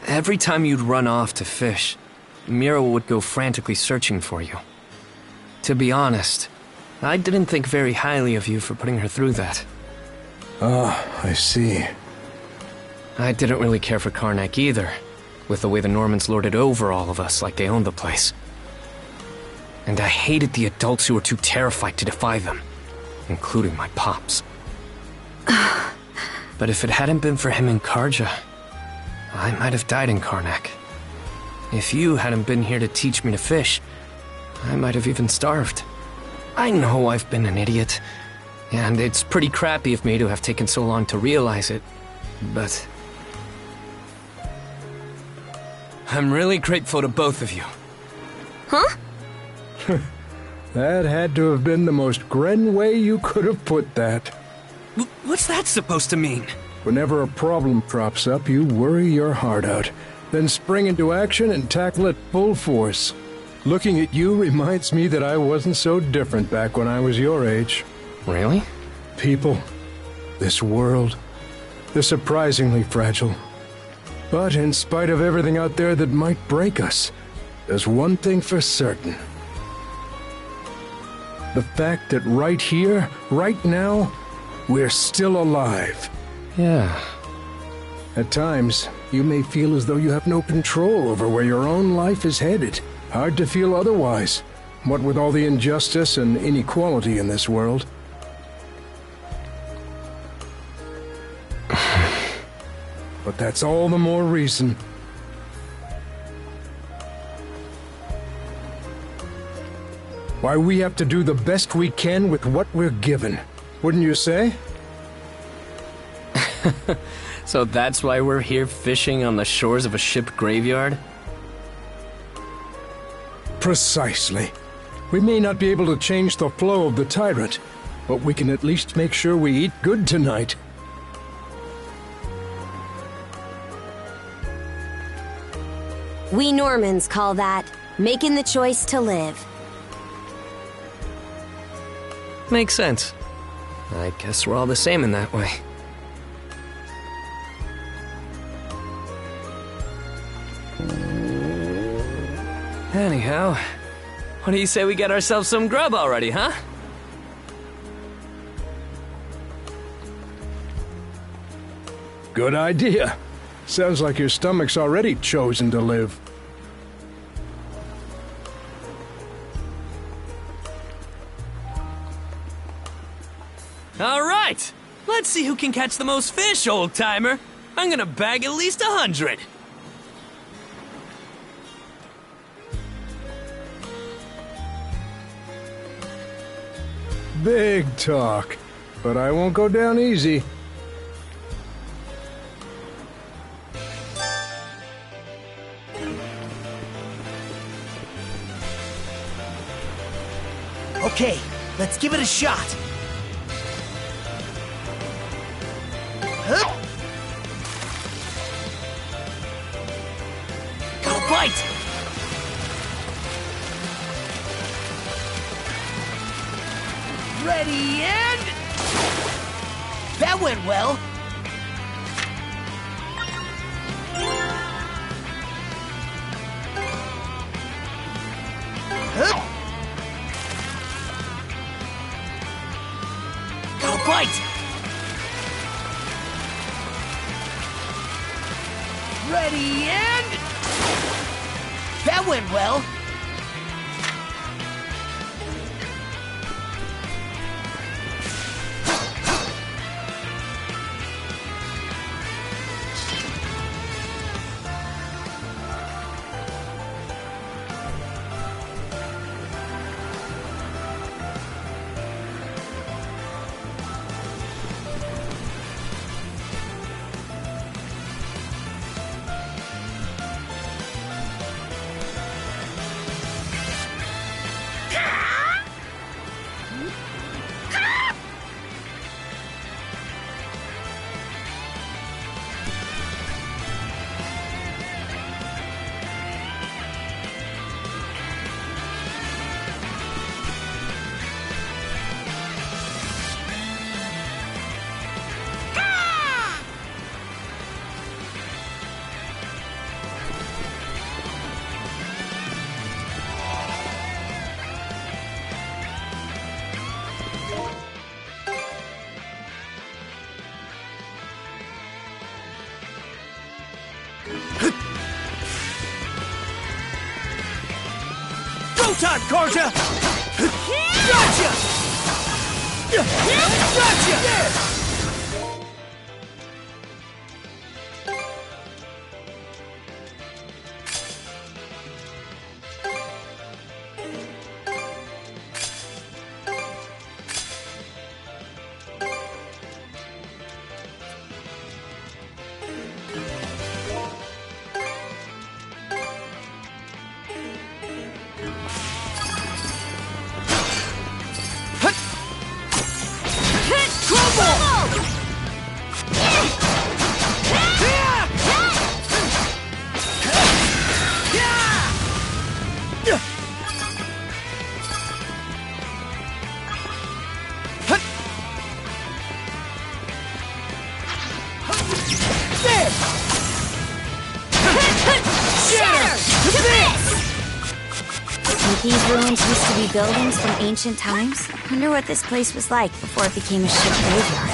Every time you'd run off to fish, Mira would go frantically searching for you. To be honest, I didn't think very highly of you for putting her through that. Ah, I see. I didn't really care for Karnak either, with the way the Normans lorded over all of us like they owned the place. And I hated the adults who were too terrified to defy them, including my pops. But if it hadn't been for him and Karja, I might have died in Karnak. If you hadn't been here to teach me to fish, I might have even starved. I know I've been an idiot, and it's pretty crappy of me to have taken so long to realize it, but I'm really grateful to both of you. Huh? That had to have been the most Gren way you could have put that. What's that supposed to mean? Whenever a problem crops up, you worry your heart out, then spring into action and tackle it full force. Looking at you reminds me that I wasn't so different back when I was your age. Really? People, this world, they're surprisingly fragile. But in spite of everything out there that might break us, there's one thing for certain. The fact that right here, right now, we're still alive. Yeah. At times, you may feel as though you have no control over where your own life is headed. Hard to feel otherwise, what with all the injustice and inequality in this world. But that's all the more reason. Why we have to do the best we can with what we're given. Wouldn't you say? So that's why we're here fishing on the shores of a ship graveyard? Precisely. We may not be able to change the flow of the tyrant, but we can at least make sure we eat good tonight. We Normans call that making the choice to live. Makes sense. I guess we're all the same in that way. Anyhow, what do you say we get ourselves some grub already, huh? Good idea. Sounds like your stomach's already chosen to live. All right! Let's see who can catch the most fish, old-timer. I'm gonna bag at least 100. Big talk, but I won't go down easy. Okay, let's give it a shot. Huh? Go bite! Ready and... That went well. Huh? Go bite! Ready and... That went well. Go time, Karja! Gotcha! Gotcha! These ruins used to be buildings from ancient times. Wonder what this place was like before it became a ship graveyard.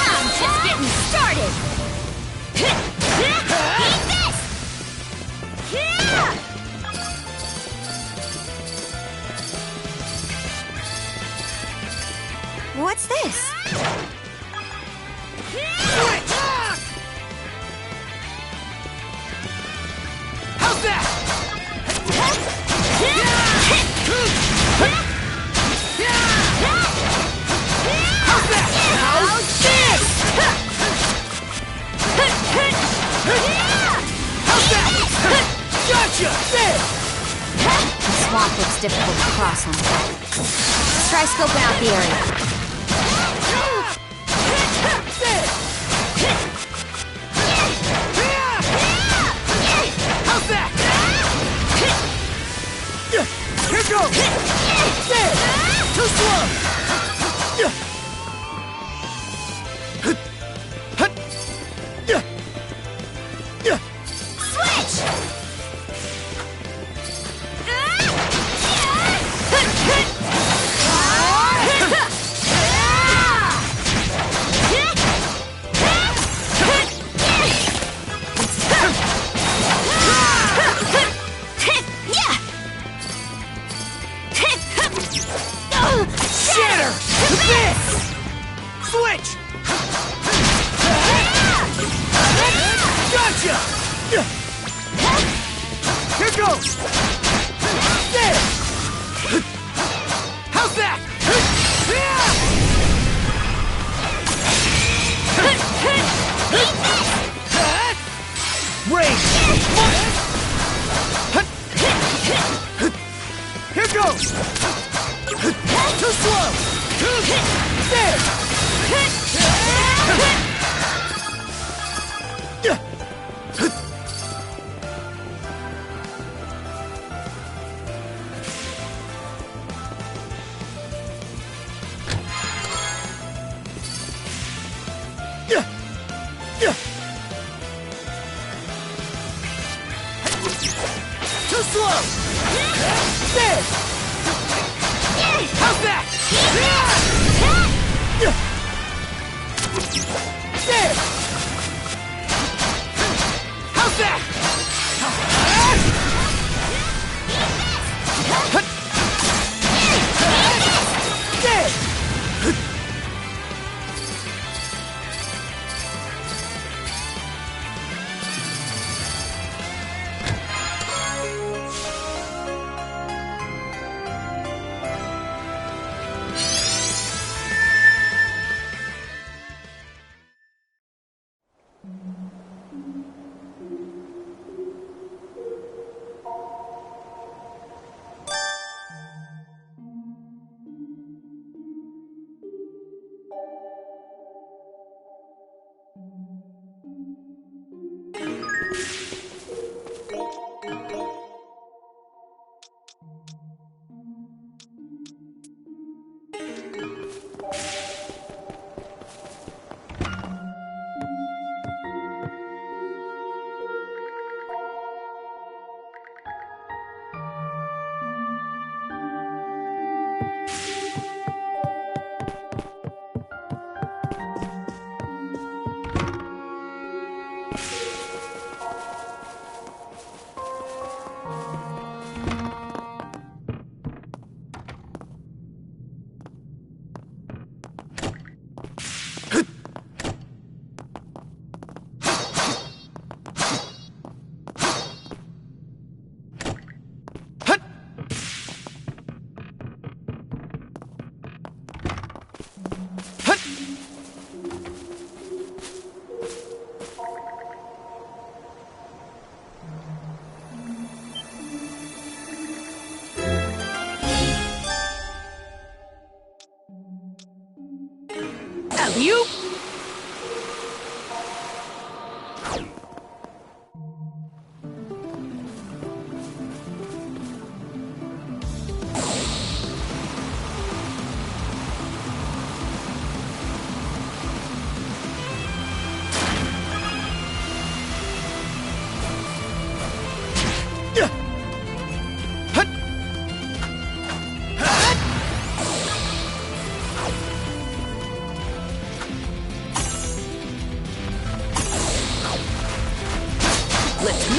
I'm just getting started! Eat this! What's this? How's that? How's that? How's this? How's that? Gotcha! The swamp looks difficult to cross on foot. Let's try scoping out the area. How's that? Here goes! There! Too slow! Switch! Shatter! This! Switch! Gotcha! Here goes! There! How's that? Rain! Here goes! Too slow! There! Too slow! There! How's that? There! How's that? There! You?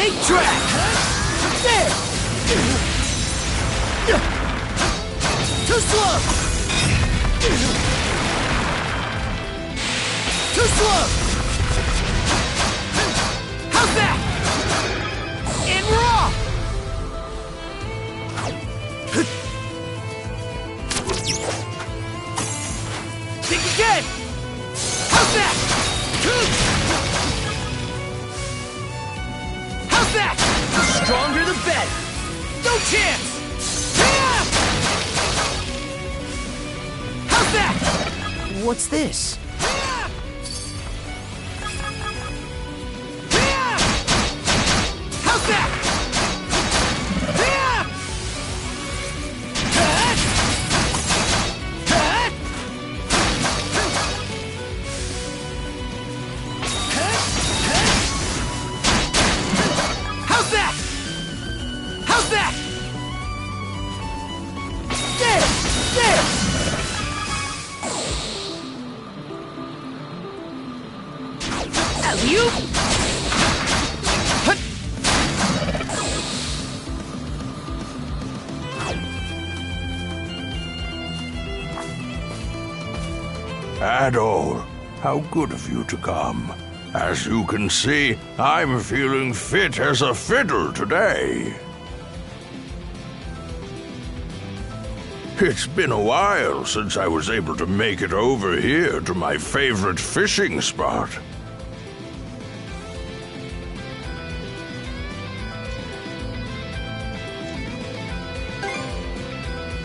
Take track! There! Too slow! Too slow! How's that? And we're off! Think again! How's that? How's that? The stronger the better! No chance! How's that? What's this? How's that? How's that? How's that? There! There! Alley-oop! Hut! Adol, how good of you to come. As you can see, I'm feeling fit as a fiddle today. It's been a while since I was able to make it over here to my favorite fishing spot.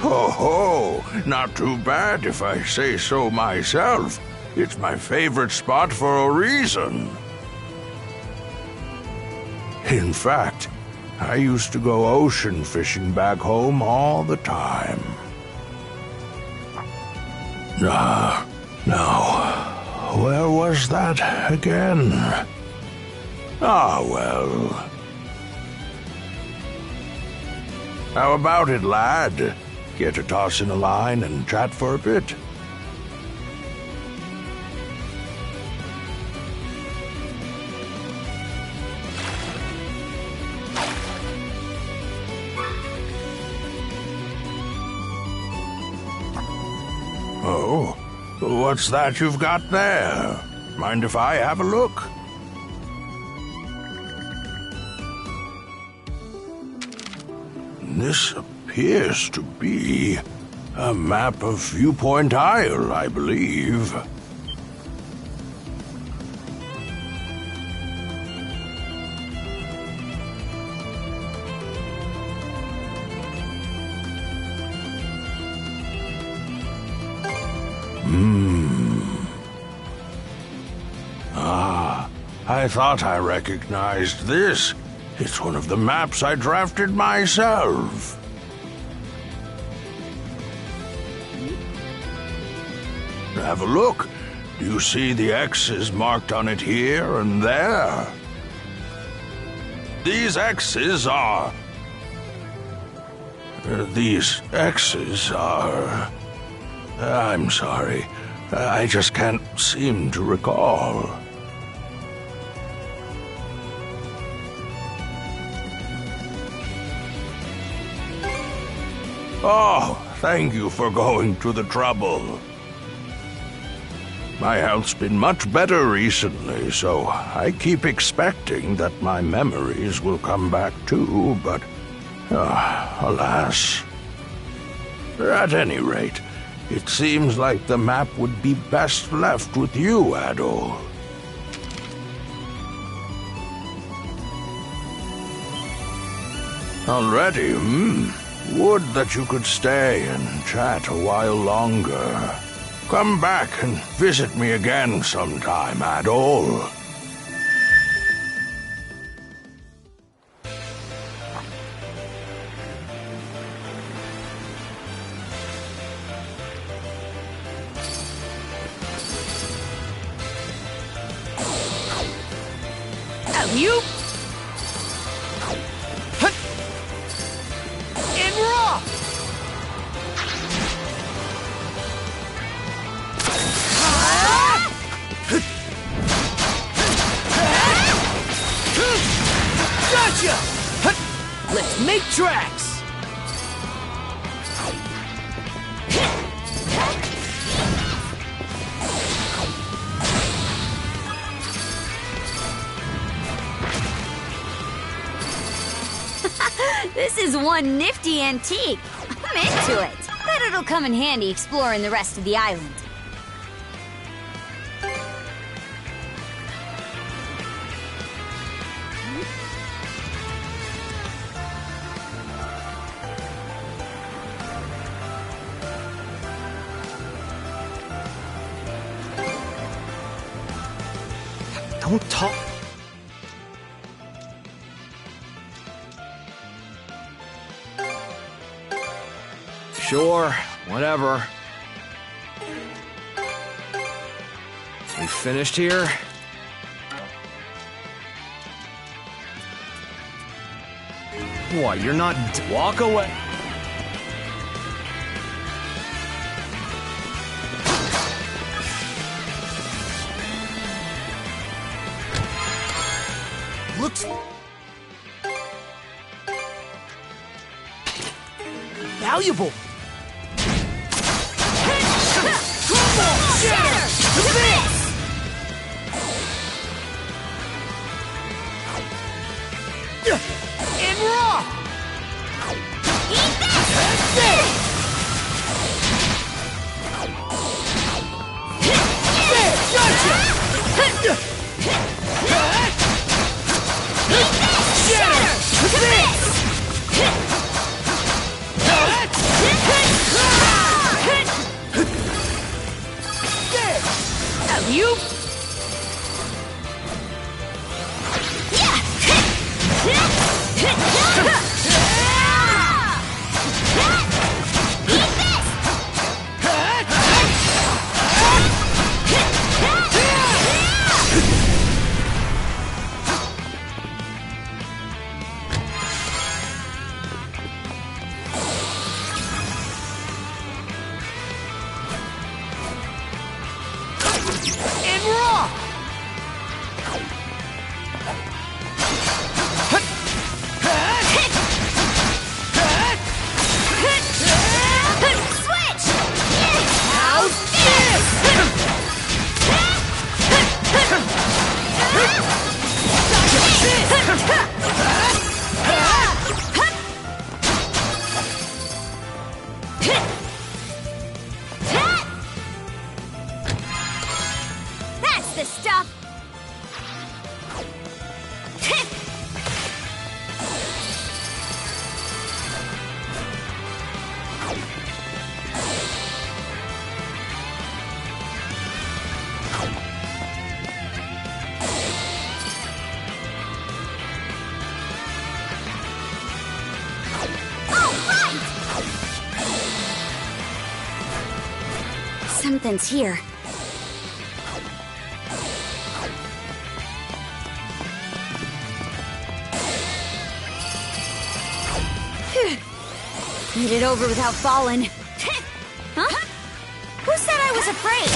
Ho ho! Not too bad if I say so myself. It's my favorite spot for a reason. In fact, I used to go ocean fishing back home all the time. Now, where was that again? Ah, well. How about it, lad? Get to toss in a line and chat for a bit? Oh, what's that you've got there? Mind if I have a look? This appears to be a map of Viewpoint Isle, I believe. I thought I recognized this. It's one of the maps I drafted myself. Have a look. Do you see the X's marked on it here and there? These X's are... I'm sorry. I just can't seem to recall. Oh, thank you for going to the trouble. My health's been much better recently, so I keep expecting that my memories will come back too, but... alas. At any rate, it seems like the map would be best left with you, Adol. Already, Would that you could stay and chat a while longer. Come back and visit me again sometime, Adol. You? And we're off! Gotcha! Make tracks! This is one nifty antique. I'm into it. Bet it'll come in handy exploring the rest of the island. Don't talk. Sure, whatever. We finished here? What, you're not... Walk away. Looks... valuable. And raw! You? And raw! Switch! How's this? That's the stuff! Something's here. Made it over without falling. Huh? Who said I was afraid?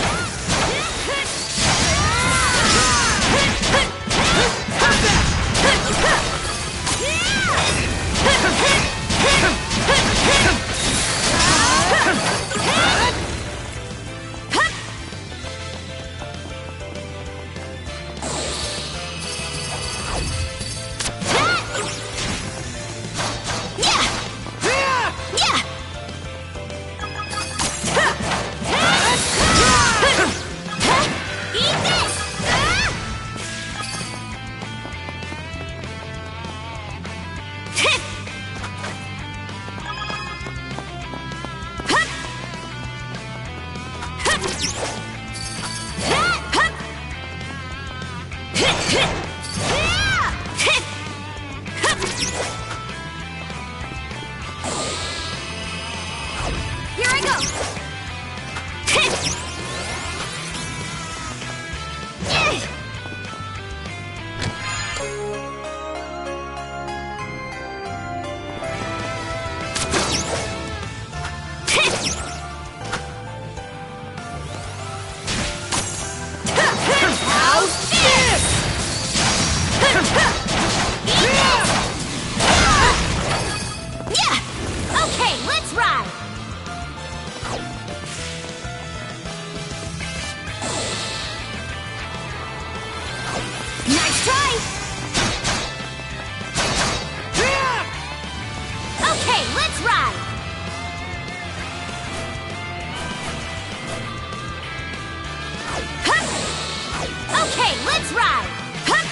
Hey, let's ride! Hup!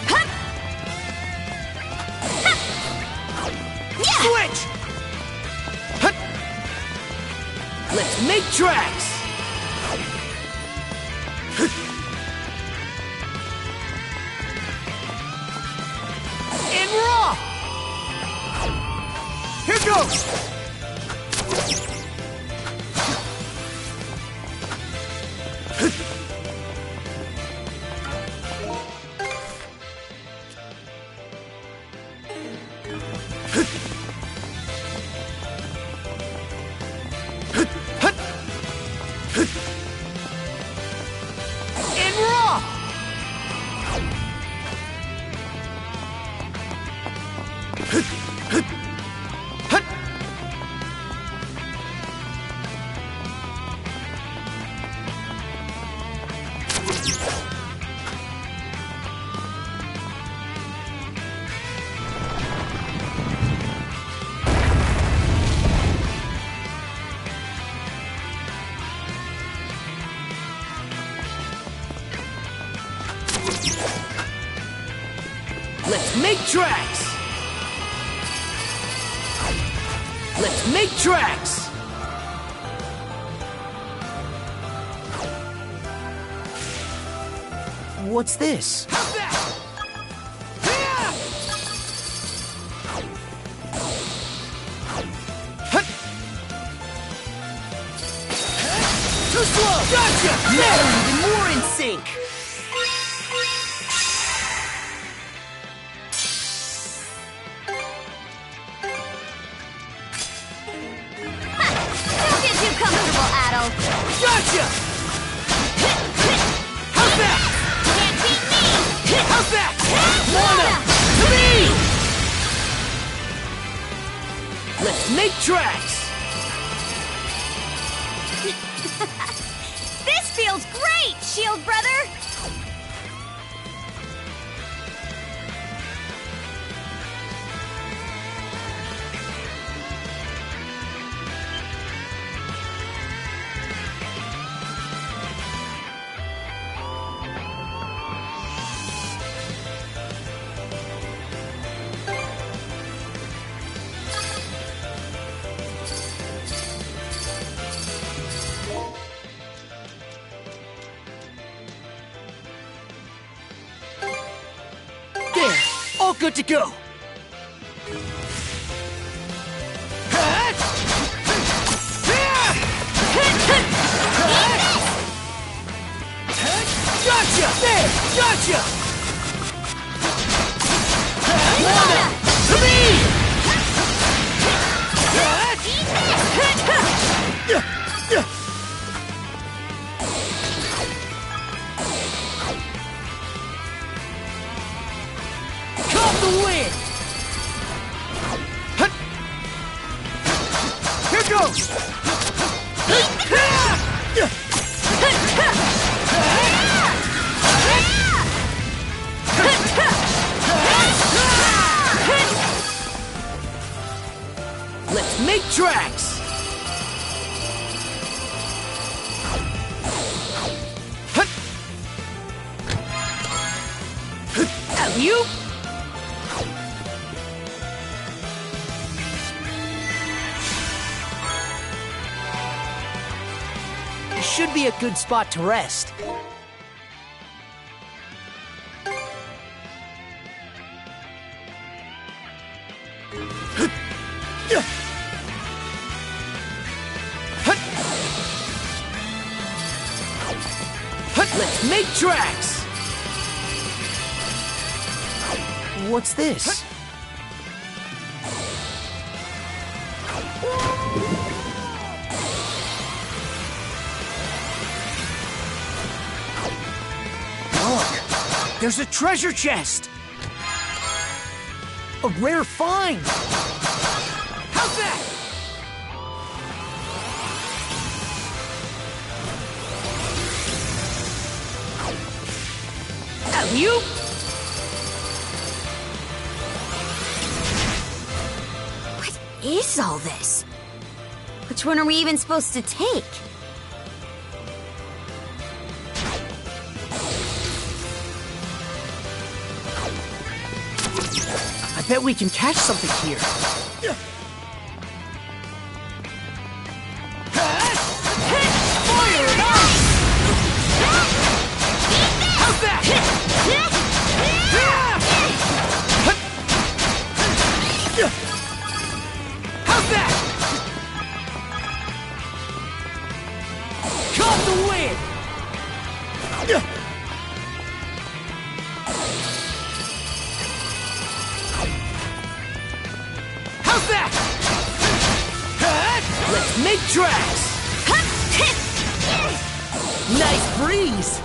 Hup! Hup! Yeah! Switch! Hup! Let's make tracks! And raw! Here goes! And raw! Let's make tracks! Let's make tracks! What's this? Too slow! Gotcha! Now even more in sync! Don't get too comfortable, Adol. Gotcha! How's that? Can't beat me! How's that? Lana! To me! Let's make tracks! This feels great, Shield Brother! There! All good to go! Gotcha! There! Gotcha! Lana! To me! Caught the wind! Here goes! Let's make tracks! You? Should be a good spot to rest. Let's make tracks! What's this? Look! There's a treasure chest! A rare find! How's that? You? is all this? Which one are we even supposed to take? I bet we can catch something here. Fire and ice! How's that? How's that? Caught the wind! How's that? Let's make tracks! Nice breeze!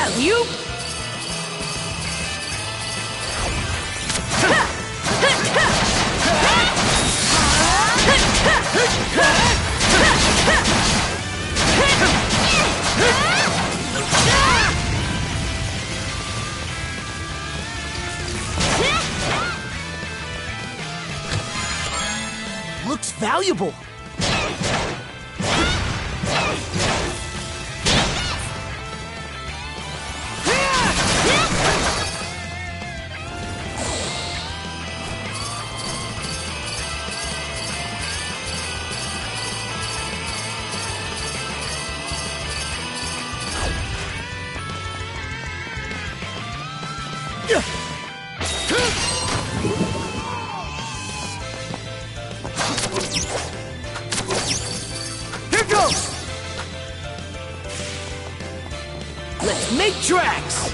Alley-oop! Looks valuable. Here goes! Let's make tracks!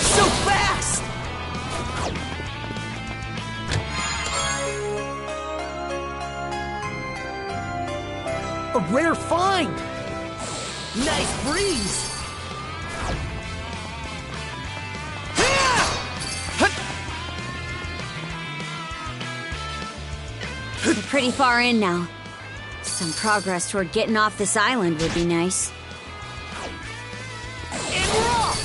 So fast! A rare find! Nice breeze! We're pretty far in now. Some progress toward getting off this island would be nice. And we're off!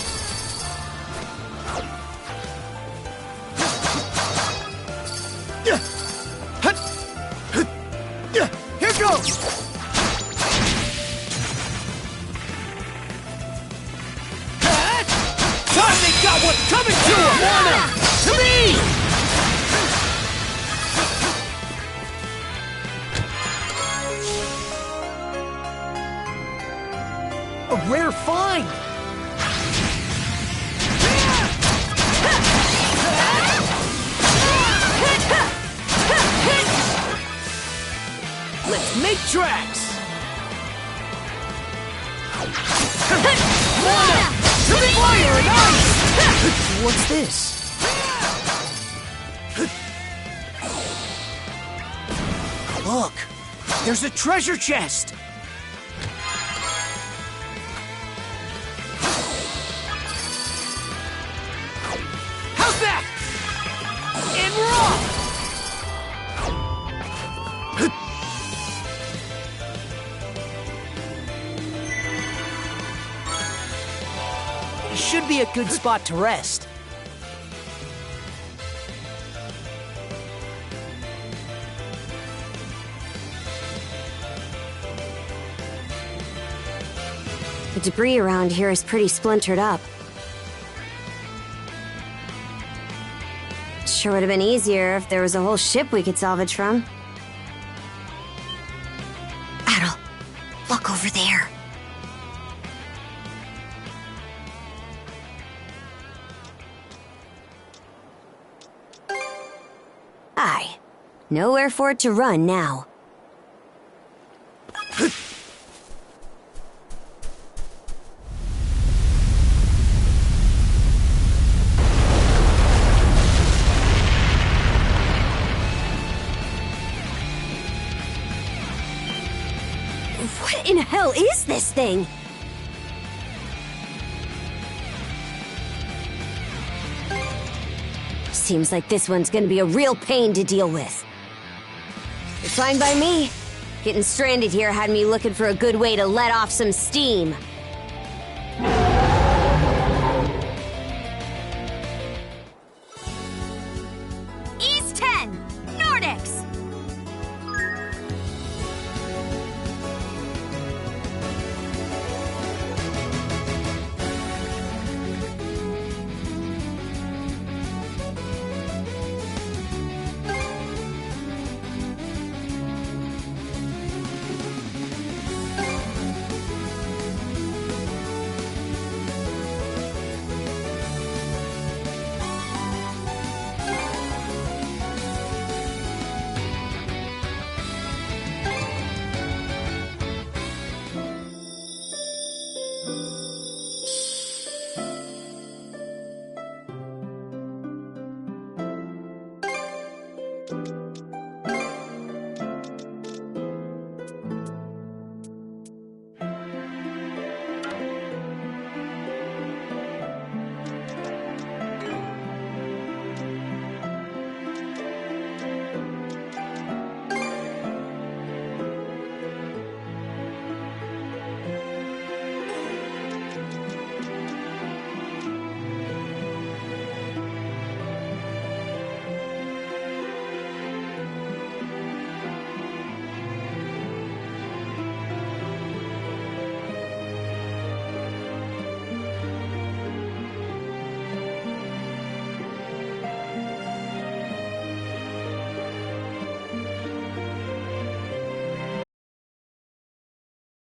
Here goes! Time they got what's coming to them! To me! A rare find! Let's make tracks! Fire and ice! What's this? Look! There's a treasure chest! How's that? And we're off! This should be a good spot to rest. The debris around here is pretty splintered up. Sure would have been easier if there was a whole ship we could salvage from. Adol, look over there. Aye. Nowhere for it to run now. hell is this thing? Seems like this one's gonna be a real pain to deal with. Fine by me. Getting stranded here had me looking for a good way to let off some steam.